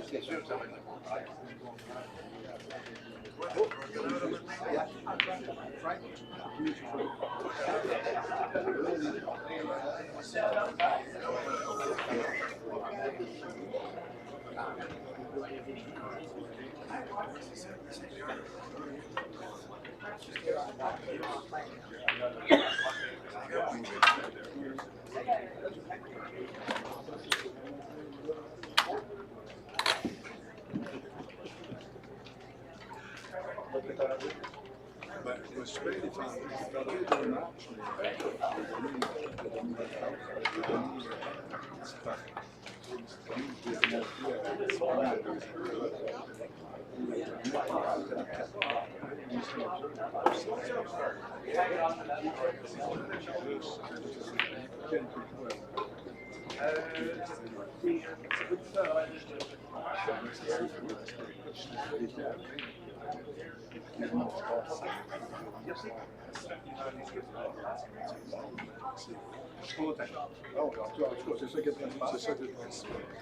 B: C'est sûr que ça va être.
J: Ben, je me suis bien défendu. J'ai perdu 2 matchs, mais j'ai donné une En tout cas, c'est ça qui est c'est ça qui est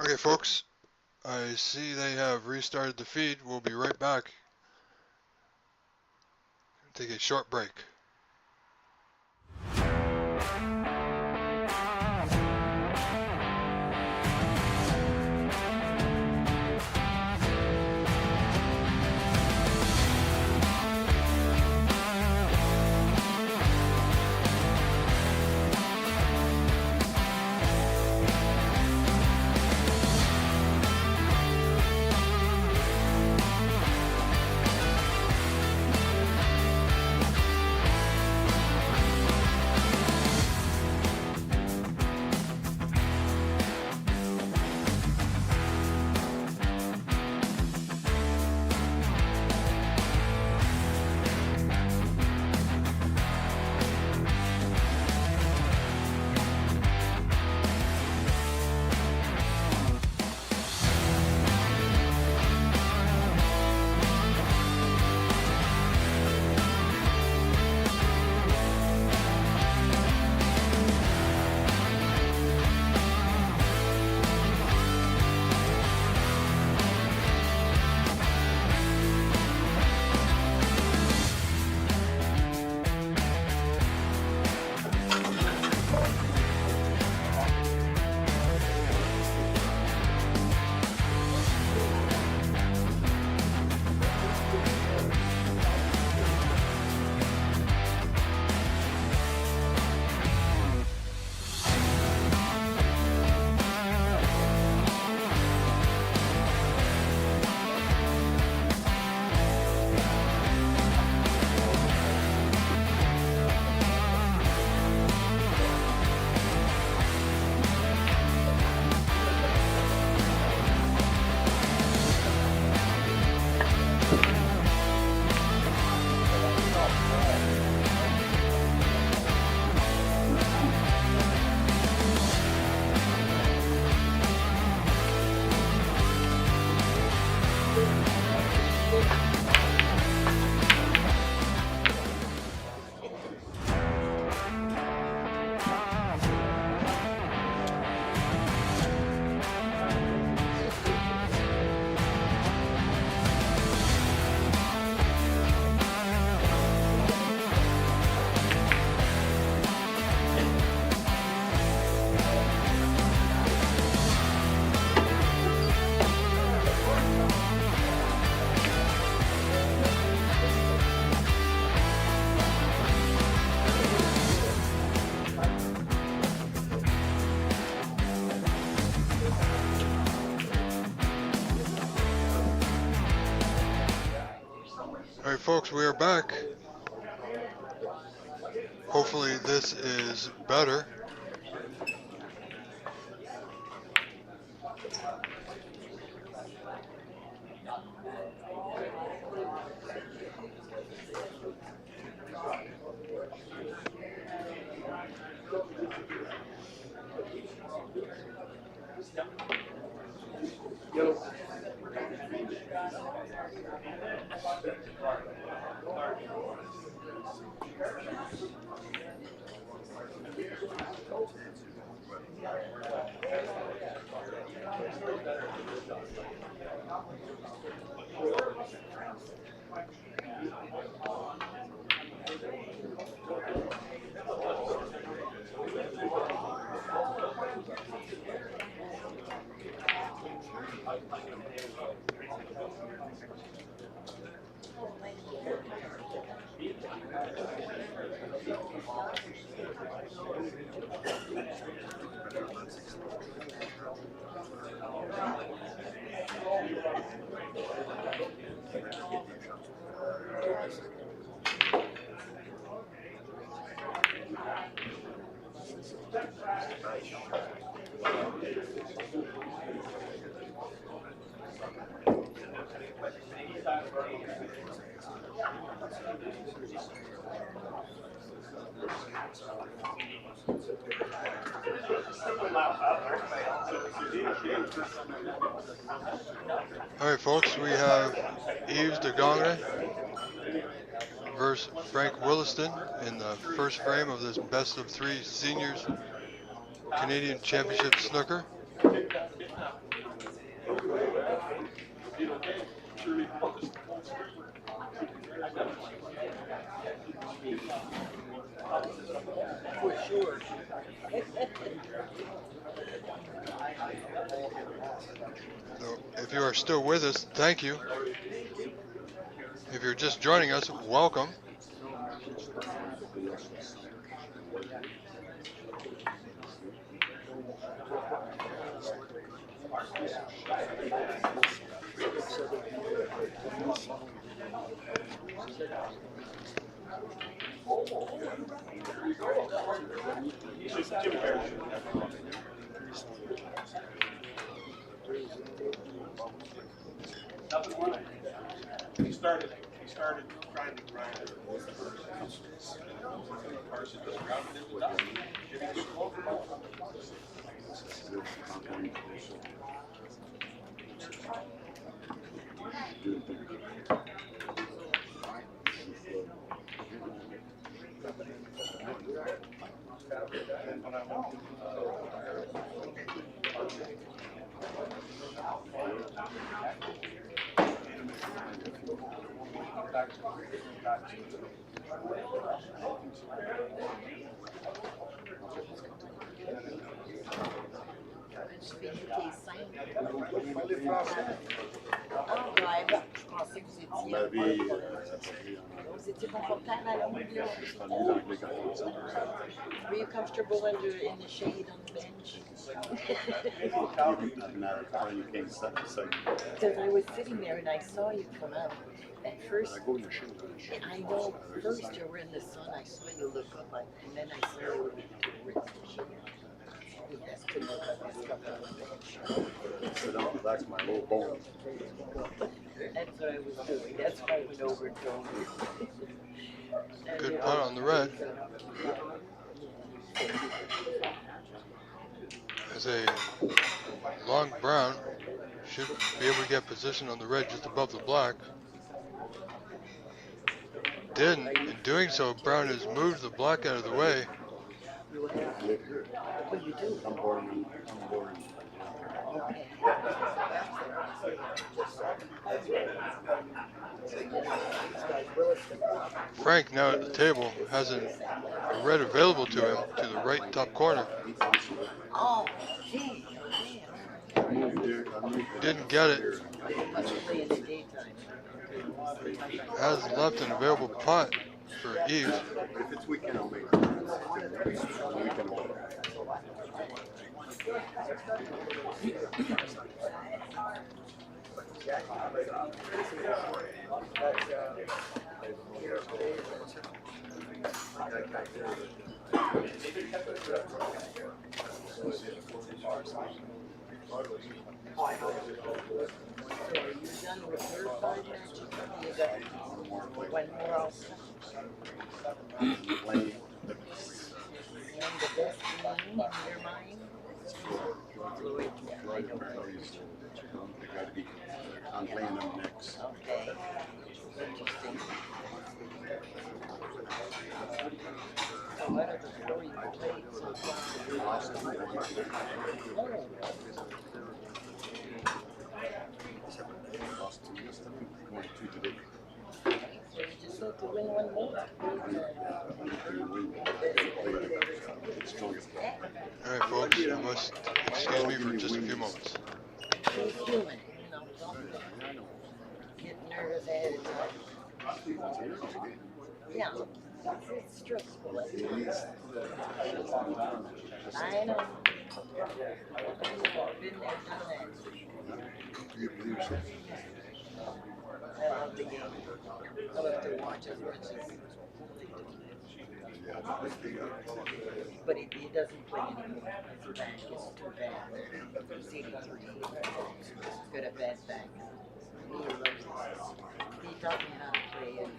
A: Okay, folks, I see they have restarted the feed. We'll be right back. Take a short break. All right, folks, we are back. Hopefully this is better. All right, folks, we have Yves de Gongre versus Frank Williston in the first frame of this best of three seniors Canadian Championship snooker.
C: For sure.
A: So if you are still with us, thank you. If you're just joining us, welcome.
B: He started trying to grind it. Carson just grounded it without giving the smoke.
C: Je fais tes seins. Ah, ouais, je pensais que vous étiez. Vous étiez confortable à l'ombre. Were you comfortable in the shade on the bench? Because I was sitting there and I saw you come out. At first, I know, first you were in the sun, I saw you look up, and then I saw you were in the shade. Yes, to look up and stuff on the bench.
D: Sit down, relax my low bone.
C: That's what I was doing. That's why I went over and told you.
A: Good putt on the red. As a long brown should be able to get position on the red just above the black. Didn't. In doing so, brown has moved the black out of the way.
C: What do you do?
D: I'm boring.
C: Okay.
A: Frank, now at the table, has a red available to him to the right top corner.
C: Oh, gee.
A: Didn't get it. Has left an available putt for Eve.
D: If it's weekend, I'll make it. I'm playing them next.
C: Okay. Interesting. So what are the four you played so far?
D: Lost two yesterday, won two today.
C: So you just need to win one more.
A: All right, folks, you must excuse me for just a few moments.
C: He's human, you know, don't get nervous ahead of time. Yeah, it's stressful. I know. Been there, done that. I love the game. I love to watch as much as but he doesn't play anymore. His back is too bad. He's 83. He's got a bad back. He loves it. He taught me how to play and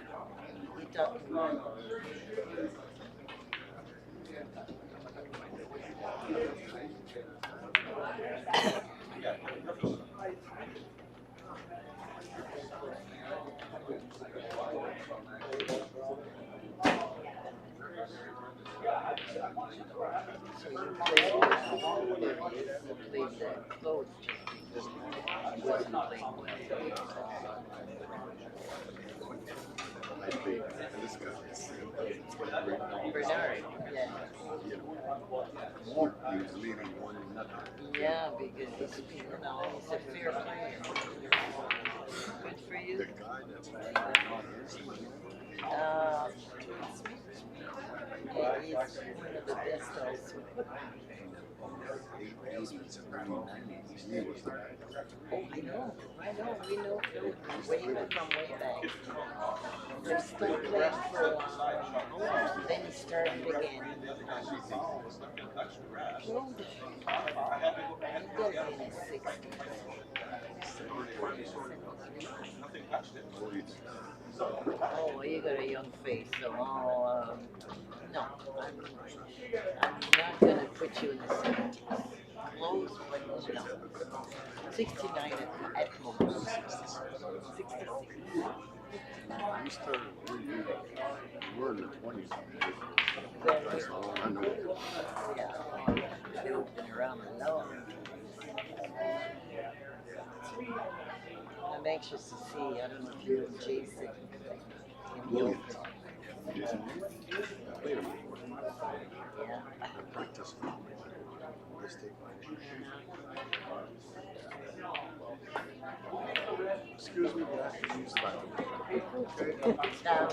C: he taught me So you played the clothes just because he wasn't playing well. Bernard, yeah. Yeah, because he's, he's a fair player. Good for you. Uh, yeah, he's one of the best also. Oh, I know, we know way from way back. He stopped playing for a while, then he started again. Claude, he goes in his 60s. Oh, well, you got a young face, so no, I'm not gonna put you in the 70s. Close, but no. 69 at most. 66.
J: We started, we're in the 20s.
C: I know. Yeah, you've been around a long. I'm anxious to see. I don't know if you know Jason in the open.
J: Jason, played him.
C: Yeah.
J: Practice. Excuse me, but I have to use the bathroom.
C: Down.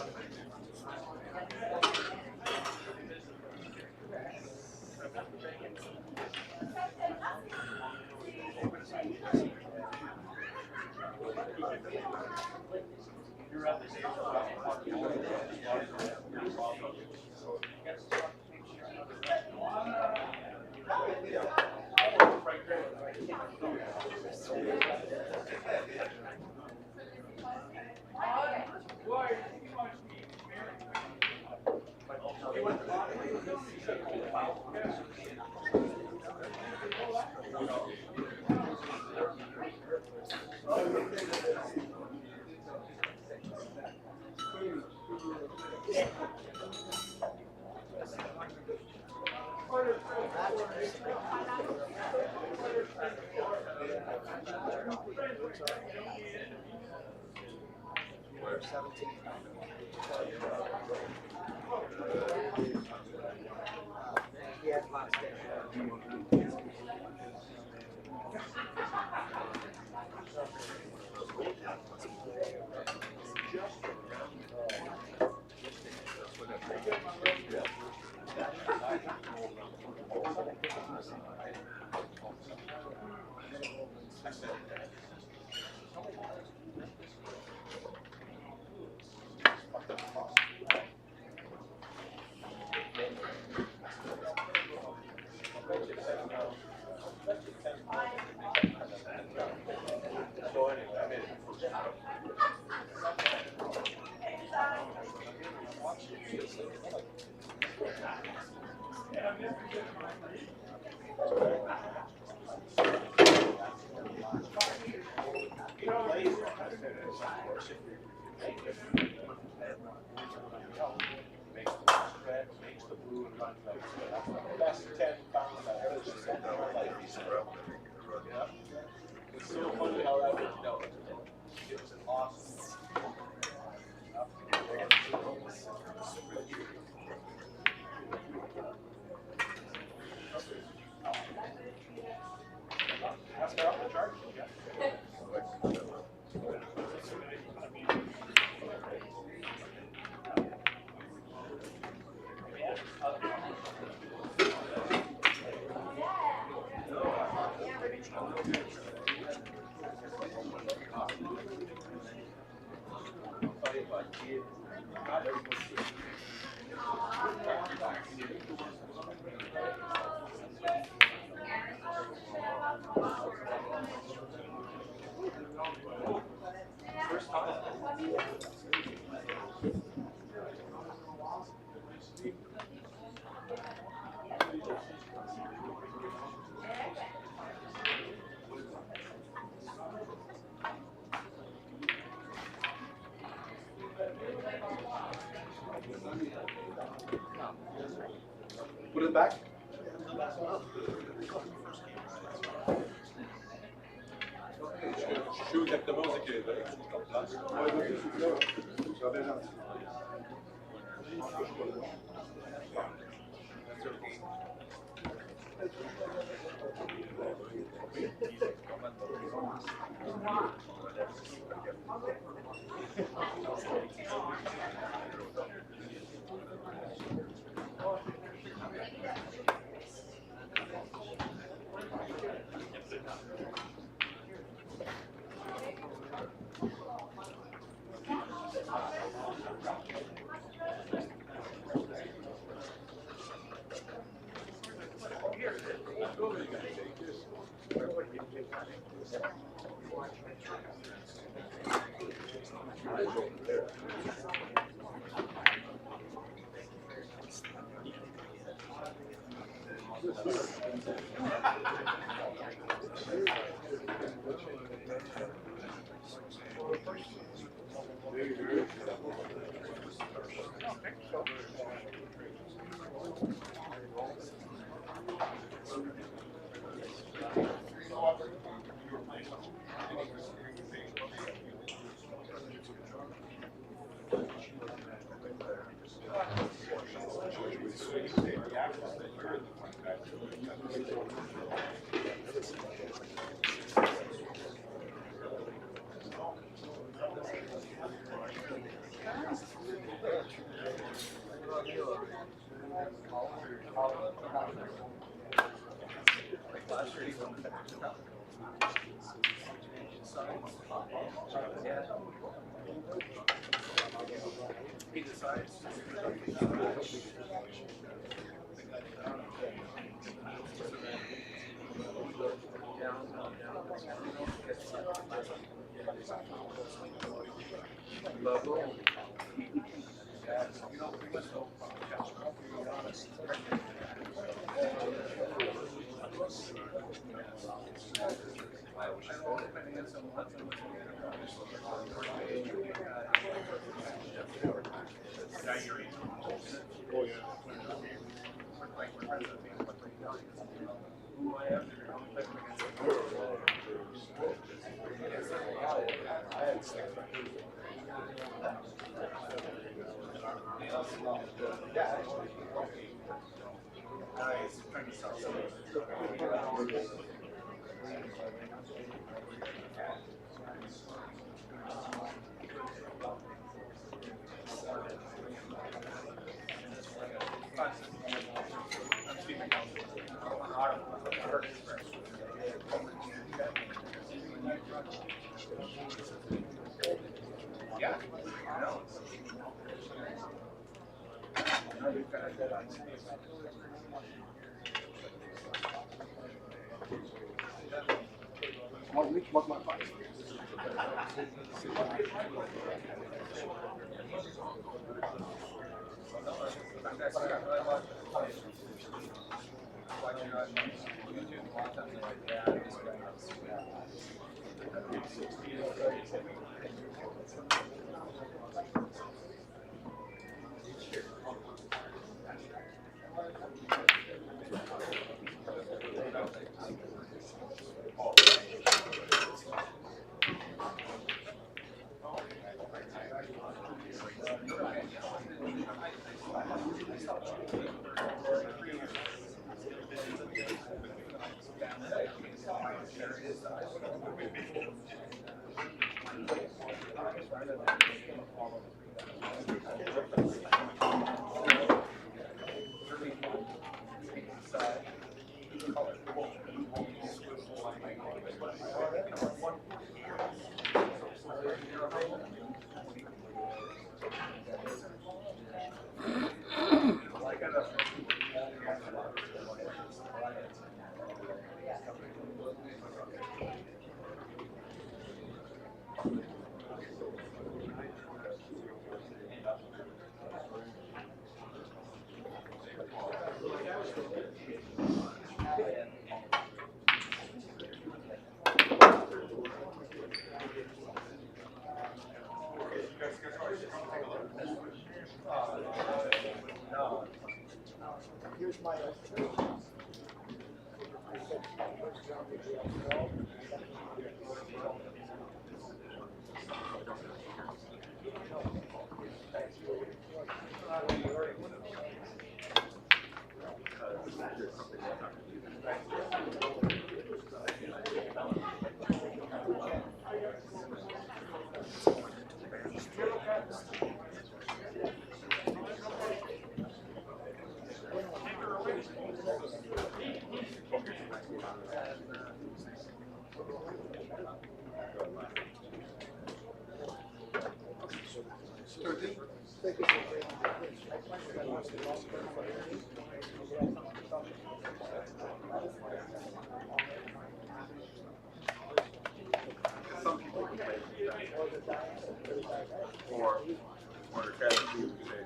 B: Put it back. Je sais exactement où c'est qu'il est.
E: Here's my
B: Some people complain or the casualty would say,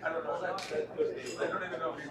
B: I don't know. I don't even know if he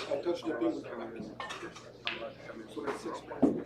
J: I touched the pin. So it's 6 points.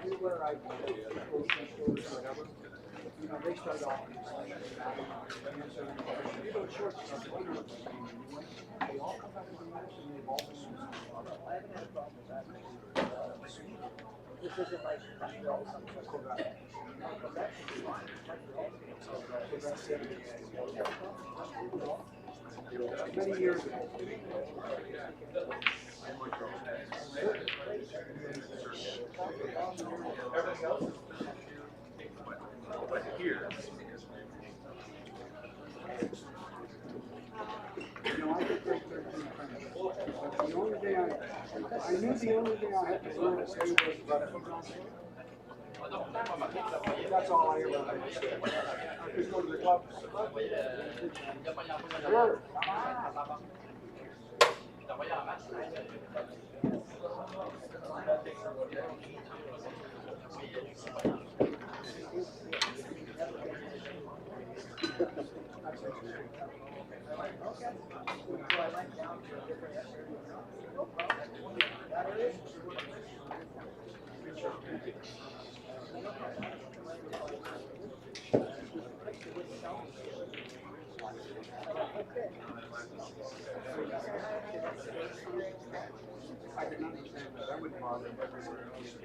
E: Everywhere I go, grocery stores, whatever, you know, they start off. You go to church, they all come back to the house and they've all been. I haven't had a problem with that. Many years ago.
G: But here,
E: You know, I did great 13 French. But the only day I knew the only day I had to learn to say was that's all I ever did. I just go to the club. Sure. I can understand that. That wouldn't bother me everywhere else.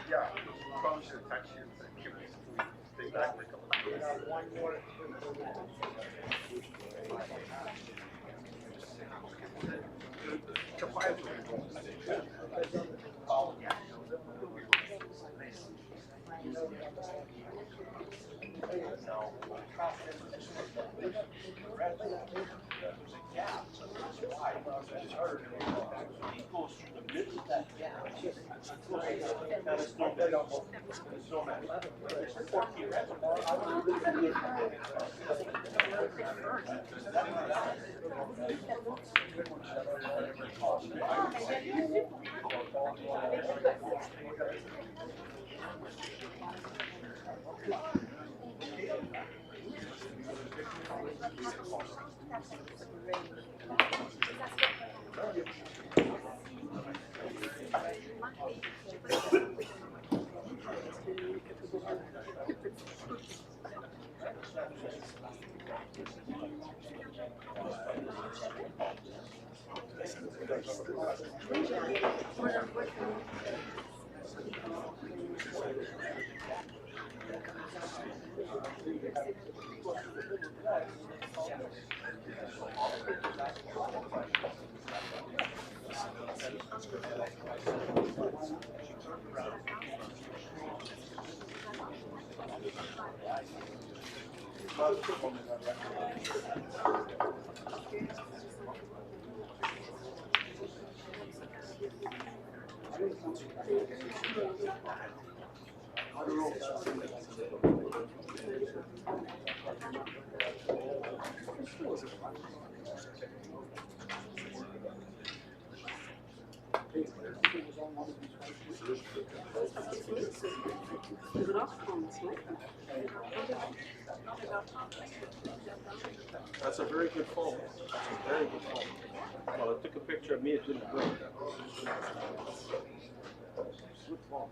B: Yeah, probably should have texted you and give me stay back for a couple of days.
G: that's a very good phone. That's a very good phone. Well, I took a picture of me, it didn't work. Good phone.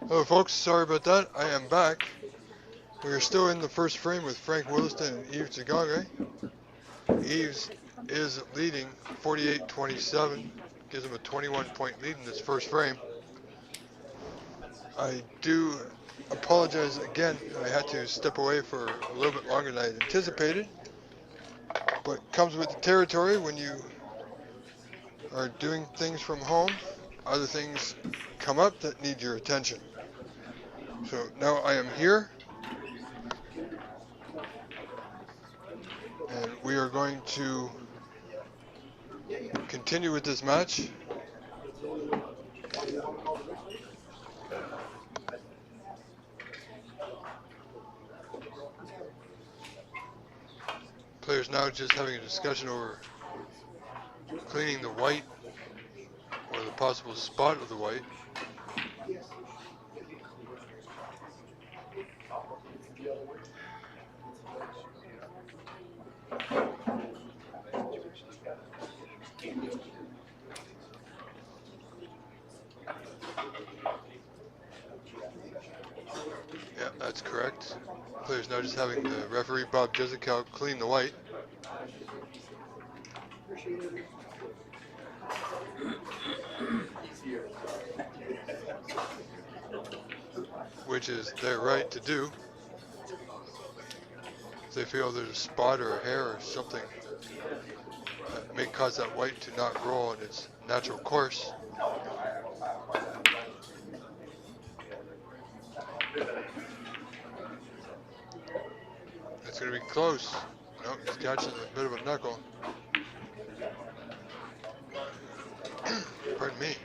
A: Hello folks, sorry about that. I am back. We are still in the first frame with Frank Williston and Yves Zagage. Yves is leading 48-27, gives him a 21-point lead in this first frame. I do apologize again. I had to step away for a little bit longer than I had anticipated, but it comes with the territory when you are doing things from home. Other things come up that need your attention. So now I am here, and we are going to continue with this match. Players now just having a discussion over cleaning the white or the possible spot of the white. Yeah, that's correct. Players now just having the referee Bob Jezekow clean the white. Which is their right to do. If they feel there's a spot or a hair or something that may cause that white to not roll in its natural course. It's going to be close. Nope, he's catching a bit of a knuckle. Pardon me.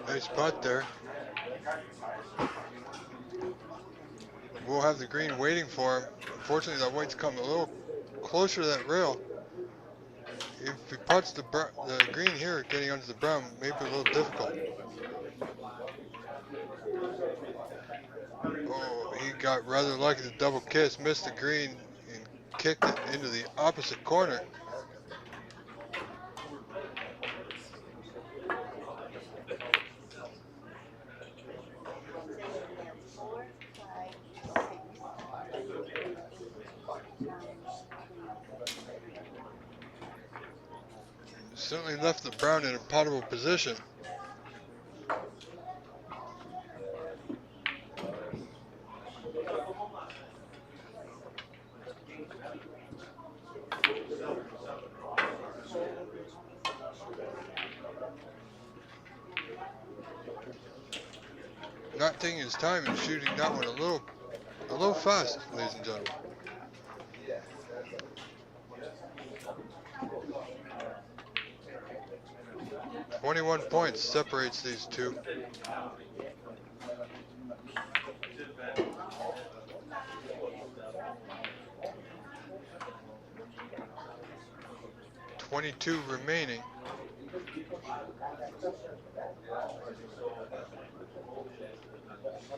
A: Nice putt there. We'll have the green waiting for him. Unfortunately, that white's come a little closer to that rail. If he putts the green here, getting onto the brown may be a little difficult. Oh, he got rather lucky. The double kiss, missed the green, and kicked it into the opposite corner. Certainly left the brown in a puttable position. Not taking his time and shooting that one a little fast, ladies and gentlemen. "21 points separates these two. "22 remaining.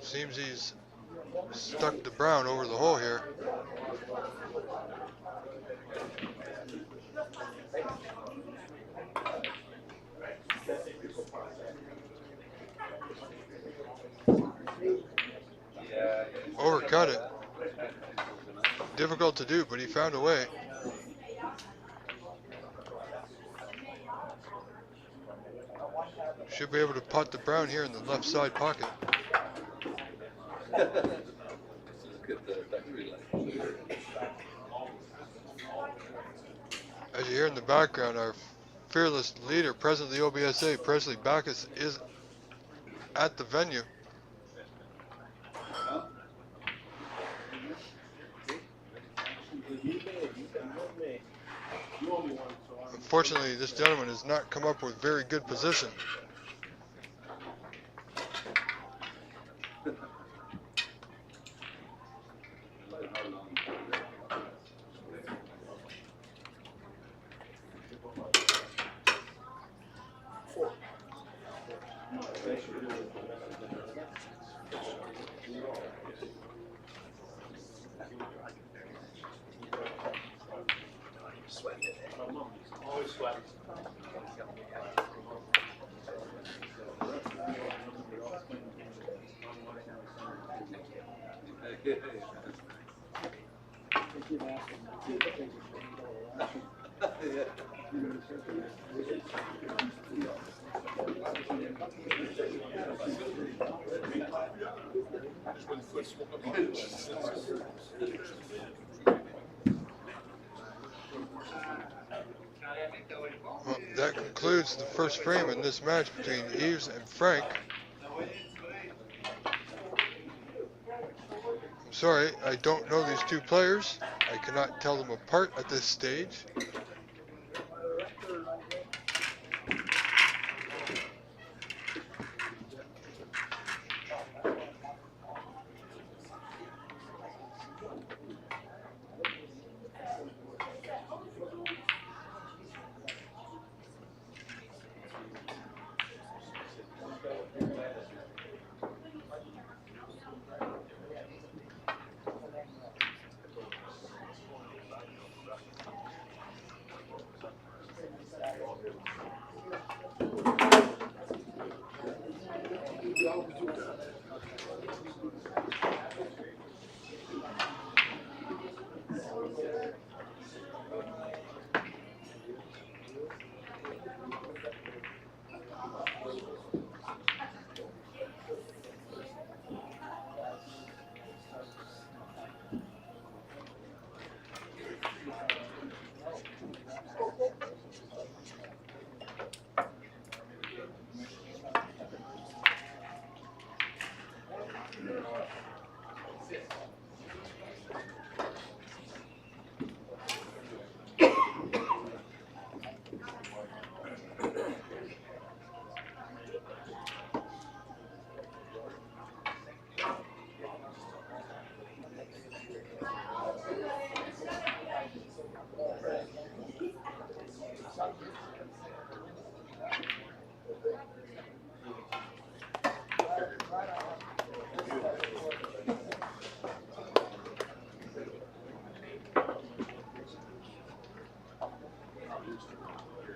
A: Seems he's stuck the brown over the hole here. Overcut it. Difficult to do, but he found a way. Should be able to putt the brown here in the left side pocket. As you hear in the background, our fearless leader, President of the OBSA, Presley Backus, is at the venue. Unfortunately, this gentleman has not come up with very good position.
G: Always sweating.
A: Well, that concludes the first frame in this match between Yves and Frank. I'm sorry, I don't know these two players. I cannot tell them apart at this stage.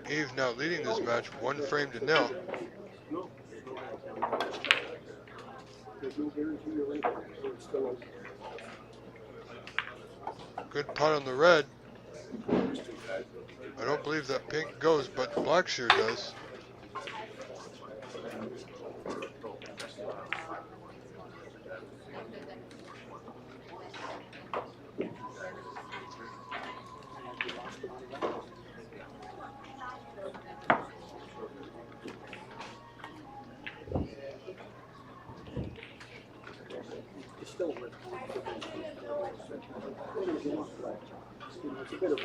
A: Eve now leading this match 1-0.
J: There's no guarantee you're right, so it's still open.
A: Good putt on the red. I don't believe that pink goes, but black sure does.
J: It's still red. It's a bit of a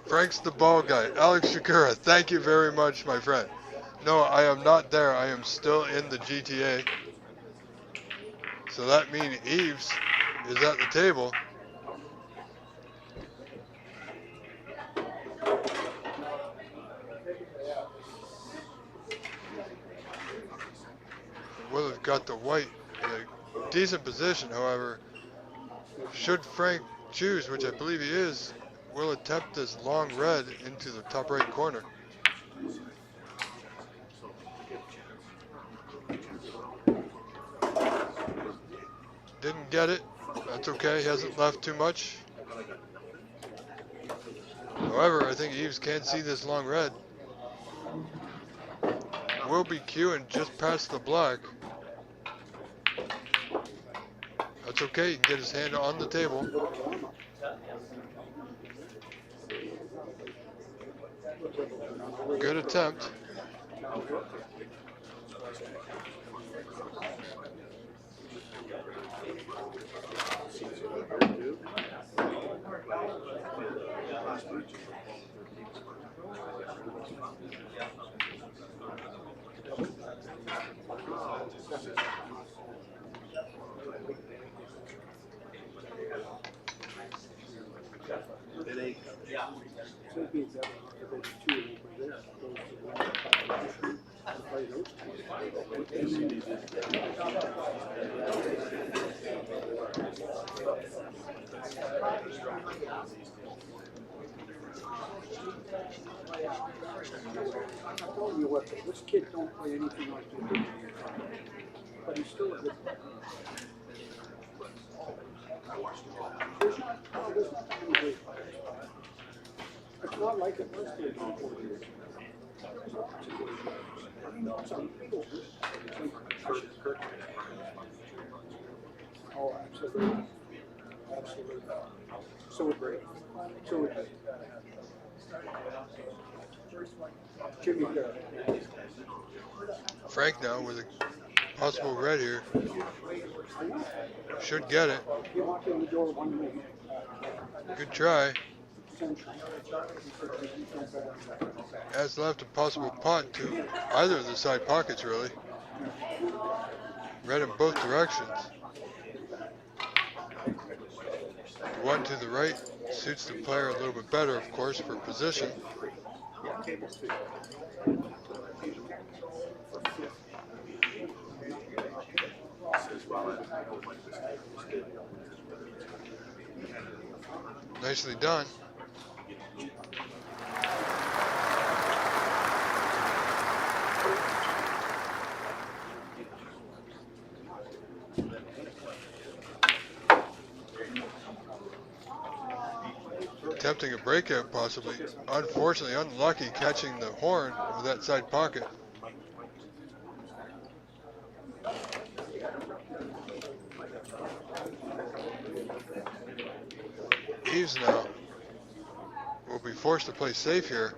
A: Frank's the ball guy. Alex Shakura, thank you very much, my friend. No, I am not there. I am still in the GTA. So that means Eves is at the table. Will have got the white in a decent position, however. Should Frank choose, which I believe he is, will attempt this long red into the top right corner. Didn't get it. That's okay. He hasn't left too much. However, I think Eves can see this long red. Will be queuing just past the black. That's okay. He can get his hand on the table. Good attempt.
J: I'm telling you what, this kid don't play anything like this. But he's still a good player. It's not like it was 3 or 4 years. Some people. Oh, absolutely. Absolutely. So would Brady. So would Brady. Jimmy Garrett.
A: Frank now with a possible red here. Should get it.
J: He walked in the door 1 week.
A: Good try. Has left a possible putt to either of the side pockets, really. Red in both directions. The one to the right suits the player a little bit better, of course, for position. Nicely done. Attempting a breakout possibly. Unfortunately, unlucky catching the horn with that side pocket. Eves now will be forced to play safe here.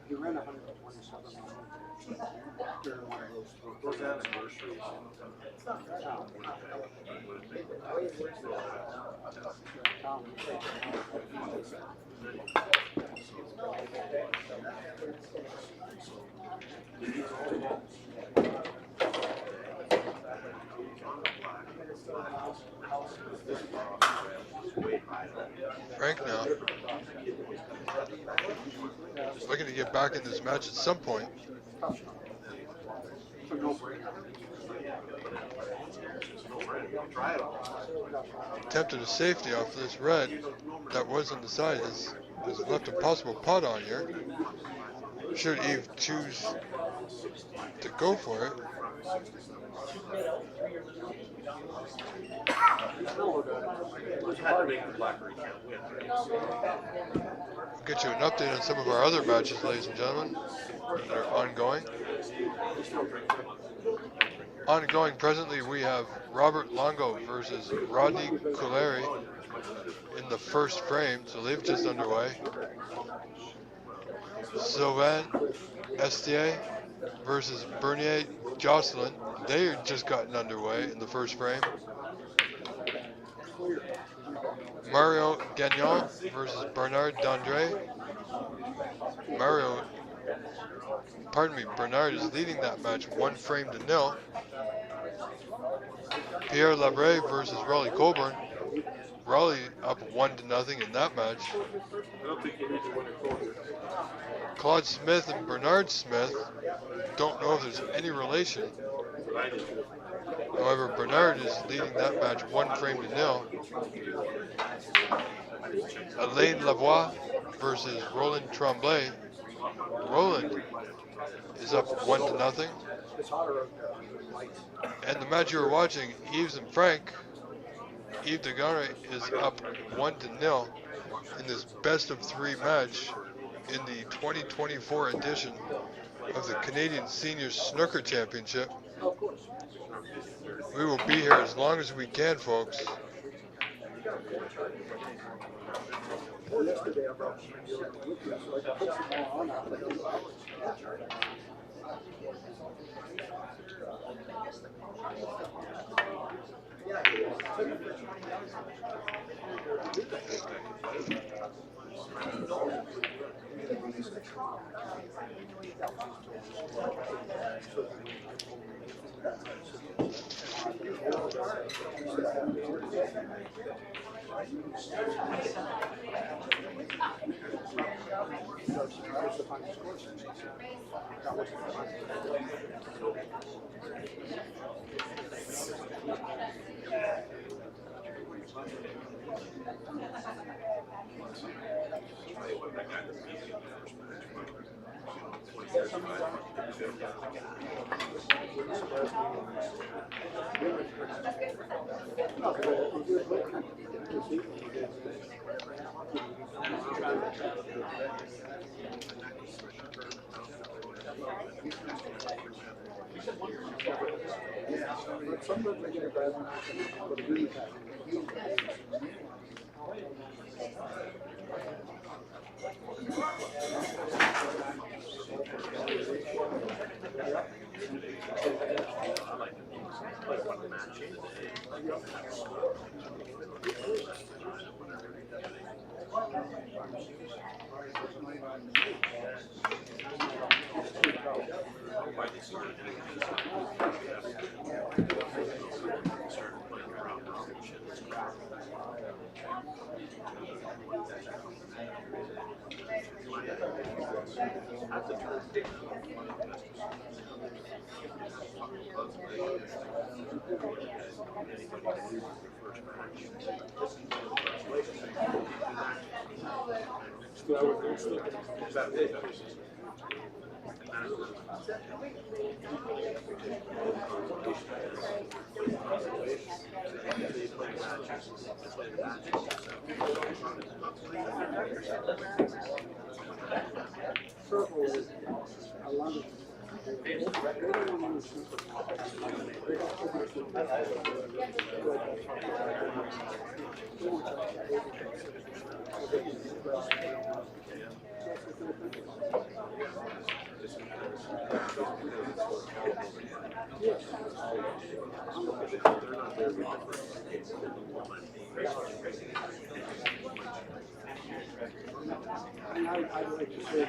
B: He ran 127 during one of those anniversaries.
A: Frank now looking to get back in this match at some point. Attempted a safety off this red that was on the side. Has left a possible pot on here. Should Eve choose to go for it? We'll get you an update on some of our other matches, ladies and gentlemen, that are ongoing. Ongoing presently, we have Robert Longo versus Rodney Coulary in the first frame, so they've just underway. Sylvain Estier versus Bernier Jocelyn, they just gotten underway in the first frame. Mario Gagnon versus Bernard Dandre. Bernard is leading that match 1-0. Pierre Labre versus Raleigh Colburn. Raleigh up 1-0 in that match. Claude Smith and Bernard Smith, don't know if there's any relation. However, Bernard is leading that match 1-0. Alain Lavoie versus Roland Tremblay. Roland is up 1-0. And the match you're watching, Yves and Frank, Yves de Gare is up 1-0 in this best of 3 match in the 2024 edition of the Canadian Senior Snooker Championship. We will be here as long as we can, folks.
E: I'd like to say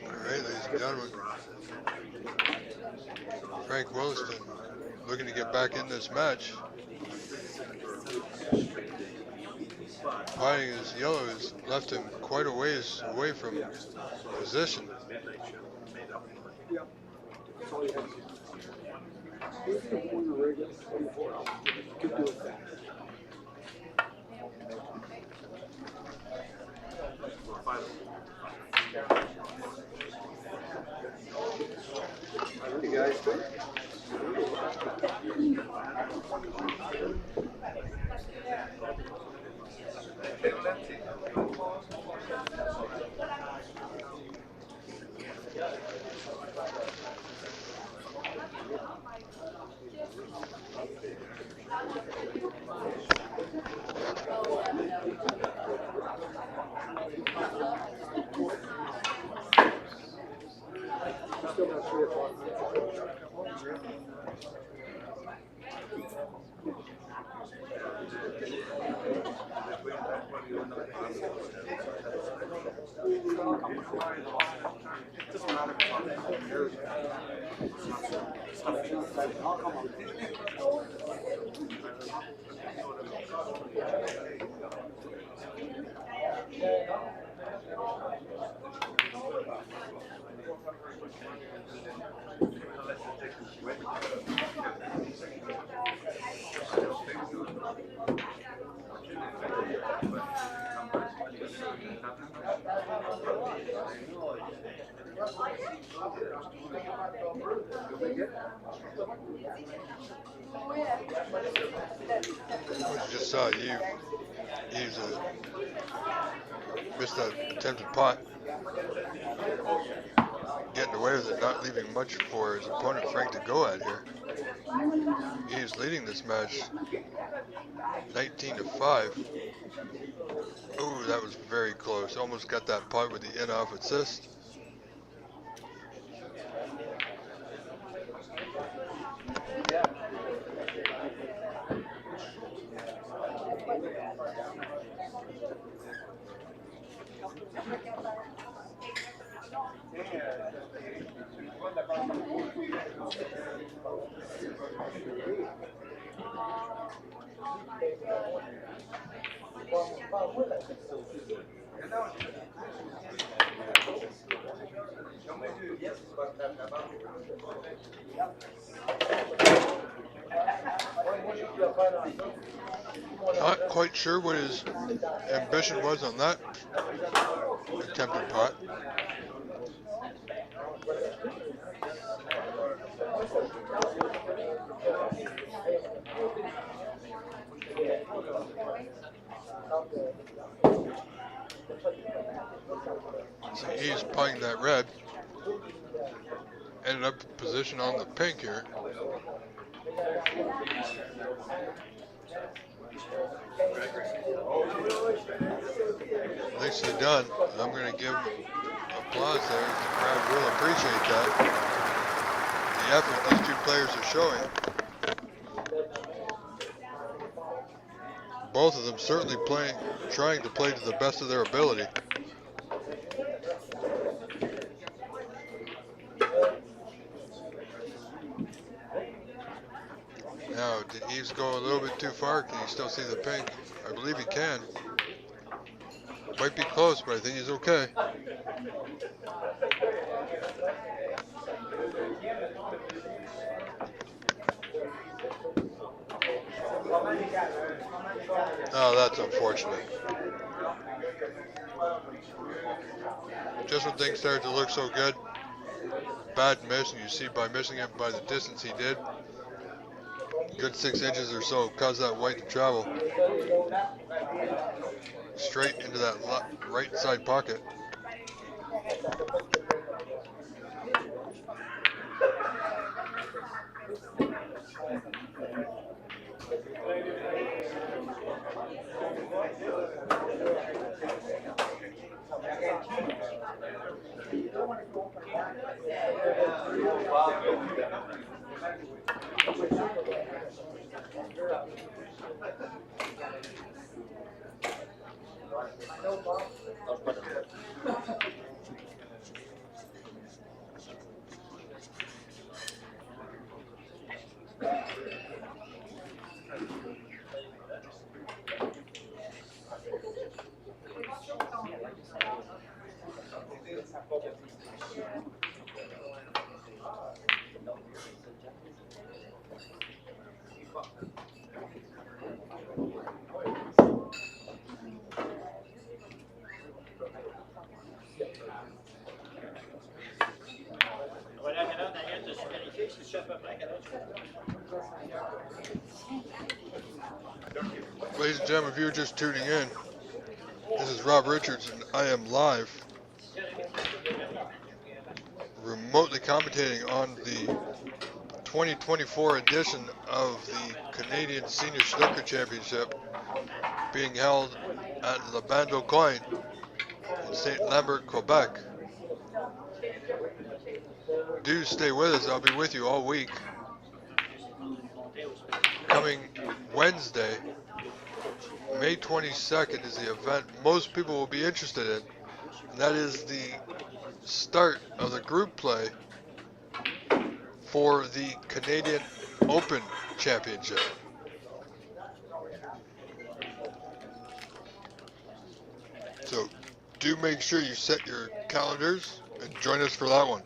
A: Alright, ladies and gentlemen. Frank Williston looking to get back in this match. Finding his yellow has left him quite a ways away from position.
J: Hey guys.
A: What you just saw, you missed that attempted pot. Getting away with it, not leaving much for his opponent Frank to go at here. He's leading this match 19-5. Oh, that was very close. Almost got that pot with the in-off assist. Not quite sure what his ambition was on that attempted pot. So he's playing that red. Ended up in position on the pink here. Nicely done. I'm going to give applause there. The crowd will appreciate that. The effort these two players are showing. Both of them certainly trying to play to the best of their ability. Did Eves go a little bit too far? Can you still see the pink? I believe he can. Might be close, but I think he's okay. Oh, that's unfortunate. Just when things started to look so good, bad miss, and you see by missing it by the distance he did, good 6 inches or so, caused that white to travel straight into that right side pocket. Ladies and gentlemen, if you're just tuning in, this is Rob Richards, and I am live, remotely commentating on the 2024 edition of the Canadian Senior Snooker Championship being held at Le Bandeau Coin in St. Lambert, Quebec. Do stay with us. I'll be with you all week. Coming Wednesday, May 22nd is the event most people will be interested in. And that is the start of the group play for the Canadian Open Championship. So do make sure you set your calendars and join us for that one.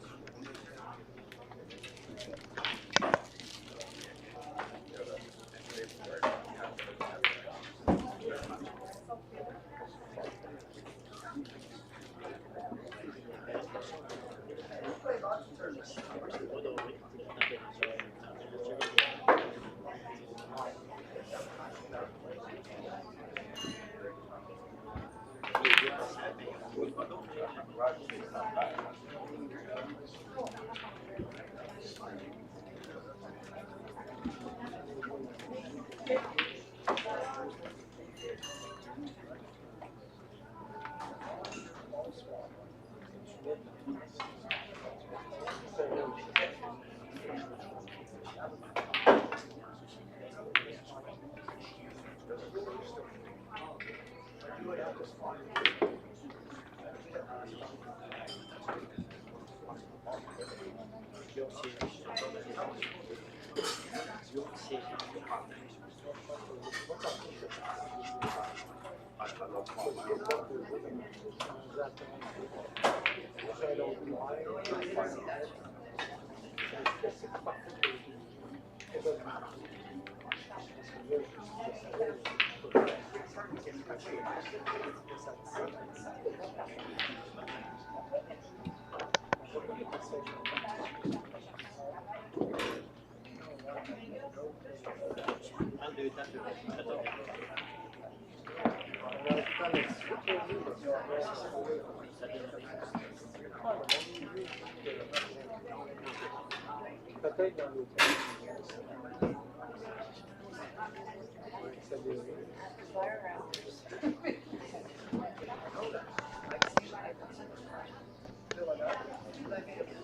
E: Peut-être dans l'autre.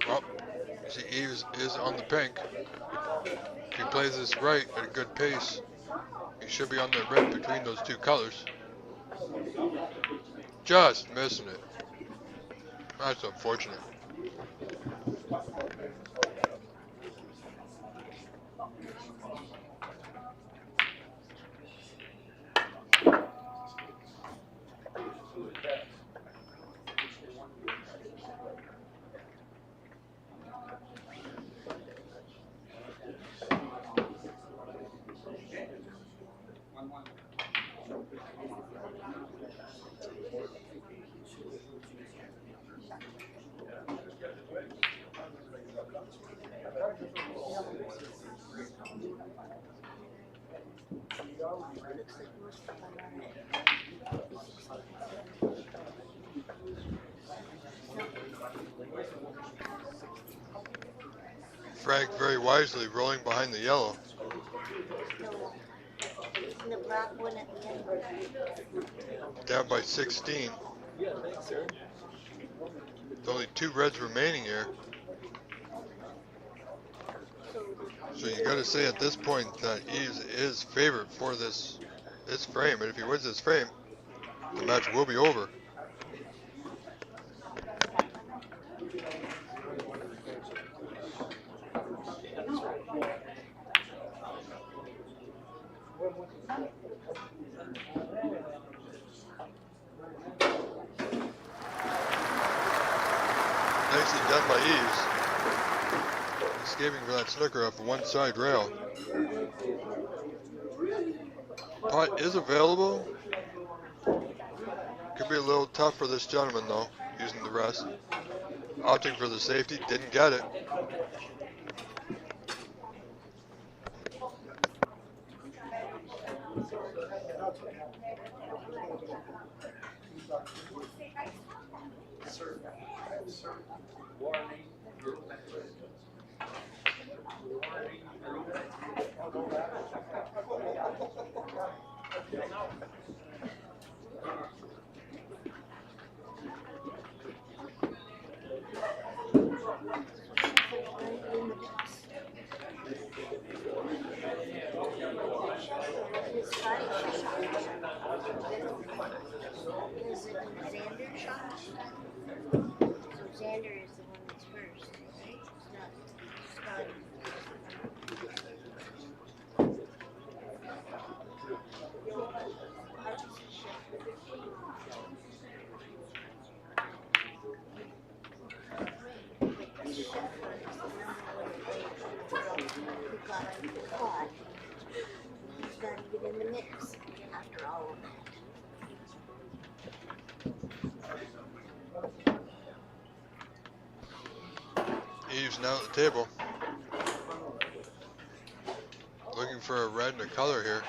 A: Well, you see Eves is on the pink. If he plays this right at a good pace, he should be on the red between those two colors. Just missing it. That's unfortunate. Frank very wisely rolling behind the yellow.
C: The black one at the end.
A: Down by 16.
F: Yeah, thanks, sir.
A: There's only 2 reds remaining here. So you got to say at this point that Eves is favored for this frame, and if he wins this frame, the match will be over. Nicely done by Eves. Escaping for that snooker off the one side rail. Pot is available. Could be a little tough for this gentleman though, using the rest. Opting for the safety, didn't get it.
C: Is it Xander shot? So Xander is the one that's first, right? It's not Scotty. Who got caught? He's got to get in the mix after all of that.
A: Eves now at the table. Looking for a red and a color here.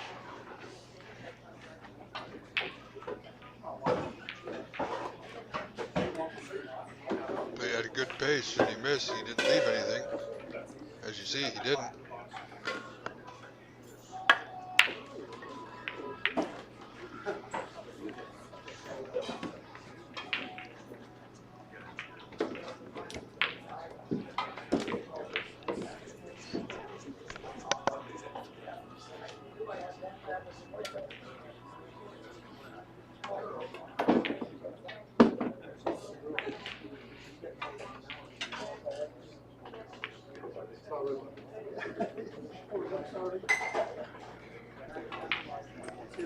A: But he had a good pace. Should he miss, he didn't leave anything. As you see, he didn't.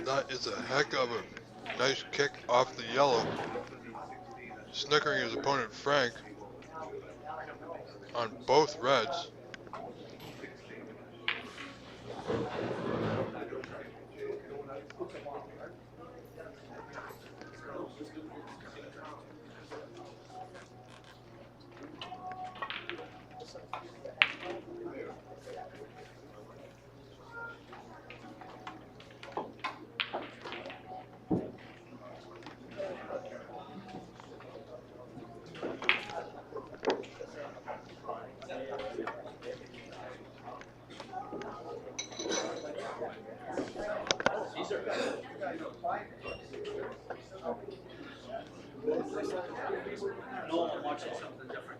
A: That is a heck of a nice kick off the yellow. Snickering his opponent Frank on both reds.
G: No, I'm watching something different.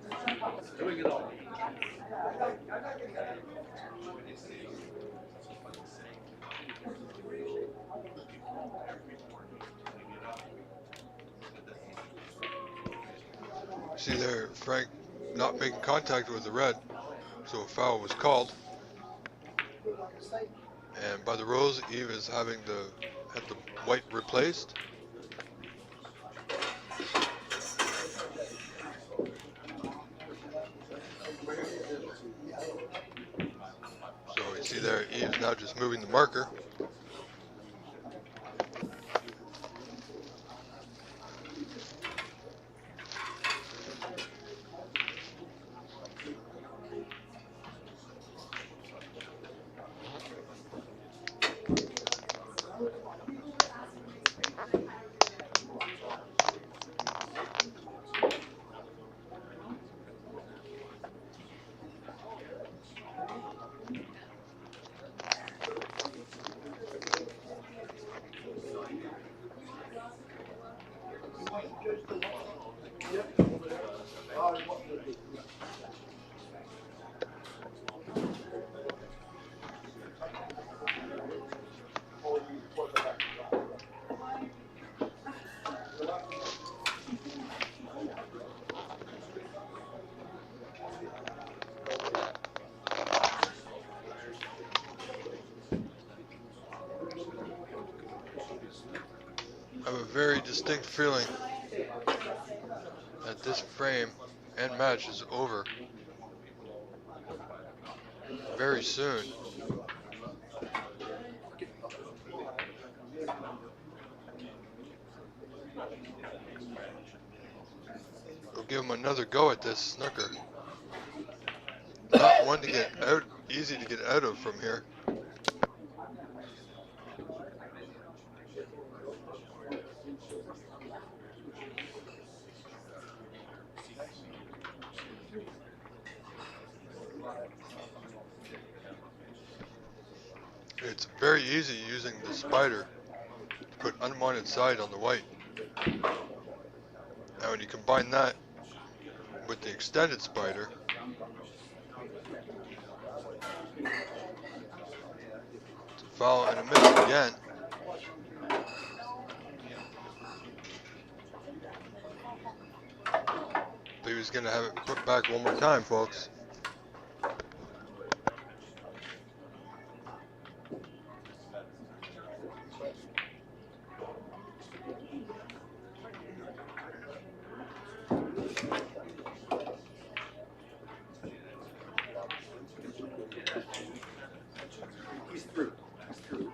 G: Doing it all.
A: See there, Frank not making contact with the red, so a foul was called. And by the rules, Eve is having have the white replaced. So you see there, Eve's now just moving the marker. distinct feeling that this frame and match is over very soon. We'll give him another go at this snooker. Not one to get out, easy to get out of from here. It's very easy using the spider to put unwanted side on the white. Now when you combine that with the extended spider, to foul and a miss again. But he was going to have it put back one more time, folks.
D: He's through. He's through.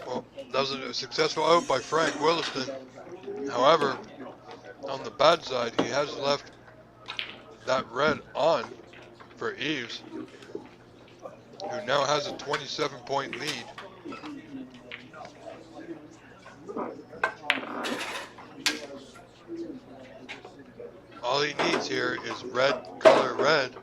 A: Well, that was a successful out by Frank Williston. However, on the bad side, he has left that red on for Eves, who now has a 27-point lead. All he needs here is red, color red.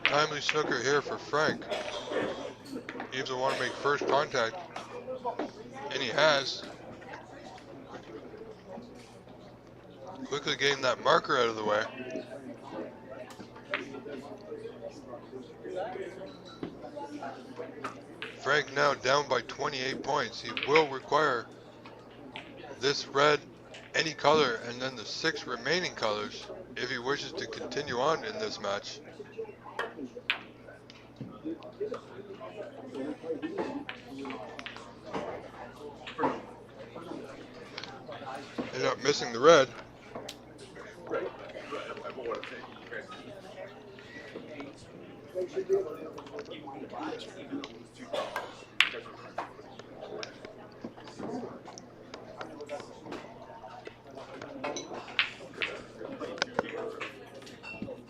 A: Timely snooker here for Frank. Eves will want to make first contact, and he has. Quickly getting that marker out of the way. Frank now down by 28 points. He will require this red, any color, and then the 6 remaining colors if he wishes to continue on in this match. Ended up missing the red.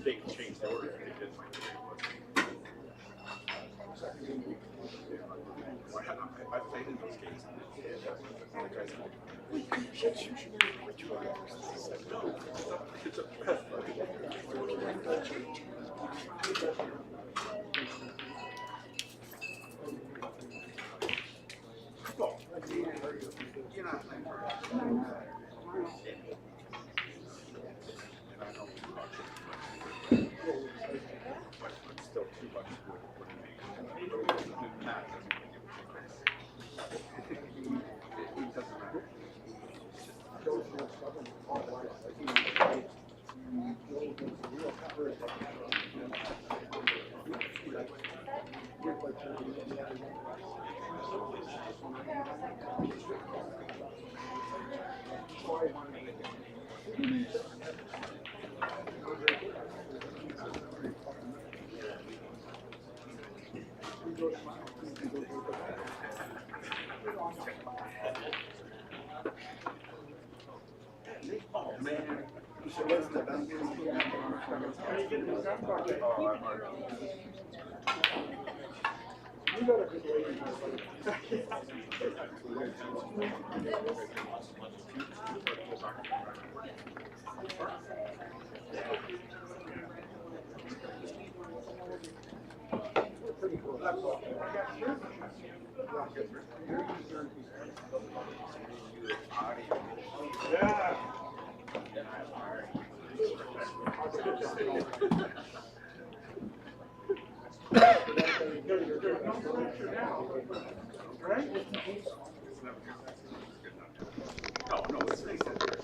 G: They can change the order. I played in those games.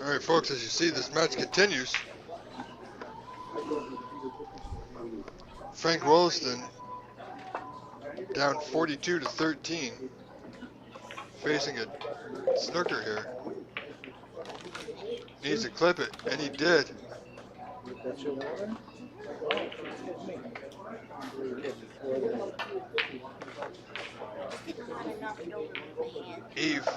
A: All right, folks, as you see, this match continues. Frank Williston down 42-13, facing a snooker here. Needs to clip it, and he did. Eve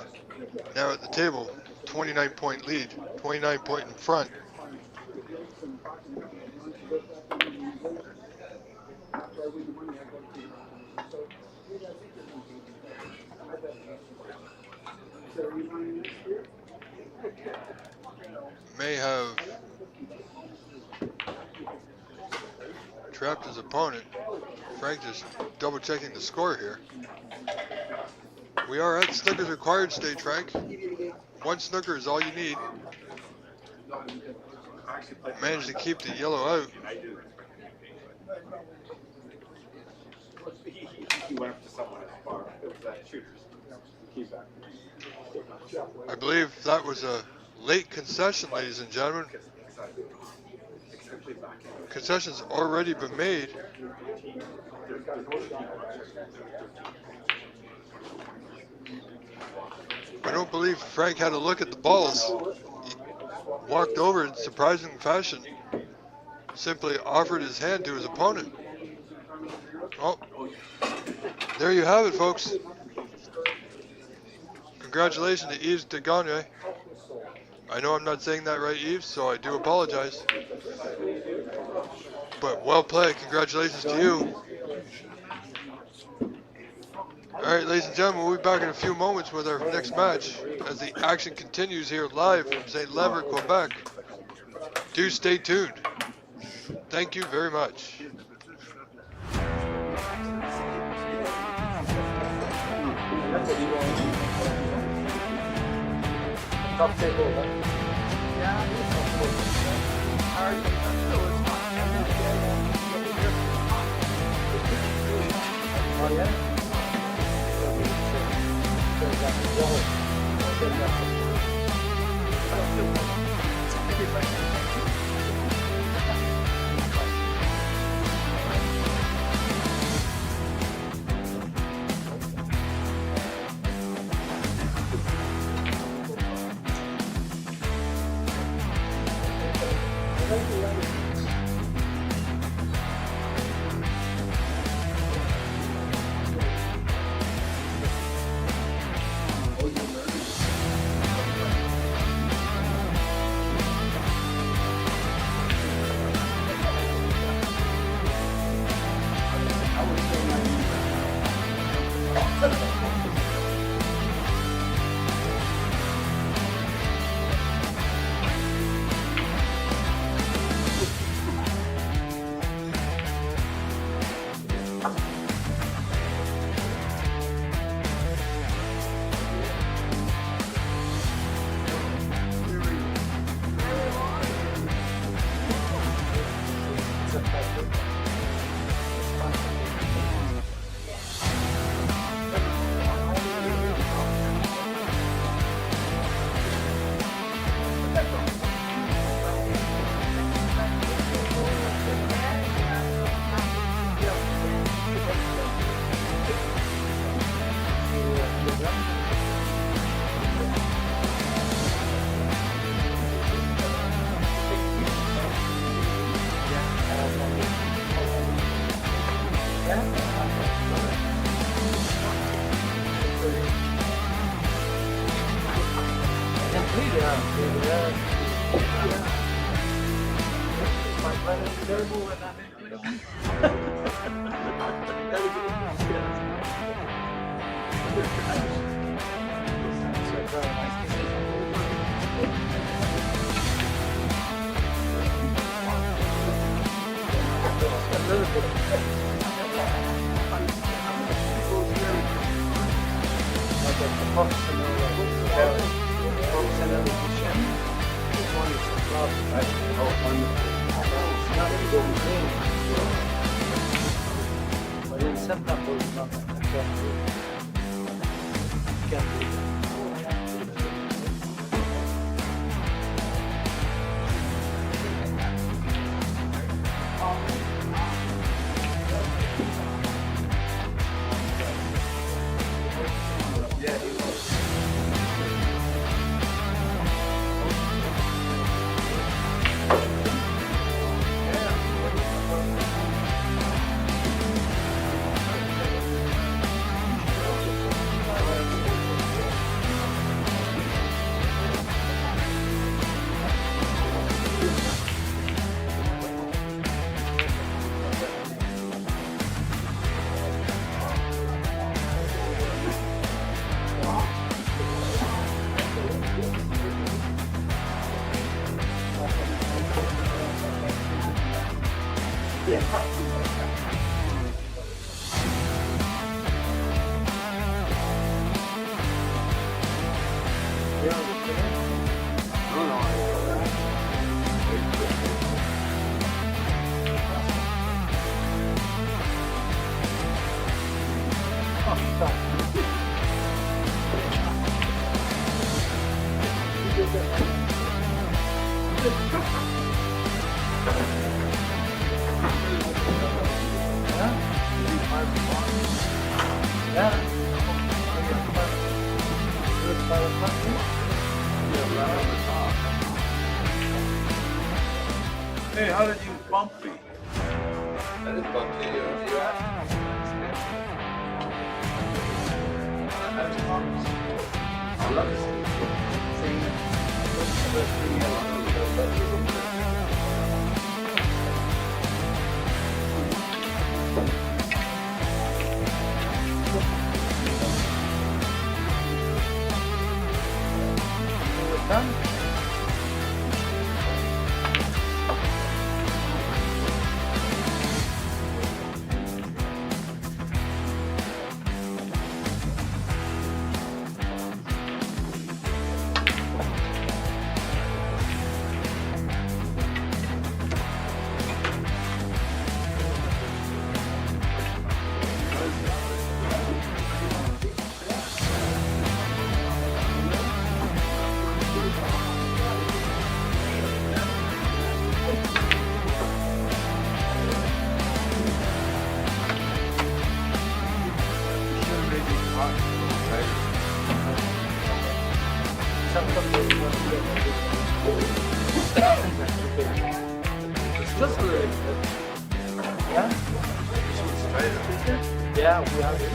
A: now at the table, 29-point lead, 29-point in front. May have trapped his opponent. Frank just double checking the score here. We are at snooker's required stage, Frank. One snooker is all you need. Managed to keep the yellow out.
B: He went up to someone at the bar. It was that shooter's.
A: I believe that was a late concession, ladies and gentlemen. Concession's already been made. I don't believe Frank had a look at the balls. He walked over in surprising fashion. Simply offered his hand to his opponent. Oh, there you have it, folks. Congratulations to Yves de Gagne. I know I'm not saying that right, Yves, so I do apologize. But well played. Congratulations to you. All right, ladies and gentlemen, we'll be back in a few moments with our next match as the action continues here live from St. Lever, Quebec. Do stay tuned. Thank you very much.
E: Tough table, huh? Oh, yeah?
G: Hey, how did you bump me?
L: I didn't bump you. You asked me. I love
E: Just a little bit. Yeah? Yeah, we are.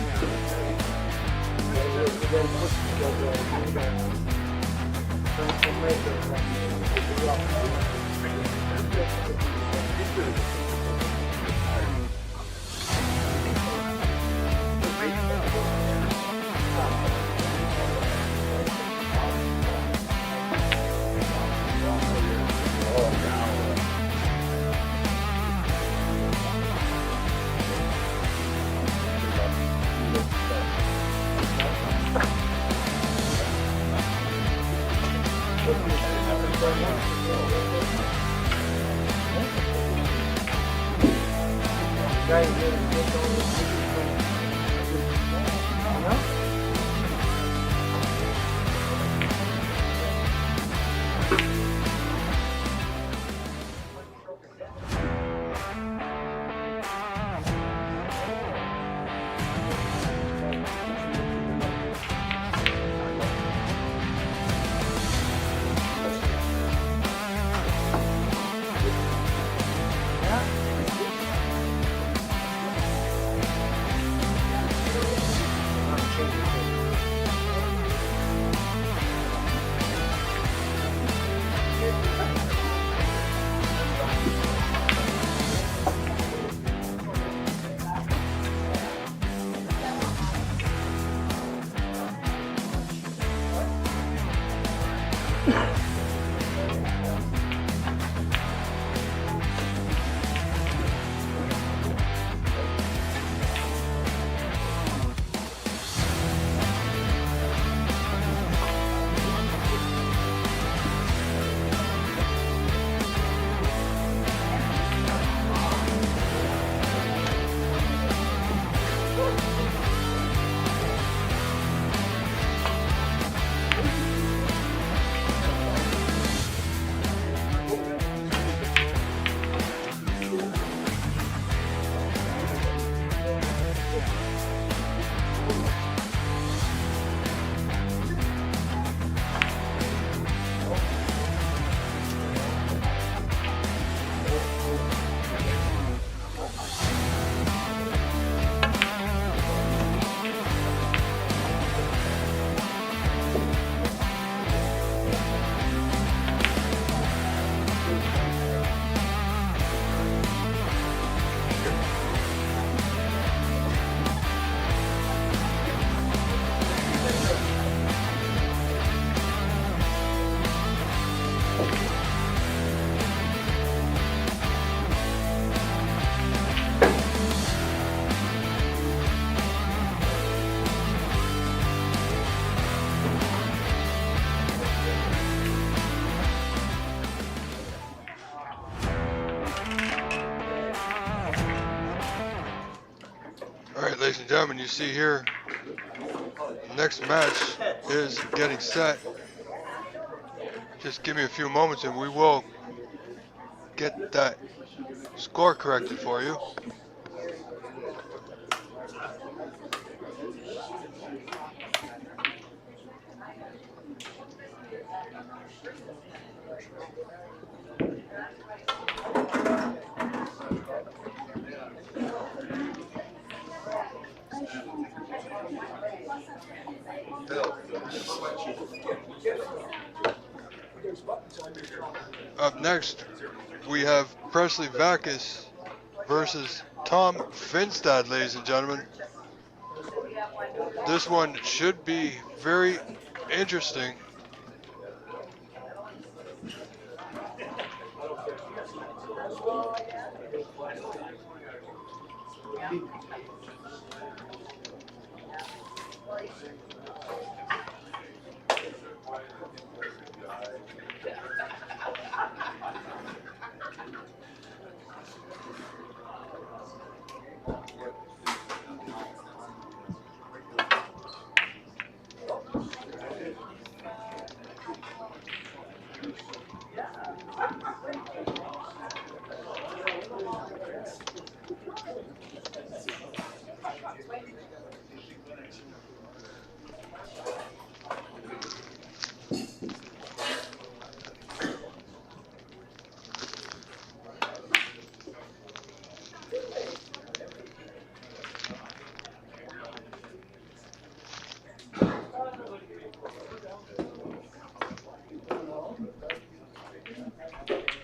A: ladies and gentlemen, you see here, the next match is getting set. Just give me a few moments and we will get that score corrected for you. Up next, we have Presley Vackus versus Tom Finstad, ladies and gentlemen. This one should be very interesting.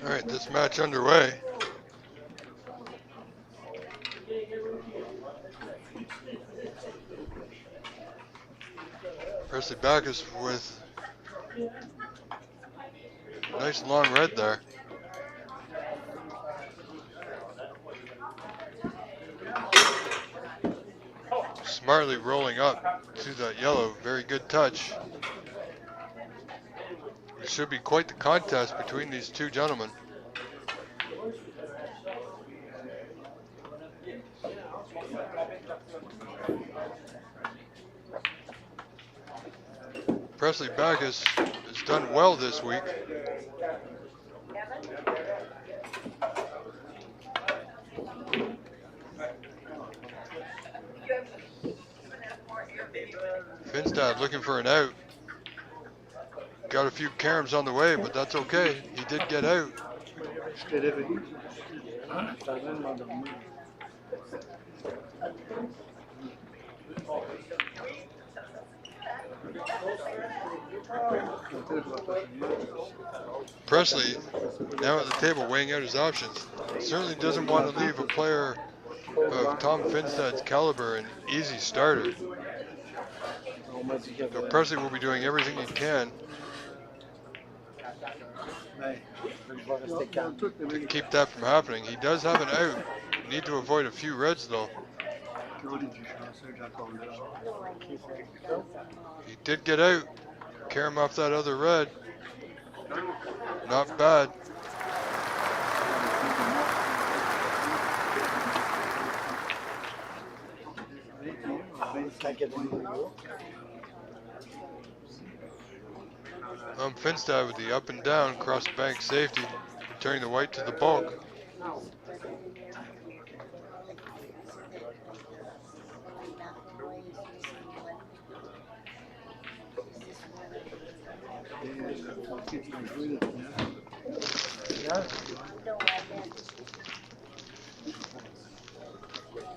A: All right, this match underway. Presley Backus with a nice long red there. Smartly rolling up to that yellow. Very good touch. It should be quite the contest between these two gentlemen. Presley Backus has done well this week. Finstad looking for an out. Got a few caroms on the way, but that's okay. He did get out. Presley now at the table weighing out his options. Certainly doesn't want to leave a player of Tom Finstad's caliber an easy starter. So Presley will be doing everything he can to keep that from happening. He does have an out. Need to avoid a few reds though. He did get out. Carom off that other red. Not bad. Finstad with the up and down cross bank safety, turning the white to the bulk.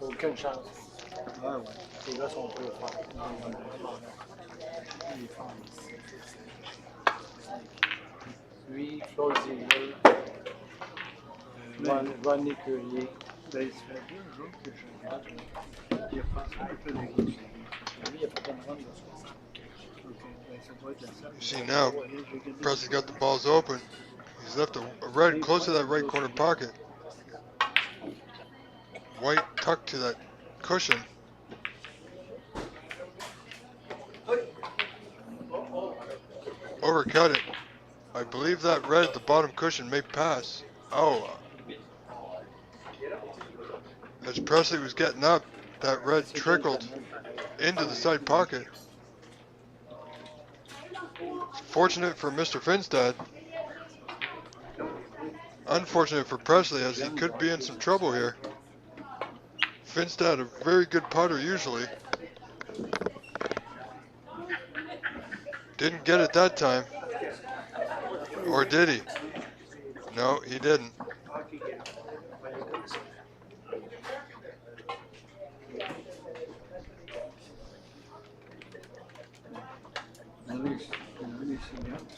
E: Aucune chance. Ah ouais. Les gars sont peu forts. Il est fort. Lui, Claude Zéhiel, Van Écurie. Ben, il se fait 2 jours que je regarde. Il a passé un peu de gauche. Lui, il a pas de run de ça.
A: You see now, Presley's got the balls open. He's left a red close to that right corner pocket. White tucked to that cushion. Overcut it. I believe that red at the bottom cushion may pass. Oh. As Presley was getting up, That red trickled into the side pocket. Fortunate for Mr. Finstad. Unfortunate for Presley, as he could be in some trouble here. Finstad, a very good putter usually. Didn't get it that time. Or did he? No, he didn't.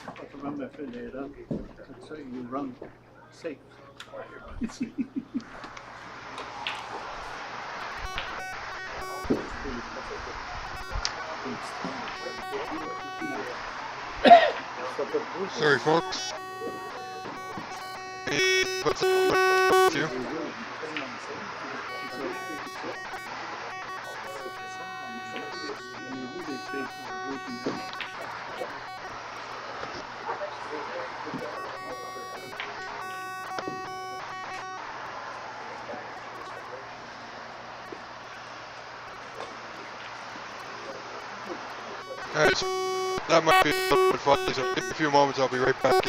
J: Pas vraiment fait l'erreur. Comme ça, you run safe.
A: Sorry, folks. Alright, so that might be a little bit funny, so in a few moments I'll be right back.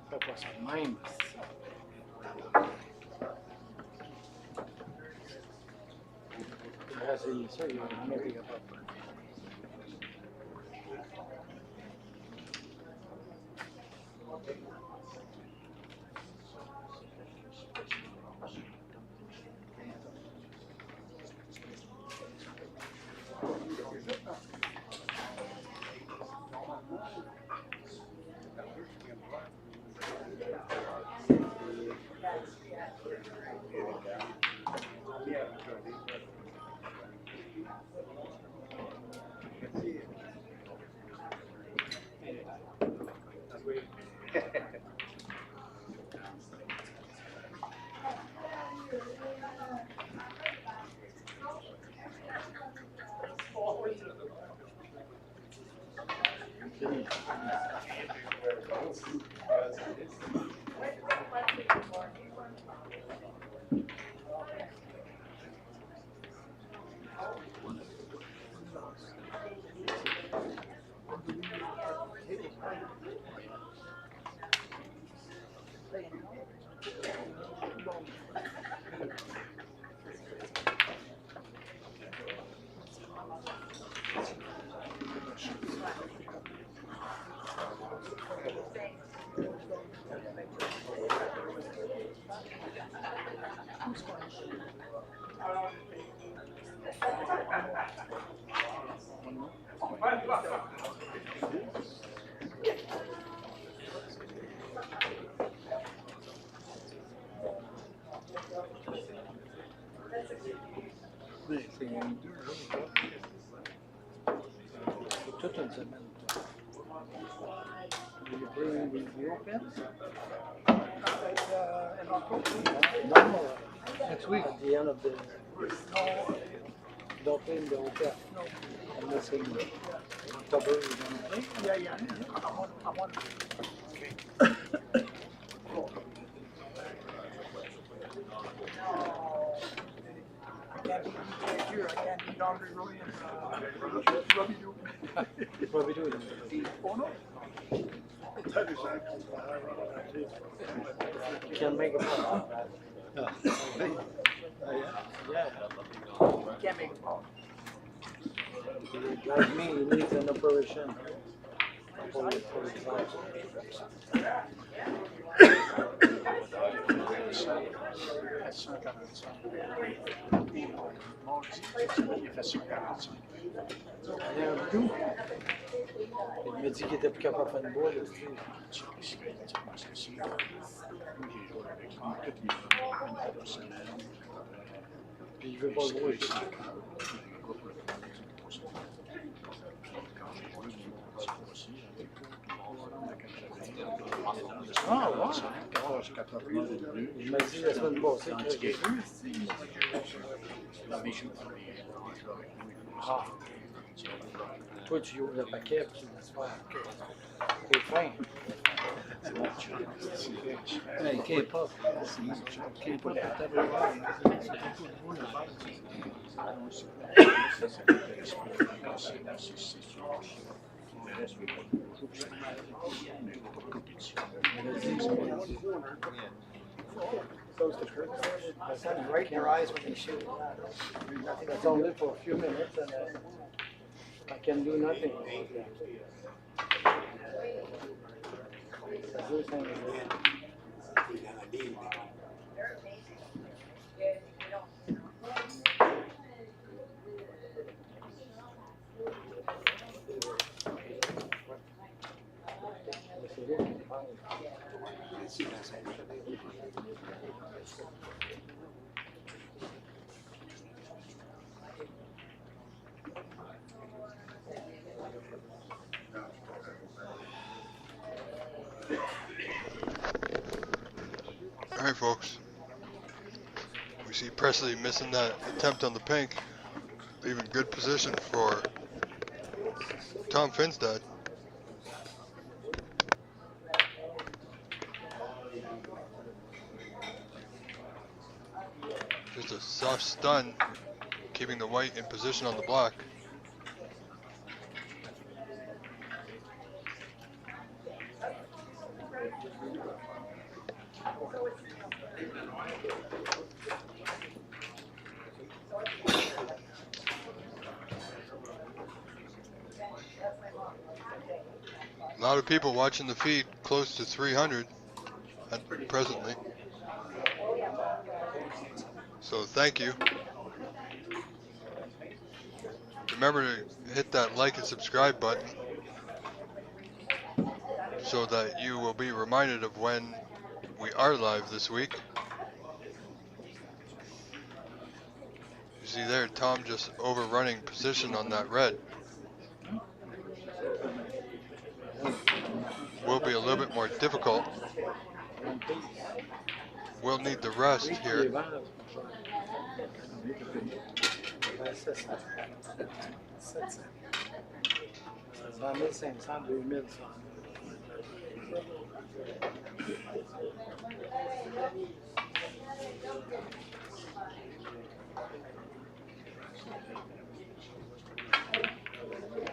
E: Fais pas ça de même. C'est ça, il va jamais être capable. C'est 2 jours. C'est toute une semaine. You open? No, next week. At the end of the don't play in the hotel. No. Unless in October you're gonna play? Yeah. I want here, I can't eat Andre Roy and Robbie do. Oh no? You can make a ball. Yeah. You can't make a ball. Like me, he needs an operation. For example. Il m'a dit qu'il était plus capable de faire une boule. Puis il veut pas le jouer. Ah ouais? Il m'a dit la semaine passée qu'il avait vu. Ah. Toi, tu ouvres le paquet puis tu le laisses faire. T'es fin.
F: Hey, K-pop. K-pop est everywhere.
E: Close to curtain. That's right in your eyes when they shoot. That's only for a few minutes, and I can do nothing.
A: Alright, folks. We see Presley missing that attempt on the pink, leaving good position for Tom Finstad. Just a soft stun, keeping the white in position on the block. A lot of people watching the feed, close to 300 presently. So thank you. Remember to hit that like and subscribe button so that you will be reminded of when we are live this week. You see there, Tom just overrunning position on that red. Will be a little bit more difficult. We'll need the rest here.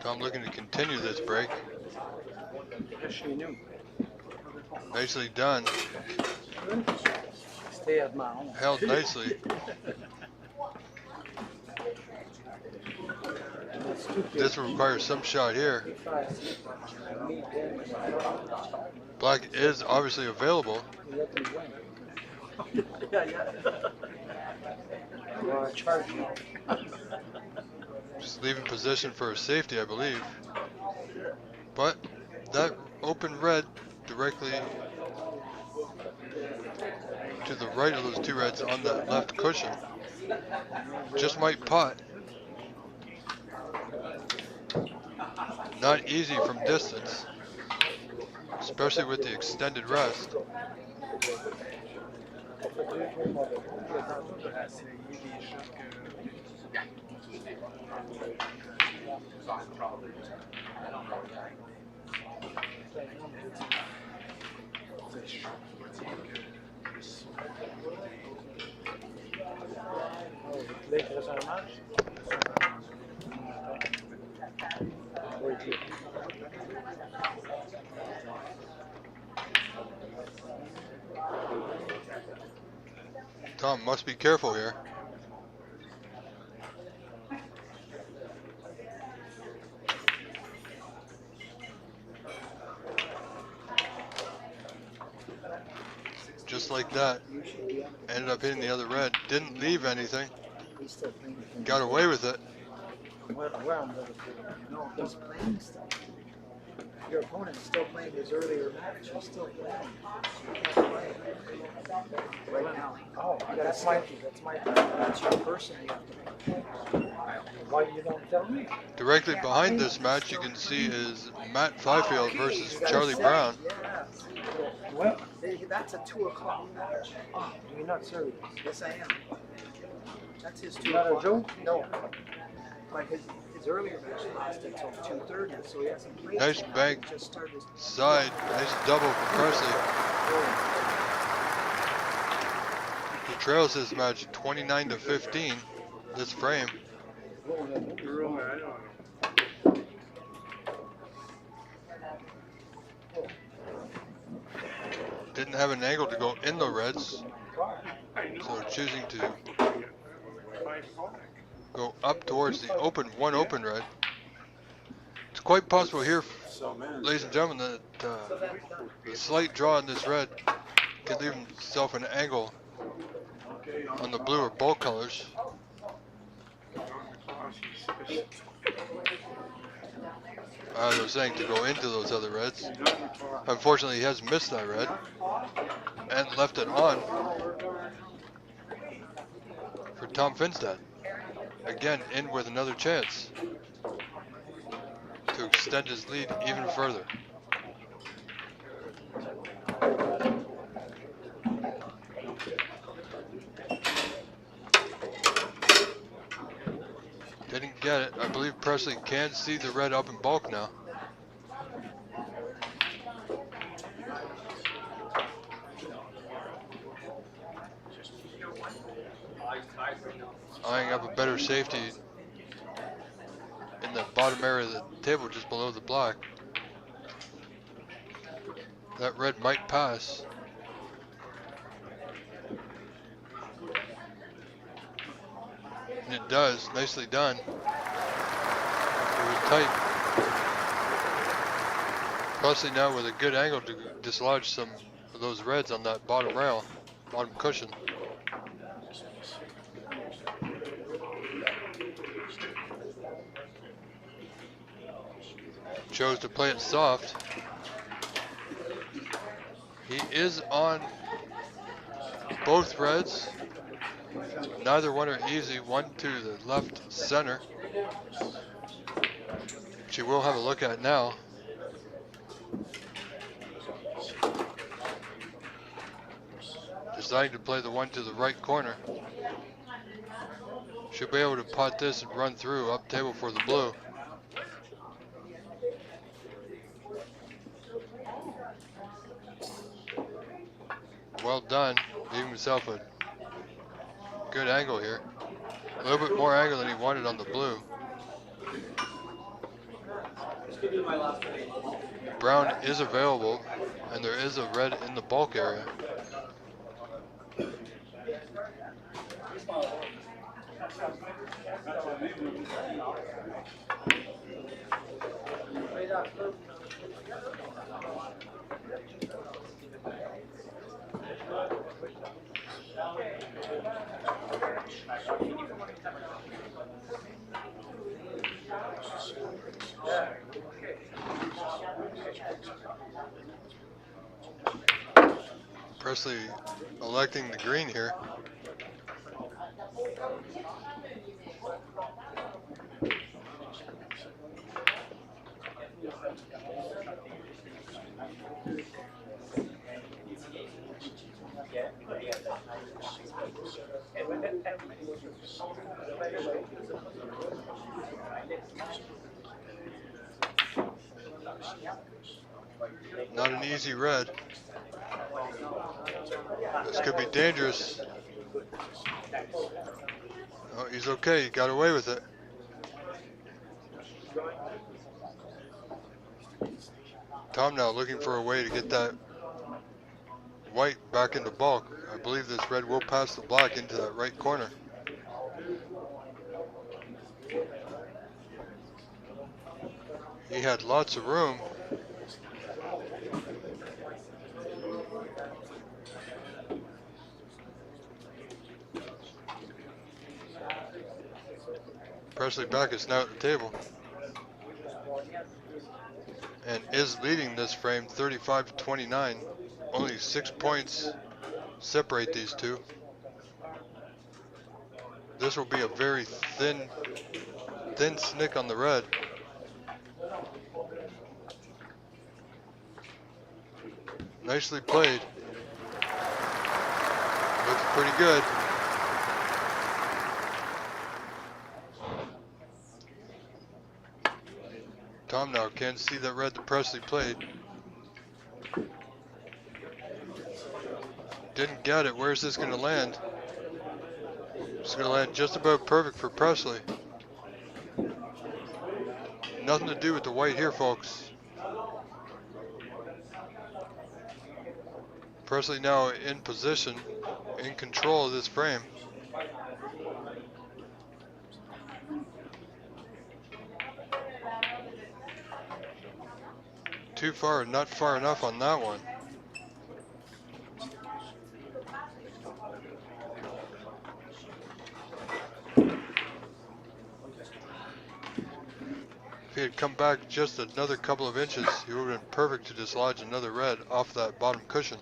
A: Tom looking to continue this break. Nicely done. Held nicely. This will require some shot here. Black is obviously available. Just leaving position for a safety, I believe. But that open red directly to the right of those two reds on that left cushion just might pot. Not easy from distance, especially with the extended rest. Tom must be careful here. Just like that, ended up hitting the other red. Didn't leave anything. Got away with it.
E: No, he's playing still. Your opponent is still playing his earlier match. He's still playing. Right now. Oh, that's your person you have to play. Why you don't tell me?
A: Directly behind this match, you can see is Matt Fifield versus Charlie Brown.
E: Well, that's a 2 o'clock match. Oh, you're not serious. Yes, I am. That's his 2 o'clock. Not a joke? No.
I: But his earlier match lasted until 2:30, so he hasn't played.
A: Nice
I: till now.
A: bank
I: He just started.
A: side. Nice double for Presley. He trails this match 29-15. This frame. Didn't have an angle to go in the reds, so choosing to go up towards the one open red. It's quite possible here, ladies and gentlemen, that a slight draw in this red can leave himself an angle on the blue or bold colors. As I was saying, to go into those other reds. Unfortunately, he has missed that red and left it on for Tom Finstad. Again, in with another chance to extend his lead even further. Didn't get it. I believe Presley can see the red up in bulk now. Eyeing up a better safety in the bottom area of the table just below the black. That red might pass. And it does. Nicely done. It was tight. Presley now with a good angle to dislodge some of those reds on that bottom rail, bottom cushion. Chose to play it soft. He is on both reds. Neither one are easy. One to the left center, which you will have a look at now. Deciding to play the one to the right corner. Should be able to pot this and run through up table for the blue. Well done, leaving himself a good angle here. A little bit more angle than he wanted on the blue. Brown is available, and there is a red in the bulk area. Presley electing the green here. Not an easy red. This could be dangerous. Oh, he's okay. He got away with it. Tom now looking for a way to get that white back into bulk. I believe this red will pass the black into that right corner. He had lots of room. Presley back is now at the table and is leading this frame 35-29. Only 6 points separate these two. This will be a very thin snick on the red. Nicely played. Looks pretty good. Tom now can't see that red that Presley played. Didn't get it. Where's this going to land? It's going to land just about perfect for Presley. Nothing to do with the white here, folks. Presley now in position, in control of this frame. Too far, not far enough on that one. If he had come back just another couple of inches, he would have been perfect to dislodge another red off that bottom cushion.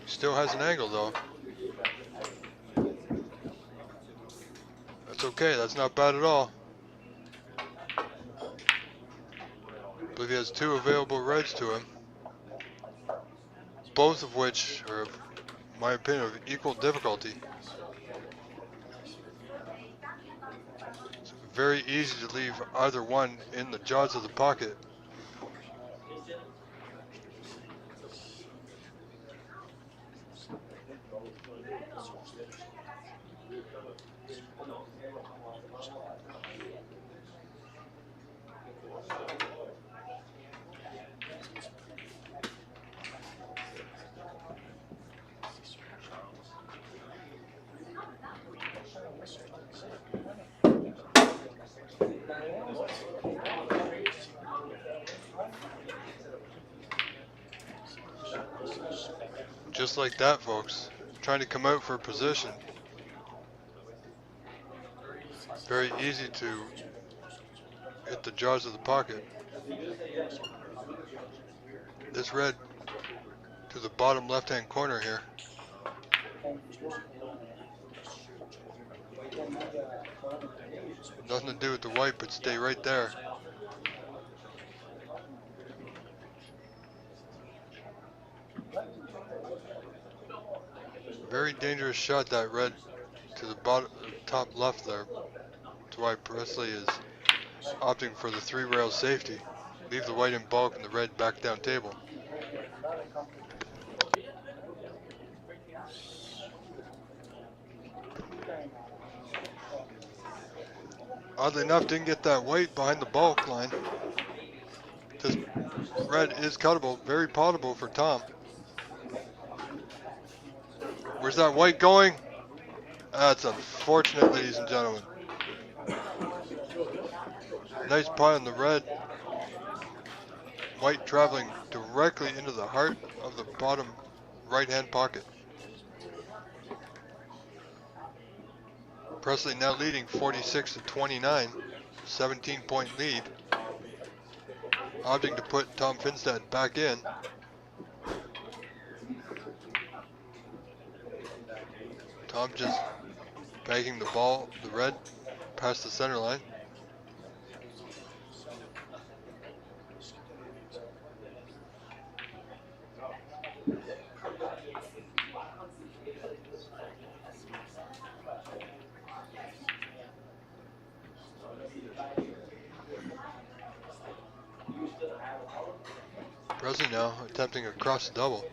A: Still has an angle though. That's okay, that's not bad at all. I believe he has two available reds to him, both of which are, in my opinion, of equal difficulty. It's very easy to leave either one in the jaws of the pocket. Just like that, folks. Trying to come out for a position. Very easy to hit the jaws of the pocket. This red to the bottom left-hand corner here. Nothing to do with the white, but stay right there. Very dangerous shot, that red to the bottom, top left there. That's why Presley is opting for the three rail safety. Leave the white in bulk and the red back down table. Oddly enough, didn't get that white behind the bulk line. This red is cuttable, very potable for Tom. Where's that white going? That's unfortunate, ladies and gentlemen. Nice pot on the red. White traveling directly into the heart of the bottom right-hand pocket. Presley now leading 46 to 29, 17-point lead. Opting to put Tom Finstad back in. Tom just bagging the ball, the red, past the center line. Presley now attempting a cross double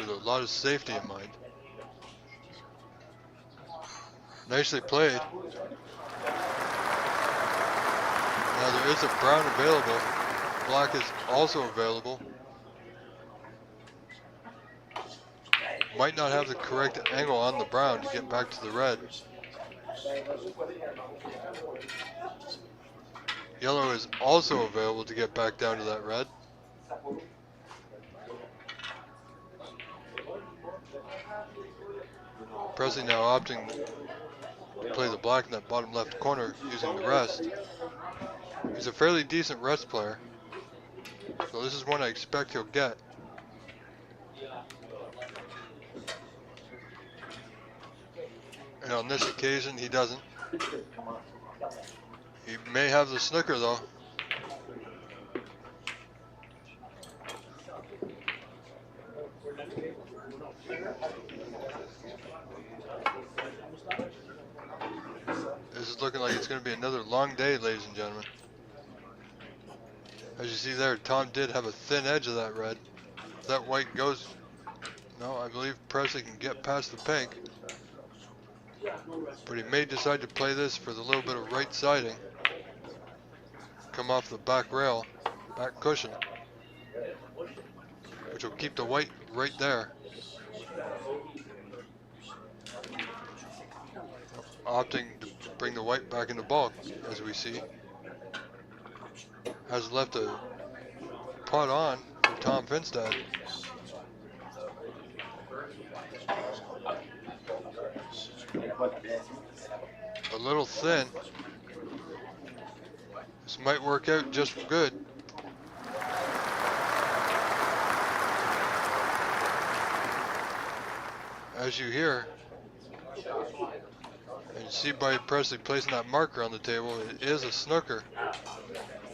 A: with a lot of safety in mind. Nicely played. Now there is a brown available. Black is also available. Might not have the correct angle on the brown to get back to the red. Yellow is also available to get back down to that red. Presley now opting to play the black in that bottom left corner using the rest. He's a fairly decent rest player, so this is one I expect he'll get. And on this occasion, he doesn't. He may have the snooker though. This is looking like it's going to be another long day, ladies and gentlemen. As you see there, Tom did have a thin edge of that red. If that white goes, no, I believe Presley can get past the pink. But he may decide to play this for the little bit of right siding. Come off the back rail, back cushion, which will keep the white right there. Opting to bring the white back into bulk, as we see. Has left a putt on for Tom Finstad. A little thin. This might work out just good. As you hear, and you see by Presley placing that marker on the table, it is a snooker.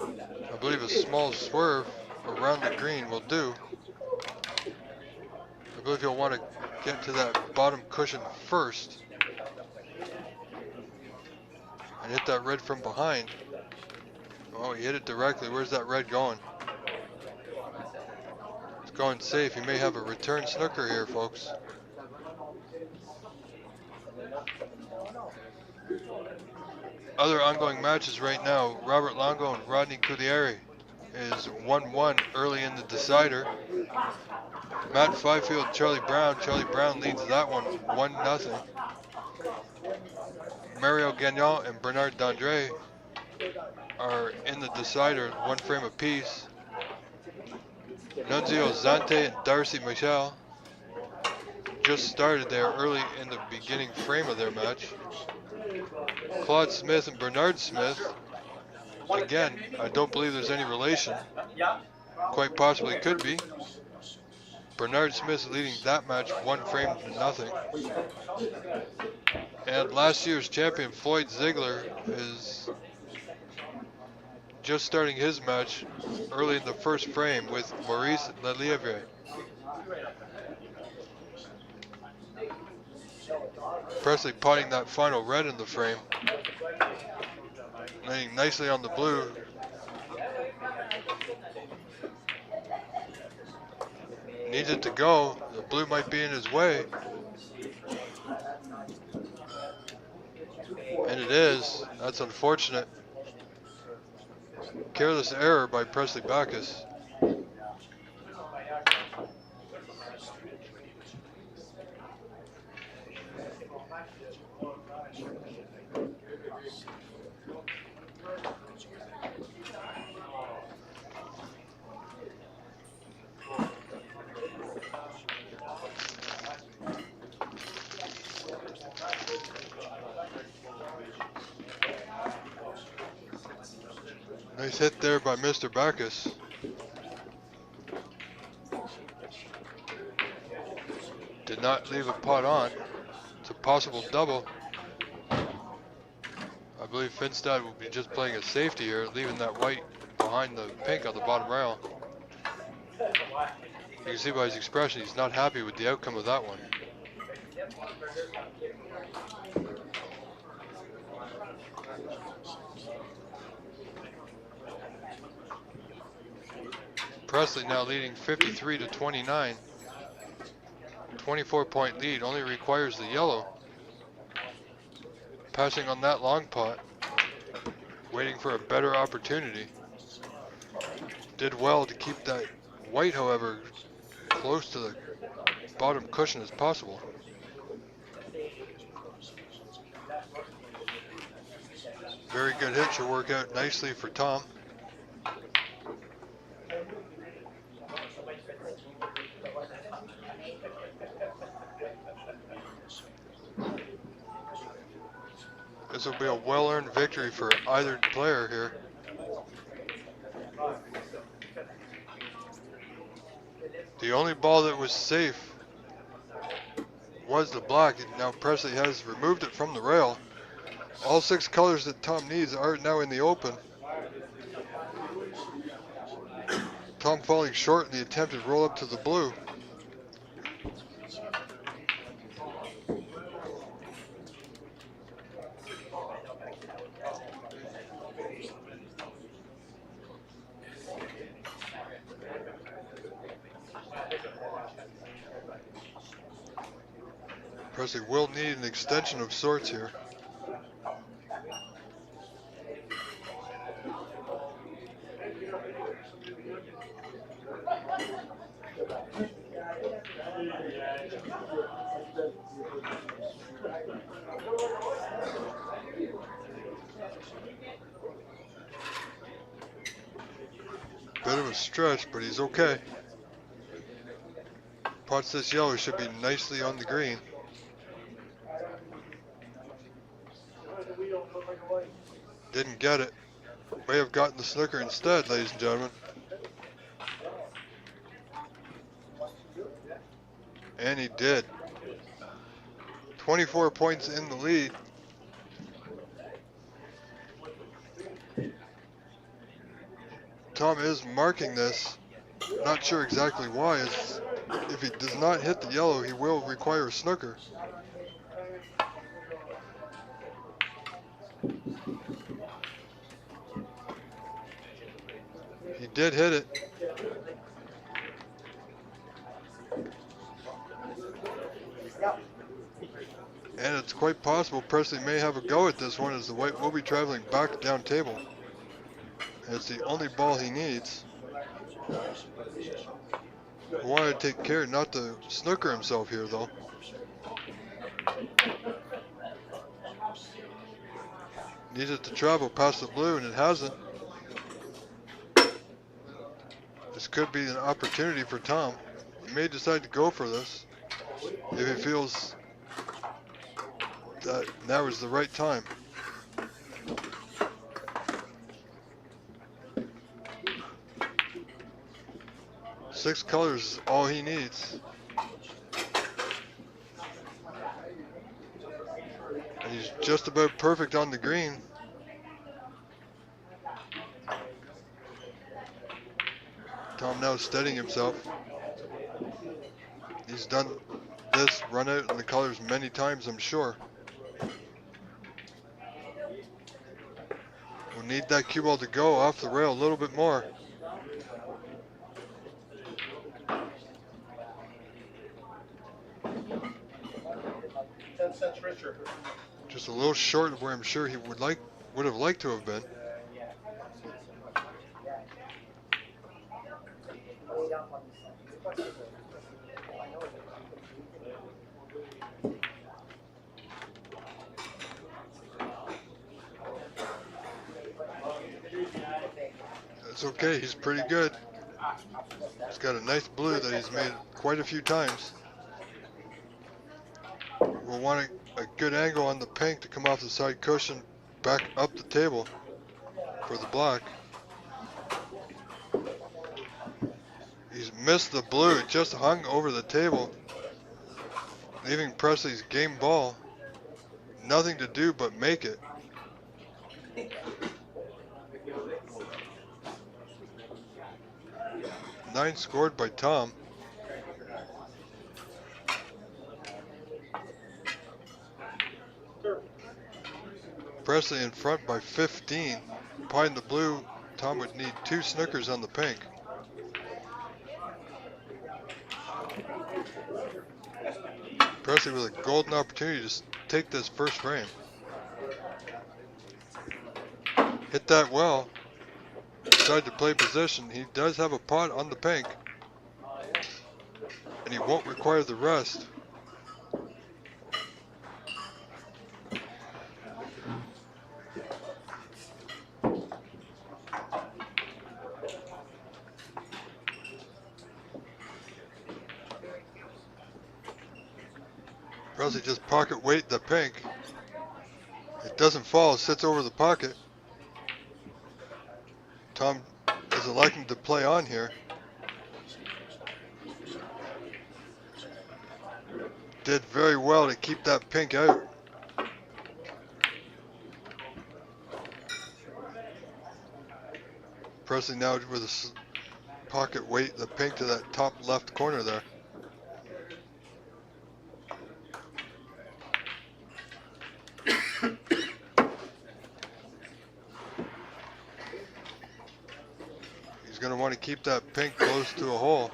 A: I believe a small swerve around the green will do. I believe you'll want to get to that bottom cushion first and hit that red from behind. Oh, he hit it directly. Where's that red going? It's going safe. He may have a return snooker here, folks. Other ongoing matches right now, Robert Longo and Rodney Cudieri is 1-1 early in the decider. Matt Fifield, Charlie Brown. Charlie Brown leads that one 1-0. Mario Gagnon and Bernard Dandre are in the decider, 1 frame apiece. Nunzio Zante and Darcy Michel just started there early in the beginning frame of their match. Claude Smith and Bernard Smith, again, I don't believe there's any relation. Quite possibly could be. Bernard Smith leading that match 1 frame to nothing. And last year's champion Floyd Ziegler is just starting his match early in the first frame with Maurice Lelievre. Presley potting that final red in the frame. Laying nicely on the blue. Needs it to go. The blue might be in his way. And it is. That's unfortunate. Careless error by Presley Backus. Nice hit there by Mr. Backus. Did not leave a putt on. It's a possible double. I believe Finstad will be just playing a safety here, leaving that white behind the pink on the bottom rail. You can see by his expression he's not happy with the outcome of that one. Presley now leading 53-29. 24-point lead, only requires the yellow. Passing on that long pot, waiting for a better opportunity. Did well to keep that white, however, close to the bottom cushion as possible. Very good hit, should work out nicely for Tom. This will be a well-earned victory for either player here. The only ball that was safe was the black. Now Presley has removed it from the rail. All 6 colors that Tom needs are now in the open. Tom falling short in the attempted roll up to the blue. Presley will need an extension of sorts here. Bit of a stretch, but he's okay. Pots this yellow should be nicely on the green. Didn't get it. May have gotten the snooker instead, ladies and gentlemen. And he did. 24 points in the lead. Tom is marking this. Not sure exactly why. If he does not hit the yellow, he will require a snooker. He did hit it. And it's quite possible Presley may have a go at this one, as the white will be traveling back down table. And it's the only ball he needs. I wanted to take care not to snooker himself here, though. Needed to travel past the blue, and it hasn't. This could be an opportunity for Tom. He may decide to go for this if he feels that now is the right time. Six colors is all he needs. And he's just about perfect on the green. Tom now steadying himself. He's done this run out in the colors many times, I'm sure. We'll need that cue ball to go off the rail a little bit more. Just a little short of where I'm sure he would have liked to have been. It's okay, he's pretty good. He's got a nice blue that he's made quite a few times. We'll want a good angle on the pink to come off the side cushion back up the table for the black. He's missed the blue, it just hung over the table, leaving Presley's game ball nothing to do but make it. Nine scored by Tom. Presley in front by 15. Behind the blue, Tom would need 2 snookers on the pink. Presley with a golden opportunity to take this first frame. Hit that well. Decided to play position. He does have a pot on the pink. And he won't require the rest. Presley just pocket weight the pink. It doesn't fall, it sits over the pocket. Tom is electing to play on here. did very well to keep that pink out. Pressing now with a pocket weight the pink to that top left corner there. He's going to want to keep that pink close to a hole.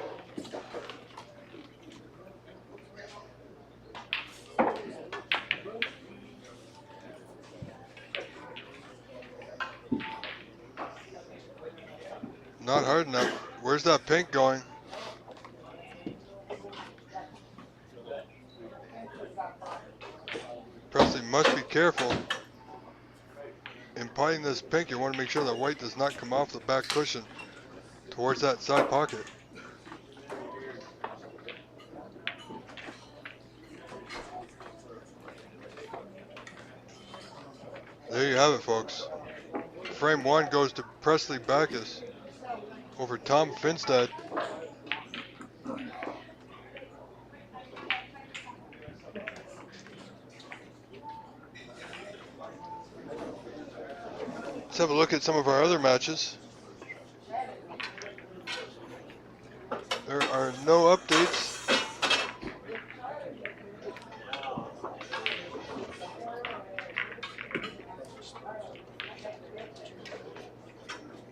A: Not hard enough. Where's that pink going? Presley must be careful. In putting this pink, you want to make sure that white does not come off the back cushion towards that side pocket. There you have it, folks. Frame 1 goes to Presley Backus over Tom Finstad. Let's have a look at some of our other matches. There are no updates.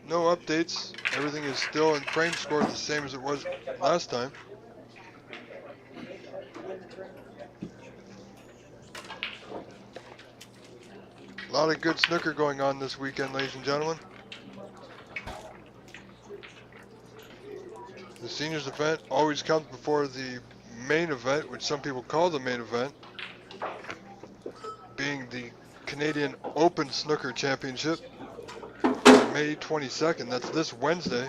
A: No updates. Everything is still in frame score the same as it was last time. A lot of good snooker going on this weekend, ladies and gentlemen. The seniors event always comes before the main event, which some people call the main event, being the Canadian Open Snooker Championship, May 22nd. That's this Wednesday.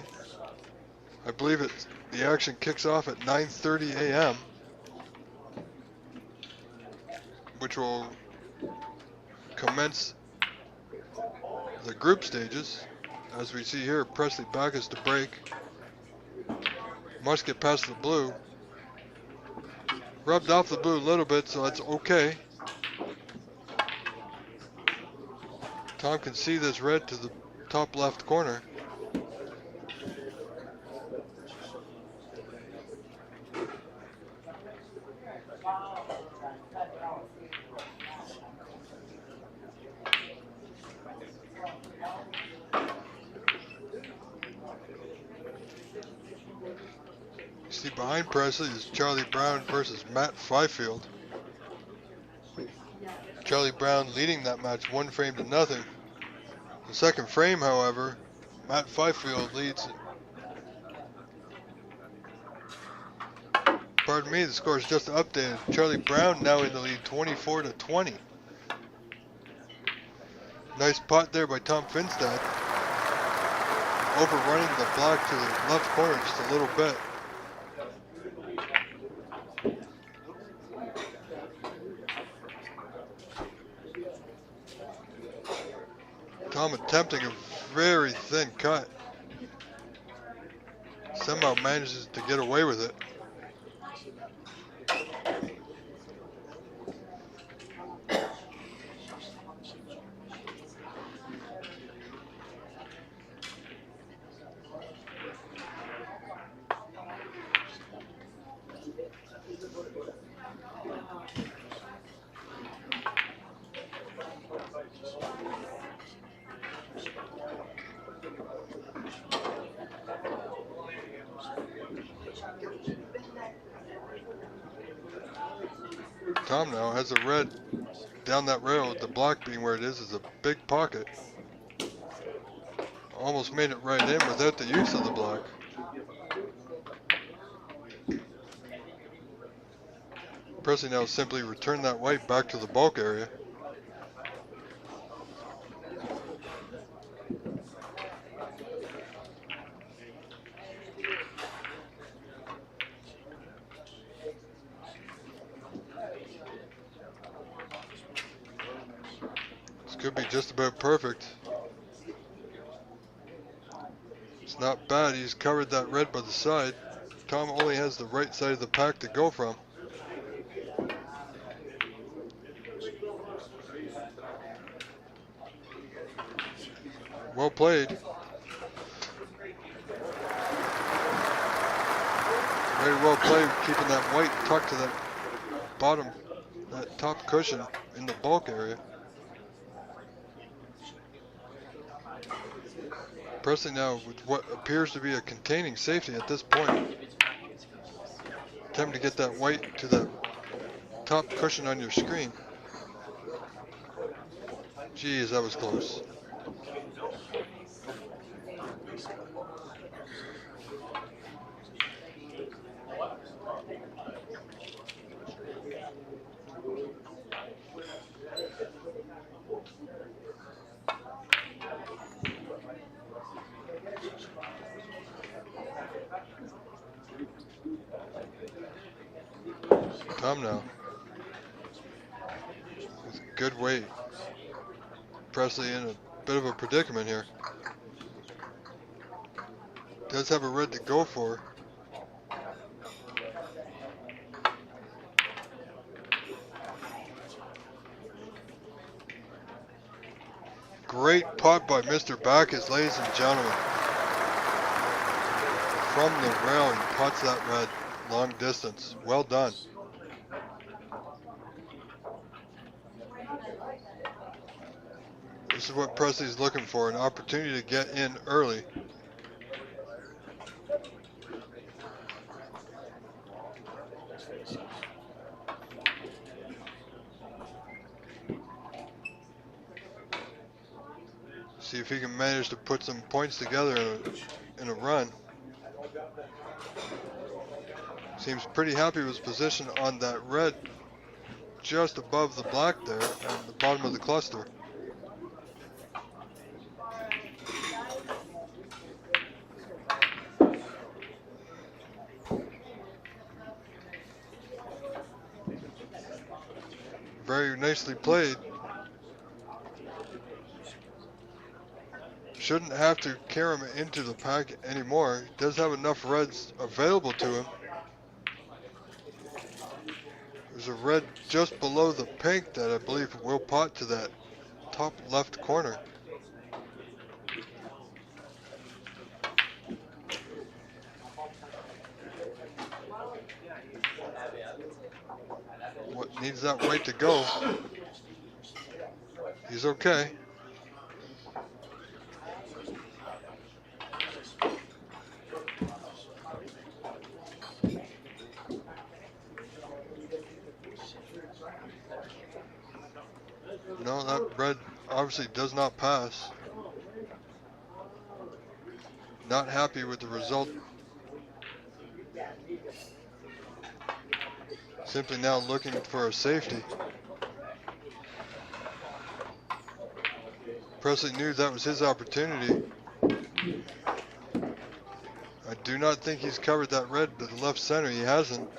A: I believe the action kicks off at 9:30 a.m., which will commence the group stages. As we see here, Presley Backus to break. Must get past the blue. Rubbed off the blue a little bit, so that's okay. Tom can see this red to the top left corner. See behind Presley is Charlie Brown versus Matt Fifield. Charlie Brown leading that match 1 frame to nothing. The second frame, however, Matt Fifield leads. Pardon me, the score is just updated. Charlie Brown now in the lead, 24-20. Nice pot there by Tom Finstad. Overrunning the block to the left corner just a little bit. Tom attempting a very thin cut. Somehow manages to get away with it. Tom now has a red down that rail, with the block being where it is a big pocket. Almost made it right in without the use of the block. Presley now simply return that white back to the bulk area. Could be just about perfect. It's not bad. He's covered that red by the side. Tom only has the right side of the pack to go from. Well played. Very well played, keeping that white tucked to that bottom, that top cushion in the bulk area. Presley now with what appears to be a containing safety at this point. Attempt to get that white to the top cushion on your screen. Geez, that was close. Tom now. With a good weight. Presley in a bit of a predicament here. Does have a red to go for. Great putt by Mr. Backus, ladies and gentlemen. From the rail, he putts that red long distance. Well done. This is what Presley's looking for, an opportunity to get in early. See if he can manage to put some points together in a run. Seems pretty happy with his position on that red just above the black there at the bottom of the cluster. Very nicely played. Shouldn't have to carry him into the pack anymore. He does have enough reds available to him. There's a red just below the pink that I believe will pot to that top left corner. What needs that white to go? He's okay. No, that red obviously does not pass. Not happy with the result. Simply now looking for a safety. Presley knew that was his opportunity. I do not think he's covered that red to the left center. He hasn't.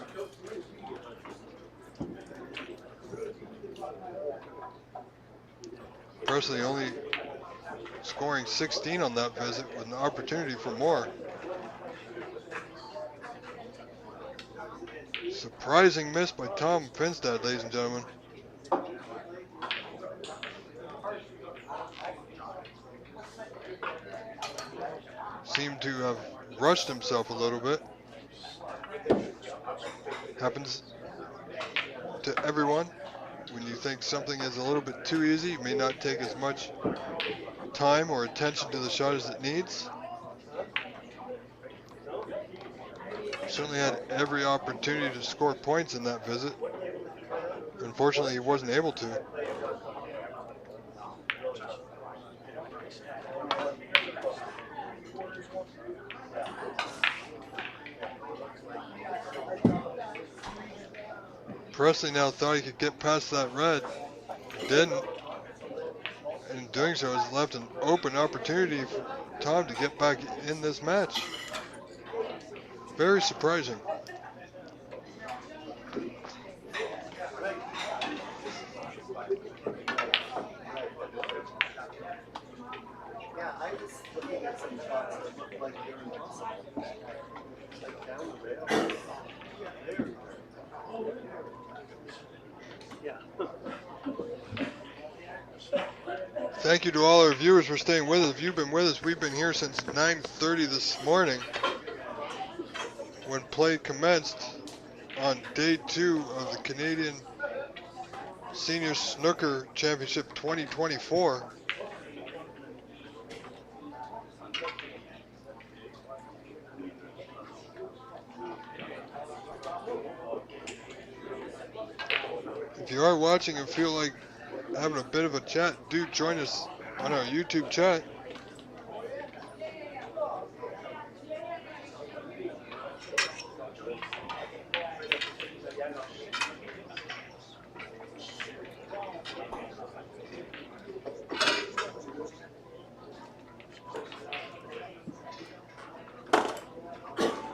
A: Presley only scoring 16 on that visit with an opportunity for more. Surprising miss by Tom Finstad, ladies and gentlemen. Seemed to have rushed himself a little bit. Happens to everyone. When you think something is a little bit too easy, you may not take as much time or attention to the shot as it needs. Certainly had every opportunity to score points in that visit. Unfortunately, he wasn't able to. Presley now thought he could get past that red. Didn't. And in doing so, has left an open opportunity for Tom to get back in this match. Very surprising.
C: Yeah, I was looking at some shots that looked like they were impossible. Like down the rail. Yeah.
A: Thank you to all our viewers for staying with us. If you've been with us, we've been here since 9:30 this morning when play commenced on day 2 of the Canadian Senior Snooker Championship 2024. If you are watching and feel like having a bit of a chat, do join us on our YouTube chat.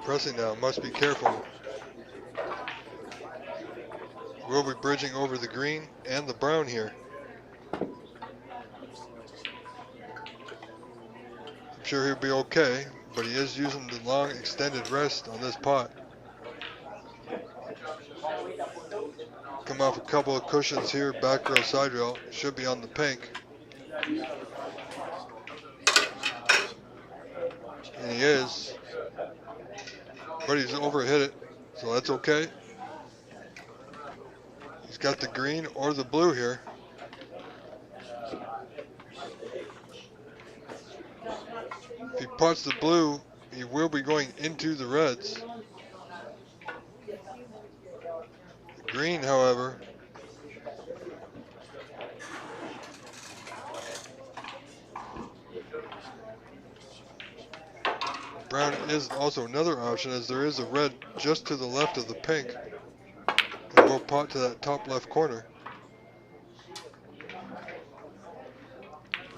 A: Pressing now, must be careful. We'll be bridging over the green and the brown here. I'm sure he'll be okay, but he is using the long extended rest on this pot. Come off a couple of cushions here, back rail, side rail, should be on the pink. And he is, but he's overhit it, so that's okay. He's got the green or the blue here. If he pots the blue, he will be going into the reds. The green, however, brown is also another option, as there is a red just to the left of the pink. And we'll pot to that top left corner.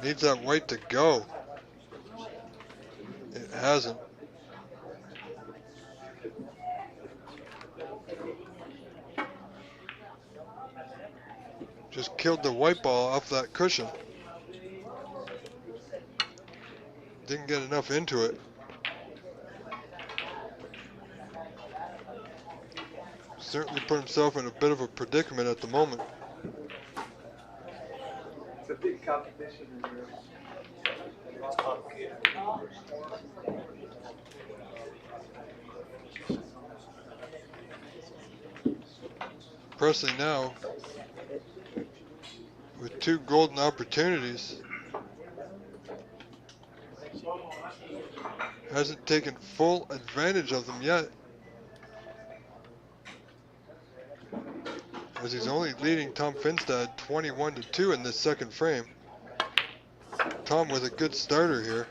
A: Needs that white to go. It hasn't. Just killed the white ball off that cushion. Didn't get enough into it. Certainly put himself in a bit of a predicament at the moment.
E: It's a big competition in here. It's complicated.
A: Presley now with 2 golden opportunities. Hasn't taken full advantage of them yet, as he's only leading Tom Finstad 21-2 in this second frame. Tom with a good starter here.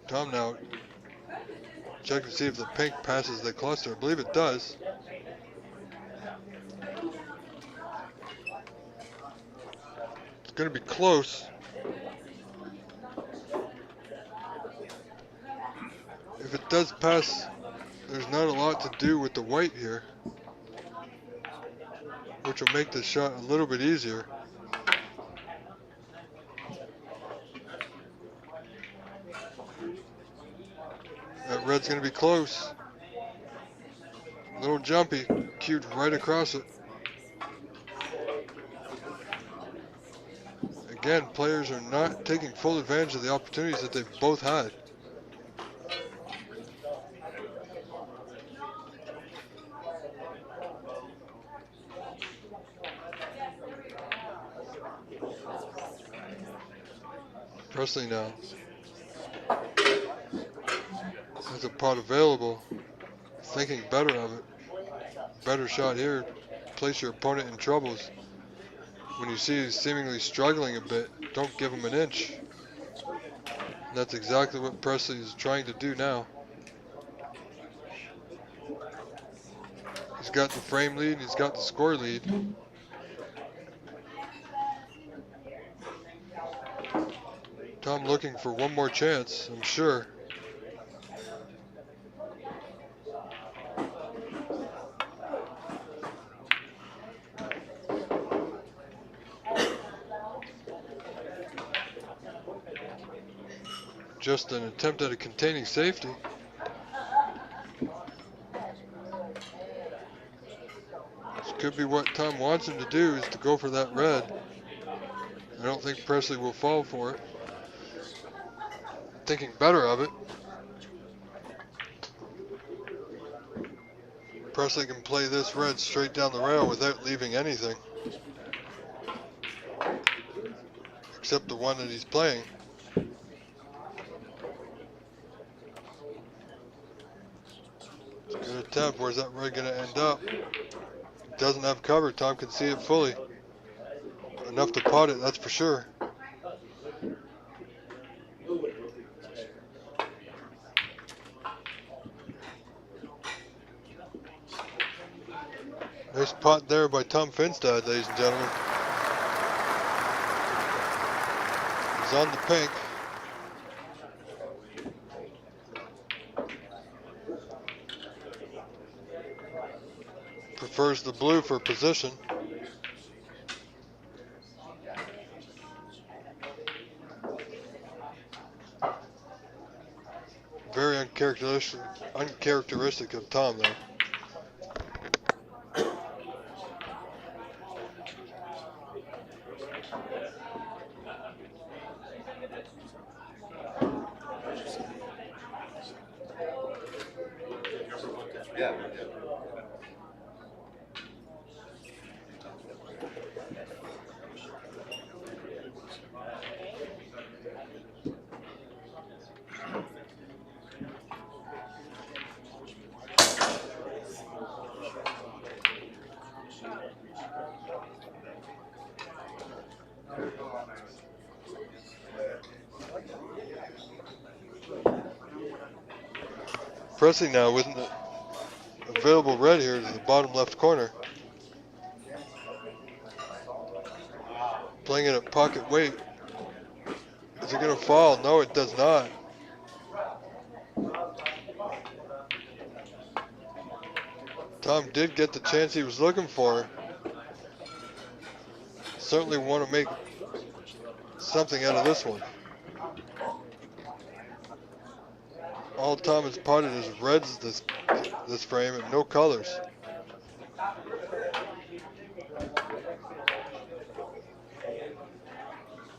A: Tom now check to see if the pink passes the cluster. I believe it does. It's going to be close. If it does pass, there's not a lot to do with the white here, which will make the shot a little bit easier. That red's going to be close. A little jumpy, cued right across it. Again, players are not taking full advantage of the opportunities that they've both had. Presley now has a pot available, thinking better of it. Better shot here, place your opponent in troubles. When you see he's seemingly struggling a bit, don't give him an inch. And that's exactly what Presley is trying to do now. He's got the frame lead, he's got the score lead. Tom looking for one more chance, I'm sure. just an attempt at a containing safety. This could be what Tom wants him to do, is to go for that red. I don't think Presley will fall for it. Thinking better of it. Presley can play this red straight down the rail without leaving anything. Except the one that he's playing. It's a good attempt. Where's that red going to end up? It doesn't have cover. Tom can see it fully. Enough to pot it, that's for sure. Nice pot there by Tom Finstad, ladies and gentlemen. He's on the pink. Prefers the blue for position. Very uncharacteristic of Tom, though.
L: Yeah.
A: Presley now with an available red here to the bottom left corner. Playing it at pocket weight. Is it going to fall? No, it does not. Tom did get the chance he was looking for. Certainly want to make something out of this one. All Tom has potted is reds this frame and no colors.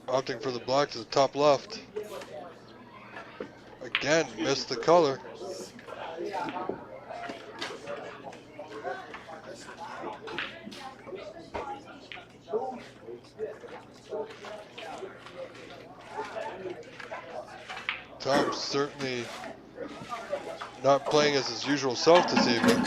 A: Opting for the black to the top left. Again, missed the color. Tom's certainly not playing as his usual self this evening.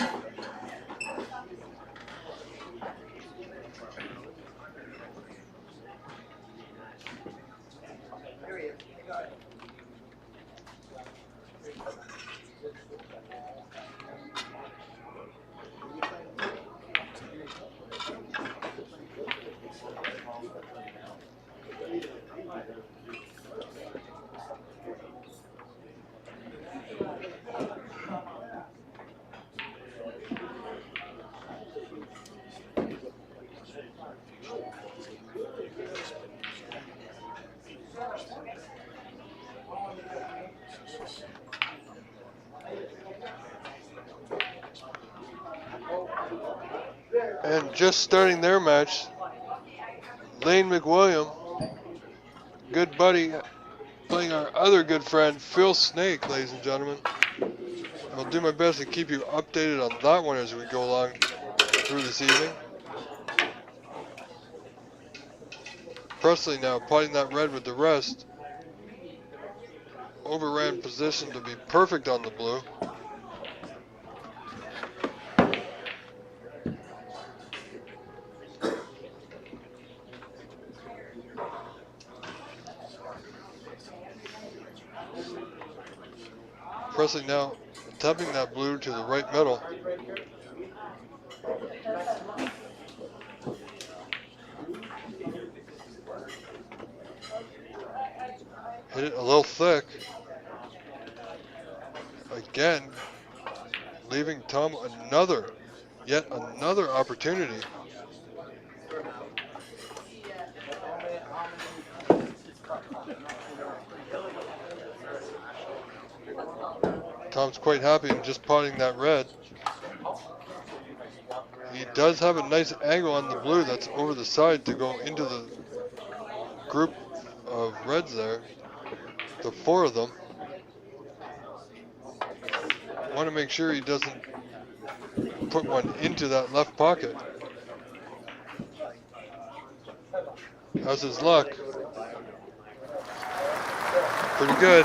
A: And just starting their match, Lane McWilliam, good buddy, playing our other good friend, Phil Snake, ladies and gentlemen. I'll do my best to keep you updated on that one as we go along through this evening. Presley now potting that red with the rest. Overran position to be perfect on the blue. Presley now tapping that blue to the right middle. Hit it a little thick. Again, leaving Tom yet another opportunity. Tom's quite happy in just potting that red. He does have a nice angle on the blue that's over the side to go into the group of reds there. The 4 of them. Want to make sure he doesn't put one into that left pocket. How's his luck? Pretty good.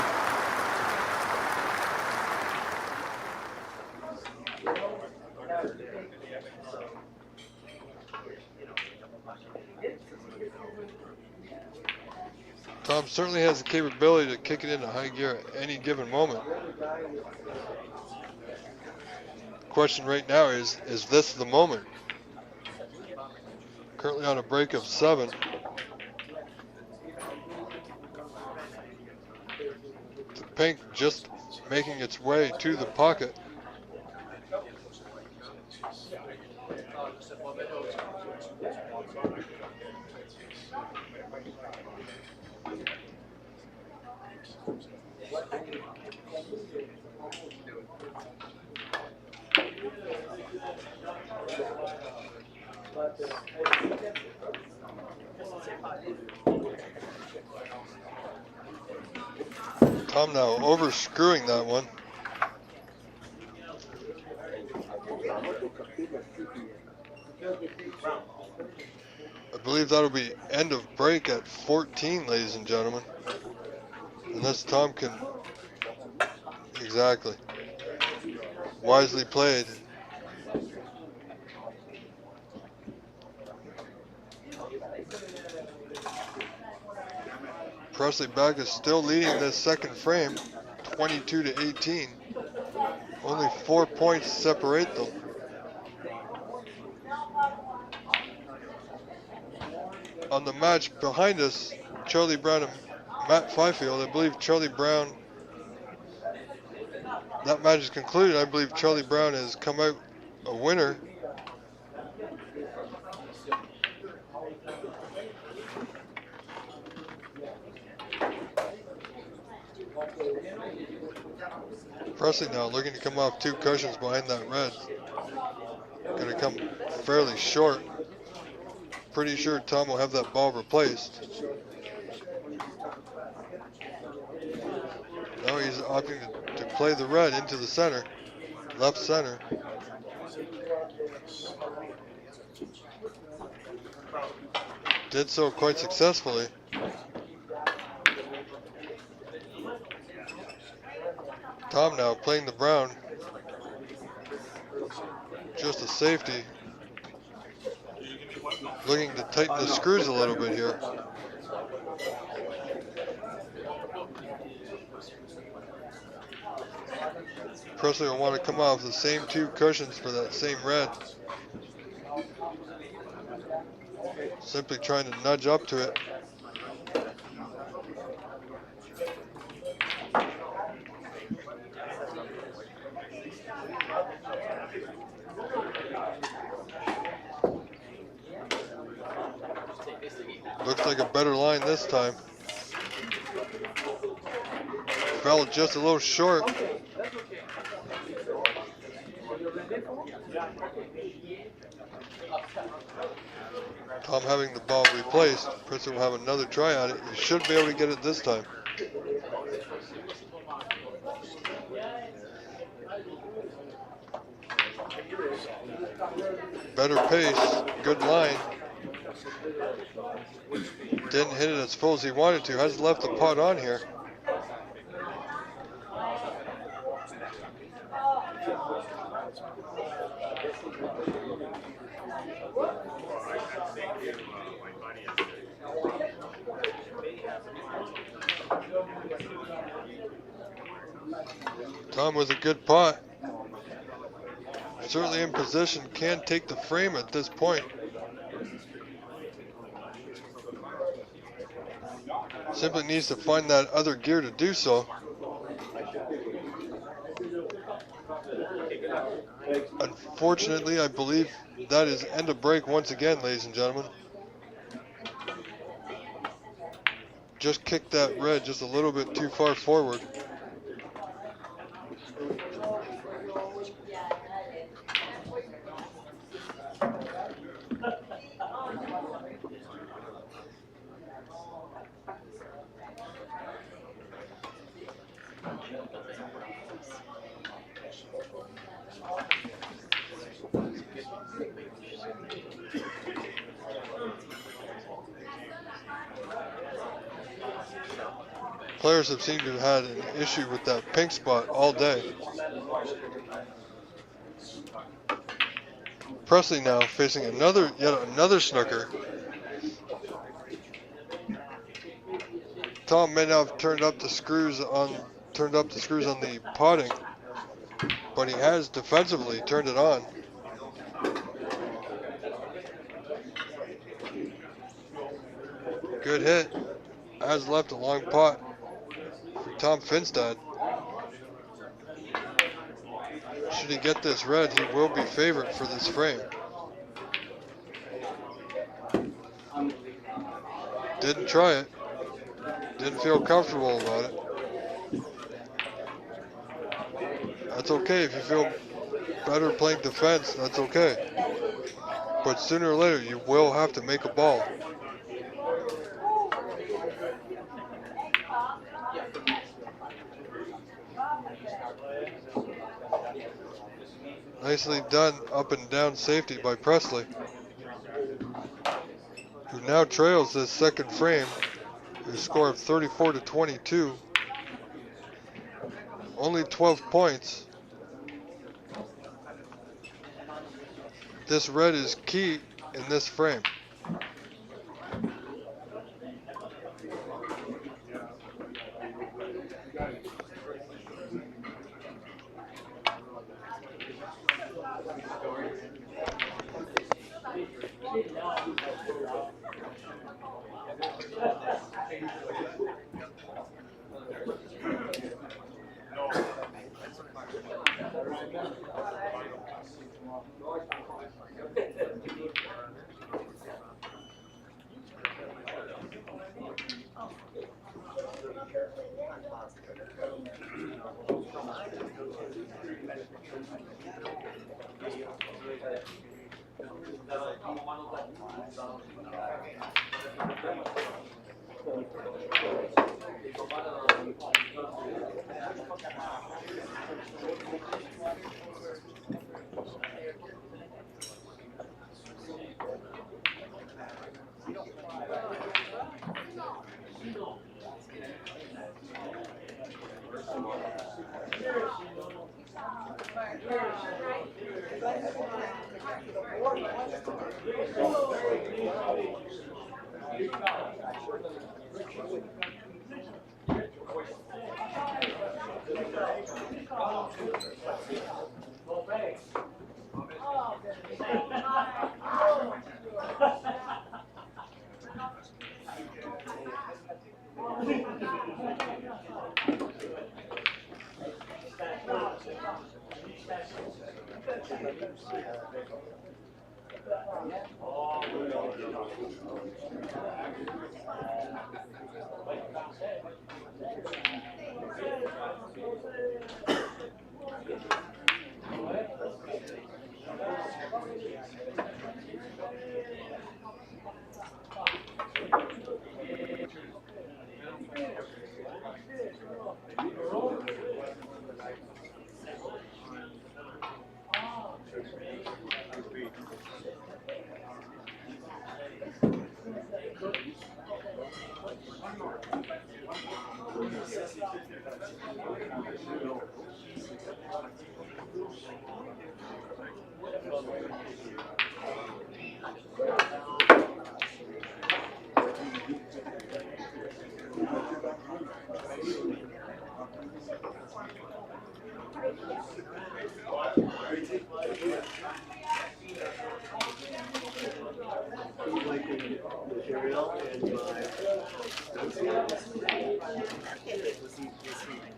A: Tom certainly has the capability to kick it into high gear at any given moment. The question right now is this the moment? Currently on a break of 7. The pink just making its way to the pocket. Tom now over screwing that one. I believe that'll be end of break at 14, ladies and gentlemen. Unless Tom can... Exactly. Wisely played. Presley Beck is still leading this second frame, 22-18. Only 4 points separate them. On the match behind us, Charlie Brown and Matt Fifield. I believe Charlie Brown, that match is concluded. I believe Charlie Brown has come out a winner. Presley now looking to come off 2 cushions behind that red. Going to come fairly short. Pretty sure Tom will have that ball replaced. Now he's opting to play the red into the center, left center. Did so quite successfully. Tom now playing the brown. Just a safety. Looking to tighten the screws a little bit here. Presley will want to come off the same 2 cushions for that same red. Simply trying to nudge up to it. Looks like a better line this time. Fell just a little short. Tom having the ball replaced. Presley will have another try at it. He should be able to get it this time. Better pace, good line. Didn't hit it as full as he wanted to. Has left the pot on here. Tom with a good pot. Certainly in position, can take the frame at this point. Simply needs to find that other gear to do so. Unfortunately, I believe that is end of break once again, ladies and gentlemen. Just kicked that red just a little bit too far forward. players have seemed to have had an issue with that pink spot all day. Presley now facing yet another snooker. Tom may not have turned up the screws on the potting, but he has defensively turned it on. Good hit. Has left a long pot for Tom Finstad. Should he get this red, he will be favored for this frame. Didn't try it. Didn't feel comfortable about it. That's okay if you feel better playing defense, that's okay. But sooner or later, you will have to make a ball. Nicely done up and down safety by Presley, who now trails this second frame with a score of 34-22. Only 12 points. This red is key in this frame.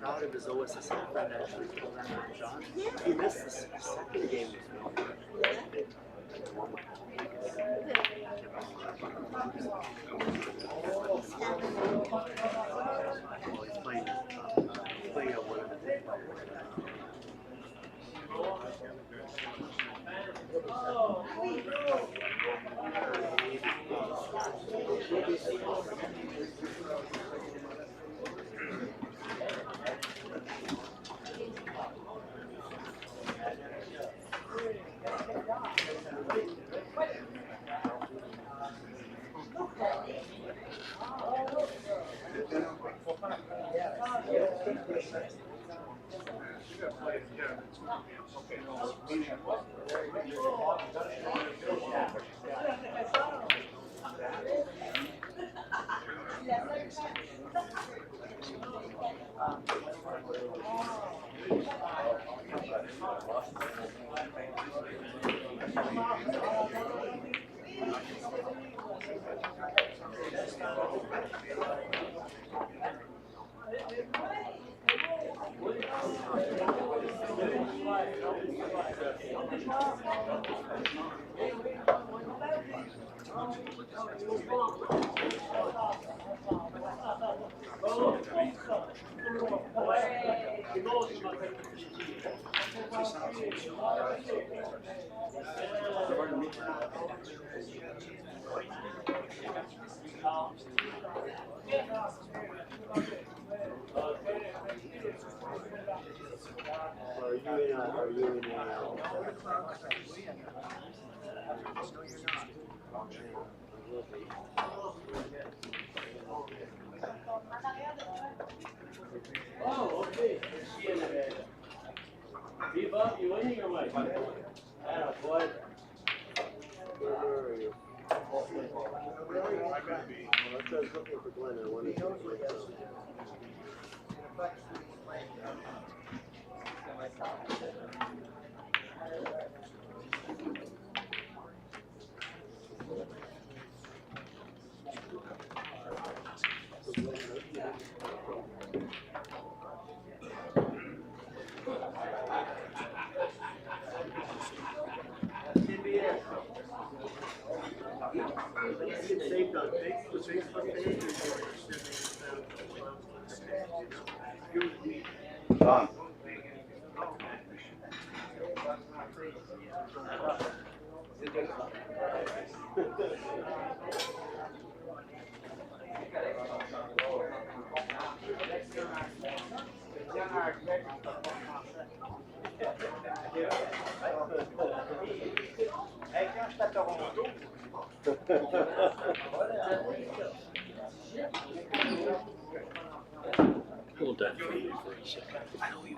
D: Proud of his OSSL friend actually told him, John, he missed the second game with me. Well, he's playing at one of the big players.
H: Oh, okay. Bob, you winning or what? Yeah, boy.
D: CBS. It's saved on Facebook page or
L: Tom.
D: Hey, quand j'étais à Toronto.
H: Hold that for me for a second. I know you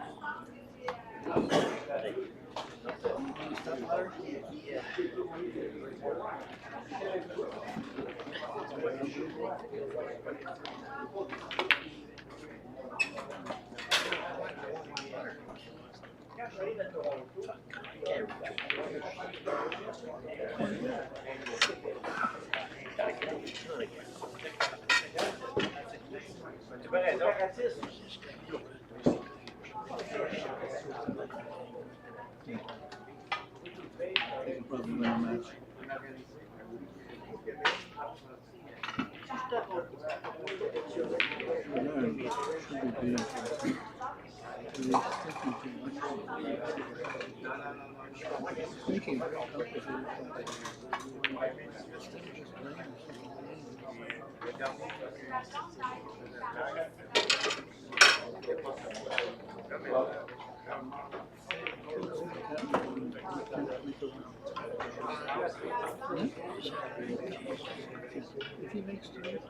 F: If he makes the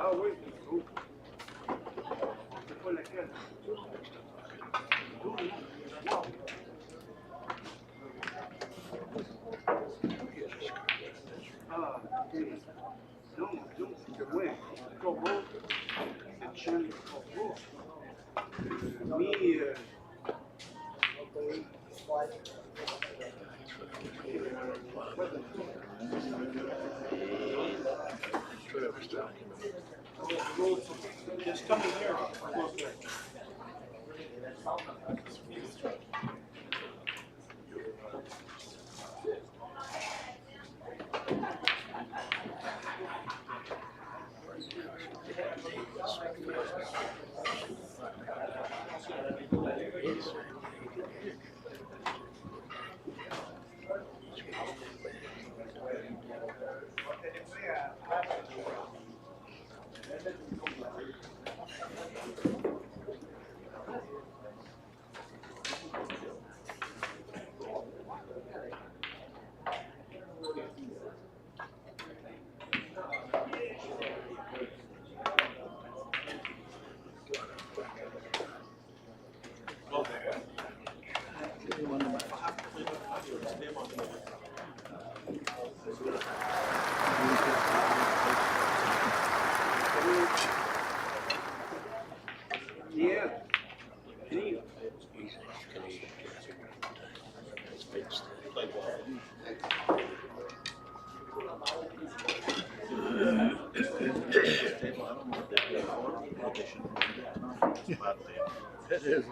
D: Ah oui, c'est pas laquelle. Ah, ok. Non, c'est que ouais, corbeau, cette chaîne corbeau, mis,
H: Whatever's talking about.
B: This coming year, close there. Yeah.
F: It is.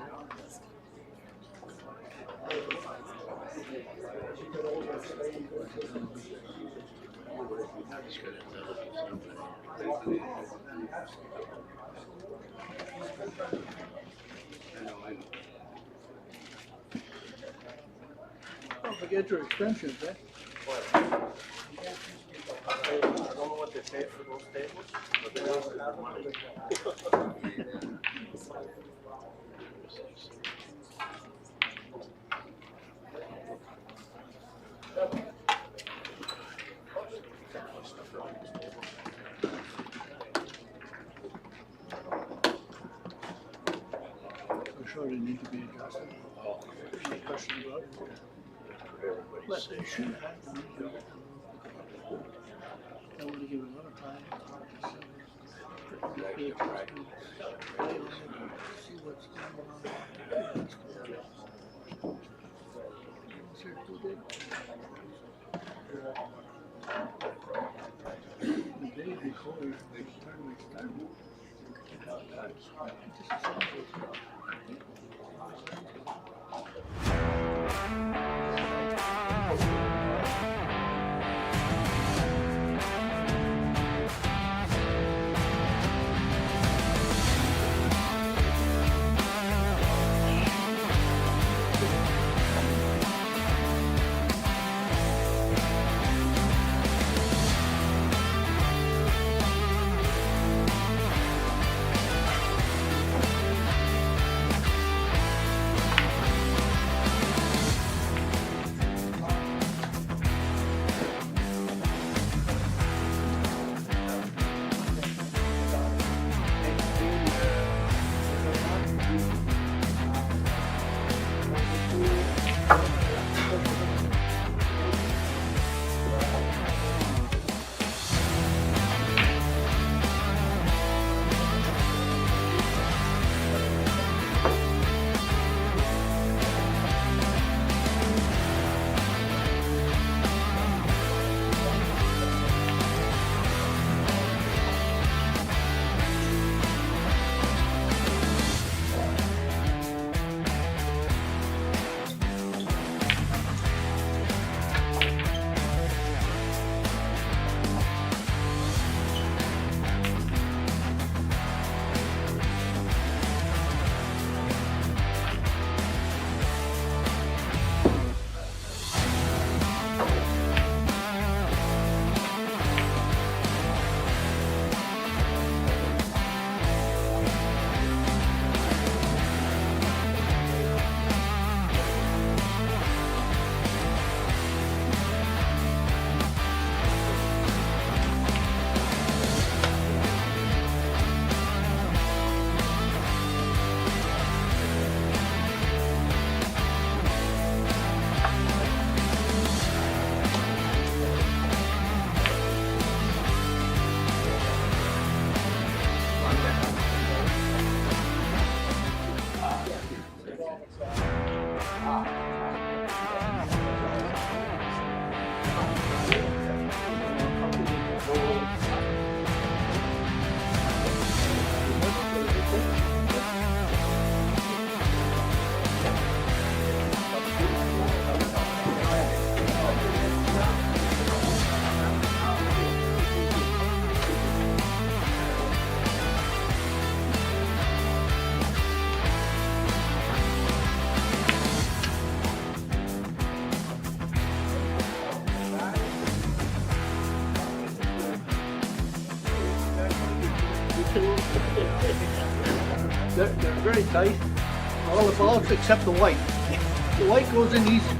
F: Don't forget your extensions, eh?
H: I don't know what they pay for those tables, but they ask for money.
F: I'm sure they need to be adjusted. No question about it. But they should have to make it. I want to give it another time. See what's going on. The day before the tournament started, it just sounds They're very tight. All the balls except the white. The white goes in easy.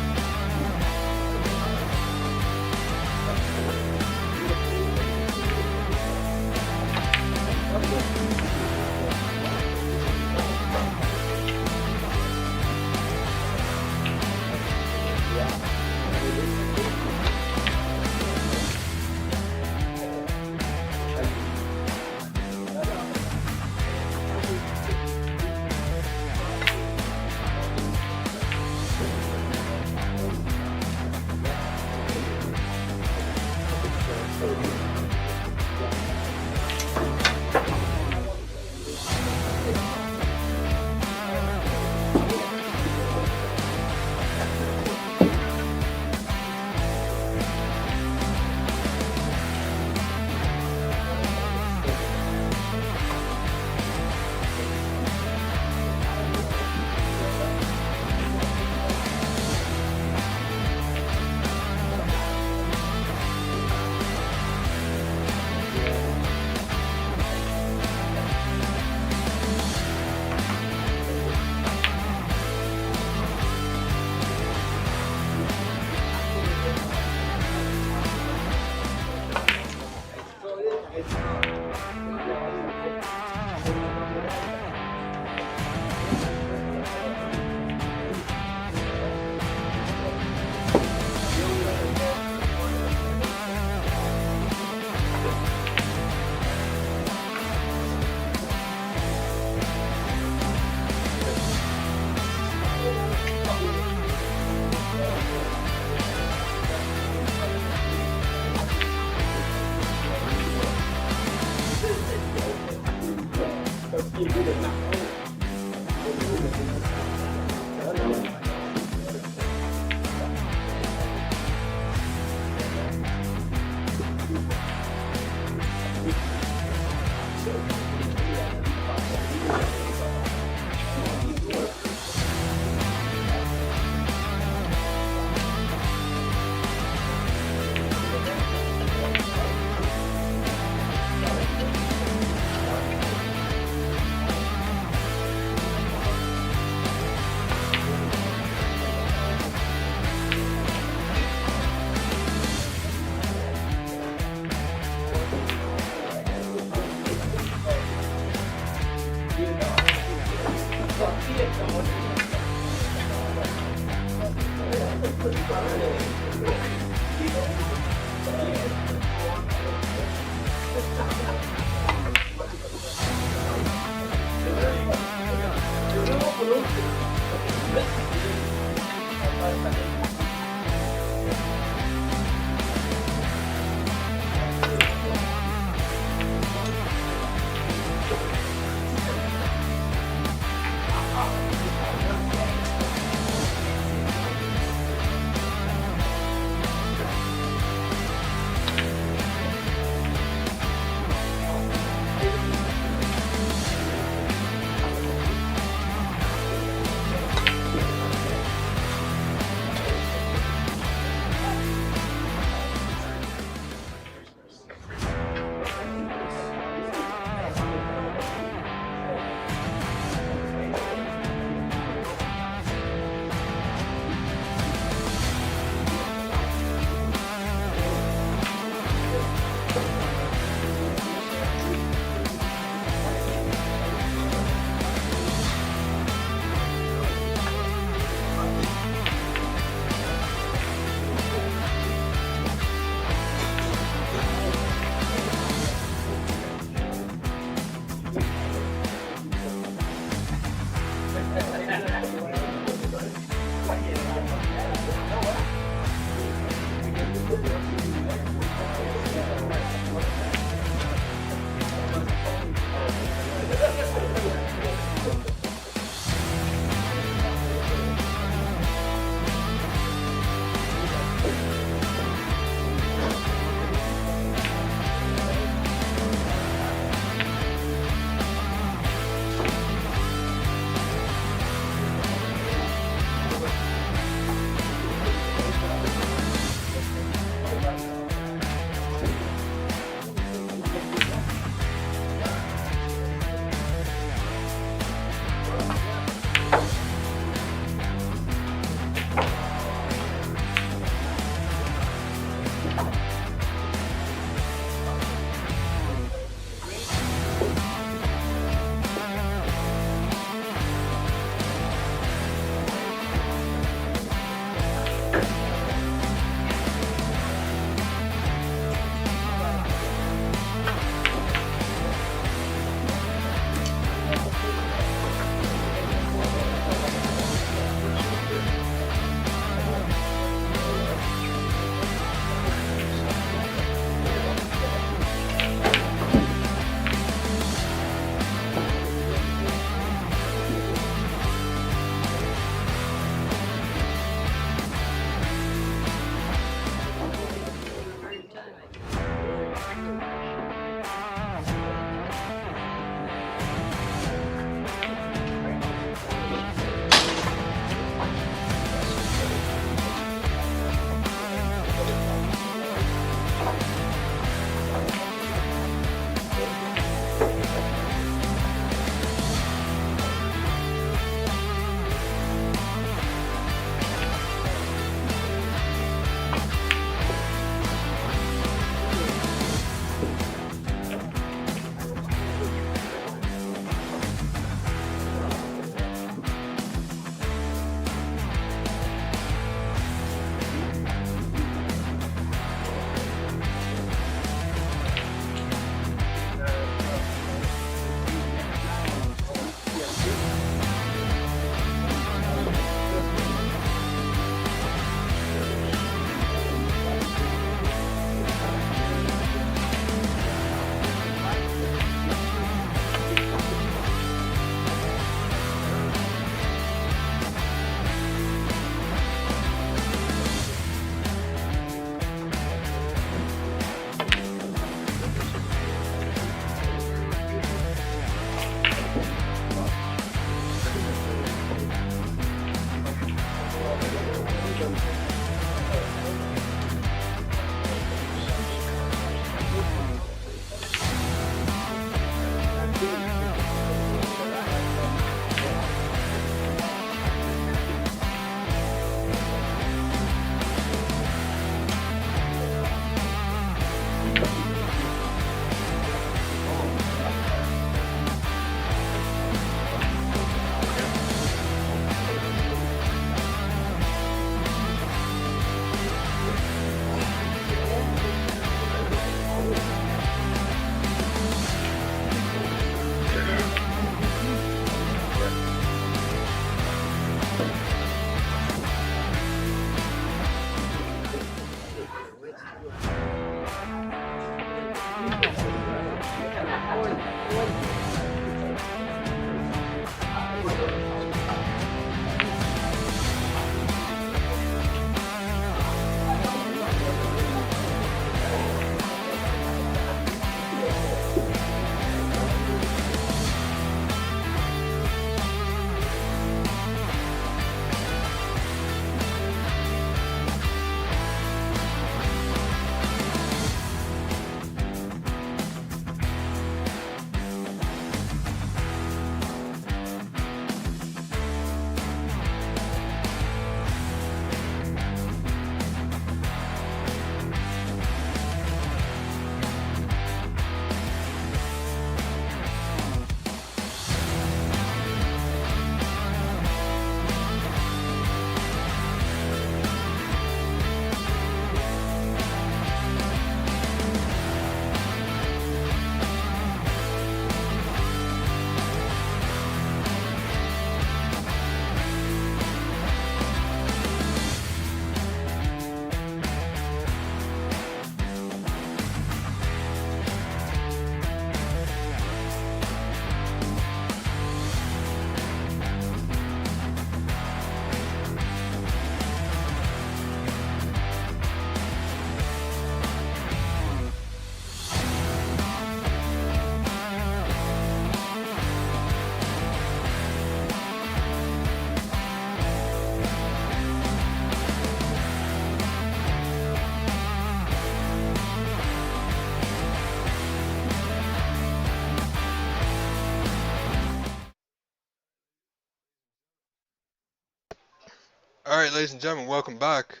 A: Alright, ladies and gentlemen, welcome back.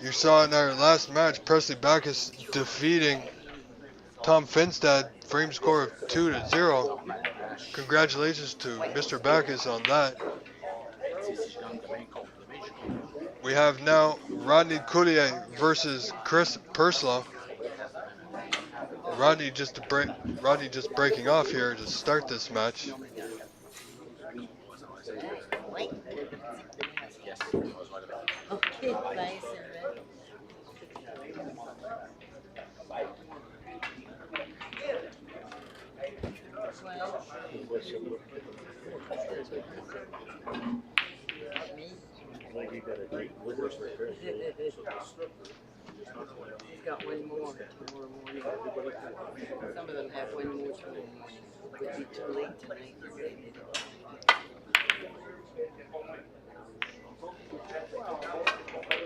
A: You saw in our last match, Presley Backus defeating Tom Finstad, frame score of 2-0. Congratulations to Mr. Backus on that. We have now Rodney Coullier versus Chris Purslow. Rodney just breaking off here to start this match.
C: Okay, bye, Sylvain. Me?
H: You got a date with us right there.
C: He's got one more tomorrow morning. Some of them have one more tomorrow morning. It would be too late tonight to say they don't.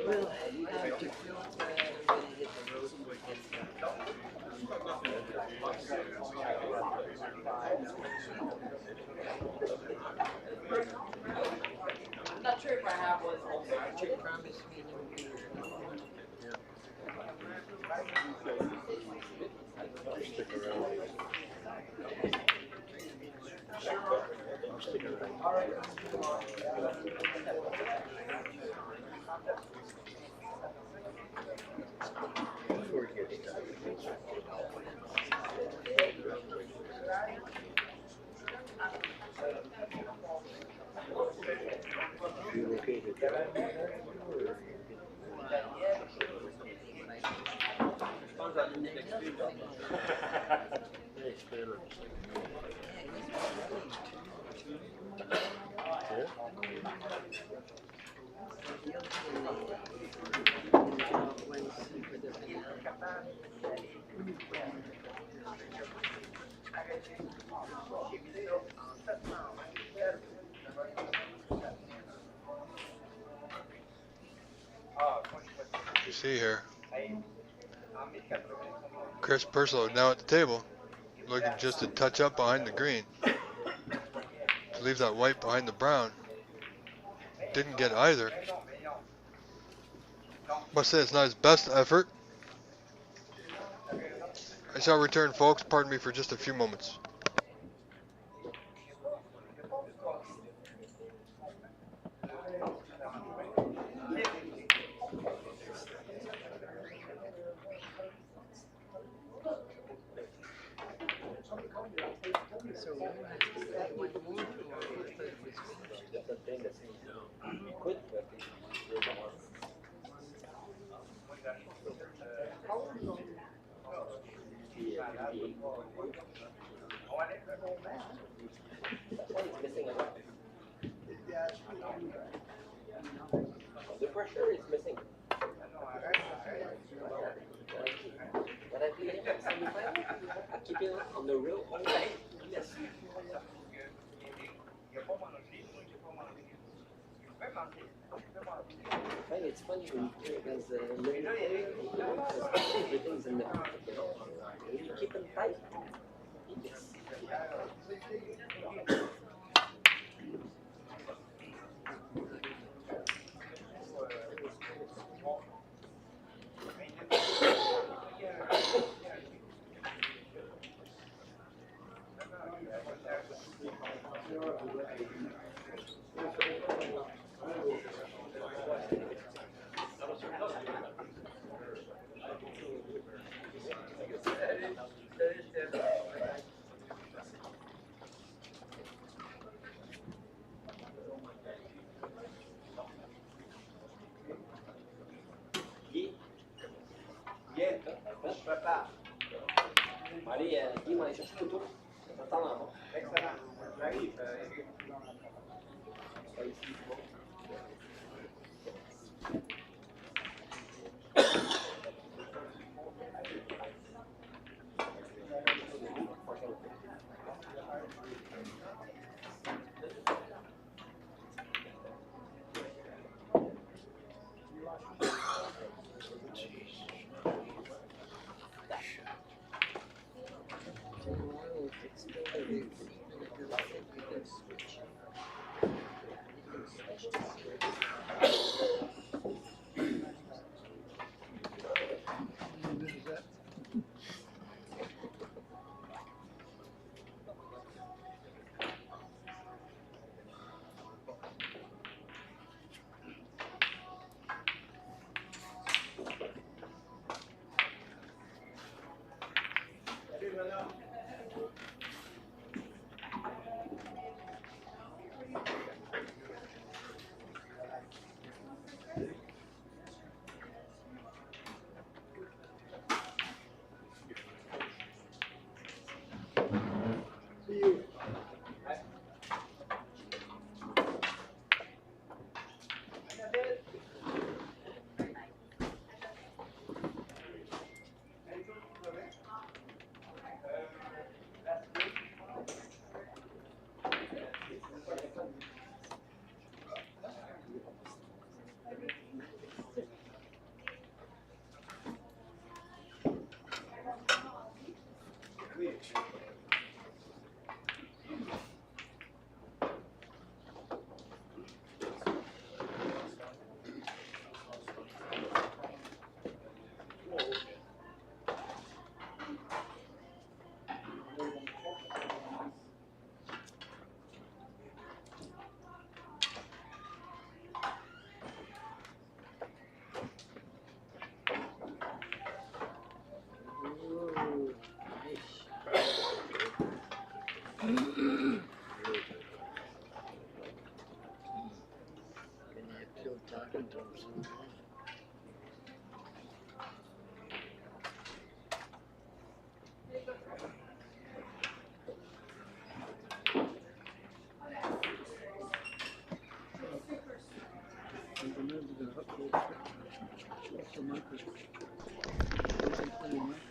C: We'll have to filter and I'm gonna hit the road and get
K: I'm not sure if I have one.
C: you promised me no beer.
H: Stick around. Stick around. Before it gets done. You okay to drive?
A: You see here, Chris Purslow now at the table, looking just to touch up behind the green. To leave that white behind the brown. Didn't get either. Must say it's not his best effort. I shall return, folks. Pardon me for just a few moments.
C: So we're gonna have to say one more tomorrow. I thought it was finished.
M: The pressure is missing. But I think it's 75. Keep it on the real all right. Yes. And it's funny when you play against the living player, everything's in the when you keep them tight. Yes. Allez, Guy, on va aller chercher le couteau. Ça t'attend là-bas. Excellent. J'arrive.
C: Tomorrow, if it's still a week, and the girl said we can switch. Gonna have Joe talking to him soon.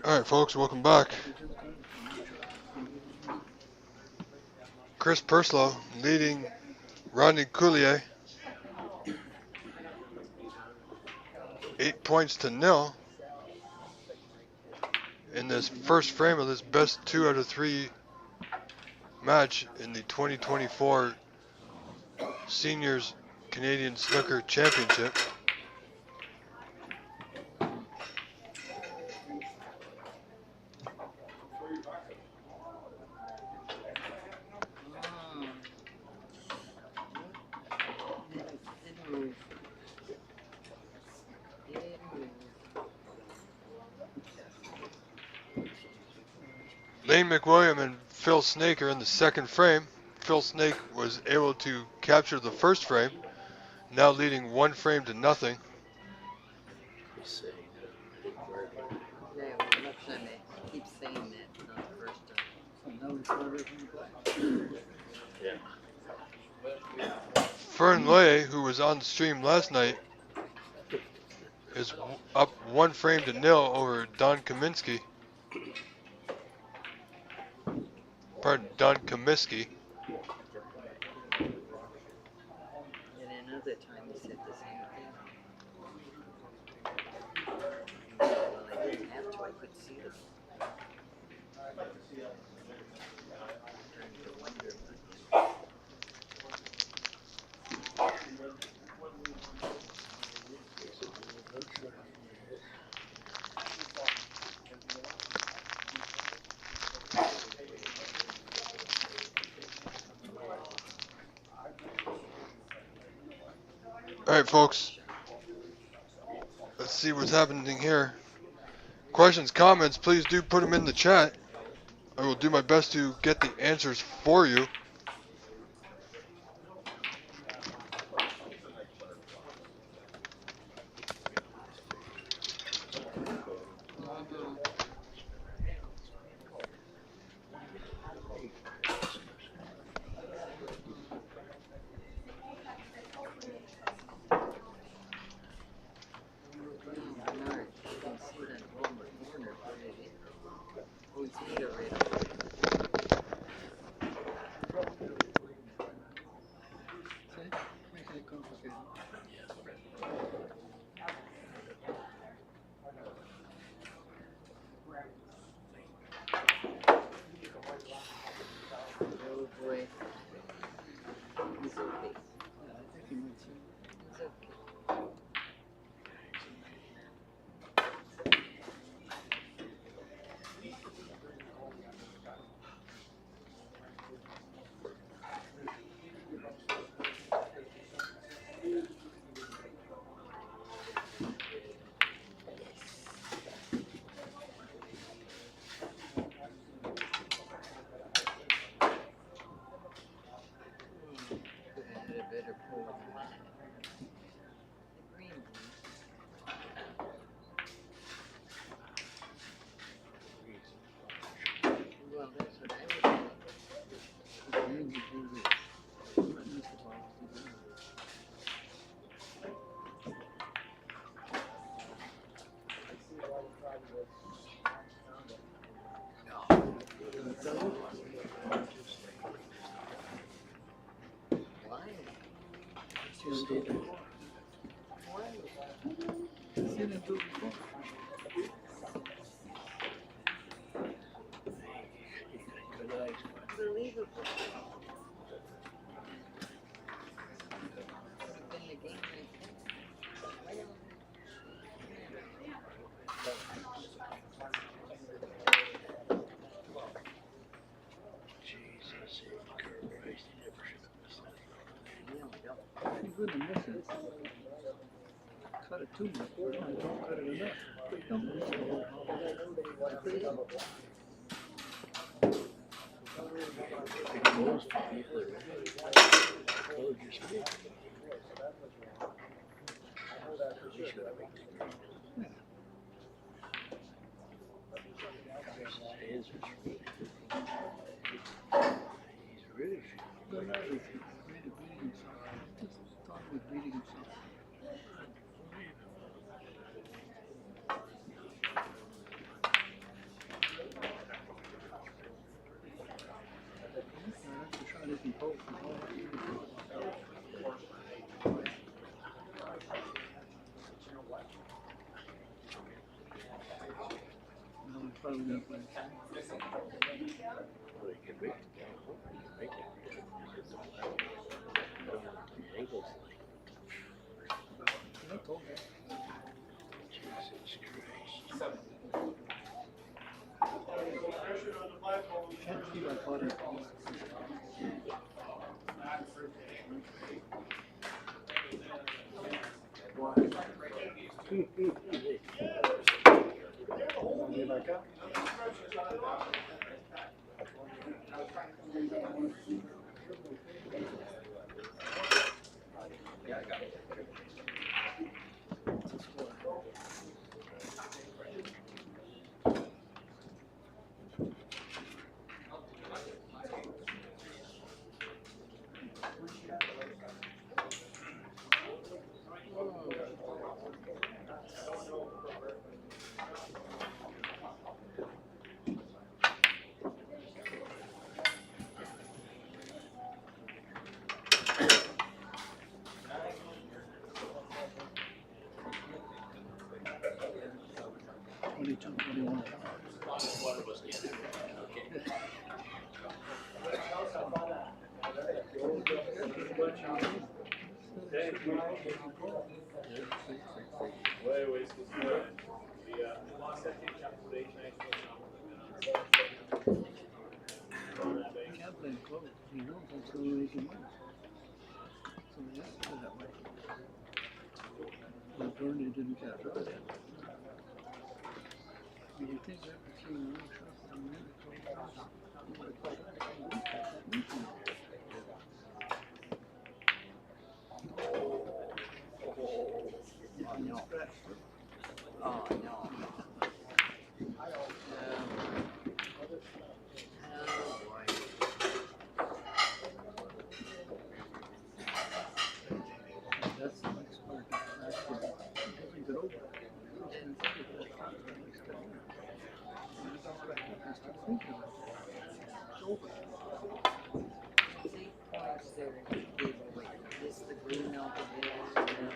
A: Alright, folks, welcome back. Chris Purslow leading Rodney Coulier 8 points to nil in this first frame of this best 2 out of 3 match in the 2024 Seniors Canadian Snooker Championship.
C: Didn't move. Didn't move.
A: Lane McWilliam and Phil Snake are in the second frame. Phil Snake was able to capture the first frame, now leading 1 frame to nothing.
C: Yeah, well, next time I keep saying that, not the first time.
H: Yeah.
A: Fern Loye, who was on the stream last night, is up 1 frame to nil over Don Kaminsky. Pardon, Don Comiskey.
C: And another time he said the same thing. Well, I didn't have to, I could see them. Starting to wonder about him.
A: Alright, folks. Let's see what's happening here. Questions, comments, please do put them in the chat. I will do my best to get the answers for you.
C: Oh boy. He's okay. He's okay. Could have had a better pull than that. The green one. Well, that's what I would do. Why? Unbelievable. Could have been the game right there.
H: Jesus Christ, he never should have missed that.
C: Yeah,
F: Pretty good to miss it. Cut it too much. Don't cut it enough. Don't miss it.
H: Close from the other end. Close your speed. At least you have a big thing. His hands are sweet. He's really
F: But not if he's afraid of beating himself. I just thought he was beating himself. That's the shot he can poke. No, he's probably gonna play.
H: Well, he can make it down. He can make it. It's all out. The ankle's like,
F: That's okay.
H: Jesus Christ.
F: Can't see my body.
E: Get back up.
L: Yeah, I got it.
F: Can't play close. He knows that's the only way he can win. So he has to play that way. But Bernie didn't catch up. You would think that the king would trust him in the close. He would have played that.
M: No. Oh, no.
F: That's the next part. That's the doesn't get over.
C: This the green over there.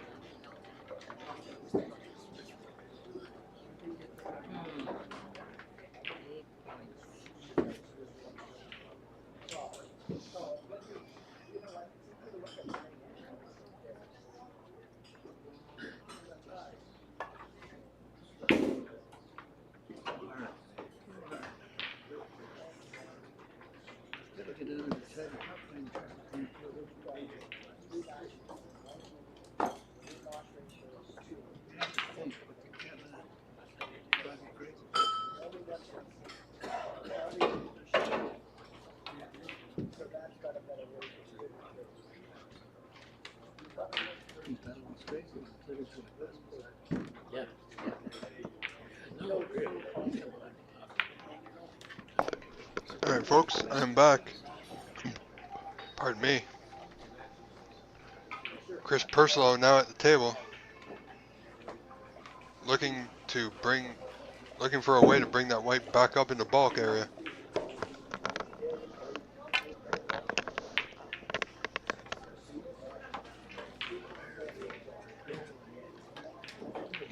H: yeah. No, really.
A: Alright folks, I'm back. Pardon me. Chris Purslow now at the table. Looking for a way to bring that white back up in the bulk area.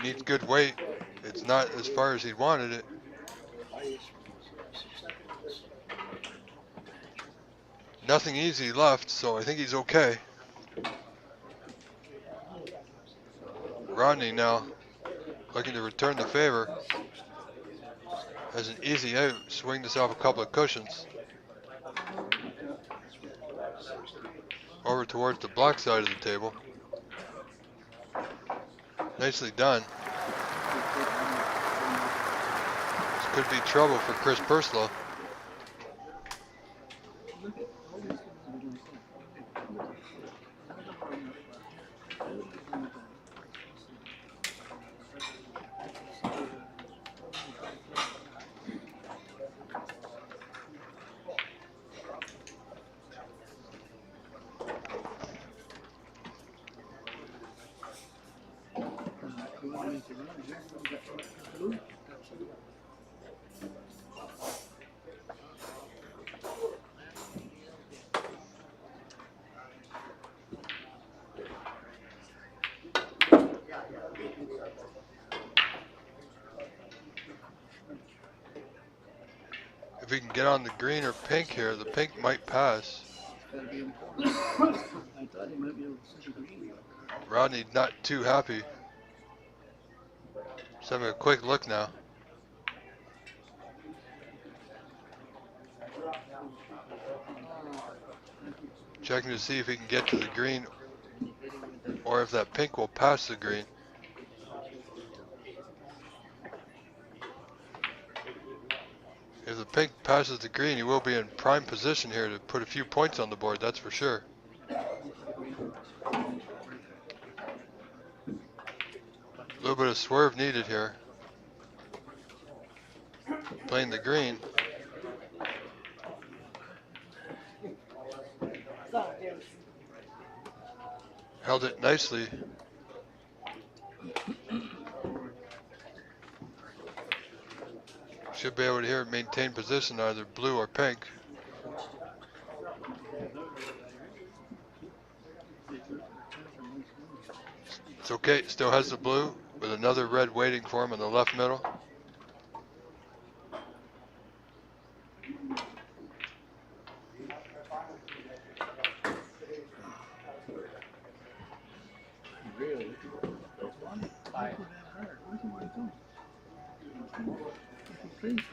A: Needs good weight. It's not as far as he wanted it. Nothing easy left, so I think he's okay. Rodney now looking to return the favor. Has an easy out, swing this off a couple of cushions. Over towards the black side of the table. Nicely done. This could be trouble for Chris Purslow.
F: Ronnie's around here. You got blue? That's it.
A: If we can get on the green or pink here, the pink might pass.
F: It's gotta be important. I thought he might be able to see the green.
A: Rodney not too happy. Just having a quick look now. Checking to see if he can get to the green or if that pink will pass the green. If the pink passes the green, he will be in prime position here to put a few points on the board, that's for sure. A little bit of swerve needed here. Playing the green. Held it nicely. Should be able to here maintain position, either blue or pink. It's okay, still has the blue with another red waiting for him in the left middle.
F: Really?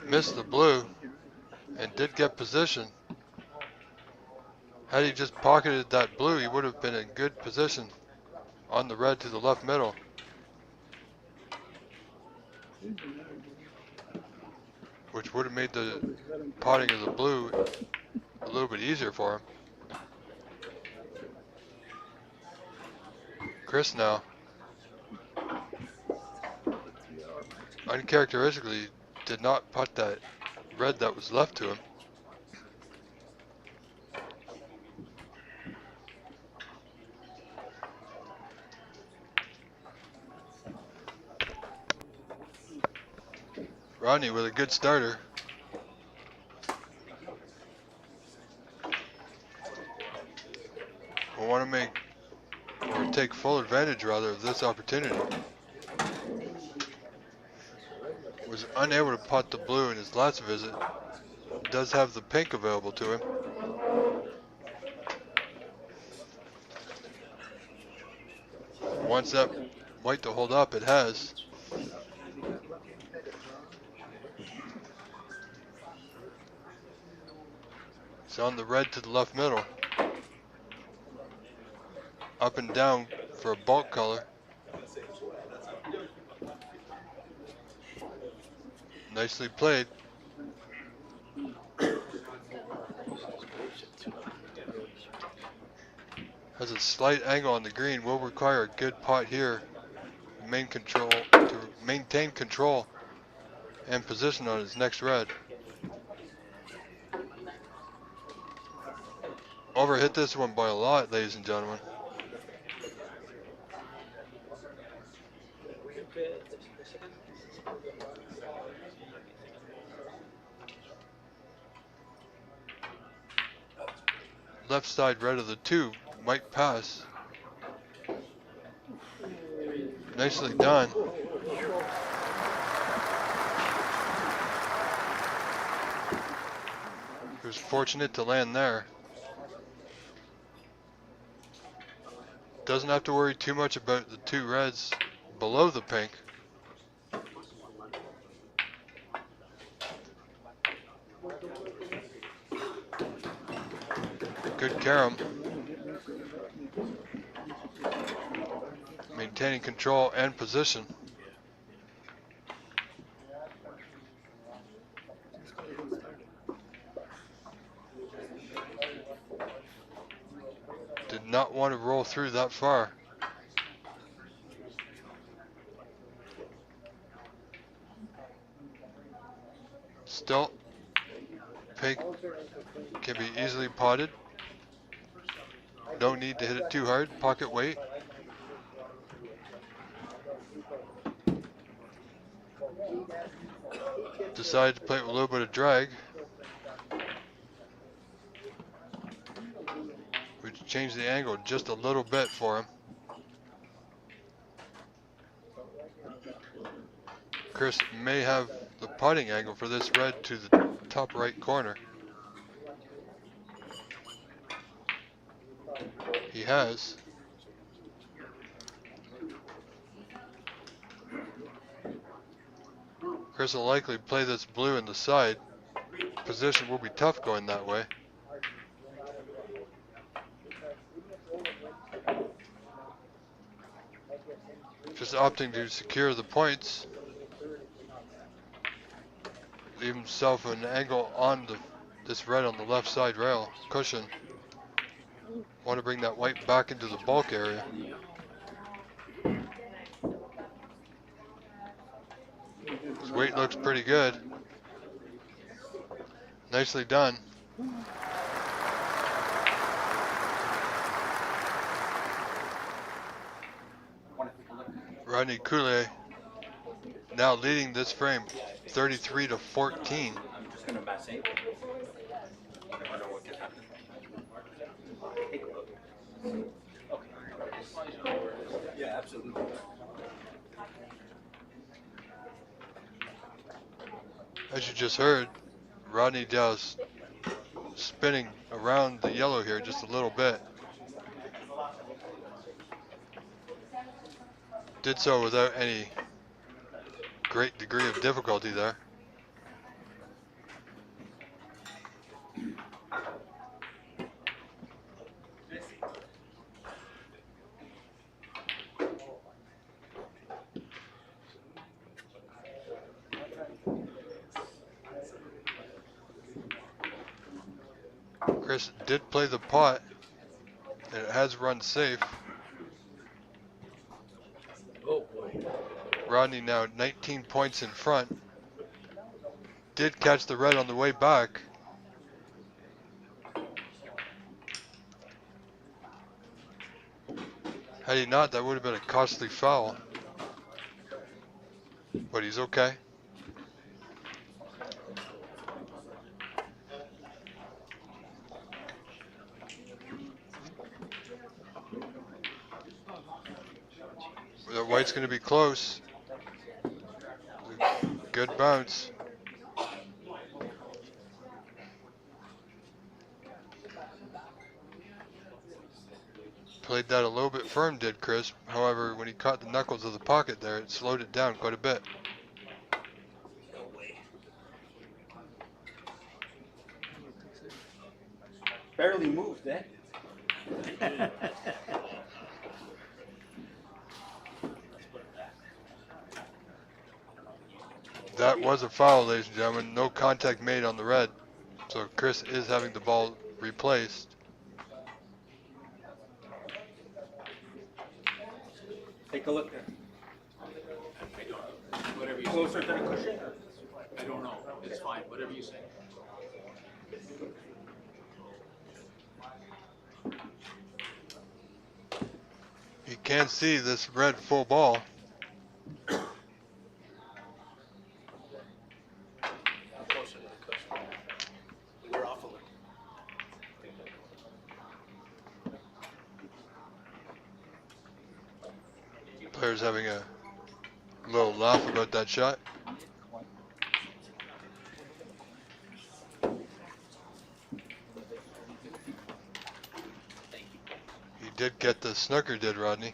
A: Missed the blue and did get position. Had he just pocketed that blue, he would have been in good position on the red to the left middle. Which would have made the potting of the blue a little bit easier for him. Chris now. Uncharacteristically did not putt that red that was left to him. Rodney with a good starter. We want to make, or take full advantage rather, of this opportunity. Was unable to putt the blue in his last visit. Does have the pink available to him. Wants that white to hold up, it has. It's on the red to the left middle. Up and down for a bulk color. Nicely played. Has a slight angle on the green. Will require a good pot here. To maintain control and position on his next red. Overhit this one by a lot, ladies and gentlemen. Left side red of the two might pass. Nicely done. He was fortunate to land there. Doesn't have to worry too much about the two reds below the pink. Good carom. Maintaining control and position. Did not want to roll through that far. Still, pink can be easily potted. No need to hit it too hard. Pocket weight. decided to play it with a little bit of drag, which changed the angle just a little bit for him. Chris may have the putting angle for this red to the top right corner. He has. Chris will likely play this blue in the side. Position will be tough going that way. Just opting to secure the points. Leave himself an angle on this red on the left side rail cushion. Want to bring that white back into the bulk area. His weight looks pretty good. Nicely done. Rodney Coulier now leading this frame 33 to 14.
B: I'm just gonna mess it. I don't know what can happen. Take a look. Okay. Yeah, absolutely.
A: As you just heard, Rodney Dow's spinning around the yellow here just a little bit. Did so without any great degree of difficulty there. Chris did play the pot, and it has run safe.
H: Oh boy.
A: Rodney now 19 points in front. Did catch the red on the way back. Had he not, that would have been a costly foul. But he's okay. The white's going to be close. Good bounce. Played that a little bit firm, did Chris. However, when he caught the knuckles of the pocket there, it slowed it down quite a bit.
B: Barely moved, eh?
A: That was a foul, ladies and gentlemen. No contact made on the red. So Chris is having the ball replaced.
B: Take a look there.
G: I don't, whatever you say.
B: Closer to the cushion?
G: I don't know, it's fine, whatever you say.
A: You can't see this red full ball.
G: Closer to the cushion. We're off a little.
A: Players having a little laugh about that shot. He did get the snooker, did Rodney?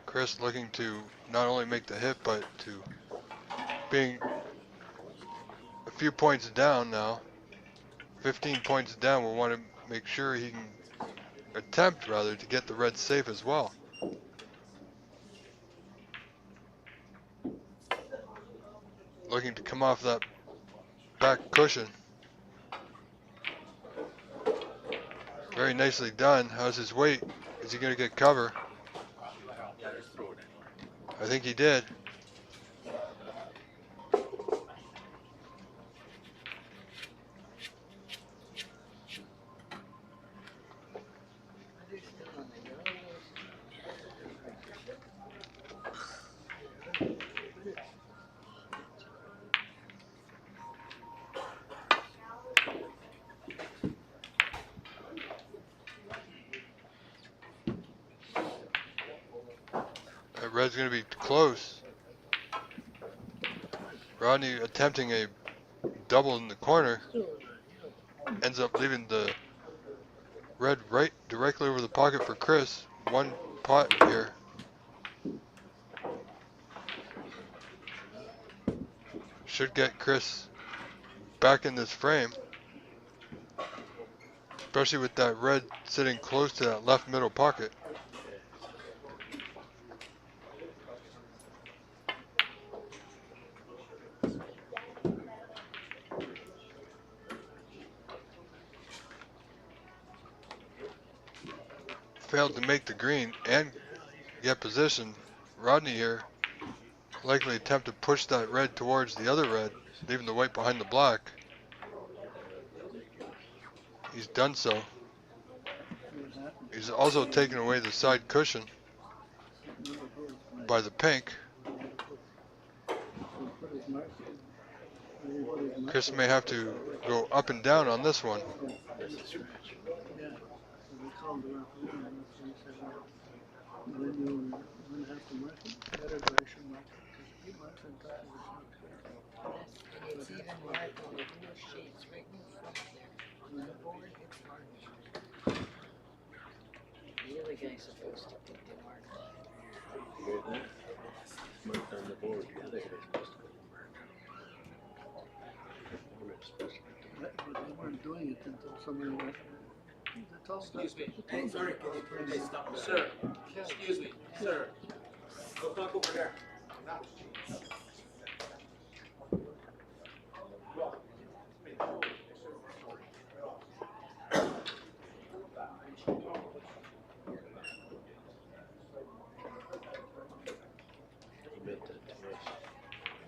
A: Chris looking to not only make the hit, but to being a few points down now. 15 points down, we'll want to make sure he can attempt, rather, to get the red safe as well. Looking to come off that back cushion. Very nicely done. How's his weight? Is he going to get cover?
G: Yeah, just throw it in.
A: I think he did. red's going to be close. Rodney attempting a double in the corner. Ends up leaving the red right directly over the pocket for Chris. One pot here. Should get Chris back in this frame. Especially with that red sitting close to that left middle pocket. Failed to make the green and get position. Rodney here likely attempt to push that red towards the other red, leaving the white behind the black. He's done so. He's also taken away the side cushion by the pink. Chris may have to go up and down on this one.
C: It's even marked on the blue sheets right in front there. On the board, it's marked. The other guy's supposed to put the mark on it.
H: You hear that? Marked on the board. The other guy's supposed to put the mark on it.
F: But they weren't doing it until somebody went.
G: Excuse me. Sorry, can you please stop? Sir, excuse me, sir. Go talk over there.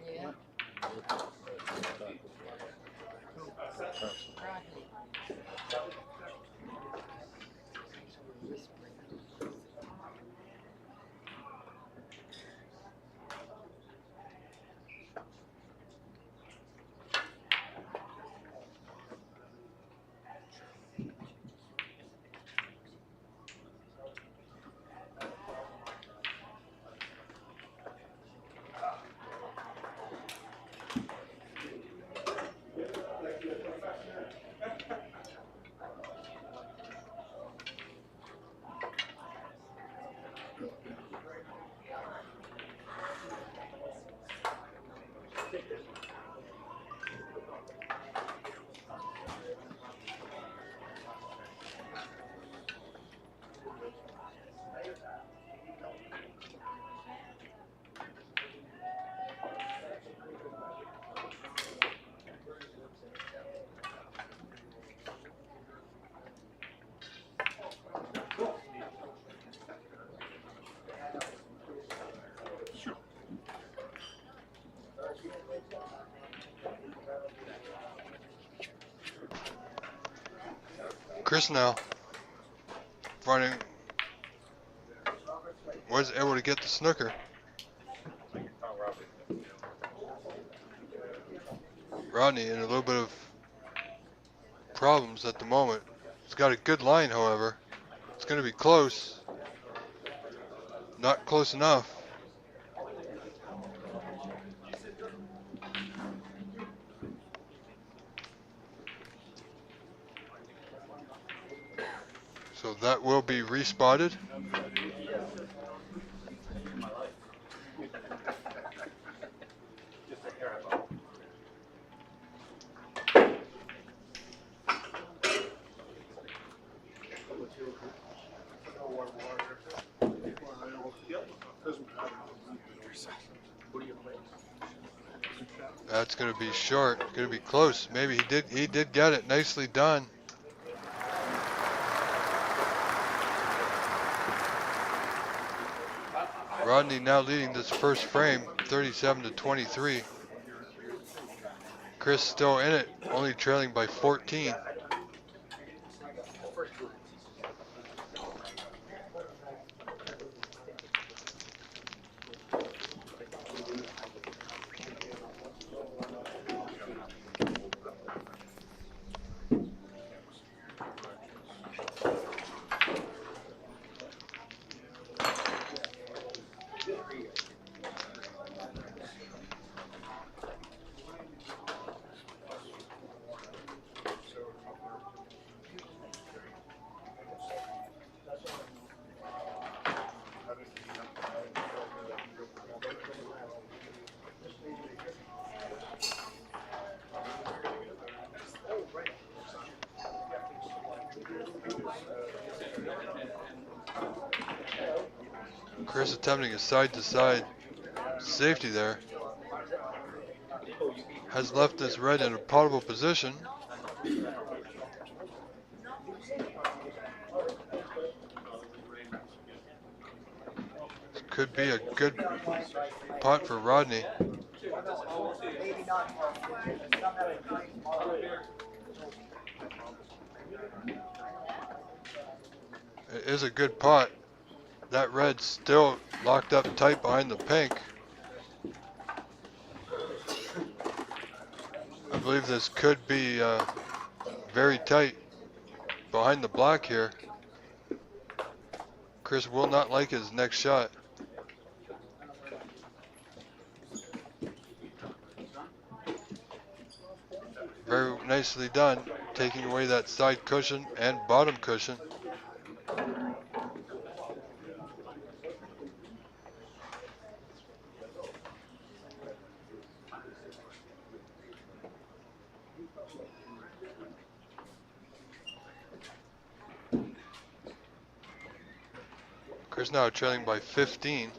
C: Yeah.
A: Chris now running, was able to get the snooker. Rodney in a little bit of problems at the moment. He's got a good line, however. It's going to be close. Not close enough. So that will be respotted. That's going to be short. Going to be close. Maybe he did get it. Nicely done. Rodney now leading this first frame, 37-23. Chris still in it, only trailing by 14. Chris attempting a side-to-side safety there. Has left this red in a potable position. This could be a good putt for Rodney.
I: Maybe not tomorrow. Some have it playing tomorrow.
A: It is a good putt. That red's still locked up tight behind the pink. I believe this could be very tight behind the black here. Chris will not like his next shot. Very nicely done, taking away that side cushion and bottom cushion. Chris now trailing by 15.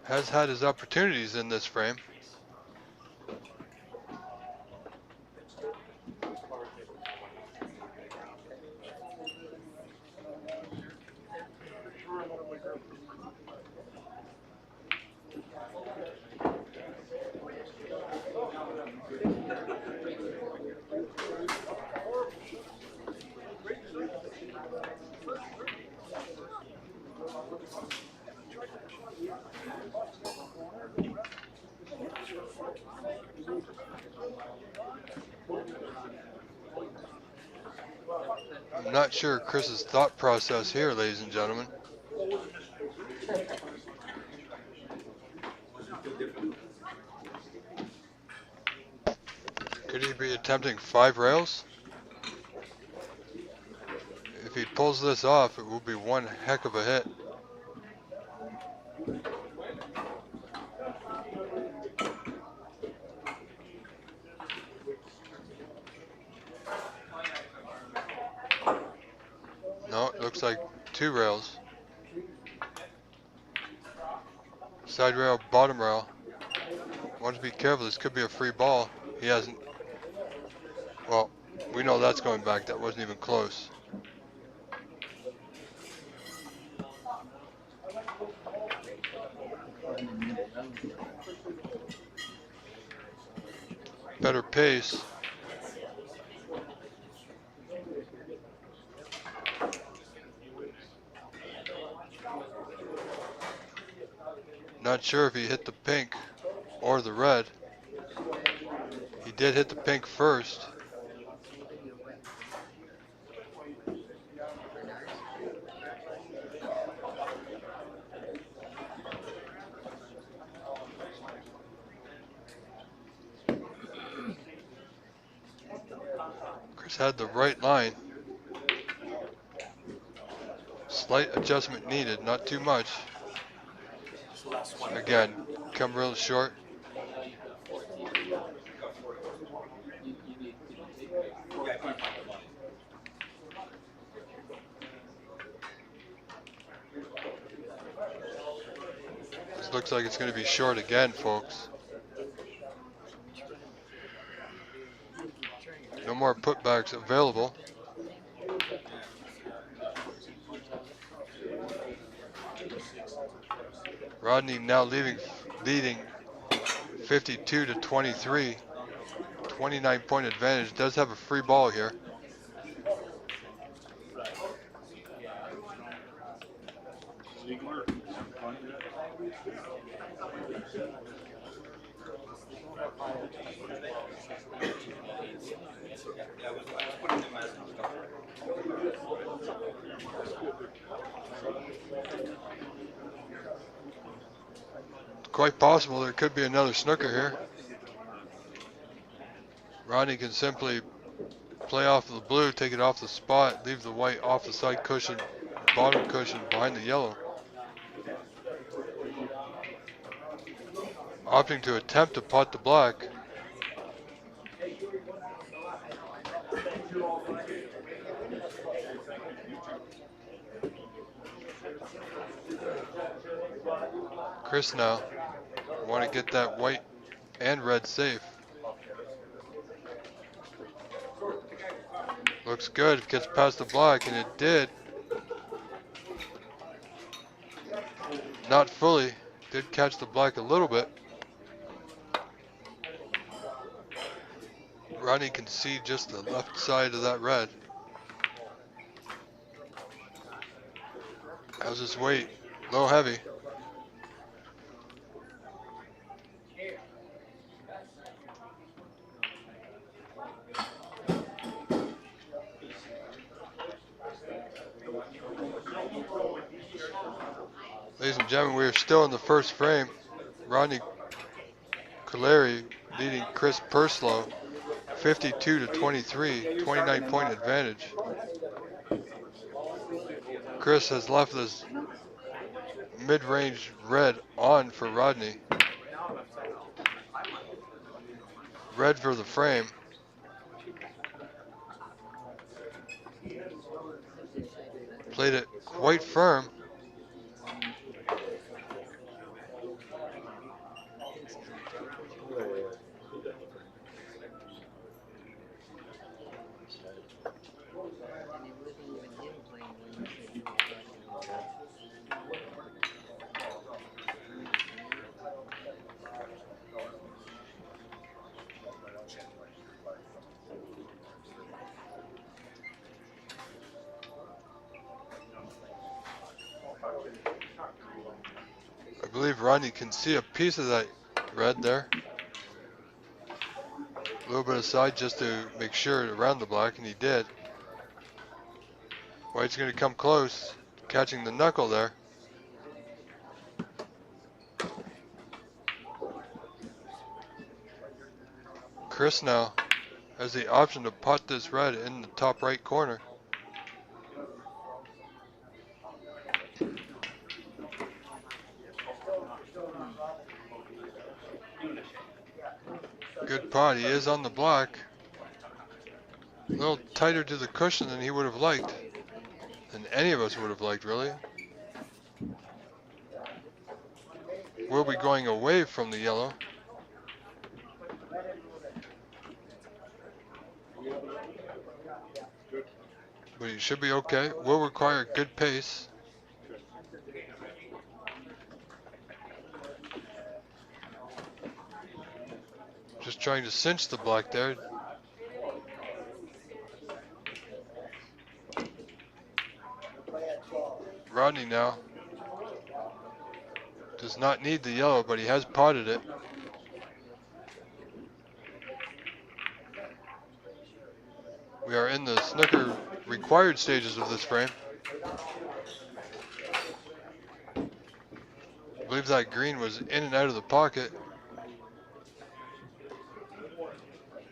A: Has had his opportunities in this frame. I'm not sure Chris's thought process here, ladies and gentlemen. Could he be attempting 5 rails? If he pulls this off, it will be one heck of a hit. No, it looks like 2 rails. Side rail, bottom rail. Want to be careful, this could be a free ball. He hasn't. Well, we know that's going back. That wasn't even close. Better pace. Not sure if he hit the pink or the red. He did hit the pink first. Chris had the right line. Slight adjustment needed, not too much. Again, come real short. This looks like it's going to be short again, folks. No more putbacks available. Rodney now leading 52 to 23. 29-point advantage. Does have a free ball here. Quite possible there could be another snooker here. Rodney can simply play off the blue, take it off the spot, leave the white off the side cushion, bottom cushion behind the yellow. opting to attempt to pot the black. Chris now want to get that white and red safe. Looks good, gets past the black, and it did. Not fully, did catch the black a little bit. Rodney can see just the left side of that red. How's his weight? Low heavy. Ladies and gentlemen, we are still in the first frame. Rodney Caleri leading Chris Purslow 52 to 23, 29-point advantage. Chris has left this mid-range red on for Rodney. Red for the frame. Played it quite firm. I believe Rodney can see a piece of that red there. A little bit aside just to make sure around the black, and he did. White's going to come close, catching the knuckle there. Chris now has the option to pot this red in the top right corner. Good pot. He is on the black. A little tighter to the cushion than he would have liked. Than any of us would have liked, really. We'll be going away from the yellow. But he should be okay. Will require good pace. Just trying to cinch the black there. Rodney now does not need the yellow, but he has potted it. We are in the snooker required stages of this frame. I believe that green was in and out of the pocket.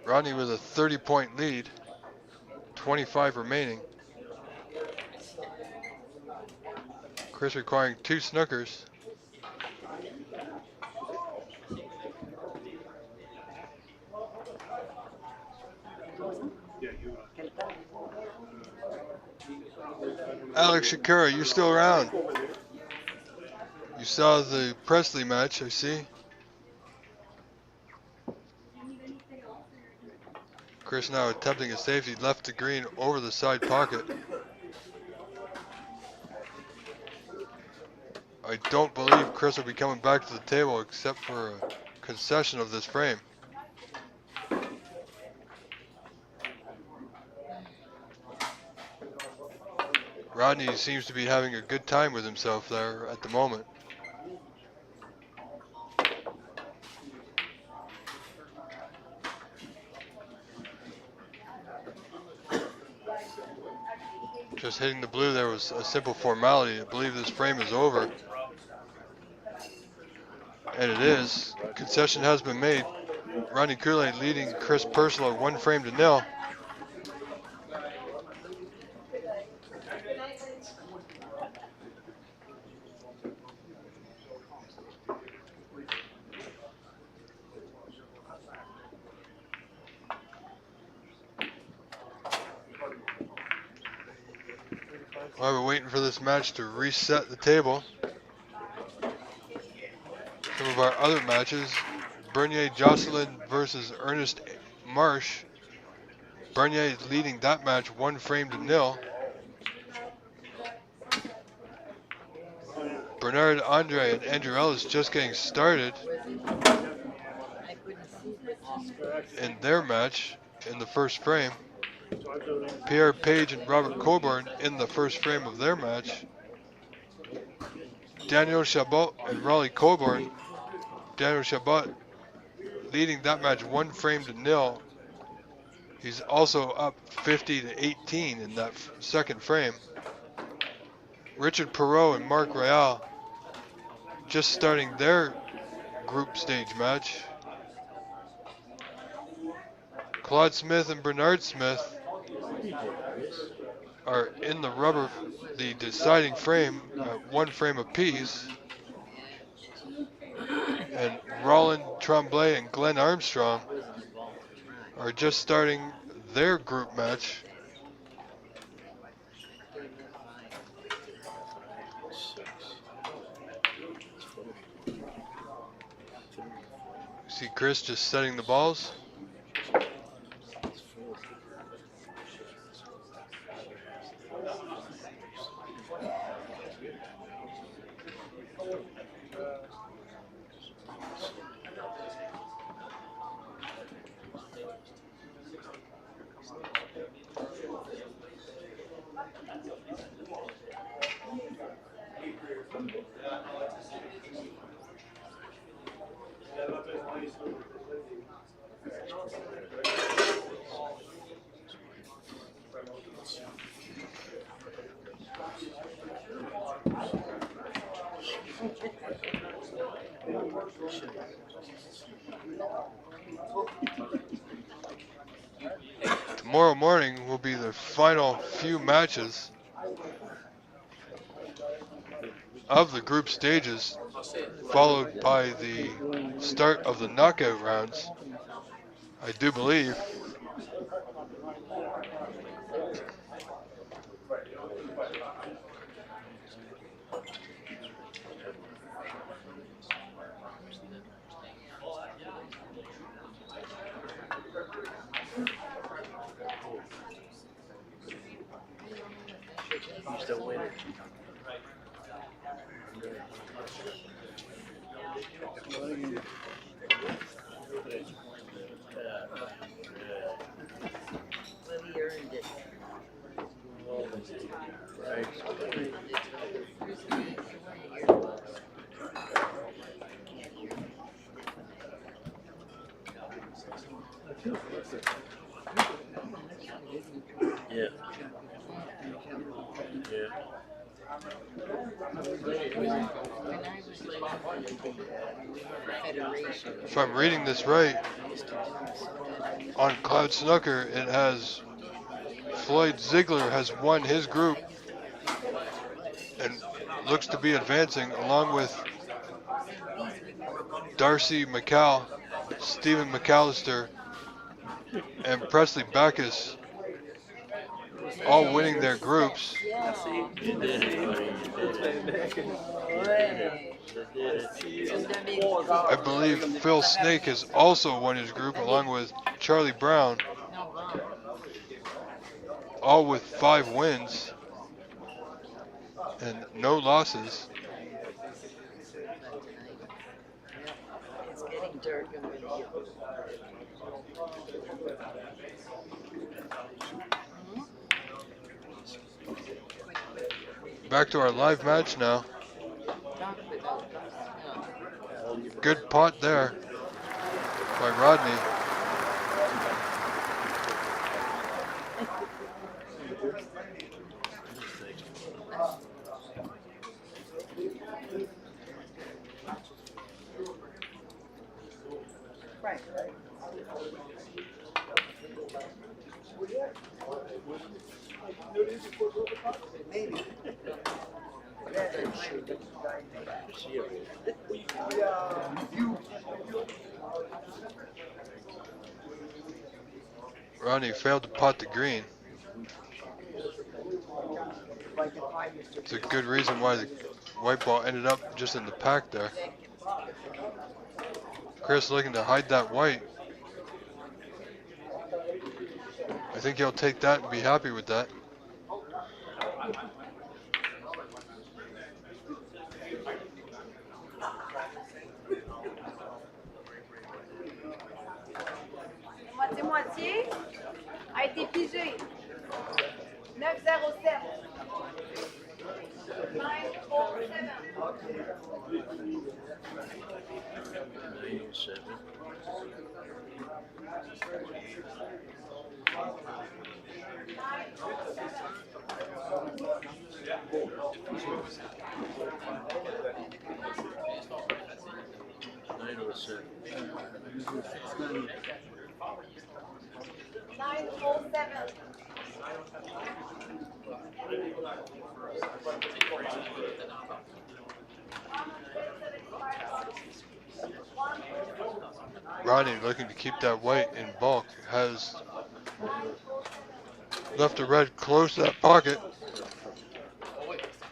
A: Rodney with a 30-point lead, 25 remaining. Chris requiring 2 snookers. Alex Shakura, you still around? You saw the Presley match, I see. Chris now attempting a safety, left the green over the side pocket. I don't believe Chris will be coming back to the table except for a concession of this frame. Rodney seems to be having a good time with himself there at the moment. Just hitting the blue there was a simple formality. I believe this frame is over. And it is. Concession has been made. Rodney Kool-Aid leading Chris Purslow 1 frame to 0. While we're waiting for this match to reset the table, some of our other matches, Bernier Jocelyn versus Ernest Marsh. Bernier is leading that match 1-0. Bernard Andre and Andrew Ellis just getting started in their match in the first frame. Pierre Page and Robert Coburn in the first frame of their match. Daniel Chabot and Raleigh Coburn. Daniel Chabot leading that match 1-0. He's also up 50-18 in that second frame. Richard Perot and Mark Royale just starting their group stage match. Claude Smith and Bernard Smith are in the rubber, the deciding frame, 1 frame apiece. And Roland Tremblay and Glenn Armstrong are just starting their group match. See Chris just setting the balls. Tomorrow morning will be the final few matches of the group stages, followed by the start of the knockout rounds, I do believe.
H: Who's the winner?
C: Well, he earned it.
H: Yeah. Yeah.
A: If I'm reading this right, on Cloud Snooker, it has Floyd Ziegler has won his group and looks to be advancing along with Darcy McCall, Stephen McAllister, and Presley Backus, all winning their groups.
H: You did it, buddy. You did it.
A: I believe Phil Snake has also won his group along with Charlie Brown, all with 5 wins and no losses.
C: It's getting dark. I'm going to get
A: Back to our live match now. Good pot there by Rodney. Rodney failed to pot the green.
I: I can find Mr.
A: It's a good reason why the white ball ended up just in the pack there. Chris looking to hide that white. I think he'll take that and be happy with that.
K: Moitié-moitié a été pigé. 907. 947.
H: 907.
K: Nine oh seven.
A: Rodney looking to keep that white in bulk. Has left the red close to that pocket.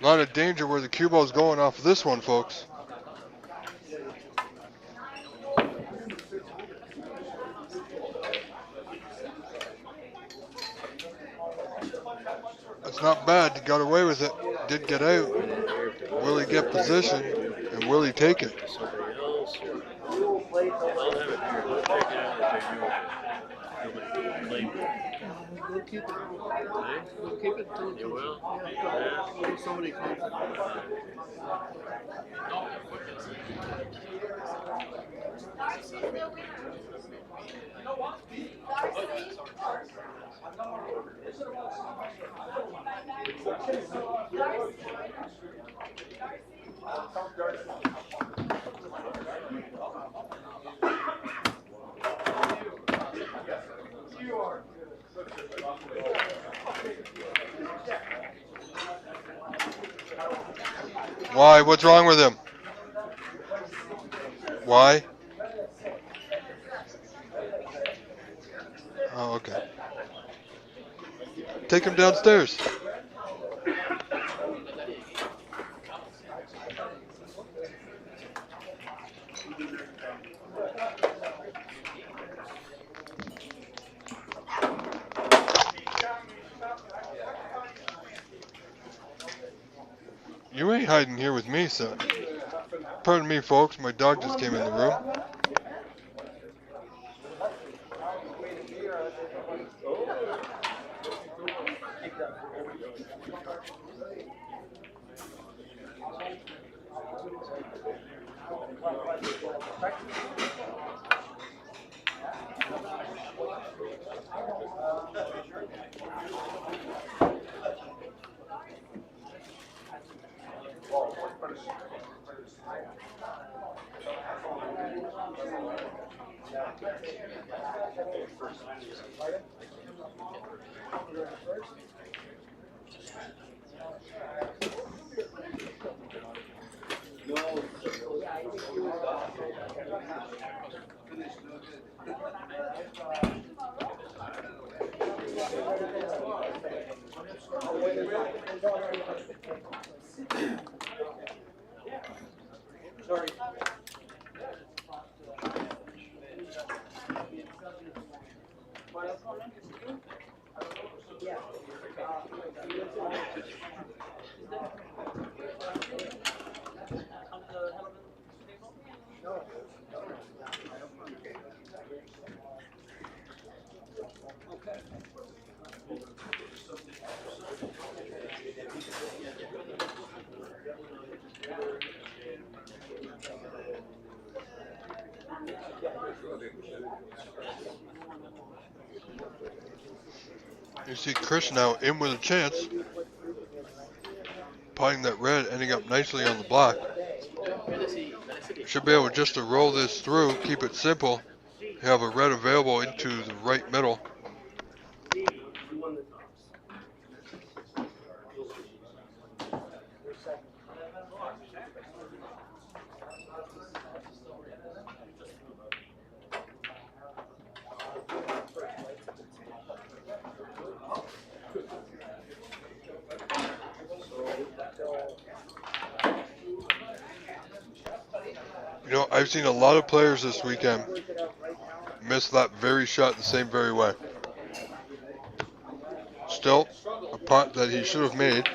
A: A lot of danger where the cue ball's going off of this one, folks. That's not bad. He got away with it. Did get out. Will he get position? And will he take it?
H: Somebody else. They'll have it here. They'll take it out if they know it. Nobody
F: We'll keep it.
H: Hey?
F: We'll keep it until
H: You will?
F: yeah, until somebody comes.
A: Why? What's wrong with him? Why? Oh, okay. Take him downstairs. You ain't hiding here with me, son. Pardon me, folks. My dog just came in the room. You see Chris now in with a chance. Potting that red, ending up nicely on the block. Should be able just to roll this through, keep it simple. Have a red available into the right middle. You know, I've seen a lot of players this weekend miss that very shot the same very way. Still, a putt that he should have made.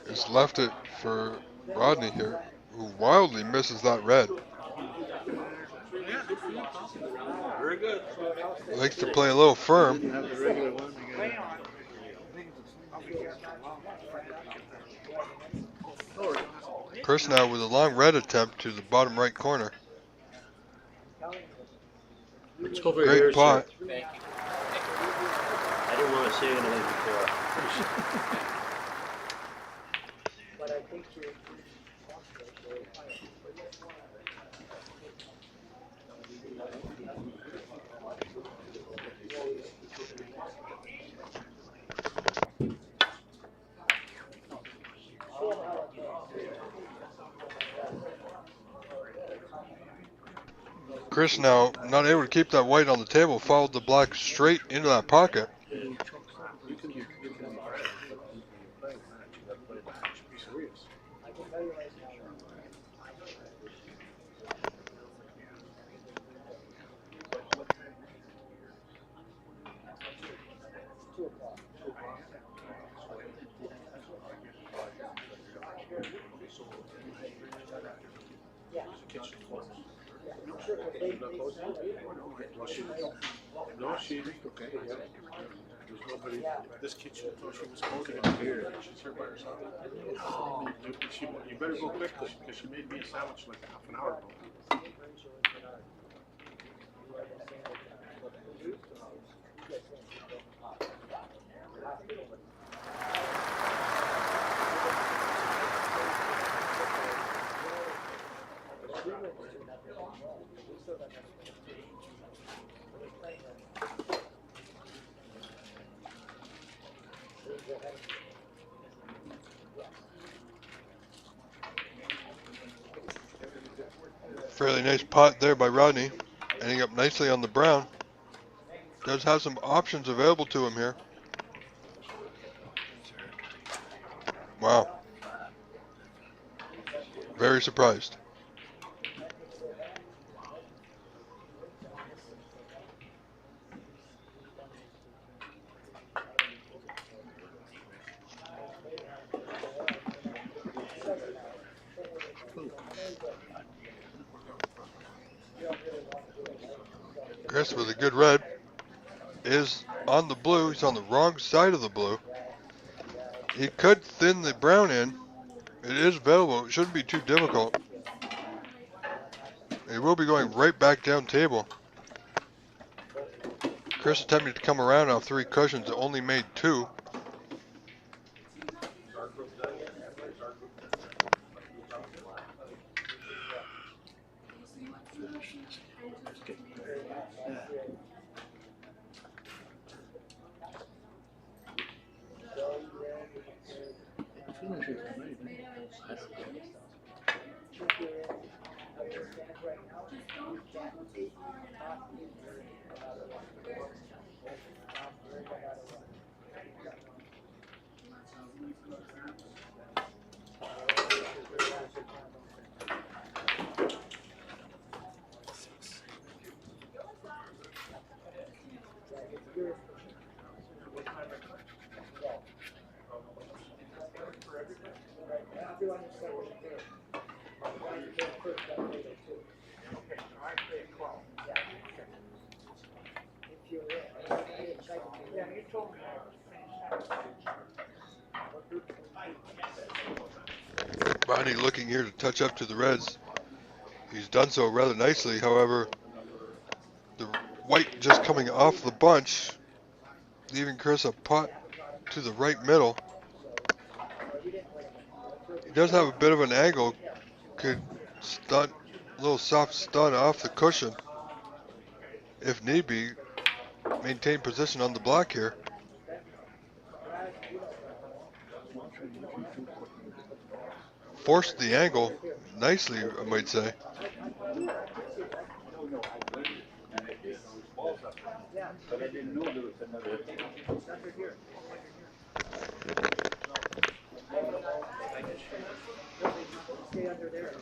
A: Has left it for Rodney here, who wildly misses that red.
G: Very good.
A: Likes to play a little firm.
J: Didn't have the regular one.
A: Chris now with a long red attempt to the bottom right corner.
H: Let's go over
A: Great
H: here,
A: putt.
H: sir. I didn't want to say anything before.
M: But I think you're.
A: Chris now not able to keep that white on the table, followed the black straight into that pocket.
J: No, she okay. Yeah. There's nobody. This kitchen, so she was smoking up here. She's here by herself. Oh, you better go quick because she made me a sandwich like half an hour ago.
A: Fairly nice putt there by Rodney, ending up nicely on the brown. Does have some options available to him here. Wow. Very surprised. Chris with a good red is on the blue. He's on the wrong side of the blue. He could thin the brown in. It is available. It shouldn't be too difficult. He will be going right back down table. Chris attempted to come around off 3 cushions, only made 2. Rodney looking here to touch up to the reds. He's done so rather nicely. However, the white just coming off the bunch, leaving Chris a putt to the right middle. He does have a bit of an angle. Could stunt, a little soft stun off the cushion if need be. Maintain position on the block here. Forced the angle nicely, I might say.
I: Stay under there.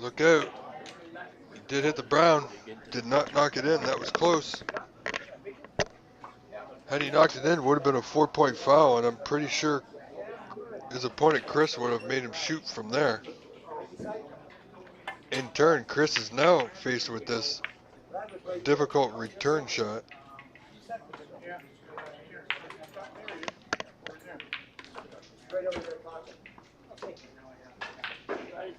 A: Look out. He did hit the brown. Did not knock it in. That was close. Had he knocked it in, it would have been a 4-point foul, and I'm pretty sure his opponent Chris would have made him shoot from there. In turn, Chris is now faced with this difficult return shot.
I: Right over their pocket.
G: I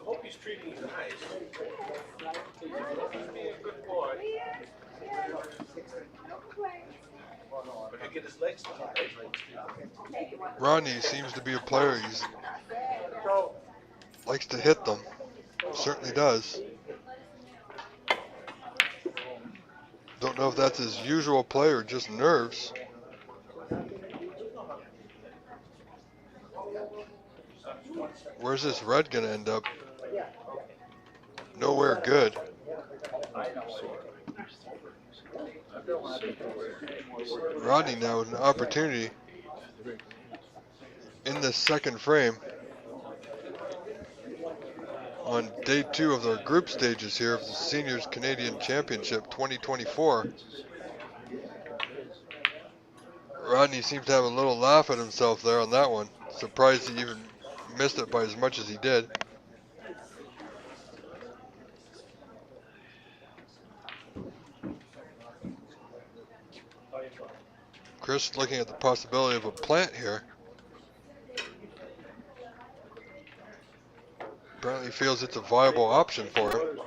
G: hope he's treating you nice. He's being a good boy. But he get his legs tied.
A: Rodney seems to be a player. He likes to hit them. Certainly does. Don't know if that's his usual play or just nerves. Where's this red going to end up? Nowhere good. Rodney now with an opportunity in this second frame on day 2 of the group stages here of the Seniors Canadian Championship 2024. Rodney seems to have a little laugh at himself there on that one. Surprised he even missed it by as much as he did. Chris looking at the possibility of a plant here. Apparently feels it's a viable option for him.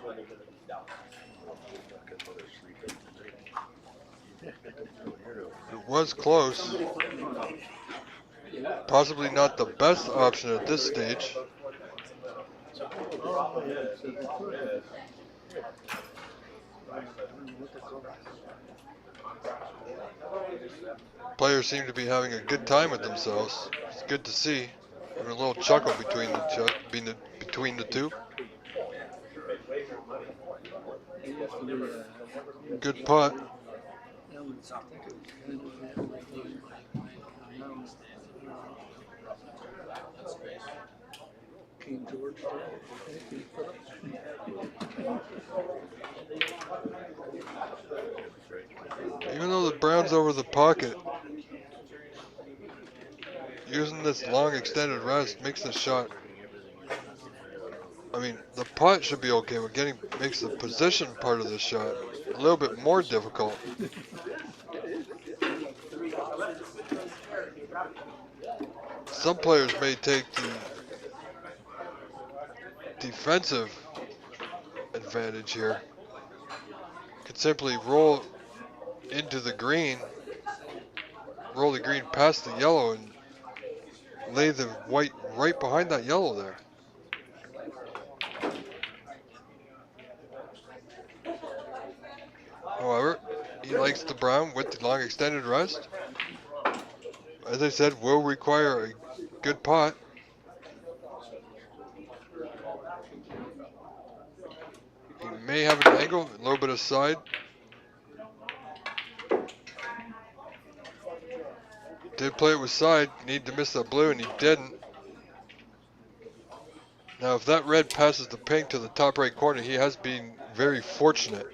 A: It was close. Possibly not the best option at this stage. Players seem to be having a good time with themselves. It's good to see. Having a little chuckle between the two. Good putt. Even though the brown's over the pocket, using this long extended rest makes the shot. I mean, the putt should be okay, but makes the position part of the shot a little bit more difficult. Some players may take the defensive advantage here. Could simply roll into the green, roll the green past the yellow, and lay the white right behind that yellow there. However, he likes the brown with the long extended rest. As I said, will require a good putt. He may have an angle, a little bit of side. Did play it with side, need to miss that blue, and he didn't. Now, if that red passes the pink to the top right corner, he has been very fortunate.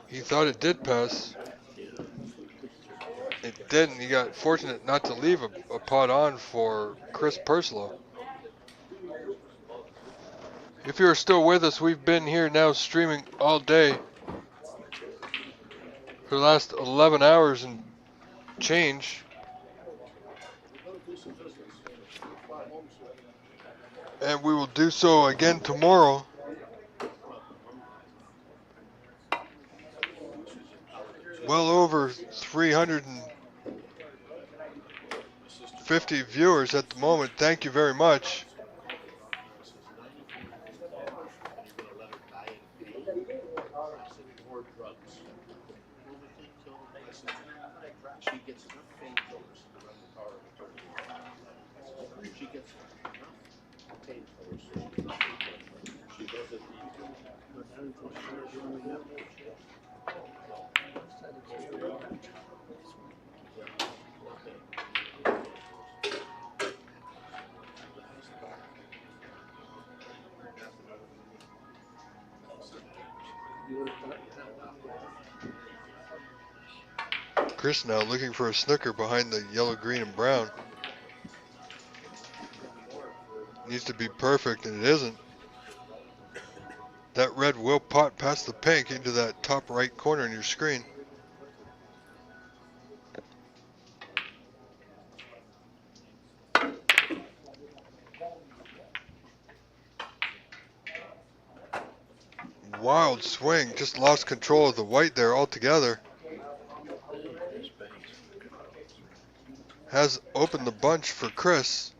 A: He thought it did pass. It didn't. He got fortunate not to leave a putt on for Chris Purslow. If you're still with us, we've been here now streaming all day. for the last 11 hours and change. And we will do so again tomorrow. Well over 350 viewers at the moment. Thank you very much.
J: She gets enough painkillers to run the car. She gets enough painkillers so she doesn't need to.
A: Chris now looking for a snooker behind the yellow, green, and brown. Needs to be perfect, and it isn't. That red will pot past the pink into that top right corner in your screen. Wild swing, just lost control of the white there altogether. Has opened the bunch for Chris.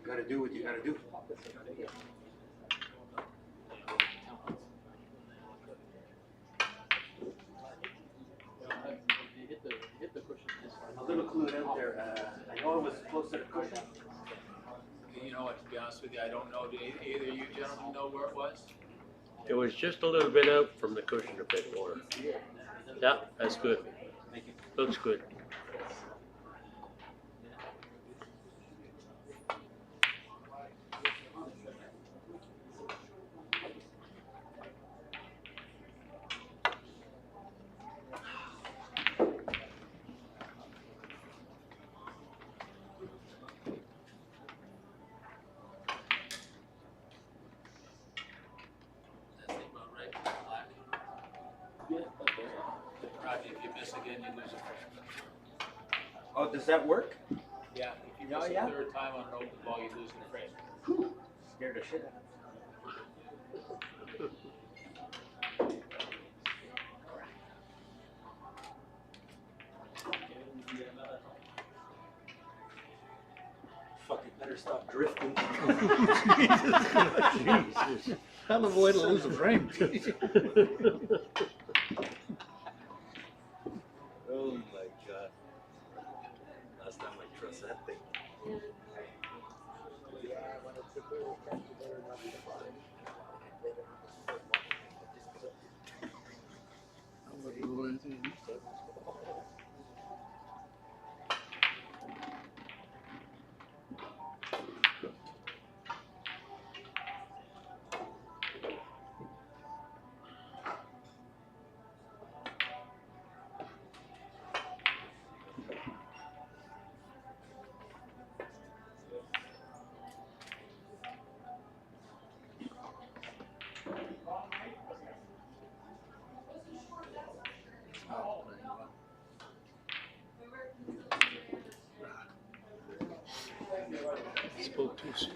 D: Gotta do what you gotta do. I'm a little clued out there. I know it was close to the cushion.
G: You know what, to be honest with you, I don't know. Do either you gentlemen know where it was?
H: It was just a little bit out from the cushion a bit more. Yeah, that's good. Looks good.
G: Roger, if you miss again, you lose a frame.
D: Oh, does that work?
G: Yeah, if you miss a third time on an open ball, you lose the frame.
D: Scared the shit out of me. Fucking better stop drifting.
F: Jesus. Hell of a way to lose a frame.
H: Thanks.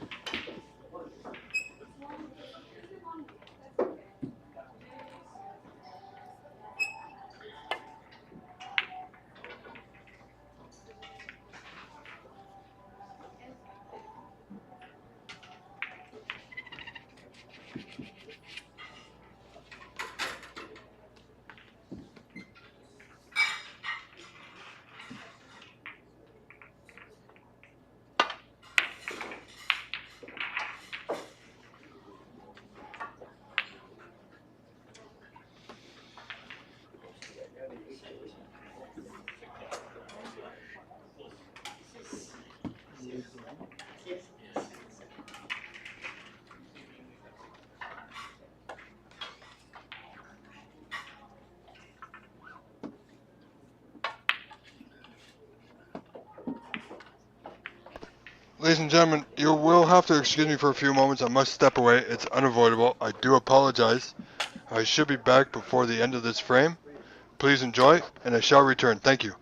A: Ladies and gentlemen, you will have to excuse me for a few moments. I must step away. It's unavoidable. I do apologize. I should be back before the end of this frame. Please enjoy, and I shall return. Thank you.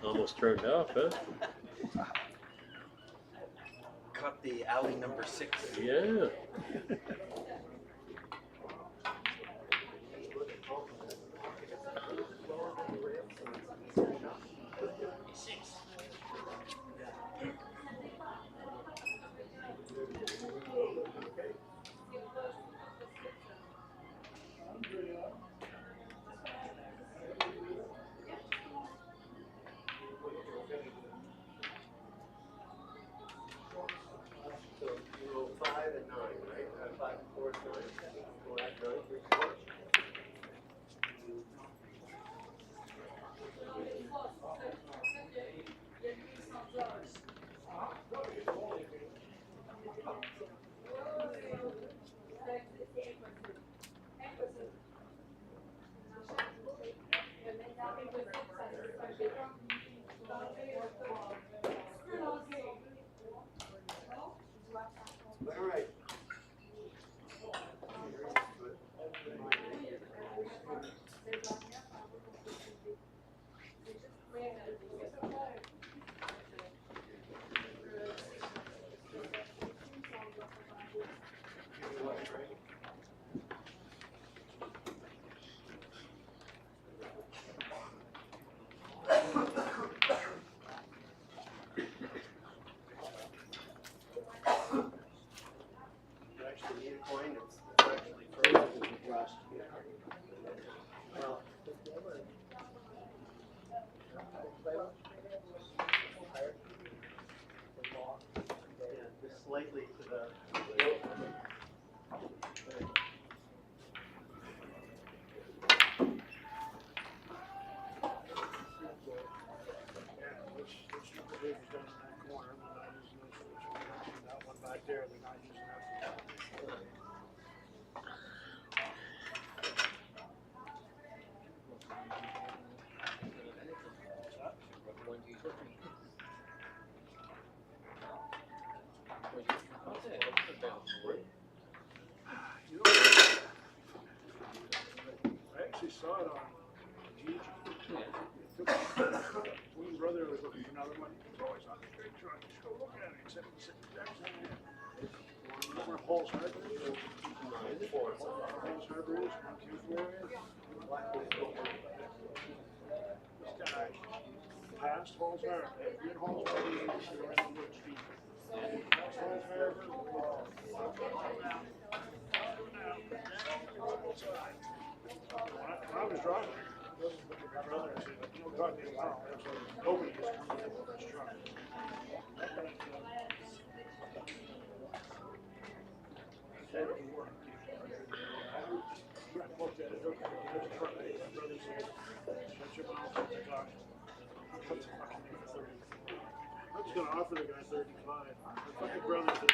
H: Almost turned off, huh?
N: Caught the alley number 6.
H: Yeah.
M: So you roll 5 and 9, right? 5 and 4 is 9. Go at 9, 3, 4. All right. You actually need a coin. It's actually frozen across here. Well, yeah, just slightly to the.
J: Which behavior's done in that corner, we're not using those switches, we're not using that one back there, they're not using that. You know, I actually saw it on Gigi. brother was looking for another one. He was always on the big truck. Just go look at it. He said it was the exact same thing. Where Paul's Harbor is? Paul's Harbor is? This guy past Paul's Harbor. In Paul's Harbor, you can see right on Wood Street. Past Paul's Harbor, when I was driving, my brother said, you know, God, nobody is comfortable with this truck. Looked at it, there's a truck. My brother said, shut your mouth, shut the talk. What's the fucking name for 30? I was going to offer the guy 35. My fucking brother said,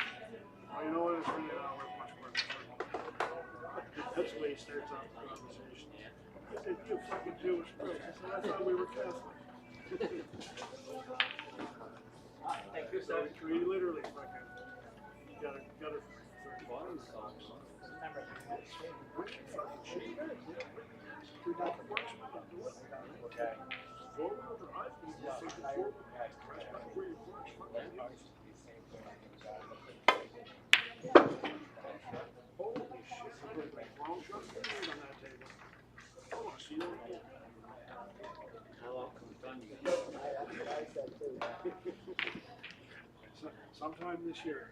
J: well, you know what, it's really not worth much more than 30. That's the way he starts off the conversation. I said, you fucking Jewish prick. He said, I thought we were Catholic.
E: Thank you,
J: So
E: sir.
J: he literally fucking got it for 35.
E: Remember,
J: Wicked fucking shit. We're not the worst one to do it.
E: okay.
J: Four-wheel drive, you can take it forward. Press back where your clutch fucking is. Holy shit, I put the wrong shot on that table. I want to see that again.
M: How often done you?
E: I said too.
J: Sometime this year.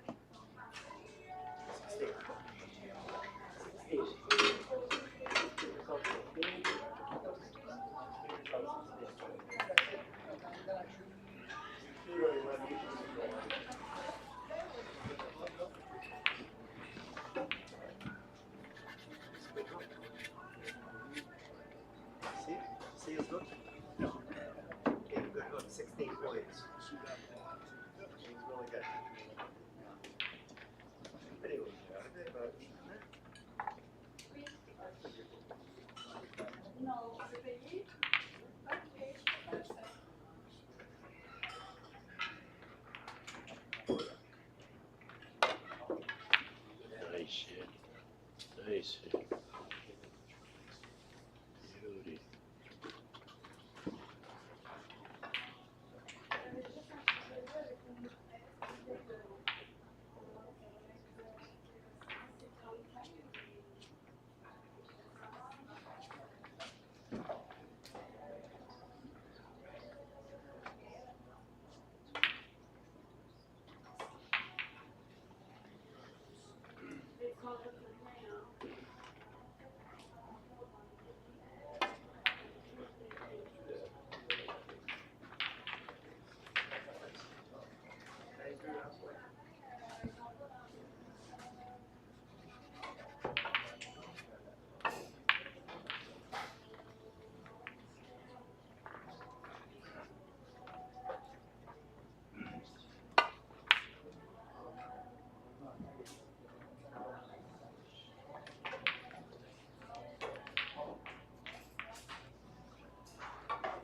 N: See his look? Okay, good look, 16 points. He's really good. Anyway,
H: Nice shit. Nice shit.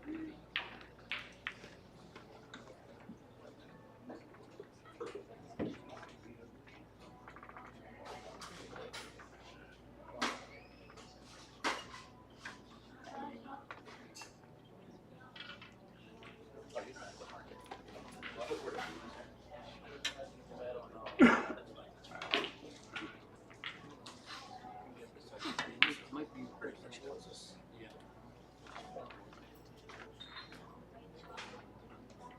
H: Beauty.
M: Might be pretty much closest. Yeah.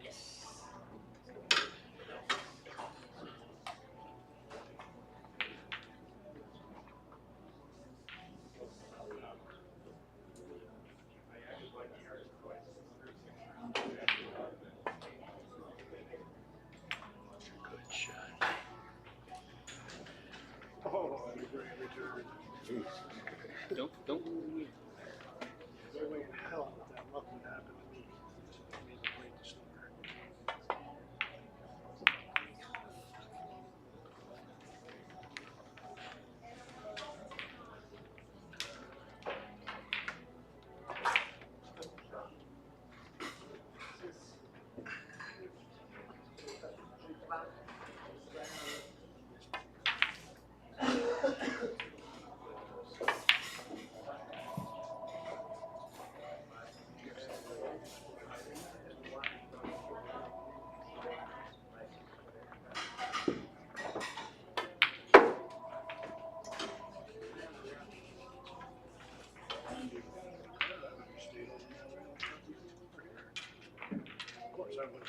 M: Yes.
H: Good shot.
J: Oh, that's a great return.
M: Don't move.
J: No way in hell that that luck would happen to me. It's made a great discovery.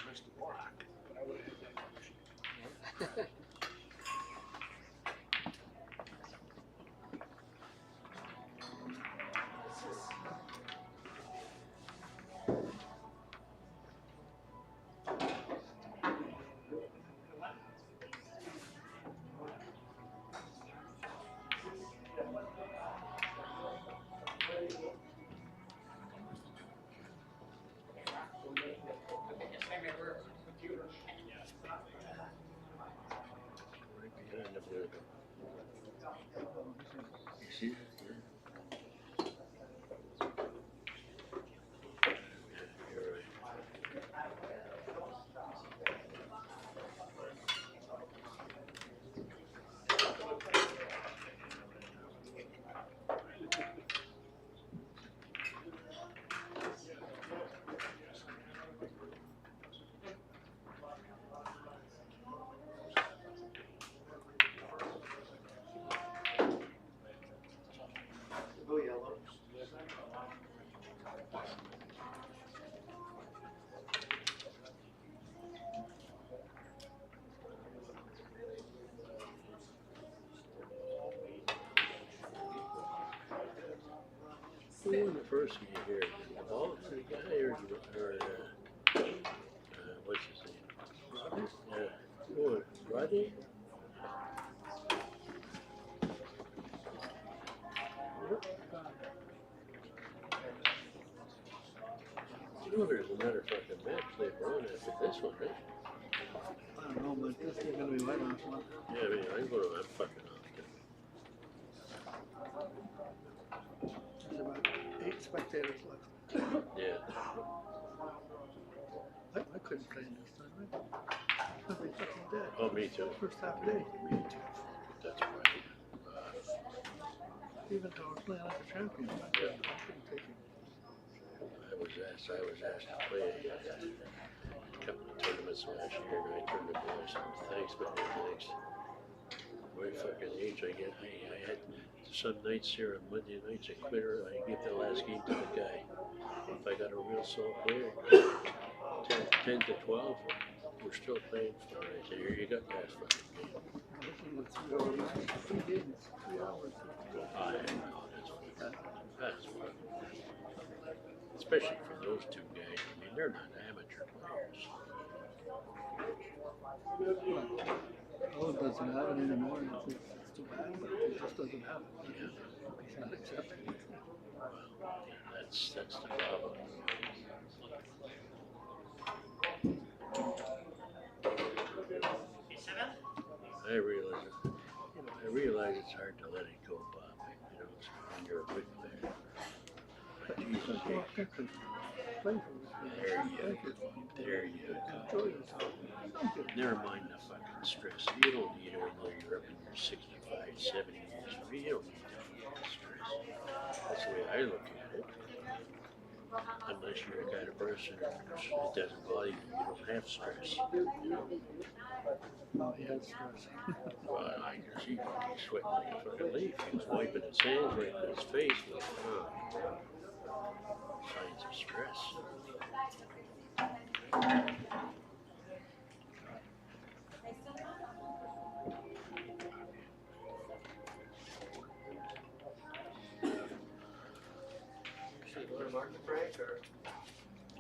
J: missed the block, but I would have hit that much.
H: Right behind the blue. You see? Yeah, you're right.
N: Go yellow.
H: Who won the first game here? The ball to the guy or what's his name? Rodney? Yeah. Who won? Rodney? You know there's another fucking match later on after this one, right?
F: I don't know, but this is gonna be my last one.
H: Yeah, I mean, I'm going to that fucking off.
F: There's about 8 spectators left.
H: Yeah.
F: I couldn't play in this time, right? I'd be fucking dead.
H: Oh, me too.
F: First half day.
H: Me too. That's right.
F: Even though I was playing like a champion, I couldn't take it.
H: I was asked to play a couple of tournaments last year, and I turned it down. So thanks, but no thanks. My fucking age, I had some nights here on Monday nights, I quit her. I gave the last game to the guy. If I got a real soft player, 10 to 12, we're still playing for it. So here you got that fucking game.
F: This is a 3-hour match. 3 games, 3 hours.
H: I know, that's fun. Especially for those two guys. I mean, they're not amateur players.
F: Well, it doesn't happen anymore. It's too bad, but it just doesn't happen.
H: Yeah.
F: He's not accepting it.
H: Well, that's the problem. I realize it's hard to let it go, Bob. You know, when you're a good player. But Jesus, there you go. Never mind the fucking stress. You don't need it when you're up in your 65, 70 years. You don't need the fucking stress. That's the way I look at it. Unless you're the kind of person that doesn't bother you, you don't have stress. You know?
F: No, he had stress.
H: Well, I can see he's sweating like a fucking leaf. He was wiping his hands, wiping his face with signs of stress.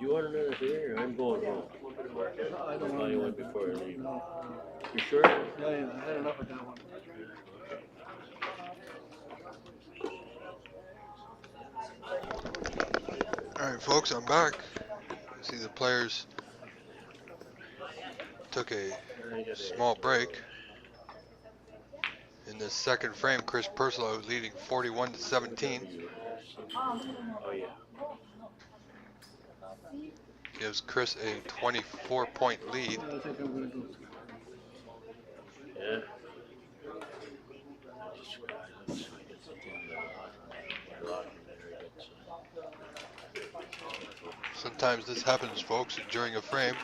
H: You want another beer? I'm going home.
F: No, I don't
H: I'll buy you one before I leave.
F: No.
H: You sure?
F: Yeah, I had enough of that one.
A: Alright folks, I'm back. See the players took a small break. In the second frame, Chris Purslow leading 41-17.
H: Oh yeah.
A: Gives Chris a 24-point lead.
F: I think I'm going to go.
H: Yeah.
A: Sometimes this happens, folks, during a frame.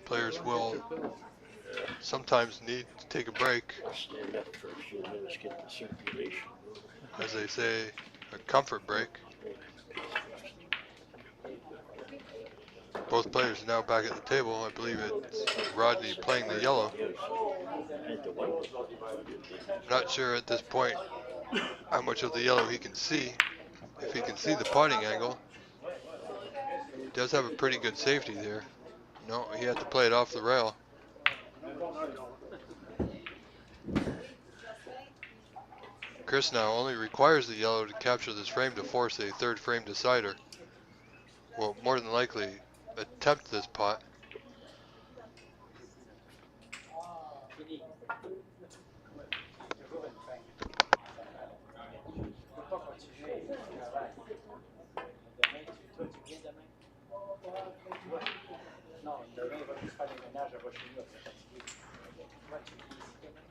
A: Players will sometimes need to take a break.
H: Stand up for a few minutes, get the circulation.
A: As they say, a comfort break. Both players are now back at the table. I believe it's Rodney playing the yellow. Not sure at this point how much of the yellow he can see. If he can see the potting angle. He does have a pretty good safety there. No, he had to play it off the rail. Chris now only requires the yellow to capture this frame to force a third frame decider. Will more than likely attempt this pot.
E: Non, demain, il va plus faire les ménages, elle va chez nous, elle est fatiguée. Ouais, tu me dis ici demain.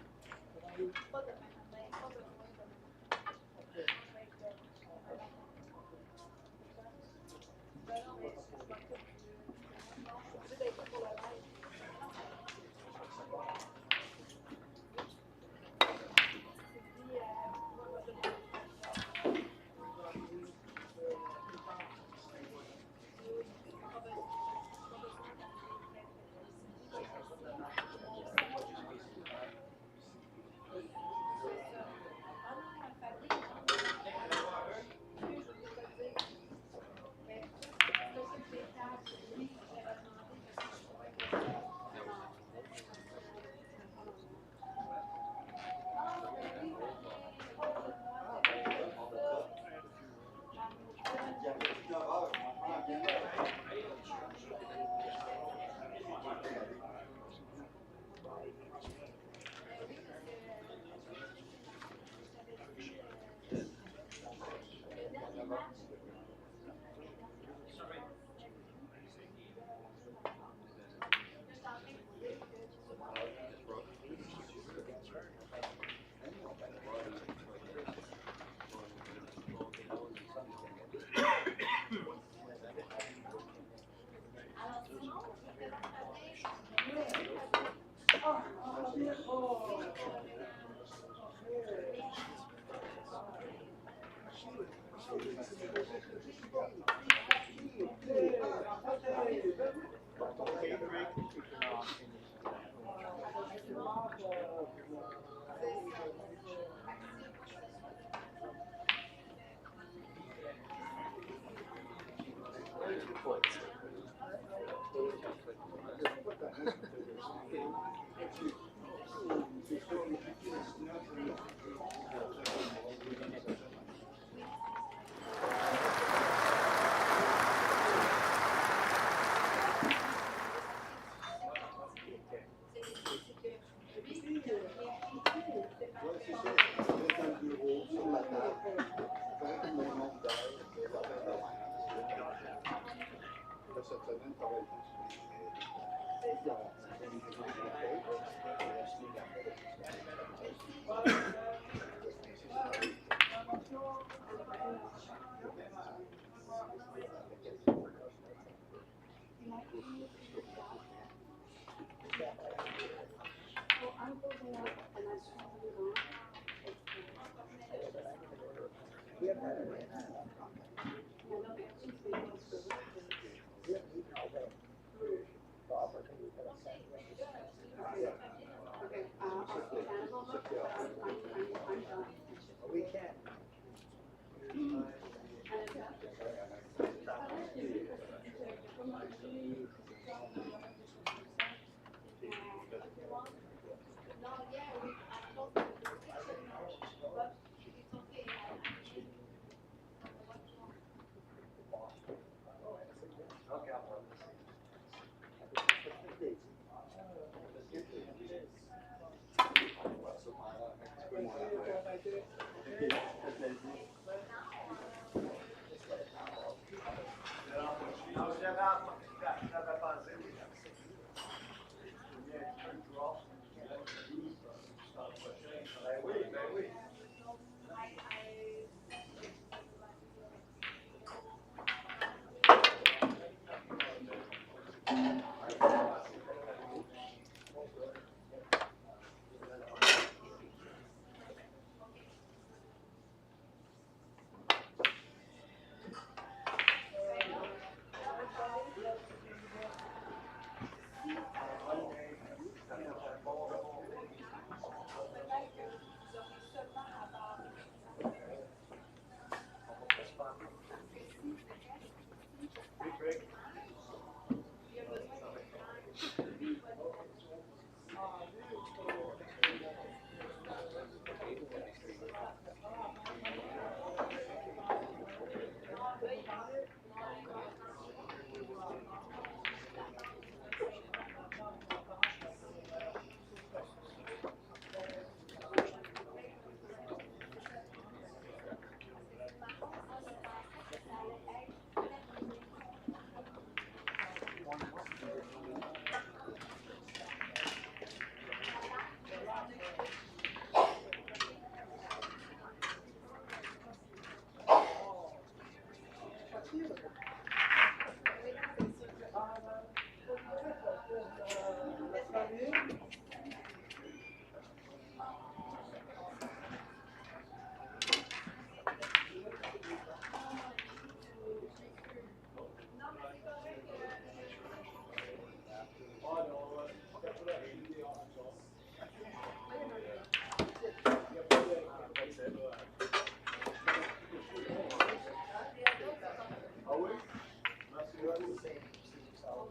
E: would say Caesar salad.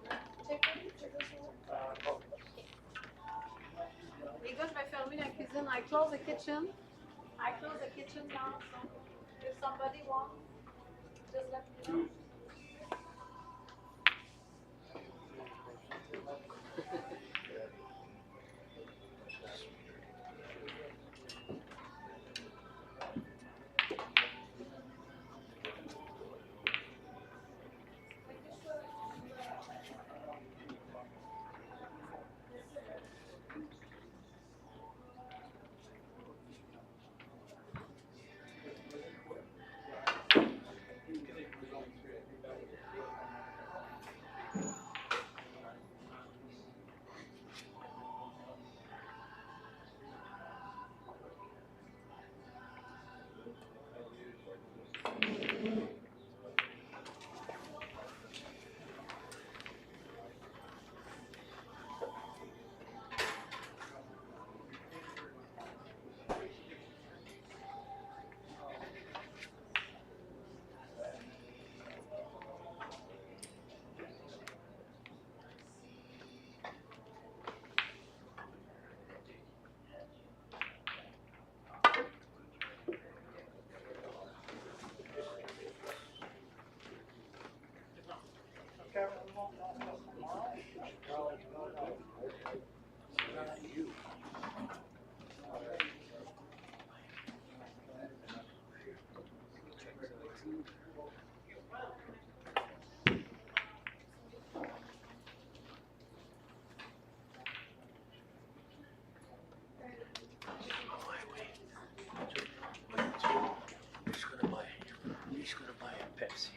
K: Les gars, je vais fermer la cuisine. I close the kitchen. I close the kitchen now. So if somebody wants, just let me know.
H: He's gonna buy a Pepsi.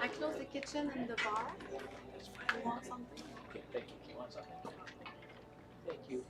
K: I close the kitchen and the bar. You want something?
H: Okay, thank you. You want something? Thank you.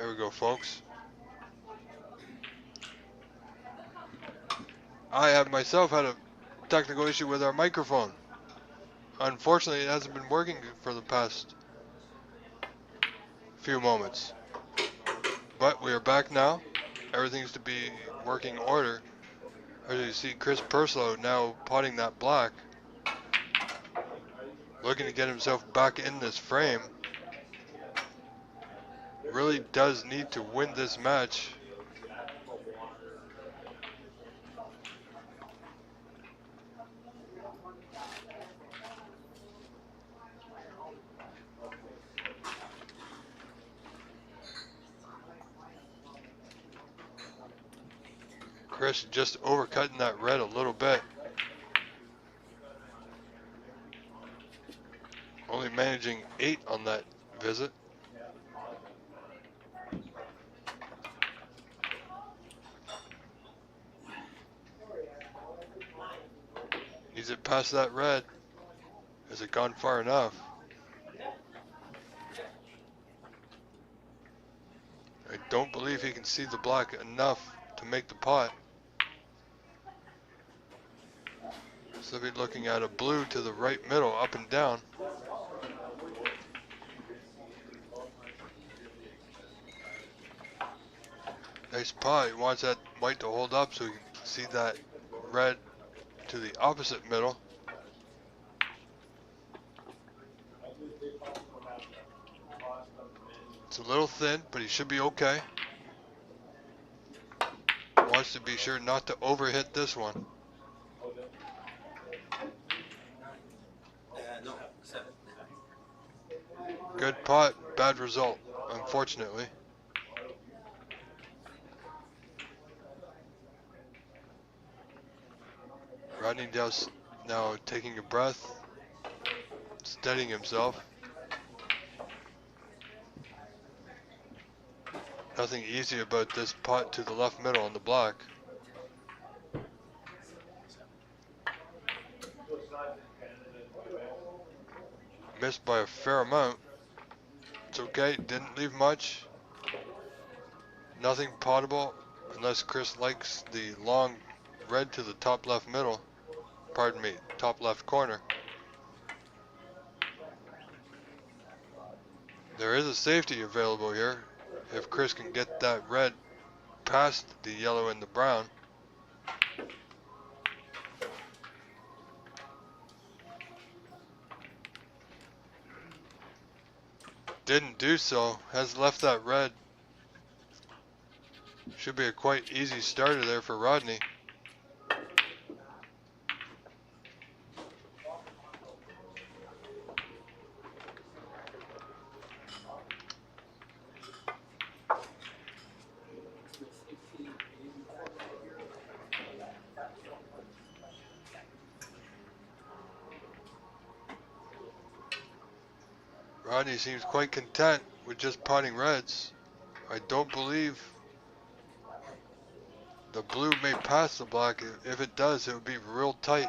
A: There we go, folks. I have myself had a technical issue with our microphone. Unfortunately, it hasn't been working for the past few moments. But we are back now. Everything's to be working order. As you see, Chris Purslow now potting that black. Looking to get himself back in this frame. Really does need to win this match. Chris just overcutting that red a little bit. Only managing 8 on that visit. Sees it past that red. Has it gone far enough? I don't believe he can see the black enough to make the pot. So he'll be looking at a blue to the right middle, up and down. Nice pot. He wants that white to hold up so he can see that red to the opposite middle. It's a little thin, but he should be okay. Wants to be sure not to overhit this one.
L: No, 7.
A: Good pot, bad result, unfortunately. Rodney Dow's now taking a breath, steadying himself. Nothing easy about this pot to the left middle on the black. Missed by a fair amount. It's okay, didn't leave much. Nothing potable unless Chris likes the long red to the top left middle. Pardon me, top left corner. There is a safety available here if Chris can get that red past the yellow and the brown. Didn't do so, has left that red. Should be a quite easy starter there for Rodney. Rodney seems quite content with just potting reds. I don't believe the blue may pass the black. If it does, it would be real tight.